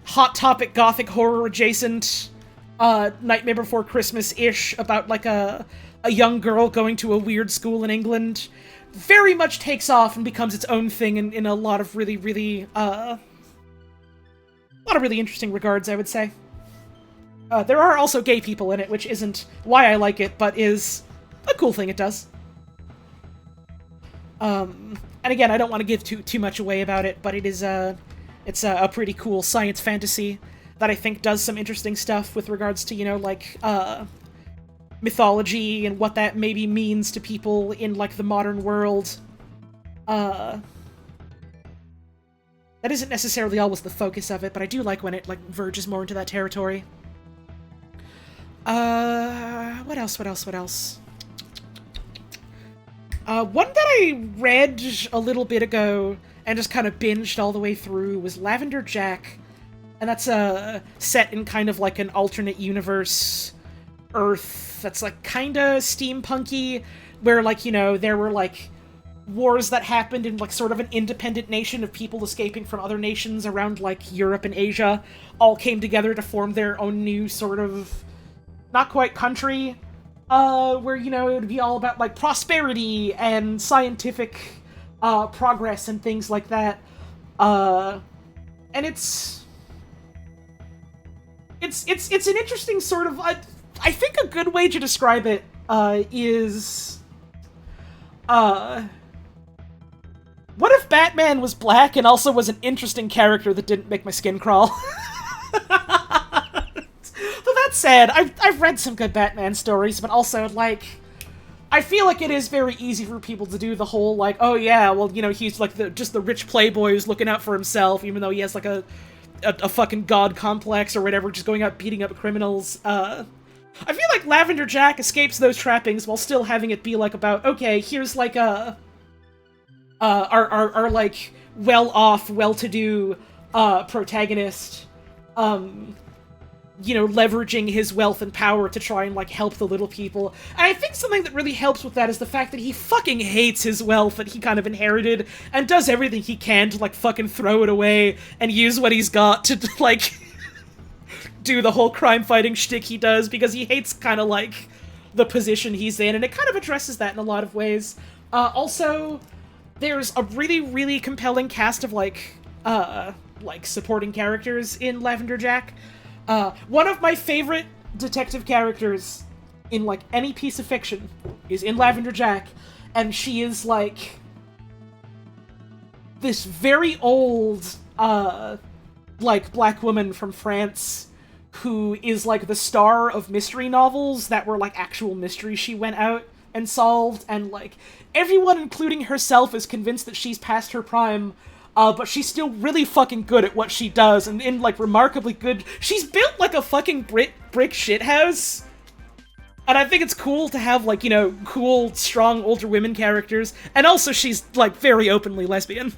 Hot Topic gothic horror adjacent, Nightmare Before Christmas-ish, about, like, a young girl going to a weird school in England. Very much takes off and becomes its own thing in a lot of really, really, a lot of really interesting regards, I would say. There are also gay people in it, which isn't why I like it, but is a cool thing it does. And again, I don't want to give too much away about it, but it is it's a pretty cool science fantasy that I think does some interesting stuff with regards to, you know, like, mythology and what that maybe means to people in, like, the modern world. That isn't necessarily always the focus of it, but I do like when it, like, verges more into that territory. What else? One that I read a little bit ago and just kind of binged all the way through was Lavender Jack. And that's set in kind of like an alternate universe Earth that's like kind of steampunky, where, like, you know, there were like wars that happened in like sort of an independent nation of people escaping from other nations around like Europe and Asia, all came together to form their own new sort of not quite country, where, you know, it would be all about, like, prosperity and scientific, progress and things like that. And it's an interesting sort of, I think a good way to describe it, is, what if Batman was black and also was an interesting character that didn't make my skin crawl? Though that said, I've read some good Batman stories, but also, like, I feel like it is very easy for people to do the whole, like, oh yeah, well, you know, he's like just the rich playboy who's looking out for himself, even though he has like a fucking god complex or whatever, just going out beating up criminals. I feel like Lavender Jack escapes those trappings while still having it be like about, okay, here's like our like well-off, well-to-do protagonist, you know, leveraging his wealth and power to try and, like, help the little people. And I think something that really helps with that is the fact that he fucking hates his wealth that he kind of inherited, and does everything he can to, like, fucking throw it away and use what he's got to, like, do the whole crime-fighting shtick he does, because he hates kind of, like, the position he's in, and it kind of addresses that in a lot of ways. Also, there's a really, really compelling cast of, like, supporting characters in Lavender Jack. One of my favorite detective characters in, like, any piece of fiction is in Lavender Jack, and she is, like, this very old, like, black woman from France who is, like, the star of mystery novels that were, like, actual mysteries she went out and solved, and, like, everyone, including herself, is convinced that she's past her prime. But she's still really fucking good at what she does, and in, like, remarkably good... She's built, like, a fucking brick shithouse. And I think it's cool to have, like, you know, cool, strong, older women characters. And also she's, like, very openly lesbian.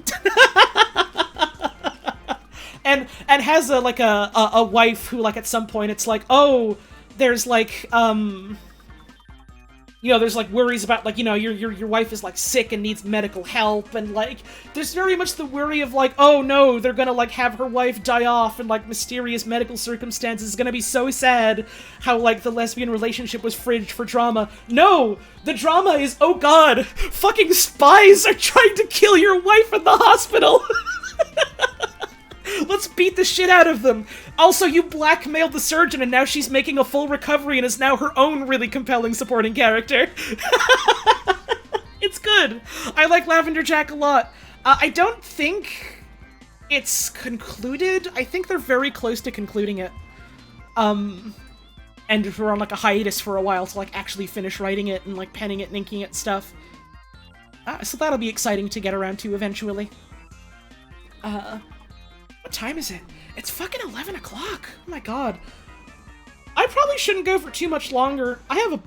and has, a wife who, like, at some point it's like, oh, there's, like, you know, there's like worries about like, you know, your wife is like sick and needs medical help, and like there's very much the worry of like, oh no, they're gonna like have her wife die off in like mysterious medical circumstances. It's gonna be so sad how like the lesbian relationship was fridged for drama. No, the drama is, oh god, fucking spies are trying to kill your wife in the hospital. Let's beat the shit out of them. Also, you blackmailed the surgeon and now she's making a full recovery and is now her own really compelling supporting character. It's good. I like Lavender Jack a lot. I don't think it's concluded. I think they're very close to concluding it. And we're on like a hiatus for a while to like actually finish writing it and like penning it and inking it and stuff. So that'll be exciting to get around to eventually. What time is it? It's fucking 11 o'clock. Oh my god. I probably shouldn't go for too much longer. I have a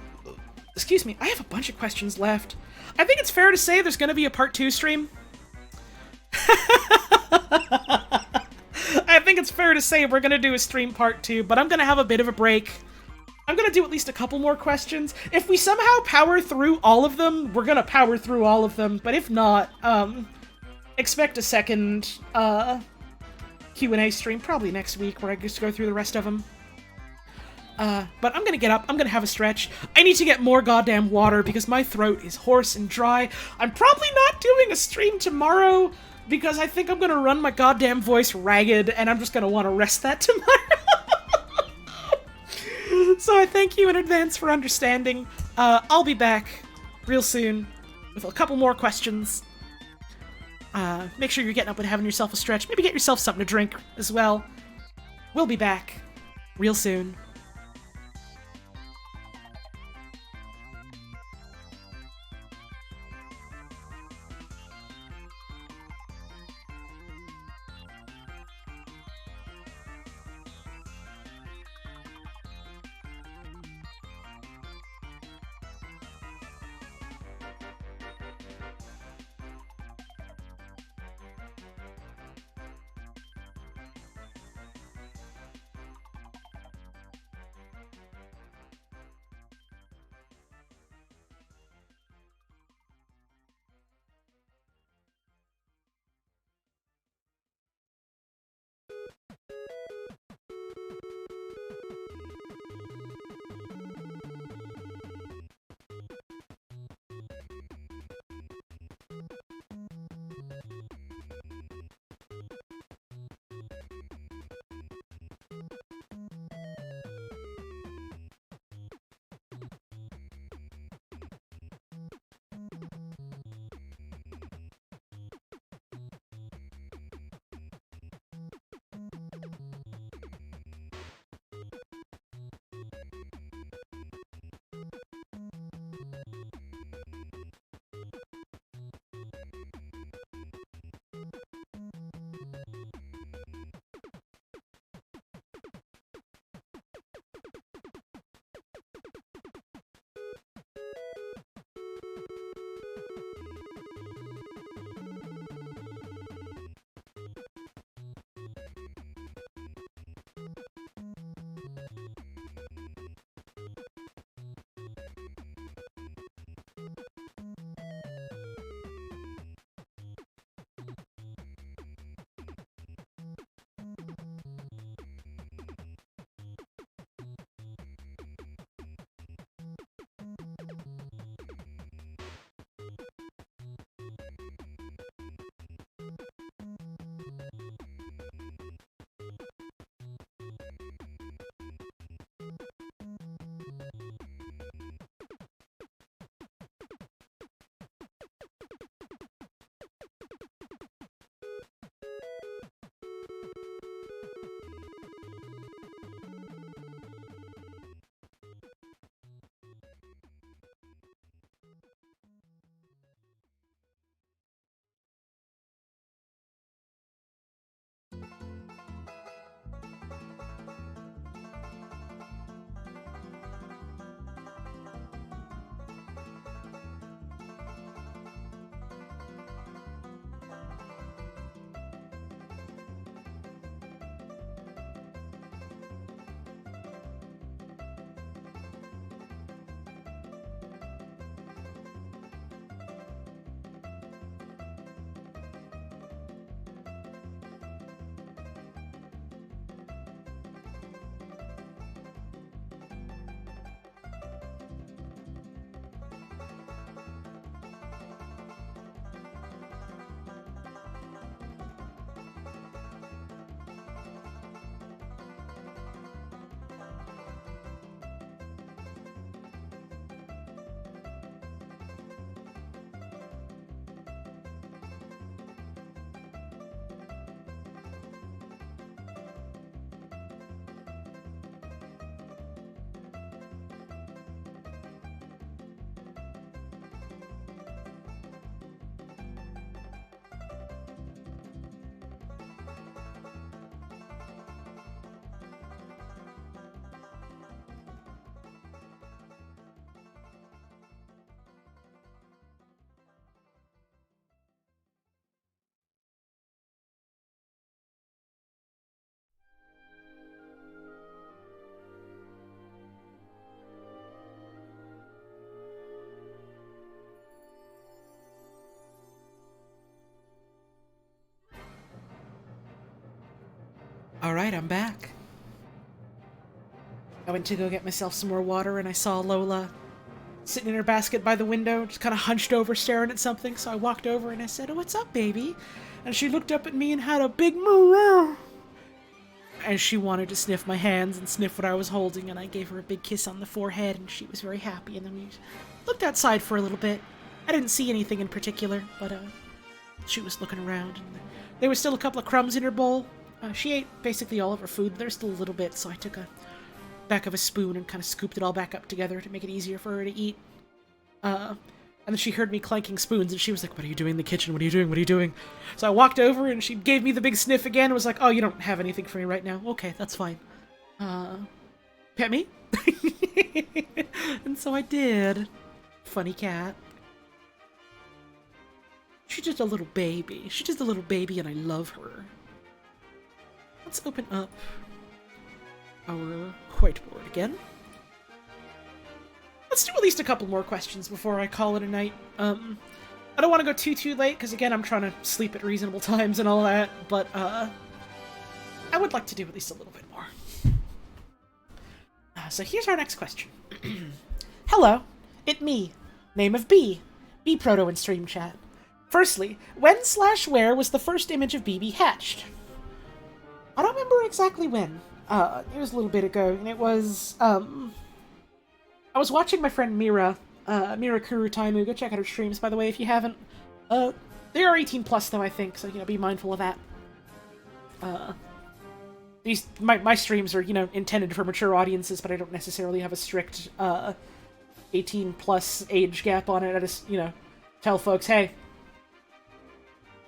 bunch of questions left. I think it's fair to say there's gonna be a part 2 stream. I think it's fair to say we're gonna do a stream part 2, but I'm gonna have a bit of a break. I'm gonna do at least a couple more questions. If we somehow power through all of them, we're gonna power through all of them, but if not, expect a second, Q&A stream, probably next week, where I just go through the rest of them. But I'm gonna get up, I'm gonna have a stretch. I need to get more goddamn water because my throat is hoarse and dry. I'm probably not doing a stream tomorrow because I think I'm gonna run my goddamn voice ragged and I'm just gonna want to rest that tomorrow. So I thank you in advance for understanding. I'll be back real soon with a couple more questions. Make sure you're getting up and having yourself a stretch. Maybe get yourself something to drink as well. We'll be back real soon. Alright, I'm back. I went to go get myself some more water and I saw Lola sitting in her basket by the window, just kind of hunched over staring at something, so I walked over and I said, "Oh, what's up, baby?" And she looked up at me and had a big moo. And she wanted to sniff my hands and sniff what I was holding, and I gave her a big kiss on the forehead, and she was very happy, and then we looked outside for a little bit. I didn't see anything in particular, but she was looking around, and there was still a couple of crumbs in her bowl. She ate basically all of her food. There's still a little bit, so I took a back of a spoon and kind of scooped it all back up together to make it easier for her to eat. And then she heard me clanking spoons, and she was like, "What are you doing in the kitchen? What are you doing? What are you doing?" So I walked over, and she gave me the big sniff again and was like, "Oh, you don't have anything for me right now. Okay, that's fine. Pet me?" And so I did. Funny cat. She's just a little baby. She's just a little baby, and I love her. Let's open up our whiteboard again. Let's do at least a couple more questions before I call it a night. I don't want to go too late, because again, I'm trying to sleep at reasonable times and all that, but I would like to do at least a little bit more. So here's our next question. Hello, it me. Name of B. B Proto in stream chat. Firstly, when/where was the first image of BB hatched? I don't remember exactly when. It was a little bit ago, and it was, I was watching my friend Mira, Mira Kurutaimu. Go check out her streams, by the way, if you haven't. They are 18 plus, though, I think, so, be mindful of that. My streams are, intended for mature audiences, but I don't necessarily have a strict, 18 plus age gap on it. I just, tell folks, hey,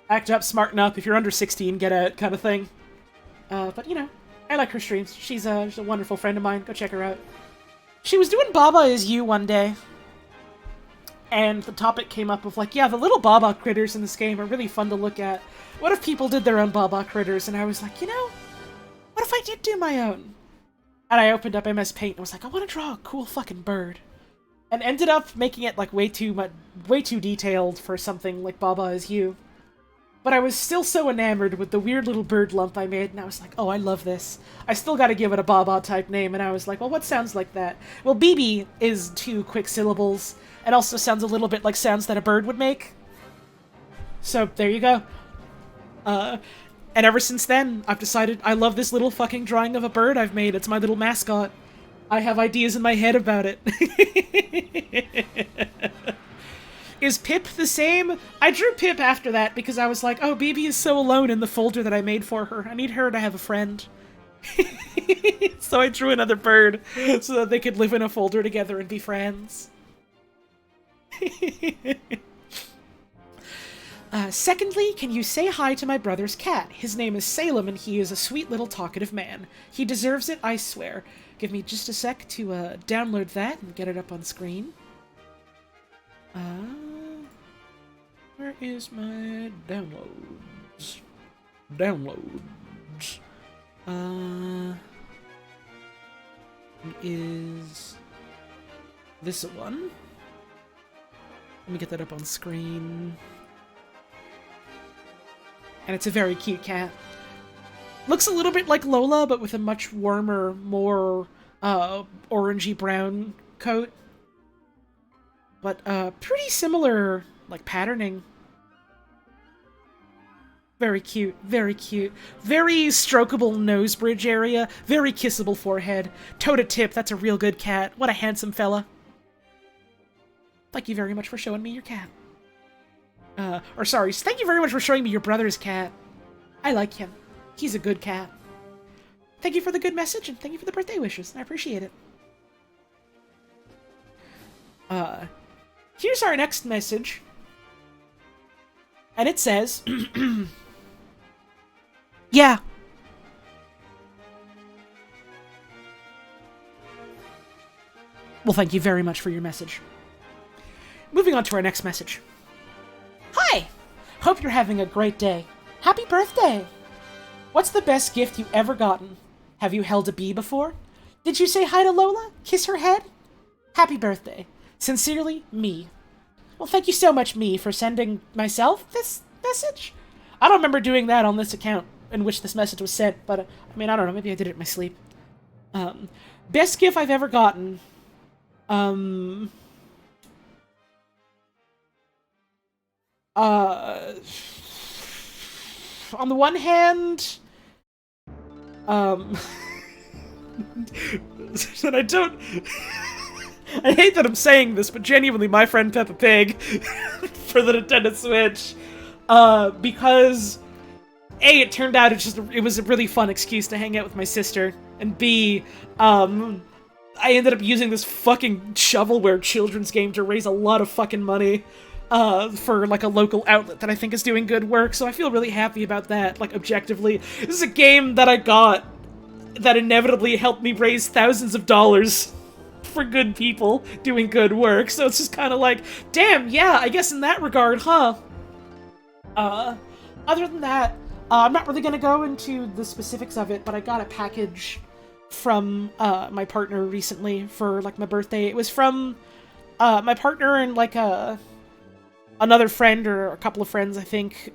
act up, smarten up. If you're under 16, get out, kind of thing. But, I like her streams. She's a wonderful friend of mine. Go check her out. She was doing Baba Is You one day, and the topic came up of like, yeah, the little Baba critters in this game are really fun to look at. What if people did their own Baba critters? And I was like, what if I did do my own? And I opened up MS Paint and was like, I want to draw a cool fucking bird. And ended up making it like way too detailed for something like Baba Is You. But I was still so enamored with the weird little bird lump I made, and I was like, oh, I love this. I still gotta give it a Baba-type name, and I was like, well, what sounds like that? Well, BB is 2 quick syllables, and also sounds a little bit like sounds that a bird would make. So, there you go. And ever since then, I've decided I love this little fucking drawing of a bird I've made. It's my little mascot. I have ideas in my head about it. Is Pip the same? I drew Pip after that because I was like, oh, BB is so alone in the folder that I made for her. I need her to have a friend. So I drew another bird so that they could live in a folder together and be friends. Secondly, can you say hi to my brother's cat? His name is Salem, and he is a sweet little talkative man. He deserves it, I swear. Give me just a sec to download that and get it up on screen. Where is my downloads? Downloads. Is this a one? Let me get that up on screen. And it's a very cute cat. Looks a little bit like Lola, but with a much warmer, more orangey brown coat. But pretty similar, like, patterning. Very cute, very cute. Very strokable nose bridge area. Very kissable forehead. Toe to tip, that's a real good cat. What a handsome fella. Thank you very much for showing me your cat. Thank you very much for showing me your brother's cat. I like him. He's a good cat. Thank you for the good message, and thank you for the birthday wishes. I appreciate it. Here's our next message. And it says... Yeah. Well, thank you very much for your message. Moving on to our next message. Hi! Hope you're having a great day. Happy birthday! What's the best gift you ever gotten? Have you held a bee before? Did you say hi to Lola? Kiss her head? Happy birthday. Sincerely, me. Well, thank you so much, me, for sending myself this message. I don't remember doing that on this account. in which this message was sent, but I mean, I don't know, maybe I did it in my sleep. Best gift I've ever gotten. On the one hand, and I don't. I hate that I'm saying this, but genuinely, my friend Peppa Pig for the Nintendo Switch, because A, it turned out it was a really fun excuse to hang out with my sister, and B, I ended up using this fucking shovelware children's game to raise a lot of fucking money, for, like, a local outlet that I think is doing good work, so I feel really happy about that, like, objectively. This is a game that I got that inevitably helped me raise thousands of dollars for good people doing good work, so it's just kind of like, damn, yeah, I guess in that regard, huh? Other than that, I'm not really gonna go into the specifics of it, but I got a package from, my partner recently for, like, my birthday. It was from, my partner and, like, another friend or a couple of friends, I think,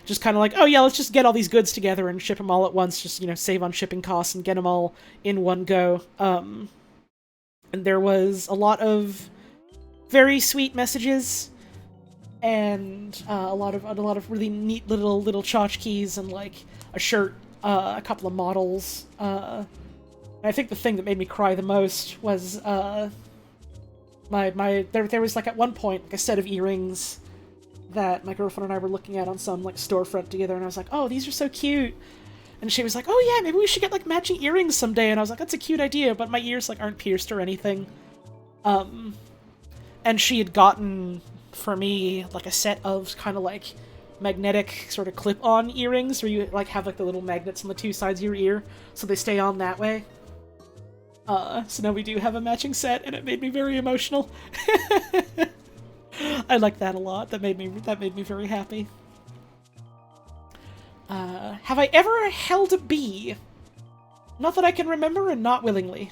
just kind of like, oh yeah, let's just get all these goods together and ship them all at once, just, you know, save on shipping costs and get them all in one go. And there was a lot of very sweet messages, and a lot of really neat little tchotchkes, and like a shirt, a couple of models. And I think the thing that made me cry the most was there was like at one point like a set of earrings that my girlfriend and I were looking at on some like storefront together, and I was like, oh, these are so cute. And she was like, oh yeah, maybe we should get, like, matching earrings someday. And I was like, that's a cute idea, but my ears, like, aren't pierced or anything. And she had gotten, for me, like, a set of kind of, like, magnetic sort of clip-on earrings where you, like, have, like, the little magnets on the two sides of your ear, so they stay on that way. So now we do have a matching set, and it made me very emotional. I like that a lot. That made me very happy. Have I ever held a bee? Not that I can remember, and not willingly.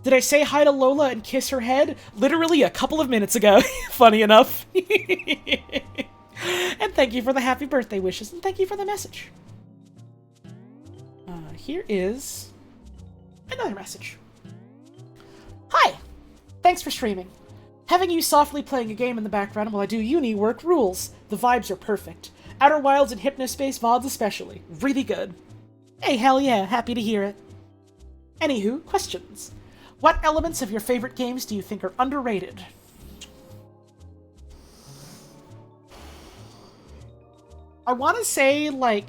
Did I say hi to Lola and kiss her head? Literally a couple of minutes ago. Funny enough. And thank you for the happy birthday wishes, and thank you for the message. Here is another message. Hi! Thanks for streaming. Having you softly playing a game in the background while I do uni work rules. The vibes are perfect. Outer Wilds and Hypnospace VODs especially. Really good. Hey, hell yeah, happy to hear it. Anywho, questions. What elements of your favorite games do you think are underrated? I want to say, like,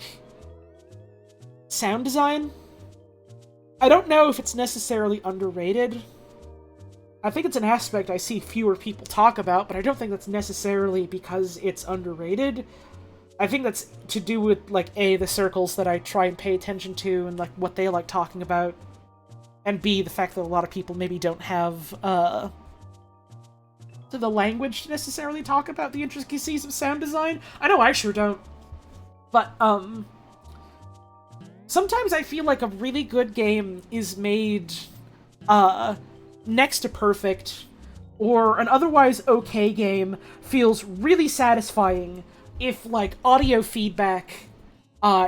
sound design. I don't know if it's necessarily underrated. I think it's an aspect I see fewer people talk about, but I don't think that's necessarily because it's underrated. I think that's to do with, like, A, the circles that I try and pay attention to and, like, what they like talking about, and B, the fact that a lot of people maybe don't have, the language to necessarily talk about the intricacies of sound design. I know I sure don't. But, sometimes I feel like a really good game is made, next to perfect, or an otherwise okay game feels really satisfying if, like, audio feedback,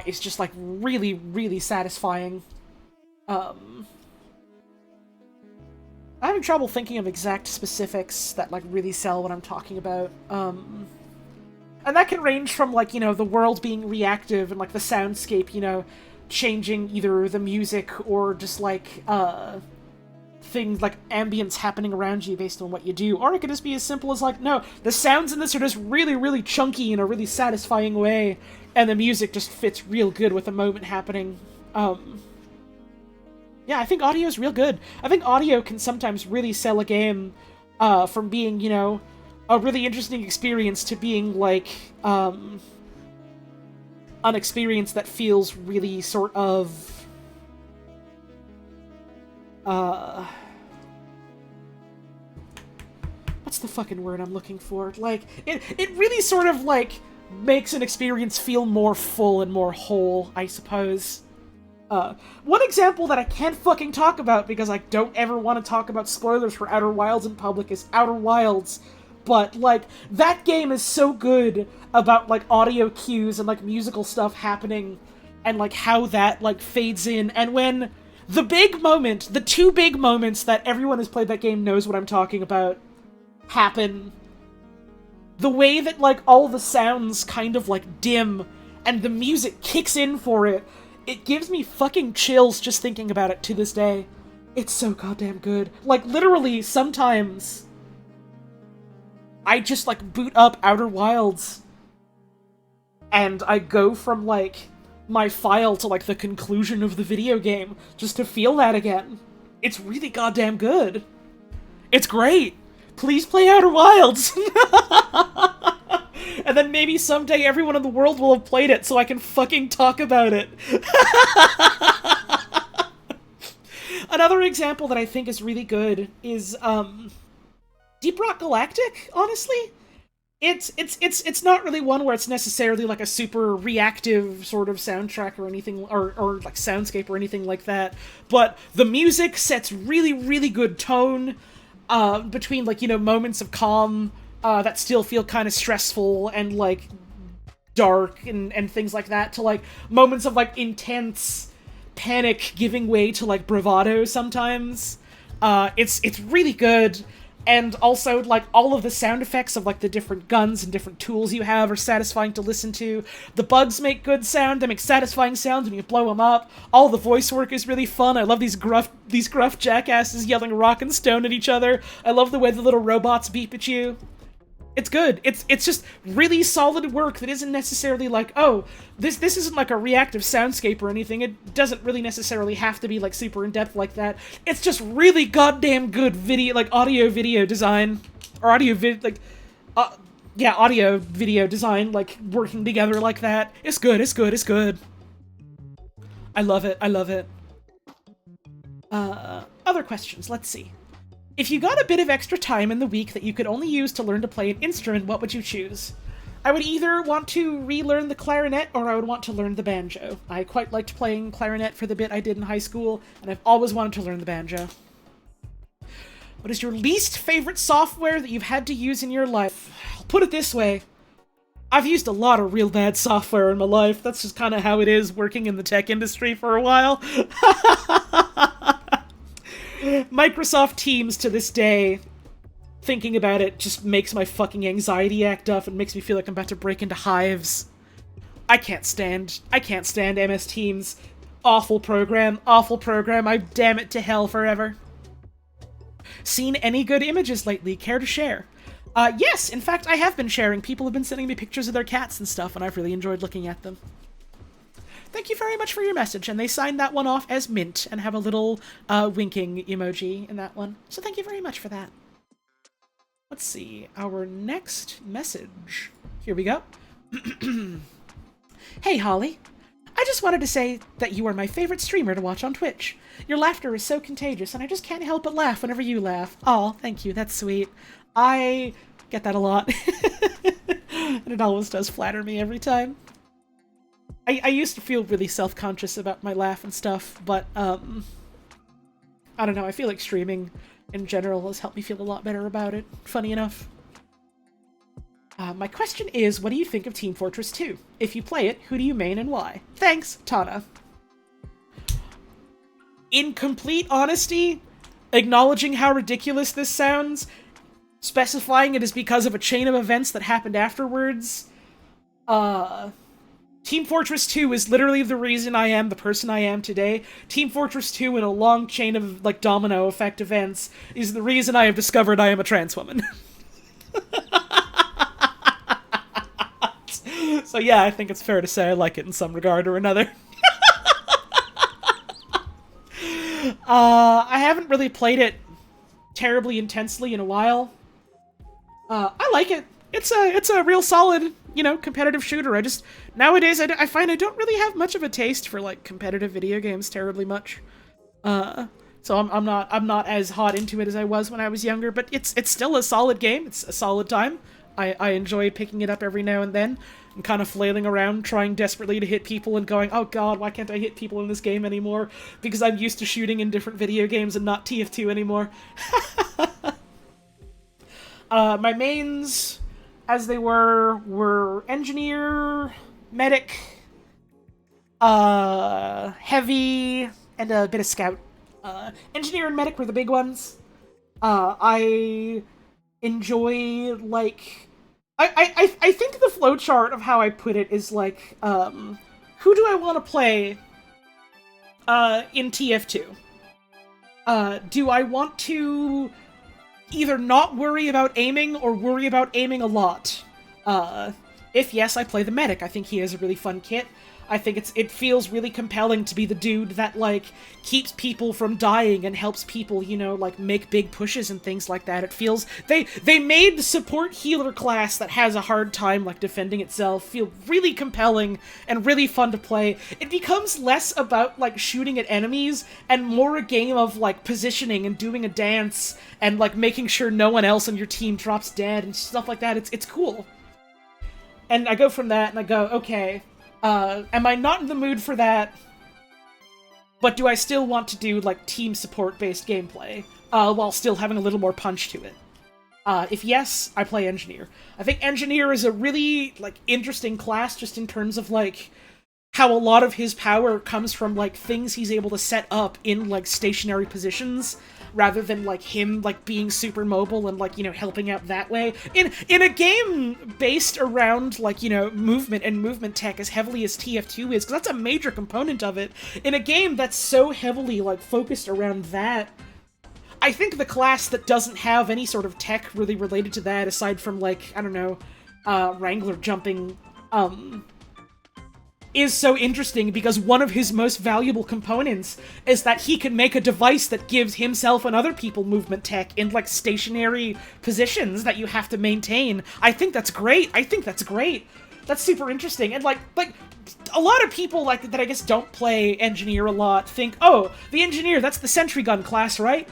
is just, like, really, really satisfying. I'm having trouble thinking of exact specifics that, like, really sell what I'm talking about. And that can range from, like, you know, the world being reactive and, like, the soundscape, you know, changing either the music or just, like, things like ambience happening around you based on what you do. Or it could just be as simple as, like, no, the sounds in this are just really, really chunky in a really satisfying way, and the music just fits real good with the moment happening. Yeah, I think audio is real good. I think audio can sometimes really sell a game, from being, you know, a really interesting experience to being, like, an experience that feels really sort of, what's the fucking word I'm looking for? Like, it really sort of, like, makes an experience feel more full and more whole, I suppose. One example that I can't fucking talk about because I don't ever want to talk about spoilers for Outer Wilds in public is Outer Wilds. But, like, that game is so good about, like, audio cues and, like, musical stuff happening and like how that like fades in, and when the big moment, the two big moments that everyone who's played that game knows what I'm talking about happen, the way that like all the sounds kind of like dim and the music kicks in for it, it gives me fucking chills just thinking about it to this day. It's so goddamn good. Like, literally, sometimes I just like boot up Outer Wilds and I go from like my file to like the conclusion of the video game just to feel that again. It's really goddamn good. It's great. Please play Outer Wilds. And then maybe someday everyone in the world will have played it so I can fucking talk about it. Another example that I think is really good is Deep Rock Galactic, honestly. It's not really one where it's necessarily like a super reactive sort of soundtrack or anything, or like soundscape or anything like that, but the music sets really, really good tone between like, you know, moments of calm that still feel kind of stressful and like dark and things like that, to like moments of like intense panic giving way to like bravado sometimes. It's really good. And also, like, all of the sound effects of, like, the different guns and different tools you have are satisfying to listen to. The bugs make good sound, they make satisfying sounds when you blow them up. All the voice work is really fun. I love these gruff jackasses yelling rock and stone at each other. I love the way the little robots beep at you. It's good. It's just really solid work that isn't necessarily like, oh, this isn't like a reactive soundscape or anything. It doesn't really necessarily have to be like super in-depth like that. It's just really goddamn good video, like audio video design, or audio video design, like working together like that. It's good, it's good, it's good. I love it, I love it. Other questions, let's see. If you got a bit of extra time in the week that you could only use to learn to play an instrument, what would you choose? I would either want to relearn the clarinet, or I would want to learn the banjo. I quite liked playing clarinet for the bit I did in high school, and I've always wanted to learn the banjo. What is your least favorite software that you've had to use in your life? I'll put it this way. I've used a lot of real bad software in my life. That's just kind of how it is working in the tech industry for a while. Microsoft Teams, to this day, thinking about it just makes my fucking anxiety act up and makes me feel like I'm about to break into hives. I can't stand MS Teams. Awful program, I damn it to hell forever. Seen any good images lately? Care to share? Yes, in fact, I have been sharing. People have been sending me pictures of their cats and stuff, and I've really enjoyed looking at them. Thank you very much for your message, and they signed that one off as mint and have a little winking emoji in that one. So thank you very much for that. Let's see, our next message. Here we go. Hey, Holly. I just wanted to say that you are my favorite streamer to watch on Twitch. Your laughter is so contagious, and I just can't help but laugh whenever you laugh. Aw, thank you, that's sweet. I get that a lot. And it always does flatter me every time. I used to feel really self-conscious about my laugh and stuff, but, I don't know, I feel like streaming in general has helped me feel a lot better about it, funny enough. My question is, what do you think of Team Fortress 2? If you play it, who do you main and why? Thanks, Tana. In complete honesty, acknowledging how ridiculous this sounds, specifying it is because of a chain of events that happened afterwards, Team Fortress 2 is literally the reason I am the person I am today. Team Fortress 2, in a long chain of, like, domino effect events, is the reason I have discovered I am a trans woman. So yeah, I think it's fair to say I like it in some regard or another. I haven't really played it terribly intensely in a while. I like it. It's a real solid, you know, competitive shooter. Nowadays I find I don't really have much of a taste for like competitive video games terribly much. So I'm not as hot into it as I was when I was younger, but it's still a solid game. It's a solid time. I enjoy picking it up every now and then and kind of flailing around trying desperately to hit people and going, oh god, why can't I hit people in this game anymore? Because I'm used to shooting in different video games and not TF2 anymore. My mains, as they were engineer, medic, heavy, and a bit of scout. Engineer and medic were the big ones. I enjoy, like... I think the flowchart of how I put it is, like, who do I want to play in TF2? Do I want to either not worry about aiming or worry about aiming a lot? If yes, I play the medic. I think he has a really fun kit. I think it feels really compelling to be the dude that, like, keeps people from dying and helps people, you know, like, make big pushes and things like that. It feels... They made the support healer class that has a hard time, like, defending itself feel really compelling and really fun to play. It becomes less about, like, shooting at enemies and more a game of, like, positioning and doing a dance and, like, making sure no one else on your team drops dead and stuff like that. It's cool. And I go from that and I go, okay... am I not in the mood for that? But do I still want to do, like, team support-based gameplay, while still having a little more punch to it? If yes, I play Engineer. I think Engineer is a really, like, interesting class just in terms of, like, how a lot of his power comes from, like, things he's able to set up in, like, stationary positions, rather than, like, him, like, being super mobile and, like, you know, helping out that way. In a game based around, like, you know, movement and movement tech as heavily as TF2 is, because that's a major component of it, in a game that's so heavily, like, focused around that, I think the class that doesn't have any sort of tech really related to that, aside from, like, I don't know, Wrangler jumping, is so interesting because one of his most valuable components is that he can make a device that gives himself and other people movement tech in, like, stationary positions that you have to maintain. I think that's great. That's super interesting. And, like, a lot of people, like, that I guess don't play Engineer a lot think, oh, the Engineer, that's the sentry gun class, right?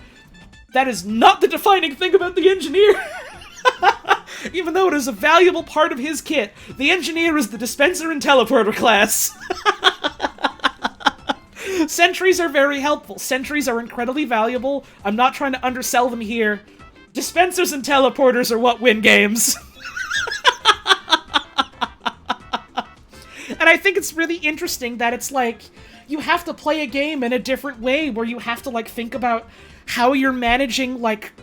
That is not the defining thing about the Engineer! Even though it is a valuable part of his kit, the Engineer is the dispenser and teleporter class. Sentries are very helpful. Sentries are incredibly valuable. I'm not trying to undersell them here. Dispensers and teleporters are what win games. And I think it's really interesting that it's like, you have to play a game in a different way, where you have to, like, think about how you're managing, like,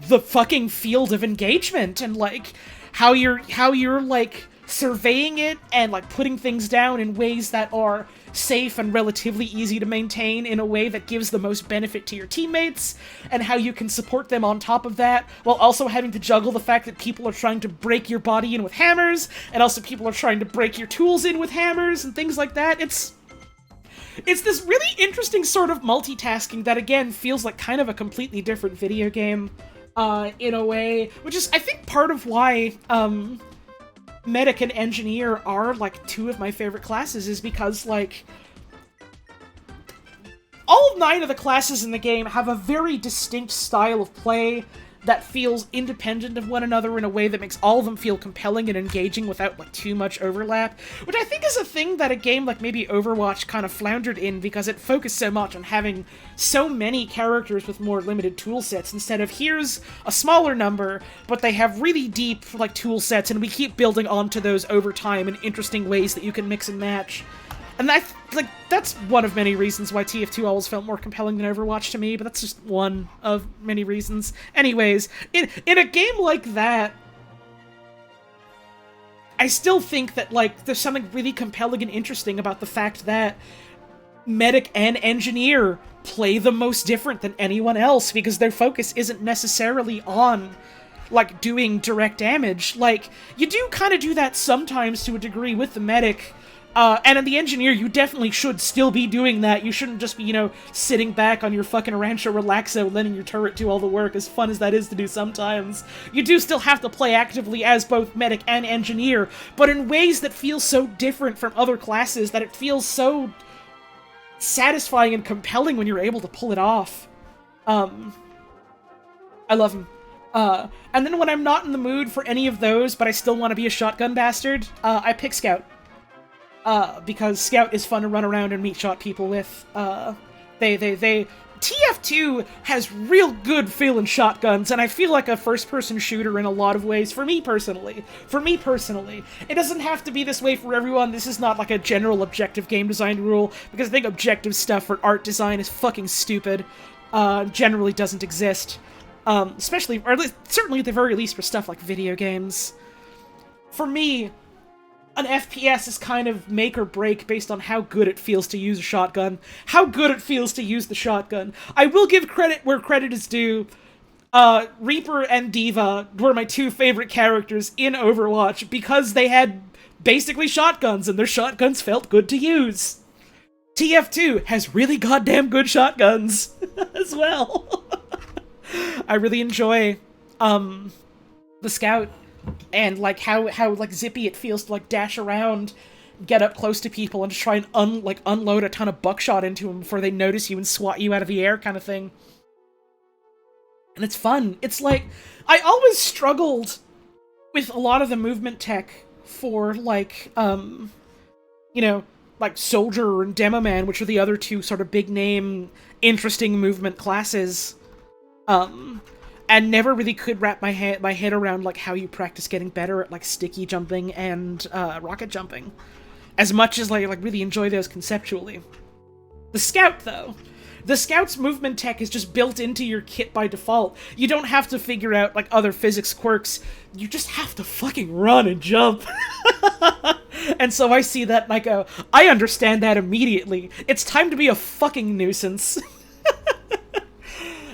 the fucking field of engagement, and, like, how you're like surveying it and, like, putting things down in ways that are safe and relatively easy to maintain in a way that gives the most benefit to your teammates, and how you can support them on top of that, while also having to juggle the fact that people are trying to break your body in with hammers, and also people are trying to break your tools in with hammers, and things like that. It's this really interesting sort of multitasking that, again, feels like kind of a completely different video game. In a way, which is, I think, part of why, Medic and Engineer are, like, two of my favorite classes, is because, like, all 9 of the classes in the game have a very distinct style of play that feels independent of one another in a way that makes all of them feel compelling and engaging without, like, too much overlap, which I think is a thing that a game like maybe Overwatch kind of floundered in, because it focused so much on having so many characters with more limited tool sets, instead of here's a smaller number, but they have really deep, like, tool sets, and we keep building onto those over time in interesting ways that you can mix and match. And that's one of many reasons why TF2 always felt more compelling than Overwatch to me, but that's just one of many reasons. Anyways, in a game like that, I still think that, like, there's something really compelling and interesting about the fact that Medic and Engineer play the most different than anyone else, because their focus isn't necessarily on, like, doing direct damage. Like, you do kind of do that sometimes to a degree with the Medic, and in the Engineer, you definitely should still be doing that. You shouldn't just be, you know, sitting back on your fucking Rancho Relaxo letting your turret do all the work, as fun as that is to do sometimes. You do still have to play actively as both Medic and Engineer, but in ways that feel so different from other classes that it feels so satisfying and compelling when you're able to pull it off. I love him. And then when I'm not in the mood for any of those, but I still want to be a shotgun bastard, I pick Scout. Because Scout is fun to run around and meat shot people with. They TF2 has real good feeling shotguns, and I feel like a first-person shooter in a lot of ways, for me personally. It doesn't have to be this way for everyone. This is not like a general objective game design rule, because I think objective stuff for art design is fucking stupid. Generally doesn't exist. Especially, or certainly at the very least for stuff like video games. For me, an FPS is kind of make or break based on how good it feels to use a shotgun, how good it feels to use the shotgun. I will give credit where credit is due. Reaper and D.Va were my two favorite characters in Overwatch because they had basically shotguns, and their shotguns felt good to use. TF2 has really goddamn good shotguns as well. I really enjoy the Scout. And, like, how like, zippy it feels to, like, dash around, get up close to people, and just try and, unload a ton of buckshot into them before they notice you and swat you out of the air kind of thing. And it's fun. It's like, I always struggled with a lot of the movement tech for, like, you know, like Soldier and Demo Man, which are the other two sort of big-name, interesting movement classes. And never really could wrap my head around, like, how you practice getting better at, like, sticky jumping and rocket jumping. As much as, like really enjoy those conceptually. The Scout, though. The Scout's movement tech is just built into your kit by default. You don't have to figure out, like, other physics quirks. You just have to fucking run and jump. And so I see that and I go, I understand that immediately. It's time to be a fucking nuisance.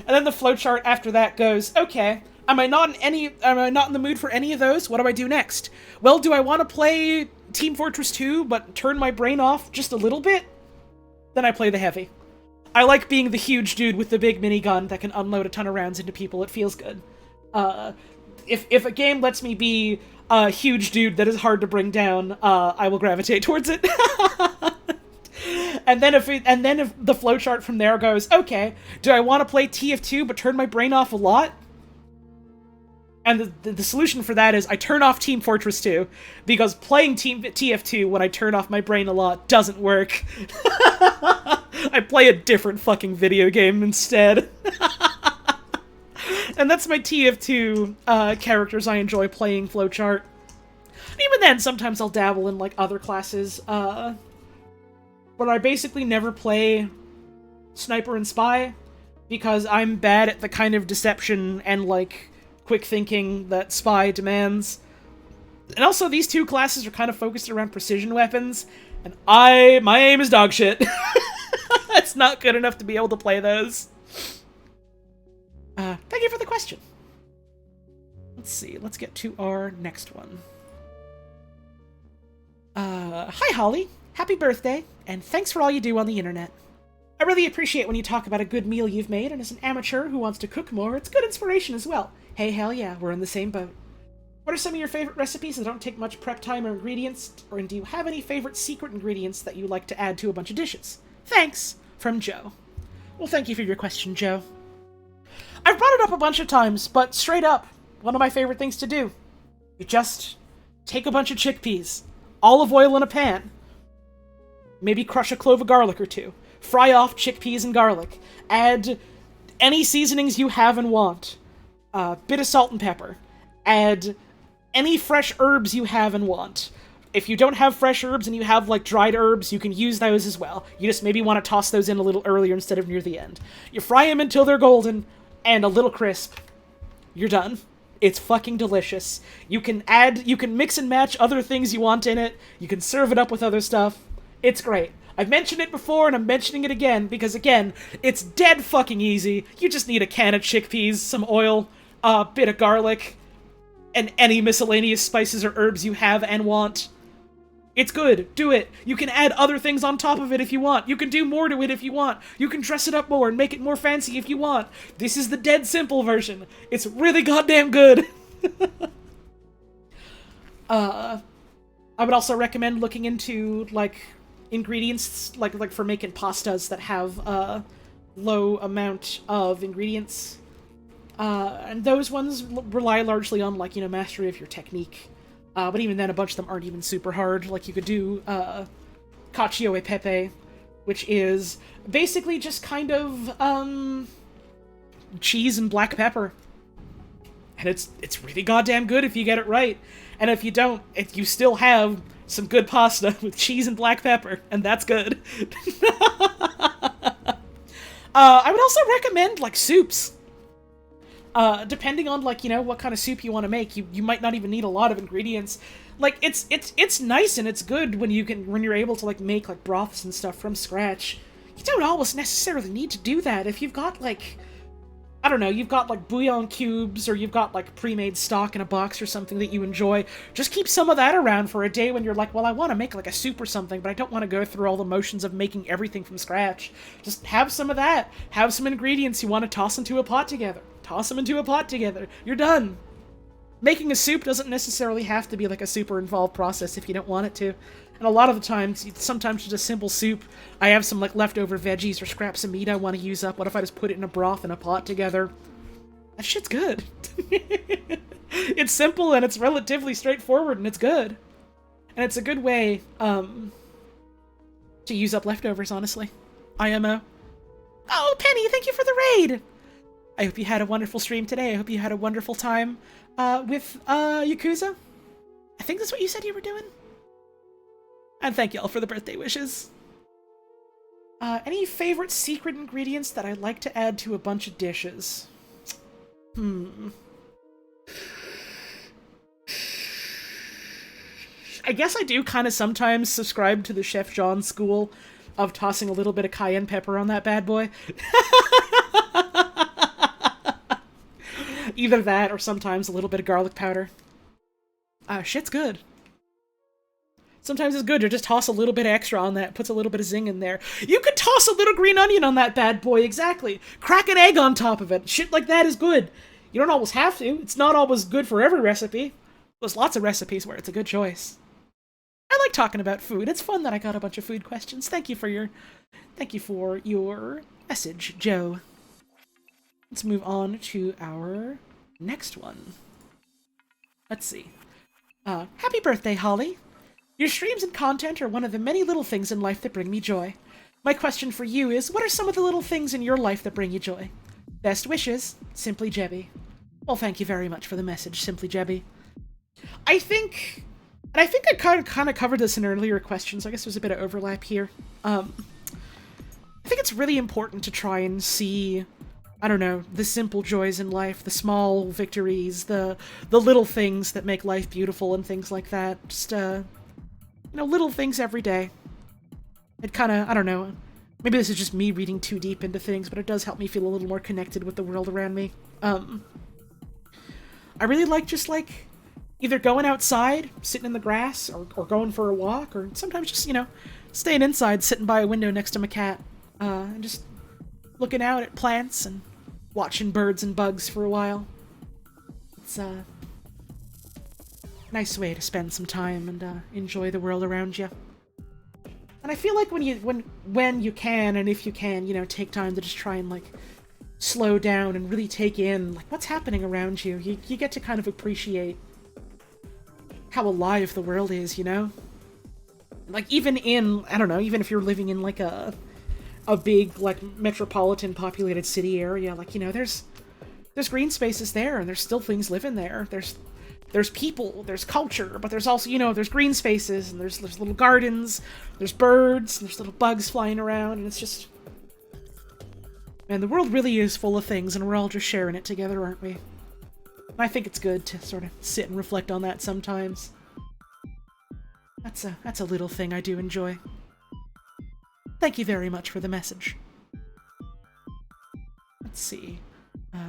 And then the flowchart after that goes, okay, am I not in the mood for any of those? What do I do next? Well, do I want to play Team Fortress 2, but turn my brain off just a little bit? Then I play the heavy. I like being the huge dude with the big minigun that can unload a ton of rounds into people. It feels good. If a game lets me be a huge dude that is hard to bring down, I will gravitate towards it. And then if the flowchart from there goes, okay, do I want to play TF2 but turn my brain off a lot? And the solution for that is I turn off Team Fortress 2, because playing TF2 when I turn off my brain a lot doesn't work. I play a different fucking video game instead. And that's my TF2 characters I enjoy playing flowchart. Even then, sometimes I'll dabble in, like, other classes, but I basically never play Sniper and Spy, because I'm bad at the kind of deception and, like, quick thinking that Spy demands. And also, these two classes are kind of focused around precision weapons, and my aim is dog shit. It's not good enough to be able to play those. Thank you for the question. Let's see, let's get to our next one. Hi Holly, happy birthday, and thanks for all you do on the internet. I really appreciate when you talk about a good meal you've made, and as an amateur who wants to cook more, it's good inspiration as well. Hey, hell yeah, we're in the same boat. What are some of your favorite recipes that don't take much prep time or ingredients, or do you have any favorite secret ingredients that you like to add to a bunch of dishes? Thanks, from Joe. Well, thank you for your question, Joe. I've brought it up a bunch of times, but straight up, one of my favorite things to do. You just take a bunch of chickpeas, olive oil in a pan, maybe crush a clove of garlic or two, fry off chickpeas and garlic, add any seasonings you have and want, bit of salt and pepper, add any fresh herbs you have and want. If you don't have fresh herbs and you have, like, dried herbs, you can use those as well. You just maybe want to toss those in a little earlier instead of near the end. You fry them until they're golden and a little crisp. You're done. It's fucking delicious. You can mix and match other things you want in it. You can serve it up with other stuff. It's great. I've mentioned it before, and I'm mentioning it again, because, again, it's dead fucking easy. You just need a can of chickpeas, some oil, a bit of garlic, and any miscellaneous spices or herbs you have and want. It's good. Do it. You can add other things on top of it if you want. You can do more to it if you want. You can dress it up more and make it more fancy if you want. This is the dead simple version. It's really goddamn good. I would also recommend looking into, like, ingredients, like for making pastas that have a low amount of ingredients. And those ones rely largely on, like, you know, mastery of your technique. But even then, a bunch of them aren't even super hard. Like, you could do cacio e pepe, which is basically just kind of, cheese and black pepper. And it's really goddamn good if you get it right. And if you don't, you still have some good pasta with cheese and black pepper, and that's good. I would also recommend, like, soups. Depending on, like, you know, what kind of soup you want to make, you might not even need a lot of ingredients. Like, it's nice and it's good when you're able to, like, make, like, broths and stuff from scratch. You don't always necessarily need to do that. If you've got, like, I don't know, you've got, like, bouillon cubes, or you've got, like, pre-made stock in a box or something that you enjoy, just keep some of that around for a day when you're like, well, I want to make, like, a soup or something, but I don't want to go through all the motions of making everything from scratch. Just have some of that. Have some ingredients you want to toss into a pot together. Toss them into a pot together. You're done. Making a soup doesn't necessarily have to be, like, a super involved process if you don't want it to. And a lot of the times, sometimes just a simple soup, I have some, like, leftover veggies or scraps of meat I want to use up. What if I just put it in a broth in a pot together? That shit's good. It's simple and it's relatively straightforward and it's good. And it's a good way, to use up leftovers, honestly. IMO. Oh, Penny, thank you for the raid! I hope you had a wonderful stream today. I hope you had a wonderful time, with, Yakuza. I think that's what you said you were doing? And thank y'all for the birthday wishes. Any favorite secret ingredients that I like to add to a bunch of dishes? I guess I do kind of sometimes subscribe to the Chef John school of tossing a little bit of cayenne pepper on that bad boy. Either that, or sometimes a little bit of garlic powder. Shit's good. Sometimes it's good to just toss a little bit extra on that, puts a little bit of zing in there. You could toss a little green onion on that bad boy, exactly. Crack an egg on top of it. Shit like that is good. You don't always have to. It's not always good for every recipe. There's lots of recipes where it's a good choice. I like talking about food. It's fun that I got a bunch of food questions. Thank you for your message, Joe. Let's move on to our next one. Let's see. Happy birthday, Holly. Your streams and content are one of the many little things in life that bring me joy. My question for you is, what are some of the little things in your life that bring you joy? Best wishes, Simply Jebby. Well, thank you very much for the message, Simply Jebby. I think I kind of covered this in earlier questions, so I guess there's a bit of overlap here. I think it's really important to try and see, I don't know, the simple joys in life, the small victories, the little things that make life beautiful and things like that. Just, little things every day. It kind of, I don't know, maybe this is just me reading too deep into things, but it does help me feel a little more connected with the world around me. I really like just, like, either going outside, sitting in the grass, or going for a walk, or sometimes just, staying inside, sitting by a window next to my cat, and just looking out at plants and watching birds and bugs for a while. It's a nice way to spend some time and enjoy the world around you. And I feel like when you can, and if you can, take time to just try and, like, slow down and really take in, like, what's happening around you. You get to kind of appreciate how alive the world is, Like, even in, I don't know, even if you're living in, like, a big, like, metropolitan populated city area, like, there's green spaces there, and there's still things living there. There's people, there's culture, but there's also, there's green spaces, and there's little gardens, there's birds, and there's little bugs flying around, and it's just... Man, the world really is full of things, and we're all just sharing it together, aren't we? And I think it's good to sort of sit and reflect on that sometimes. That's a little thing I do enjoy. Thank you very much for the message. Let's see.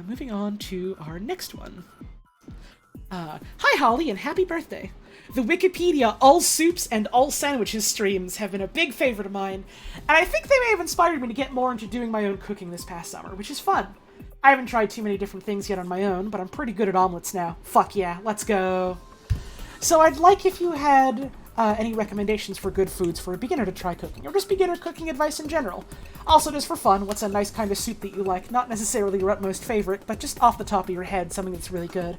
Moving on to our next one. Hi Holly, and happy birthday! The Wikipedia All Soups and All Sandwiches streams have been a big favorite of mine, and I think they may have inspired me to get more into doing my own cooking this past summer, which is fun. I haven't tried too many different things yet on my own, but I'm pretty good at omelets now. Fuck yeah, let's go! So I'd like if you had any recommendations for good foods for a beginner to try cooking, or just beginner cooking advice in general. Also, just for fun, what's a nice kind of soup that you like? Not necessarily your utmost favorite, but just off the top of your head, something that's really good.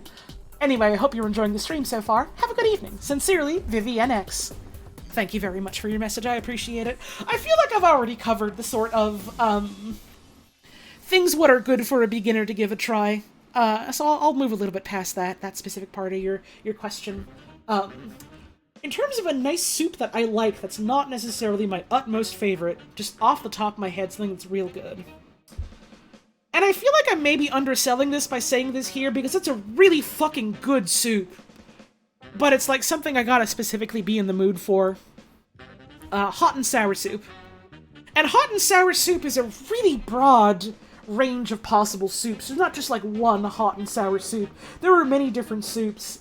Anyway, I hope you're enjoying the stream so far. Have a good evening. Sincerely, VivianX. Thank you very much for your message. I appreciate it. I feel like I've already covered the sort of things what are good for a beginner to give a try. So I'll move a little bit past that specific part of your question. In terms of a nice soup that I like that's not necessarily my utmost favorite, just off the top of my head, something that's real good. And I feel like I'm maybe underselling this by saying this here because it's a really fucking good soup. But it's like something I gotta specifically be in the mood for. Hot and sour soup. And hot and sour soup is a really broad range of possible soups. There's not just like one hot and sour soup. There are many different soups,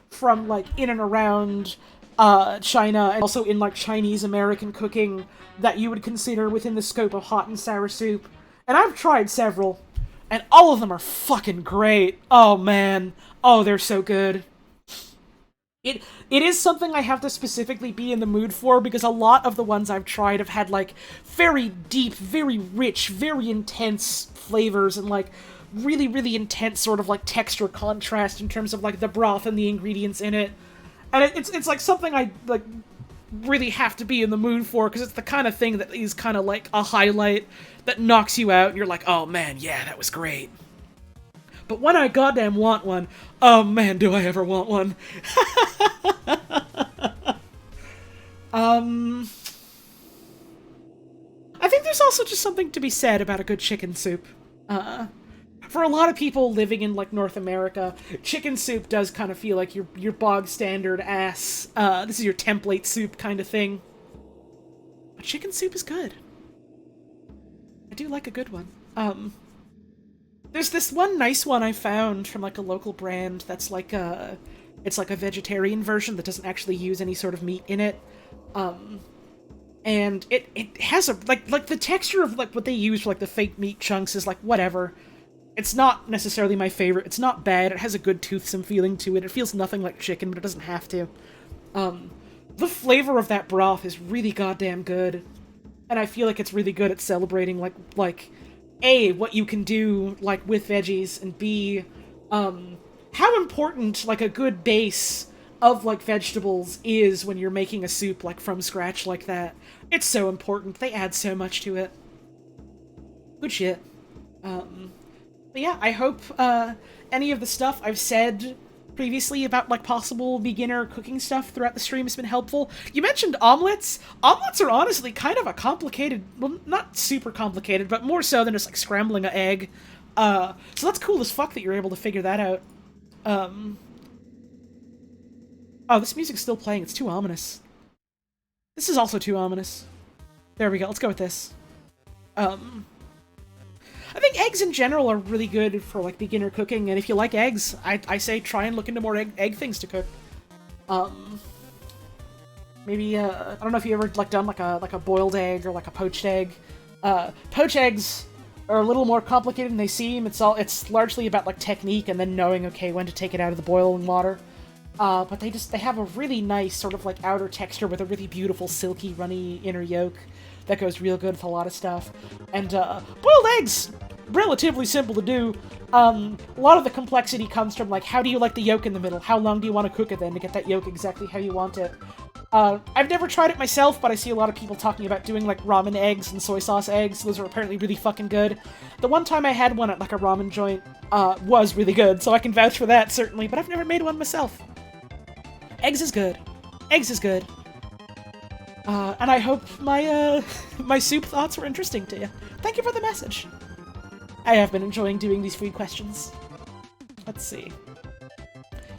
from like in and around China, and also in like Chinese American cooking that you would consider within the scope of hot and sour soup. And I've tried several, and all of them are fucking great. Oh man. Oh, they're so good. It is something I have to specifically be in the mood for, because a lot of the ones I've tried have had, like, very deep, very rich, very intense flavors, and, like, really, really intense sort of, like, texture contrast in terms of, like, the broth and the ingredients in it. And it's like, something I, like, really have to be in the mood for, because it's the kind of thing that is kind of, like, a highlight that knocks you out, and you're like, oh, man, yeah, that was great. But when I goddamn want one, oh man, do I ever want one. I think there's also just something to be said about a good chicken soup. For a lot of people living in, like, North America, chicken soup does kind of feel like your bog standard ass, this is your template soup kind of thing. But chicken soup is good. I do like a good one. There's this one nice one I found from, like, a local brand that's like it's like a vegetarian version that doesn't actually use any sort of meat in it. And it has a, like the texture of, like, what they use for, like, the fake meat chunks is, like, whatever. It's not necessarily my favorite. It's not bad. It has a good toothsome feeling to it. It feels nothing like chicken, but it doesn't have to. The flavor of that broth is really goddamn good. And I feel like it's really good at celebrating, like, A, what you can do, like, with veggies, and B, how important, like, a good base of, like, vegetables is when you're making a soup, like, from scratch like that. It's so important. They add so much to it. Good shit. But yeah, I hope, any of the stuff I've said previously about, like, possible beginner cooking stuff throughout the stream has been helpful. You mentioned omelets. Omelets are honestly kind of a complicated, well, not super complicated, but more so than just, like, scrambling an egg. So that's cool as fuck that you're able to figure that out. Oh, this music's still playing. It's too ominous. This is also too ominous. There we go. Let's go with this. I think eggs in general are really good for, like, beginner cooking, and if you like eggs, I say try and look into more egg things to cook. Maybe, I don't know if you ever, like, done, like a boiled egg or, like, a poached egg. Poached eggs are a little more complicated than they seem. It's largely about, like, technique and then knowing, okay, when to take it out of the boiling water. But they have a really nice sort of, like, outer texture with a really beautiful, silky, runny inner yolk that goes real good with a lot of stuff. And, boiled eggs! Relatively simple to do. A lot of the complexity comes from, like, how do you like the yolk in the middle? How long do you want to cook it then to get that yolk exactly how you want it? I've never tried it myself, but I see a lot of people talking about doing, like, ramen eggs and soy sauce eggs. Those are apparently really fucking good. The one time I had one at, like, a ramen joint, was really good, so I can vouch for that, certainly, but I've never made one myself. Eggs is good. Eggs is good. And I hope my, my soup thoughts were interesting to you. Thank you for the message. I have been enjoying doing these food questions. Let's see.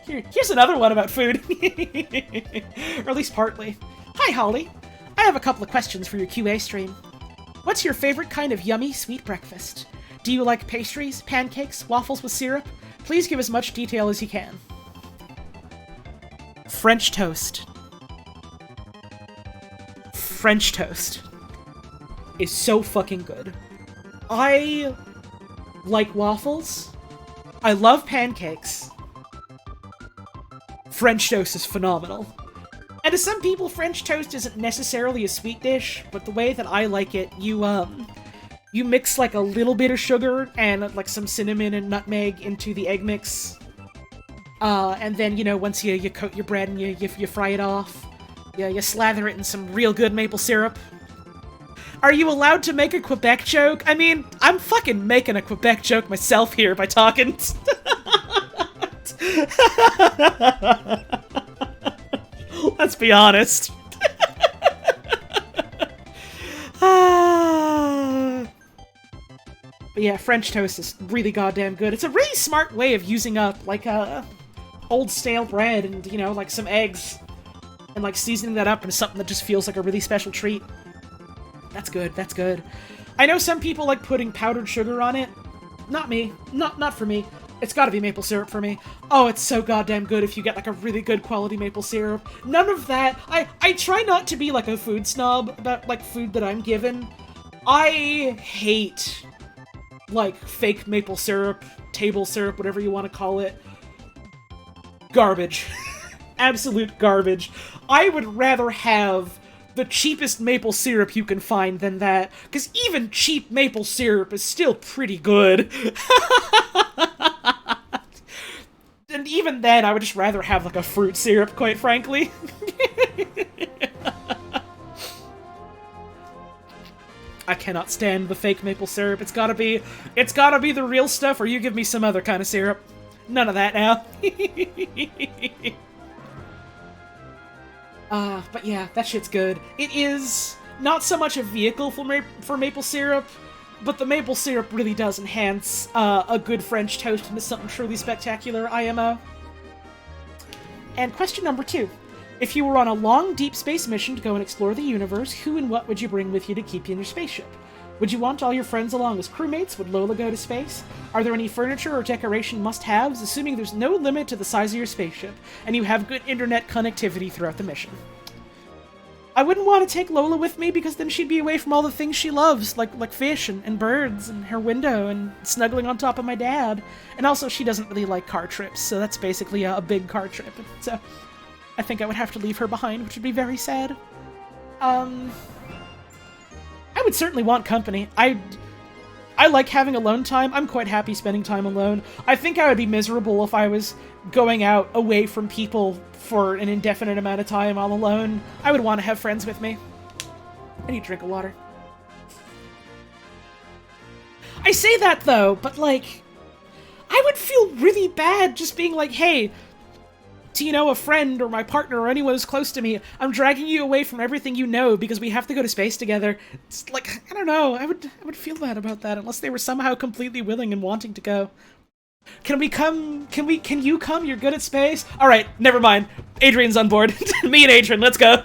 Here's another one about food. Or at least partly. Hi, Holly. I have a couple of questions for your QA stream. What's your favorite kind of yummy sweet breakfast? Do you like pastries, pancakes, waffles with syrup? Please give as much detail as you can. French toast. French toast is so fucking good. I like waffles. I love pancakes. French toast is phenomenal. And to some people, French toast isn't necessarily a sweet dish, but the way that I like it, you mix, like, a little bit of sugar and, like, some cinnamon and nutmeg into the egg mix. And then, you know, once you coat your bread and you fry it off, Yeah, you slather it in some real good maple syrup. Are you allowed to make a Quebec joke? I mean, I'm fucking making a Quebec joke myself here by talking. Let's be honest. But yeah, French toast is really goddamn good. It's a really smart way of using up, like, old stale bread and, you know, like some eggs. And, like, seasoning that up into something that just feels like a really special treat. That's good, that's good. I know some people like putting powdered sugar on it. Not me. Not for me. It's gotta be maple syrup for me. Oh, it's so goddamn good if you get, like, a really good quality maple syrup. None of that. I try not to be, like, a food snob about, like, food that I'm given. I hate, like, fake maple syrup, table syrup, whatever you want to call it. Garbage. Absolute garbage. I would rather have the cheapest maple syrup you can find than that, because even cheap maple syrup is still pretty good. And even then, I would just rather have, like, a fruit syrup, quite frankly. I cannot stand the fake maple syrup. It's gotta be the real stuff, or you give me some other kind of syrup. None of that now. But yeah, that shit's good. It is not so much a vehicle for maple syrup, but the maple syrup really does enhance a good French toast into something truly spectacular, IMO. And question number 2. If you were on a long, deep space mission to go and explore the universe, who and what would you bring with you to keep you in your spaceship? Would you want all your friends along as crewmates? Would Lola go to space? Are there any furniture or decoration must-haves, assuming there's no limit to the size of your spaceship, and you have good internet connectivity throughout the mission? I wouldn't want to take Lola with me because then she'd be away from all the things she loves, like fish and birds and her window and snuggling on top of my dad. And also, she doesn't really like car trips, so that's basically a big car trip. So I think I would have to leave her behind, which would be very sad. I would certainly want company. I like having alone time. I'm quite happy spending time alone. I think I would be miserable if I was going out away from people for an indefinite amount of time all alone. I would want to have friends with me. I need a drink of water. I say that though, but like, I would feel really bad just being like, hey, to, you know, a friend or my partner or anyone who's close to me, I'm dragging you away from everything you know because we have to go to space together. It's like, I don't know, I would feel bad about that unless they were somehow completely willing and wanting to go. Can you come? You're good at space? Alright, never mind. Adrian's on board. Me and Adrian, let's go.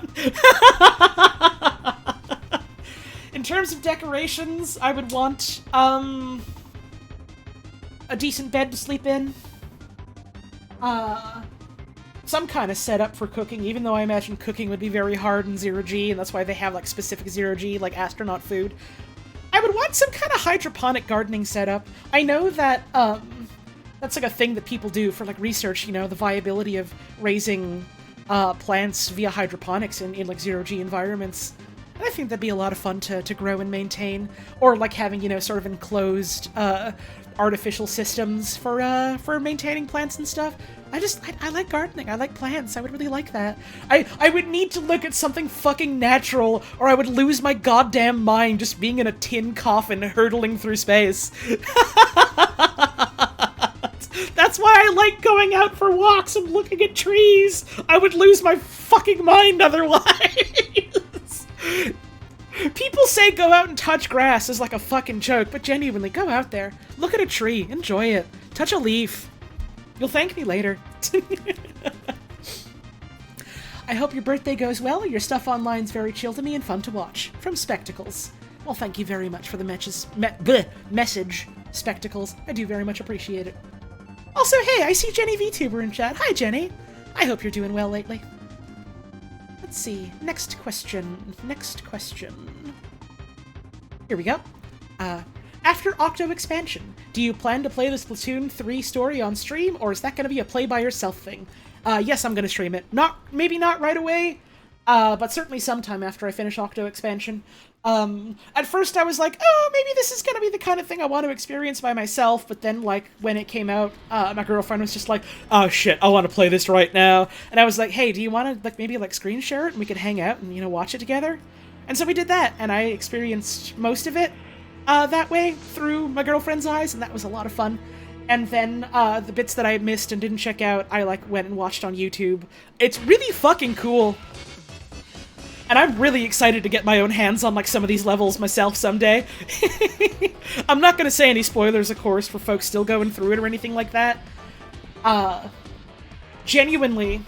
In terms of decorations, I would want, a decent bed to sleep in. Some kind of setup for cooking, even though I imagine cooking would be very hard in zero-G, and that's why they have, like, specific zero-G, like astronaut food. I would want some kind of hydroponic gardening setup. I know that, that's like a thing that people do for, like, research, you know, the viability of raising, plants via hydroponics in like, zero-G environments. And I think that'd be a lot of fun to grow and maintain. Or, like, having, you know, sort of enclosed, artificial systems for maintaining plants and stuff. I like gardening. I like plants. I would really like that. I would need to look at something fucking natural, or I would lose my goddamn mind just being in a tin coffin hurtling through space. That's why I like going out for walks and looking at trees. I would lose my fucking mind otherwise. People say go out and touch grass as like a fucking joke, but genuinely, go out there. Look at a tree. Enjoy it. Touch a leaf. You'll thank me later. I hope your birthday goes well. Your stuff online's very chill to me and fun to watch. From Spectacles. Well, thank you very much for the message, Spectacles. I do very much appreciate it. Also, hey, I see Jenny VTuber in chat. Hi, Jenny. I hope you're doing well lately. Let's see. Next question. Here we go. After Octo expansion, do you plan to play the Splatoon 3 story on stream, or is that going to be a play-by-yourself thing? Yes, I'm going to stream it. Maybe not right away, but certainly sometime after I finish Octo Expansion. At first I was like, oh, maybe this is gonna be the kind of thing I want to experience by myself, but then, like, when it came out, my girlfriend was just like, oh shit, I want to play this right now, and I was like, hey, do you want to, like, maybe, like, screen share it, and we could hang out and, you know, watch it together? And so we did that, and I experienced most of it, that way, through my girlfriend's eyes, and that was a lot of fun. And then, the bits that I missed and didn't check out, I, like, went and watched on YouTube. It's really fucking cool. And I'm really excited to get my own hands on, like, some of these levels myself someday. I'm not gonna say any spoilers, of course, for folks still going through it or anything like that. Genuinely.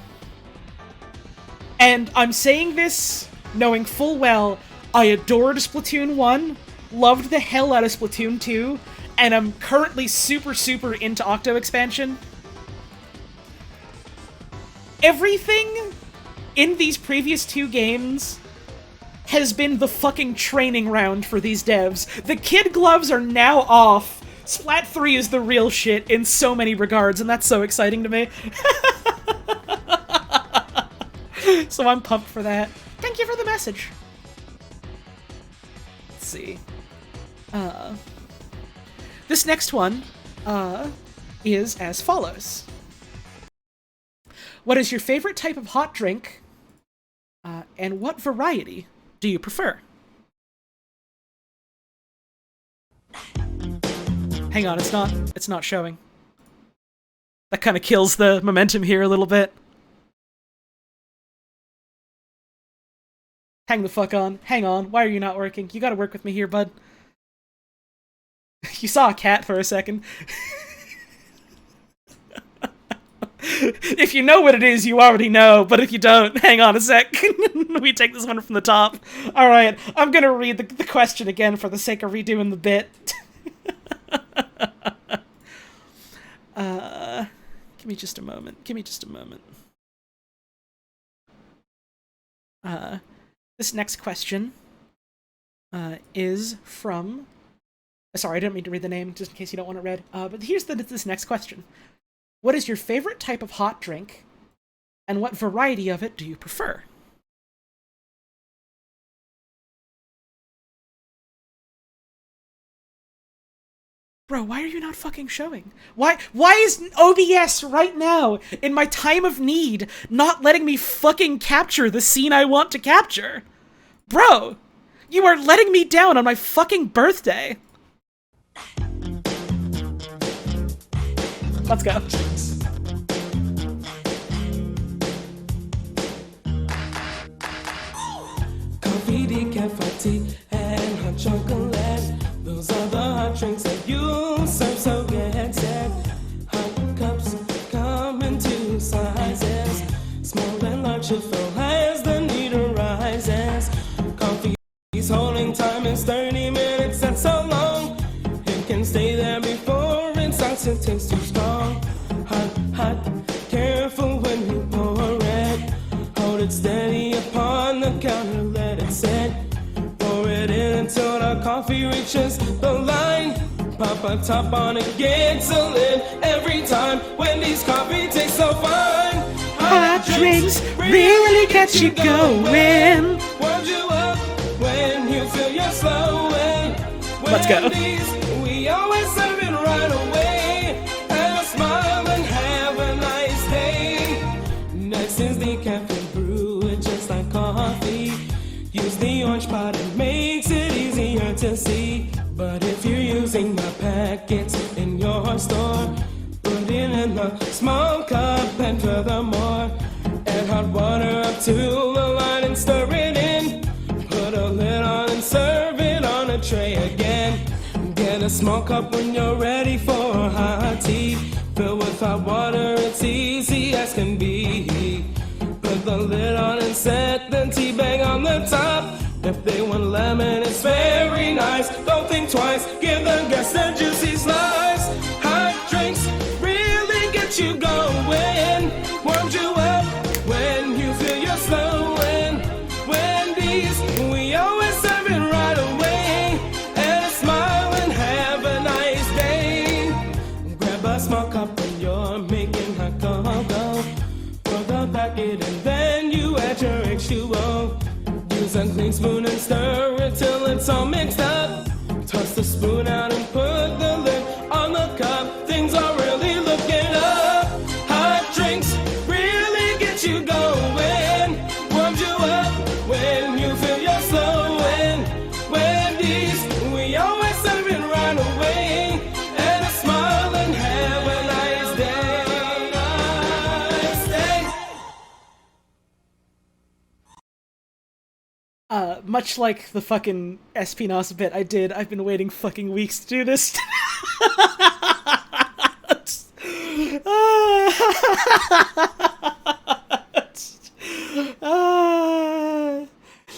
And I'm saying this knowing full well I adored Splatoon 1, loved the hell out of Splatoon 2, and I'm currently super, super into Octo Expansion. Everything in these previous two games has been the fucking training round for these devs. The kid gloves are now off. Splat 3 is the real shit in so many regards, and that's so exciting to me. So I'm pumped for that. Thank you for the message. Let's see. This next one, is as follows. What is your favorite type of hot drink? And what variety do you prefer? Hang on, it's not showing. That kind of kills the momentum here a little bit. Hang the fuck on. Hang on. Why are you not working? You gotta work with me here, bud. You saw a cat for a second. If you know what it is, you already know, but if you don't, hang on a sec. We take this one from the top. Alright, I'm gonna read the question again for the sake of redoing the bit. Give me just a moment. This next question is from... Sorry, I didn't mean to read the name, just in case you don't want it read. But here's this next question. What is your favorite type of hot drink, and what variety of it do you prefer? Bro, why are you not fucking showing? Why is OBS right now, in my time of need, not letting me fucking capture the scene I want to capture? Bro, you are letting me down on my fucking birthday. Let's go. Coffee, decaf, tea, and hot chocolate. Those are the hot drinks that you serve, so get set. Hot cups come in two sizes, small and large to fill as the need arises. Coffee's holding time is 30 minutes, that's so long. It can stay there before it starts to taste too strong. Hot, careful when you pour it. Hold it steady upon the counter, let it sit. Pour it in until the coffee reaches the line. Pop a top on it, gets a lid every time. Wendy's coffee tastes so fine. Hot drinks really get you going. Warms you up when you feel you're slowing. Let's go. Wendy's, we always serve it right away. And smile and have a nice day. Next is the caffeine brew, it just like coffee. Use the orange pot, it makes it easier to see. But if you're using the packets in your store, put it in a small cup, and furthermore, add hot water up to the line and stir it in. Put a lid on and serve it on a tray again. Get a small cup when you're ready for hot tea. Fill with hot water, it's easy as can be. Put the lid on and set the tea bag on the top. If they want lemon, it's very nice. Don't think twice, give the guests a juicy slice. Hot drinks really get you going. Warms you up when you feel you're slowing. Wendy's, we always serve it right away. And smile and have a nice day. Grab a small cup when you're making hot cocoa. Pour the packet and then you add your H2O. much like the fucking Espinosa bit I did, I've been waiting fucking weeks to do this.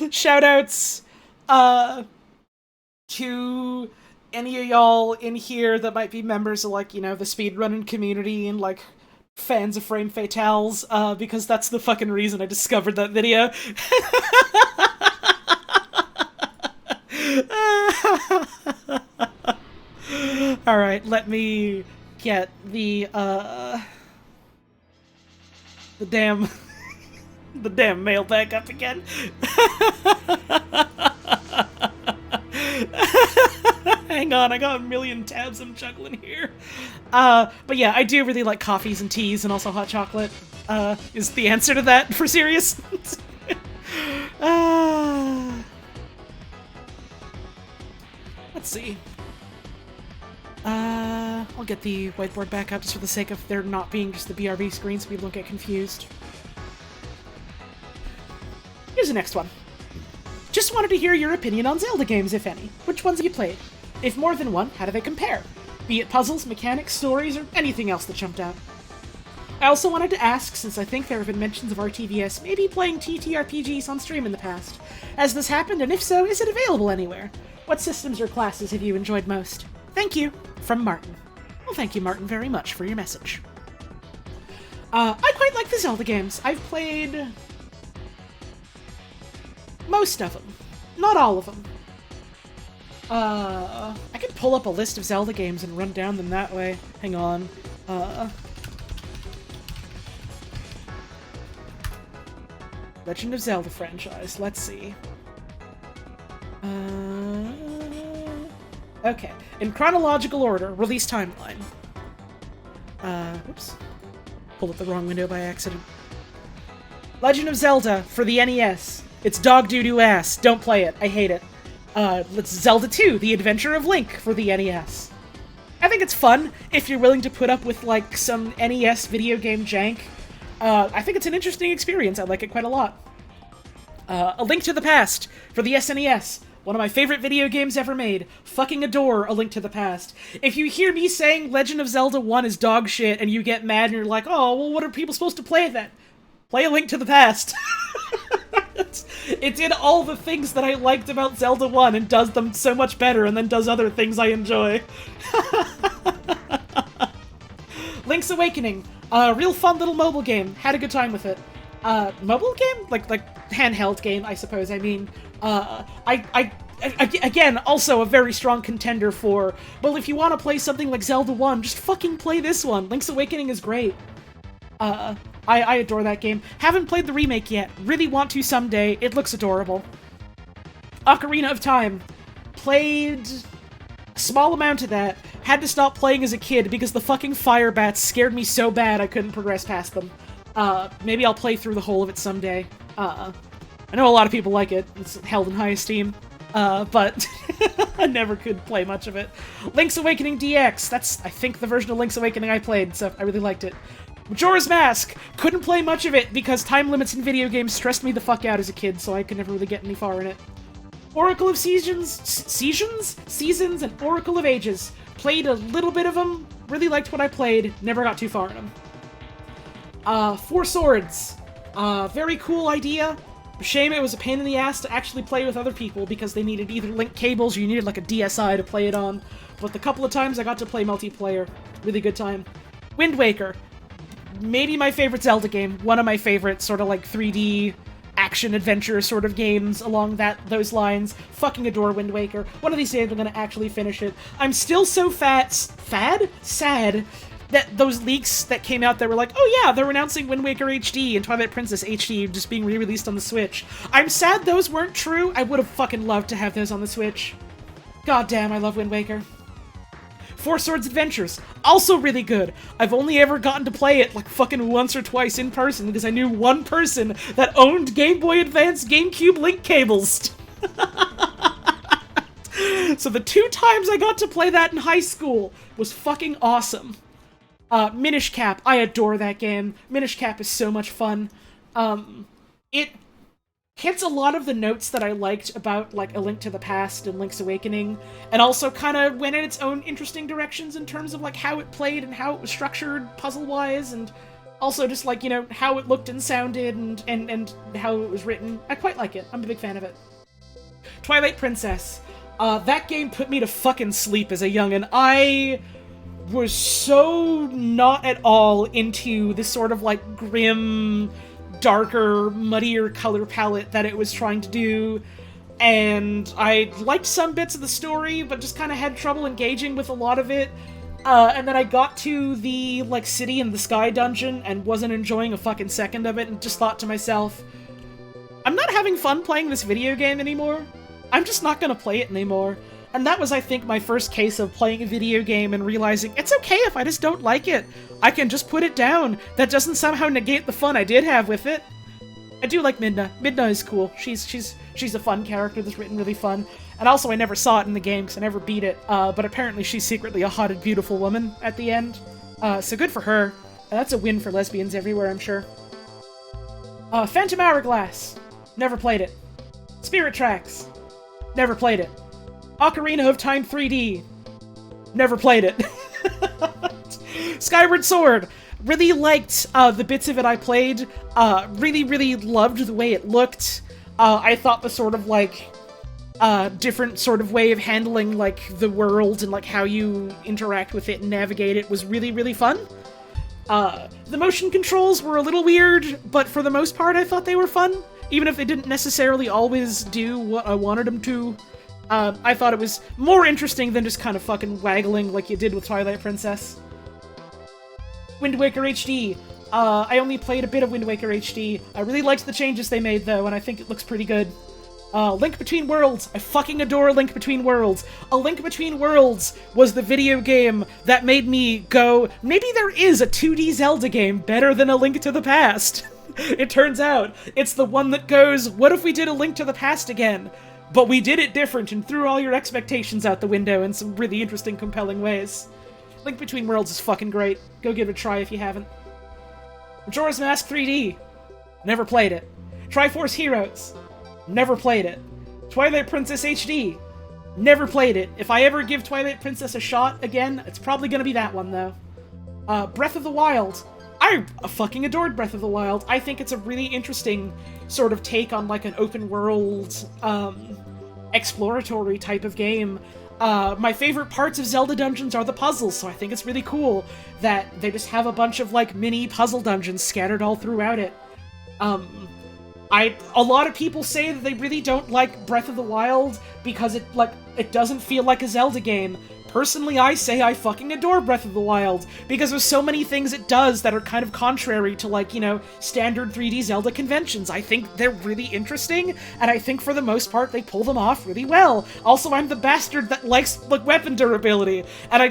Shoutouts to any of y'all in here that might be members of, like, you know, the speedrunning community and, like, fans of Frame Fatales, because that's the fucking reason I discovered that video. Alright, let me get the damn the damn mail back up again. Hang on, I got a million tabs I'm juggling here. But yeah, I do really like coffees and teas, and also hot chocolate, is the answer to that, for serious. Let's see. I'll get the whiteboard back up just for the sake of there not being just the BRB screen so people don't get confused. Here's the next one. Just wanted to hear your opinion on Zelda games, if any. Which ones have you played? If more than one, how do they compare? Be it puzzles, mechanics, stories, or anything else that jumped out. I also wanted to ask, since I think there have been mentions of RTVS maybe playing TTRPGs on stream in the past. Has this happened, and if so, is it available anywhere? What systems or classes have you enjoyed most? Thank you, from Martin. Well, thank you, Martin, very much for your message. I quite like the Zelda games. I've played most of them. Not all of them. I could pull up a list of Zelda games and run down them that way. Hang on. Legend of Zelda franchise. Let's see. Okay. In chronological order, release timeline. Whoops. Pulled up the wrong window by accident. Legend of Zelda for the NES. It's dog doo-doo ass. Don't play it. I hate it. Let's Zelda 2, The Adventure of Link for the NES. I think it's fun if you're willing to put up with, like, some NES video game jank. I think it's an interesting experience. I like it quite a lot. A Link to the Past for the SNES. One of my favorite video games ever made. Fucking adore A Link to the Past. If you hear me saying Legend of Zelda 1 is dog shit and you get mad and you're like, oh, well, what are people supposed to play then? Play A Link to the Past. It did all the things that I liked about Zelda 1 and does them so much better and then does other things I enjoy. Link's Awakening. Real fun little mobile game. Had a good time with it. Mobile game? Like handheld game, I suppose. I mean, again, also a very strong contender for, well, if you want to play something like Zelda 1, just fucking play this one. Link's Awakening is great. I adore that game. Haven't played the remake yet. Really want to someday. It looks adorable. Ocarina of Time. Played a small amount of that. Had to stop playing as a kid because the fucking fire bats scared me so bad I couldn't progress past them. Maybe I'll play through the whole of it someday. I know a lot of people like it. It's held in high esteem. But I never could play much of it. Link's Awakening DX. That's, I think, the version of Link's Awakening I played, so I really liked it. Majora's Mask! Couldn't play much of it because time limits in video games stressed me the fuck out as a kid, so I could never really get any far in it. Oracle of Seasons, and Oracle of Ages. Played a little bit of them, really liked what I played, never got too far in them. Four Swords. Very cool idea. Shame it was a pain in the ass to actually play with other people because they needed either link cables or you needed like a DSi to play it on. But the couple of times I got to play multiplayer, really good time. Wind Waker. Maybe my favorite Zelda game. One of my favorite sort of like 3D action-adventure sort of games along those lines. Fucking adore Wind Waker. One of these days I'm gonna actually finish it. I'm still so sad that those leaks that came out that were like, oh yeah, they're announcing Wind Waker HD and Twilight Princess HD just being re-released on the Switch. I'm sad those weren't true. I would have fucking loved to have those on the Switch. God damn, I love Wind Waker. Four Swords Adventures, also really good. I've only ever gotten to play it like fucking once or twice in person because I knew one person that owned Game Boy Advance GameCube link cables. So the 2 times I got to play that in high school was fucking awesome. Minish Cap, I adore that game. Minish Cap is so much fun. hits a lot of the notes that I liked about, like, A Link to the Past and Link's Awakening, and also kind of went in its own interesting directions in terms of, like, how it played and how it was structured puzzle-wise, and also just, like, you know, how it looked and sounded and how it was written. I quite like it. I'm a big fan of it. Twilight Princess. That game put me to fucking sleep as a youngin'. I was so not at all into this sort of, like, grim, darker, muddier color palette that it was trying to do, and I liked some bits of the story, but just kind of had trouble engaging with a lot of it. And then I got to the, like, City in the Sky dungeon and wasn't enjoying a fucking second of it, and just thought to myself, I'm not having fun playing this video game anymore. I'm just not gonna play it anymore. And that was, I think, my first case of playing a video game and realizing it's okay if I just don't like it. I can just put it down. That doesn't somehow negate the fun I did have with it. I do like Midna. Midna is cool. She's a fun character that's written really fun. And also, I never saw it in the game because I never beat it. But apparently, she's secretly a hot and beautiful woman at the end. So good for her. That's a win for lesbians everywhere, I'm sure. Phantom Hourglass. Never played it. Spirit Tracks. Never played it. Ocarina of Time 3D. Never played it. Skyward Sword. Really liked the bits of it I played. Really loved the way it looked. I thought the sort of, like, different sort of way of handling, like, the world and, like, how you interact with it and navigate it was really fun. The motion controls were a little weird, but for the most part I thought they were fun, even if they didn't necessarily always do what I wanted them to. I thought it was more interesting than just kind of fucking waggling like you did with Twilight Princess. Wind Waker HD. I only played a bit of Wind Waker HD. I really liked the changes they made, though, and I think it looks pretty good. Link Between Worlds. I fucking adore Link Between Worlds. A Link Between Worlds was the video game that made me go, maybe there is a 2D Zelda game better than A Link to the Past. It turns out it's the one that goes, what if we did A Link to the Past again? But we did it different and threw all your expectations out the window in some really interesting, compelling ways. Link Between Worlds is fucking great. Go give it a try if you haven't. Majora's Mask 3D. Never played it. Triforce Heroes. Never played it. Twilight Princess HD. Never played it. If I ever give Twilight Princess a shot again, it's probably gonna be that one, though. Breath of the Wild. I fucking adored Breath of the Wild. I think it's a really interesting sort of take on, like, an open world, exploratory type of game. My favorite parts of Zelda dungeons are the puzzles, so I think it's really cool that they just have a bunch of, like, mini puzzle dungeons scattered all throughout it. A lot of people say that they really don't like Breath of the Wild because it doesn't feel like a Zelda game. Personally, I say I fucking adore Breath of the Wild, because there's so many things it does that are kind of contrary to, like, you know, standard 3D Zelda conventions. I think they're really interesting, and I think for the most part they pull them off really well. Also, I'm the bastard that likes, like, weapon durability, and I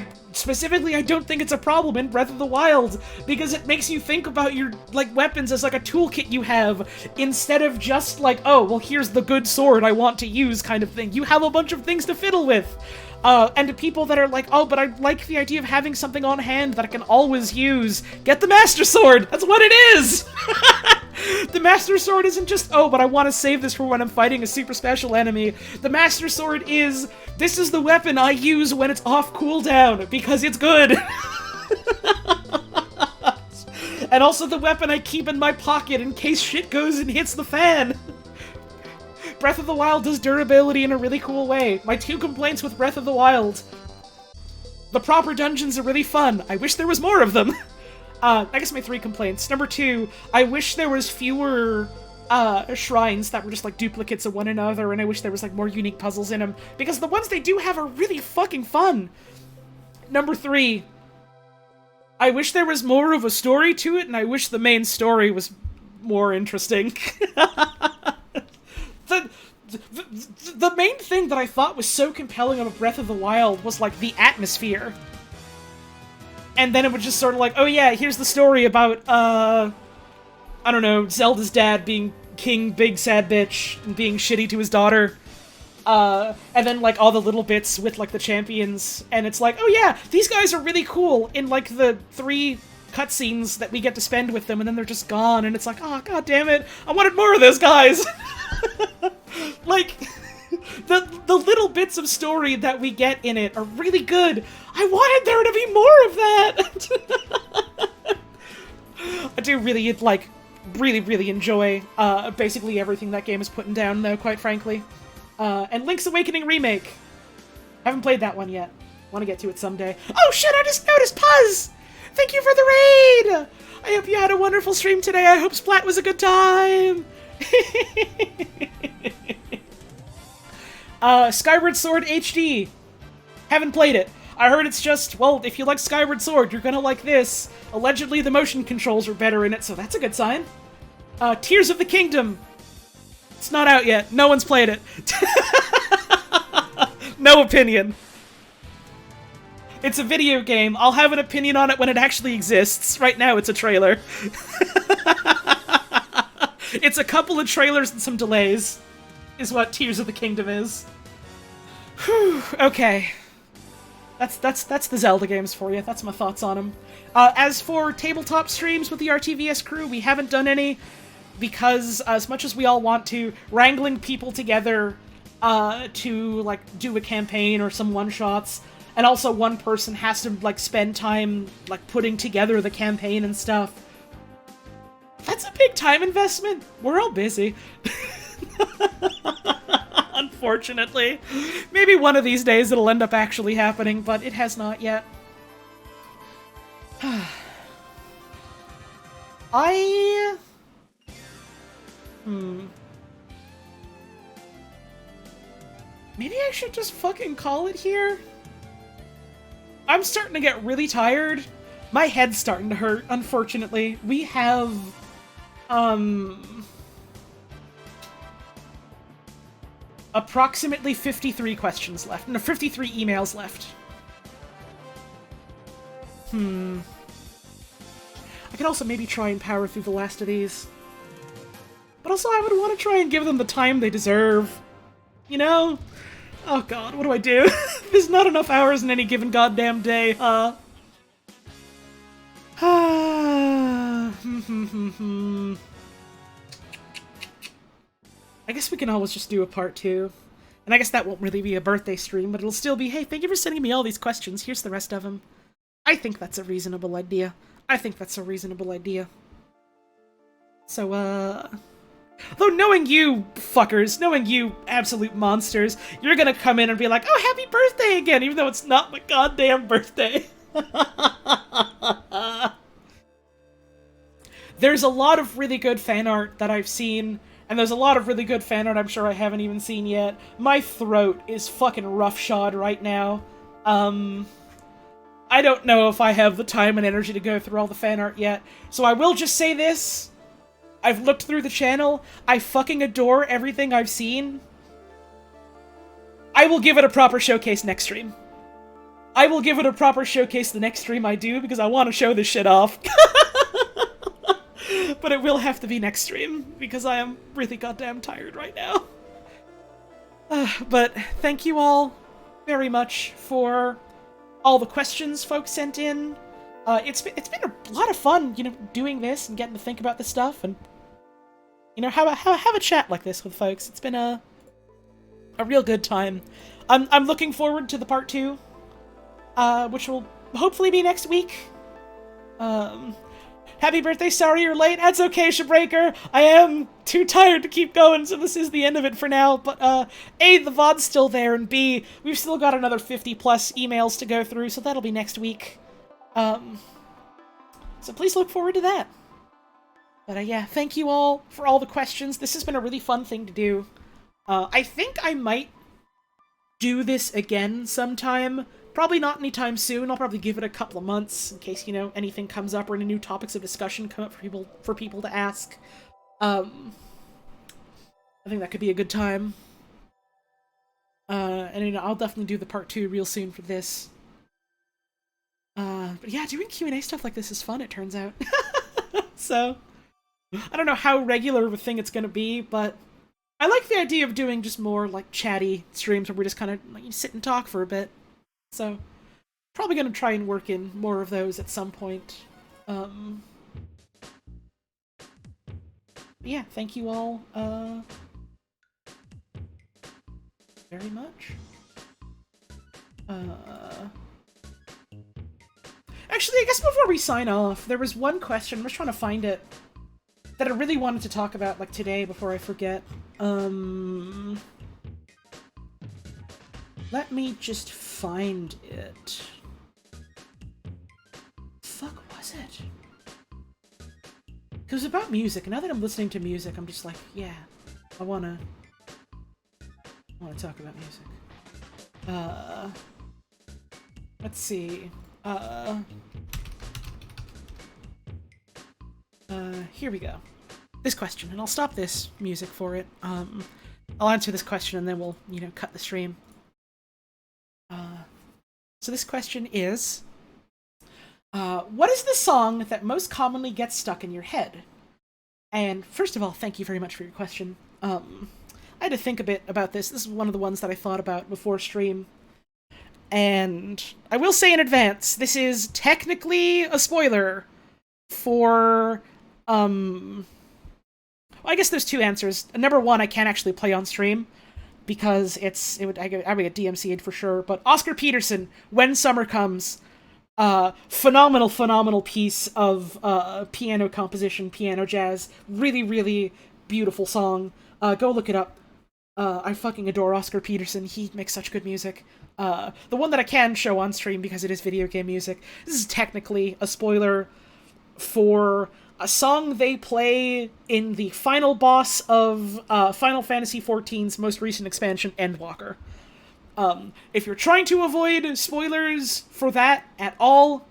don't think it's a problem in Breath of the Wild, because it makes you think about your, like, weapons as, like, a toolkit you have, instead of just, like, oh, well, here's the good sword I want to use kind of thing. You have a bunch of things to fiddle with. And to people that are like, oh, but I like the idea of having something on hand that I can always use, get the Master Sword! That's what it is! The Master Sword isn't just, oh, but I want to save this for when I'm fighting a super special enemy. The Master Sword is, this is the weapon I use when it's off cooldown, because it's good! And also the weapon I keep in my pocket in case shit goes and hits the fan! Breath of the Wild does durability in a really cool way. My 2 complaints with Breath of the Wild. The proper dungeons are really fun. I wish there was more of them. I guess my 3 complaints. Number 2, I wish there was fewer shrines that were just, like, duplicates of one another, and I wish there was, like, more unique puzzles in them, because the ones they do have are really fucking fun. Number 3, I wish there was more of a story to it, and I wish the main story was more interesting. The main thing that I thought was so compelling about Breath of the Wild was, like, the atmosphere. And then it was just sort of like, oh yeah, here's the story about, I don't know, Zelda's dad being king big sad bitch and being shitty to his daughter. And then, like, all the little bits with, like, the champions. And it's like, oh yeah, these guys are really cool in, like, the 3 cutscenes that we get to spend with them, and then they're just gone, and it's like, oh, god damn it, I wanted more of those guys! Like, the little bits of story that we get in it are really good. I wanted there to be more of that! I do really, like, really enjoy, basically everything that game is putting down, though, quite frankly. And Link's Awakening Remake. Haven't played that one yet. Want to get to it someday. Oh shit, I just noticed Puzz! Thank you for the raid! I hope you had a wonderful stream today. I hope Splat was a good time! Skyward Sword HD. Haven't played it. I heard it's just, well, if you like Skyward Sword, you're gonna like this. Allegedly, the motion controls are better in it, so that's a good sign. Tears of the Kingdom. It's not out yet. No one's played it. No opinion. It's a video game. I'll have an opinion on it when it actually exists. Right now, it's a trailer. It's a couple of trailers and some delays, is what Tears of the Kingdom is. Whew, okay. That's the Zelda games for you. That's my thoughts on them. As for tabletop streams with the RTVS crew, we haven't done any because, as much as we all want to, wrangling people together to, like, do a campaign or some one-shots, and also one person has to, like, spend time, like, putting together the campaign and stuff. That's a big time investment. We're all busy. Unfortunately. Maybe one of these days it'll end up actually happening, but it has not yet. Maybe I should just fucking call it here? I'm starting to get really tired. My head's starting to hurt, unfortunately. We have, approximately 53 questions left. No, 53 emails left. I could also maybe try and power through the last of these. But also I would want to try and give them the time they deserve. You know? Oh god, what do I do? There's not enough hours in any given goddamn day, huh? I guess we can always just do a part 2. And I guess that won't really be a birthday stream, but it'll still be, hey, thank you for sending me all these questions. Here's the rest of them. I think that's a reasonable idea. So, though knowing you fuckers, knowing you absolute monsters, you're gonna come in and be like, oh, happy birthday again, even though it's not my goddamn birthday. There's a lot of really good fan art that I've seen, and there's a lot of really good fan art I'm sure I haven't even seen yet. My throat is fucking roughshod right now. I don't know if I have the time and energy to go through all the fan art yet, so I will just say this. I've looked through the channel. I fucking adore everything I've seen. I will give it a proper showcase next stream. I will give it a proper showcase the next stream I do, because I want to show this shit off. But it will have to be next stream, because I am really goddamn tired right now. But thank you all very much for all the questions folks sent in. It's been a lot of fun, you know, doing this and getting to think about this stuff, and you know, have a chat like this with folks. It's been a real good time. I'm looking forward to the part 2, which will hopefully be next week. Happy birthday, sorry you're late. That's okay, Shabreaker. I am too tired to keep going, so this is the end of it for now. But, A, the VOD's still there, and B, we've still got another 50-plus emails to go through, so that'll be next week. So please look forward to that. But, yeah, thank you all for all the questions. This has been a really fun thing to do. I think I might do this again sometime. Probably not anytime soon. I'll probably give it a couple of months in case, you know, anything comes up or any new topics of discussion come up for people to ask. I think that could be a good time. And you know, I'll definitely do the part 2 real soon for this. But yeah, doing Q&A stuff like this is fun, it turns out. So, I don't know how regular of a thing it's gonna be, but I like the idea of doing just more, like, chatty streams where we just kind of like, sit and talk for a bit. So, probably gonna try and work in more of those at some point. Um, yeah, thank you all, very much. Actually, I guess before we sign off, there was one question, I'm just trying to find it, that I really wanted to talk about, like, today before I forget. Let me just find it. Fuck was it? It was about music, and now that I'm listening to music, I'm just like, yeah, I wanna talk about music. Let's see. Here we go. This question, and I'll stop this music for it. I'll answer this question and then we'll, cut the stream. So this question is, what is the song that most commonly gets stuck in your head? And first of all, thank you very much for your question. I had to think a bit about this. This is one of the ones that I thought about before stream. And I will say in advance, this is technically a spoiler for, I guess there's two answers. Number one, I can't actually play on stream because I would get DMCA'd for sure. But Oscar Peterson, When Summer Comes, phenomenal piece of piano composition, piano jazz. Really, really beautiful song. Go look it up. I fucking adore Oscar Peterson. He makes such good music. The one that I can show on stream because it is video game music. This is technically a spoiler for a song they play in the final boss of Final Fantasy XIV's most recent expansion, Endwalker. If you're trying to avoid spoilers for that at all,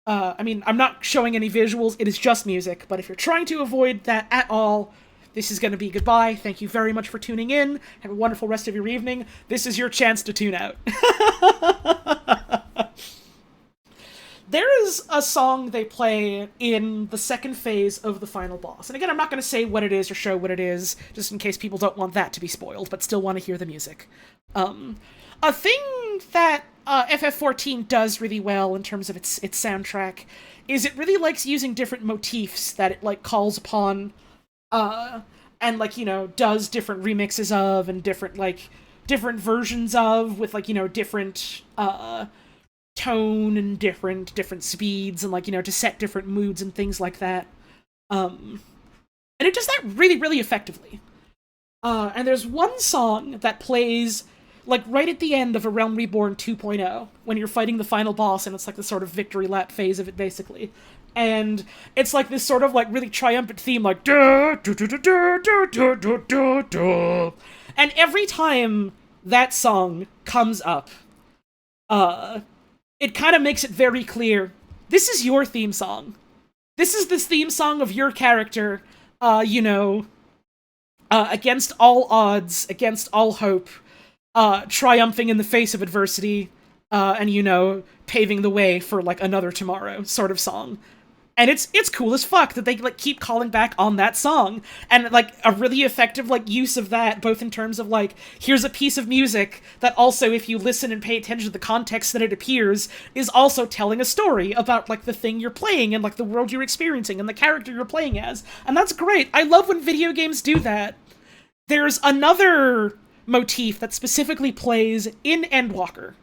I'm not showing any visuals, it is just music, but if you're trying to avoid that at all, this is going to be goodbye. Thank you very much for tuning in. Have a wonderful rest of your evening. This is your chance to tune out. There is a song they play in the second phase of the final boss. And again, I'm not going to say what it is or show what it is, just in case people don't want that to be spoiled, but still want to hear the music. A thing that FF14 does really well in terms of its soundtrack is it really likes using different motifs that it, calls upon, and, does different remixes of, and different versions of, with, different, tone and different speeds and to set different moods and things like that. And it does that really, really effectively. And there's one song that plays right at the end of A Realm Reborn 2.0 when you're fighting the final boss and it's the sort of victory lap phase of it basically. And it's this sort of really triumphant theme da da da da da da da da da. And every time that song comes up, it kind of makes it very clear, this is your theme song. This is the theme song of your character, against all odds, against all hope, triumphing in the face of adversity, and, paving the way for, another tomorrow sort of song. And it's cool as fuck that they, keep calling back on that song. And, a really effective, use of that, both in terms of, here's a piece of music that also, if you listen and pay attention to the context that it appears, is also telling a story about, the thing you're playing and, the world you're experiencing and the character you're playing as. And that's great. I love when video games do that. There's another motif that specifically plays in Endwalker.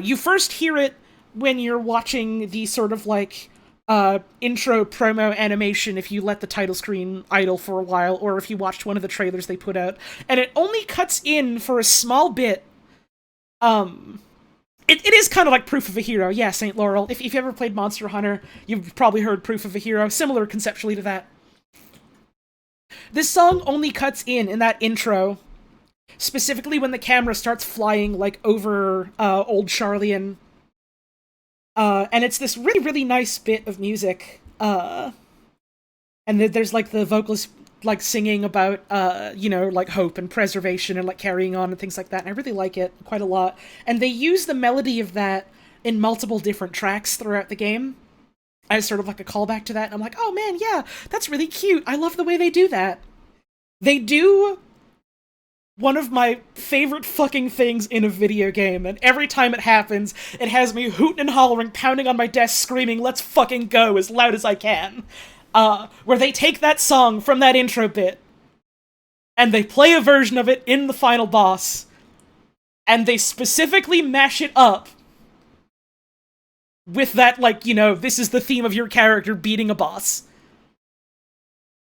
You first hear it when you're watching the sort of, intro promo animation if you let the title screen idle for a while, or if you watched one of the trailers they put out, and it only cuts in for a small bit. It is kind of like Proof of a Hero, yeah, St. Laurel. If you've ever played Monster Hunter, you've probably heard Proof of a Hero, similar conceptually to that. This song only cuts in that intro, specifically when the camera starts flying, over, Old Charlian. And it's this really, really nice bit of music, and there's, the vocalist, singing about, hope and preservation and, carrying on and things like that, and I really like it quite a lot. And they use the melody of that in multiple different tracks throughout the game, as sort of a callback to that, and I'm like, oh man, yeah, that's really cute, I love the way they do that. They do one of my favorite fucking things in a video game, and every time it happens, it has me hooting and hollering, pounding on my desk, screaming, "Let's fucking go," as loud as I can. Where they take that song from that intro bit, and they play a version of it in the final boss, and they specifically mash it up with that, like, you know, this is the theme of your character beating a boss.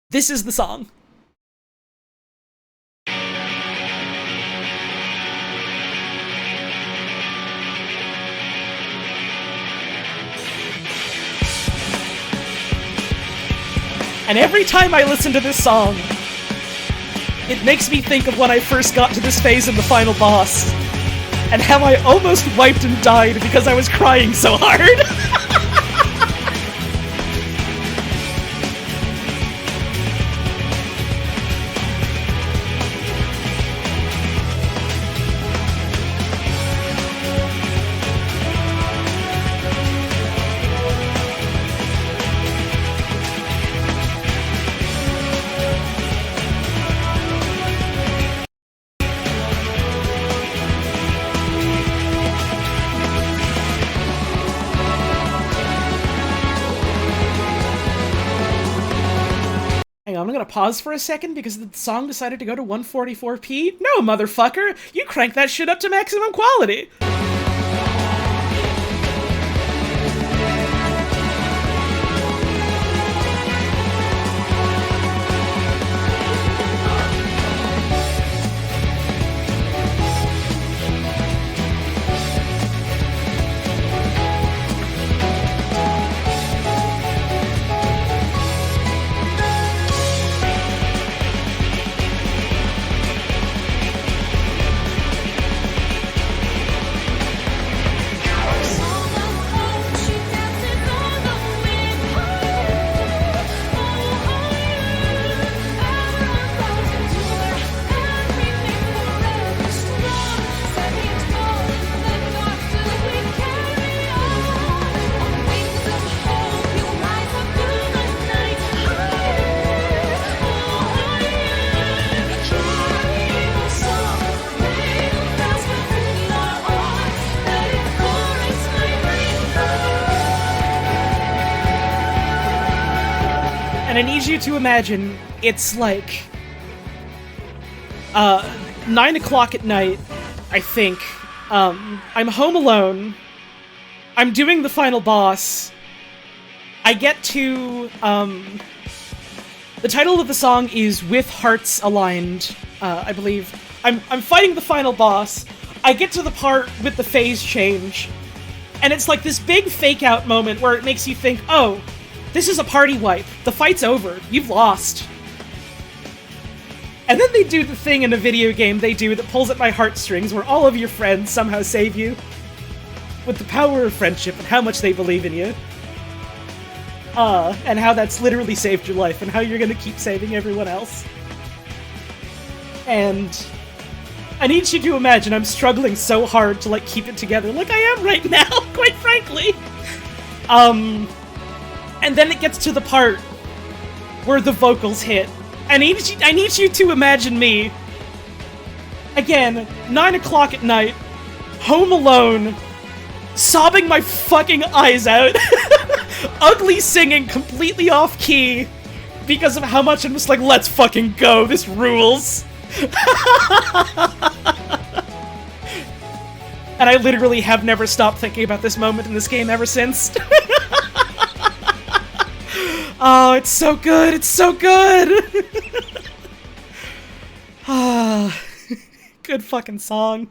This is the song. And every time I listen to this song, it makes me think of when I first got to this phase in the final boss, and how I almost wiped and died because I was crying so hard. Hang on, I'm gonna pause for a second because the song decided to go to 144p. No, motherfucker! You crank that shit up to maximum quality! And I need you to imagine, it's like, 9 o'clock at night, I think. I'm home alone. I'm doing the final boss. I get to, the title of the song is With Hearts Aligned, I believe. I'm fighting the final boss. I get to the part with the phase change. And it's like this big fake-out moment where it makes you think, oh, this is a party wipe. The fight's over. You've lost. And then they do the thing in a video game they do that pulls at my heartstrings where all of your friends somehow save you. With the power of friendship and how much they believe in you. And how that's literally saved your life and how you're gonna keep saving everyone else. And I need you to imagine I'm struggling so hard to, like, keep it together, like I am right now, quite frankly. And then it gets to the part where the vocals hit. I need you to imagine me, again, 9 o'clock at night, home alone, sobbing my fucking eyes out, ugly singing completely off key, because of how much I'm just like, let's fucking go, this rules. And I literally have never stopped thinking about this moment in this game ever since. Oh, it's so good, it's so good! Ah, good fucking song.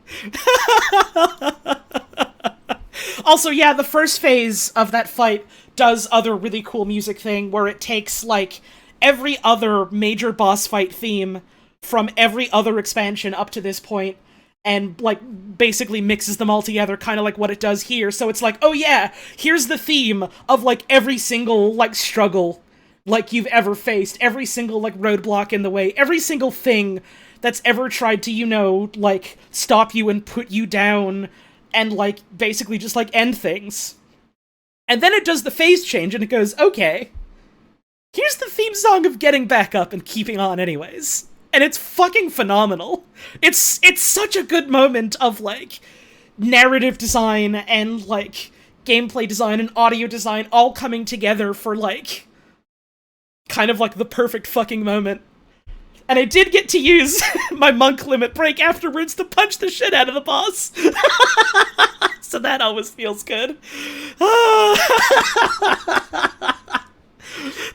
Also, yeah, the first phase of that fight does other really cool music thing where it takes, like, every other major boss fight theme from every other expansion up to this point and, like, basically mixes them all together, kind of like what it does here. So it's like, oh yeah, here's the theme of, like, every single, like, struggle, like, you've ever faced, every single, like, roadblock in the way, every single thing that's ever tried to, you know, like, stop you and put you down and, like, basically just, like, end things. And then it does the phase change and it goes, okay, here's the theme song of getting back up and keeping on anyways. and it's fucking phenomenal. It's such a good moment of, like, narrative design and, like, gameplay design and audio design all coming together for, like, kind of like the perfect fucking moment. And I did get to use my monk limit break afterwards to punch the shit out of the boss. So that always feels good.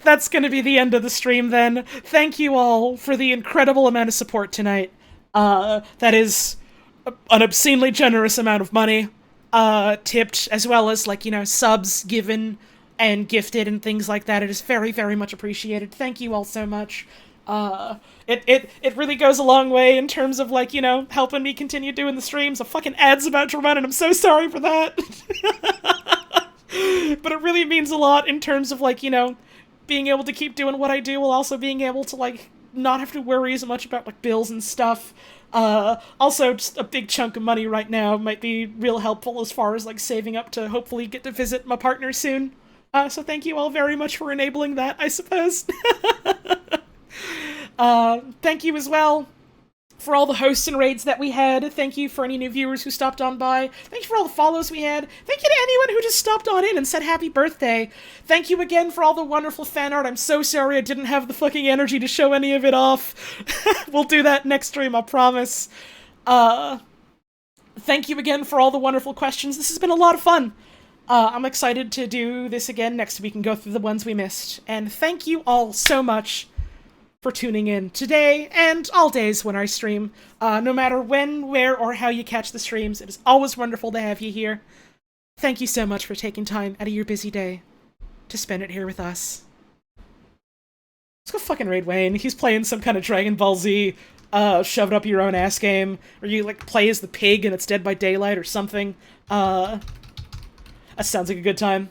That's gonna be the end of the stream then. Thank you all for the incredible amount of support tonight. That is an obscenely generous amount of money, tipped, as well as, like, you know, subs given and gifted and things like that. It is very, very much appreciated. Thank you all so much. It really goes a long way in terms of, like, you know, helping me continue doing the streams. A fucking ad's about to run and I'm so sorry for that. But it really means a lot in terms of, like, you know, being able to keep doing what I do while also being able to, like, not have to worry as much about, like, bills and stuff. Also, just a big chunk of money right now might be real helpful as far as, like, saving up to hopefully get to visit my partner soon. So thank you all very much for enabling that, I suppose. Thank you as well for all the hosts and raids that we had. Thank you for any new viewers who stopped on by. Thank you for all the follows we had. Thank you to anyone who just stopped on in and said happy birthday. Thank you again for all the wonderful fan art. I'm so sorry I didn't have the fucking energy to show any of it off. We'll do that next stream, I promise. Thank you again for all the wonderful questions. This has been a lot of fun. I'm excited to do this again next week and go through the ones we missed. And thank you all so much for tuning in today and all days when I stream. No matter when, where, or how you catch the streams, it is always wonderful to have you here. Thank you so much for taking time out of your busy day to spend it here with us. Let's go fucking raid Wayne. He's playing some kind of Dragon Ball Z shove it up your own ass game, or you, like, play as the pig and it's Dead by Daylight or something. That sounds like a good time.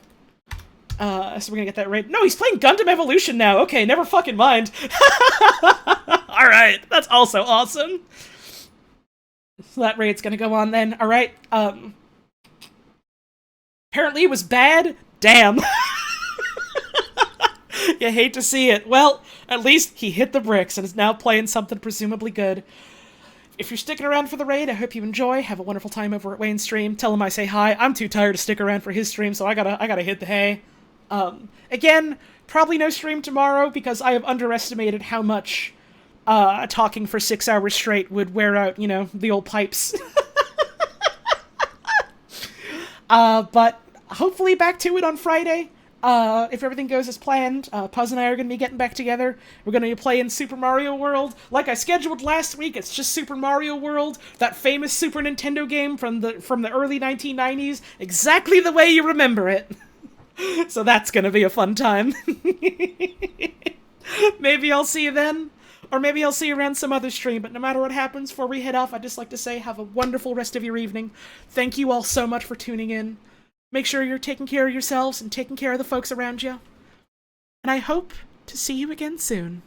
So we're gonna get that raid. No, he's playing Gundam Evolution now. Okay, never fucking mind. Alright, that's also awesome. So that raid's gonna go on then. Alright, apparently it was bad? Damn. You hate to see it. Well, at least he hit the bricks and is now playing something presumably good. If you're sticking around for the raid, I hope you enjoy. Have a wonderful time over at Wayne's stream. Tell him I say hi. I'm too tired to stick around for his stream, so I gotta hit the hay. Again, probably no stream tomorrow because I have underestimated how much talking for 6 hours straight would wear out, you know, the old pipes. But hopefully back to it on Friday. If everything goes as planned, Puz and I are going to be getting back together. We're going to be playing Super Mario World. Like I scheduled last week, it's just Super Mario World, that famous Super Nintendo game from the early 1990s, exactly the way you remember it. So that's going to be a fun time. Maybe I'll see you then, or maybe I'll see you around some other stream, but no matter what happens before we head off, I'd just like to say have a wonderful rest of your evening. Thank you all so much for tuning in. Make sure you're taking care of yourselves and taking care of the folks around you. And I hope to see you again soon.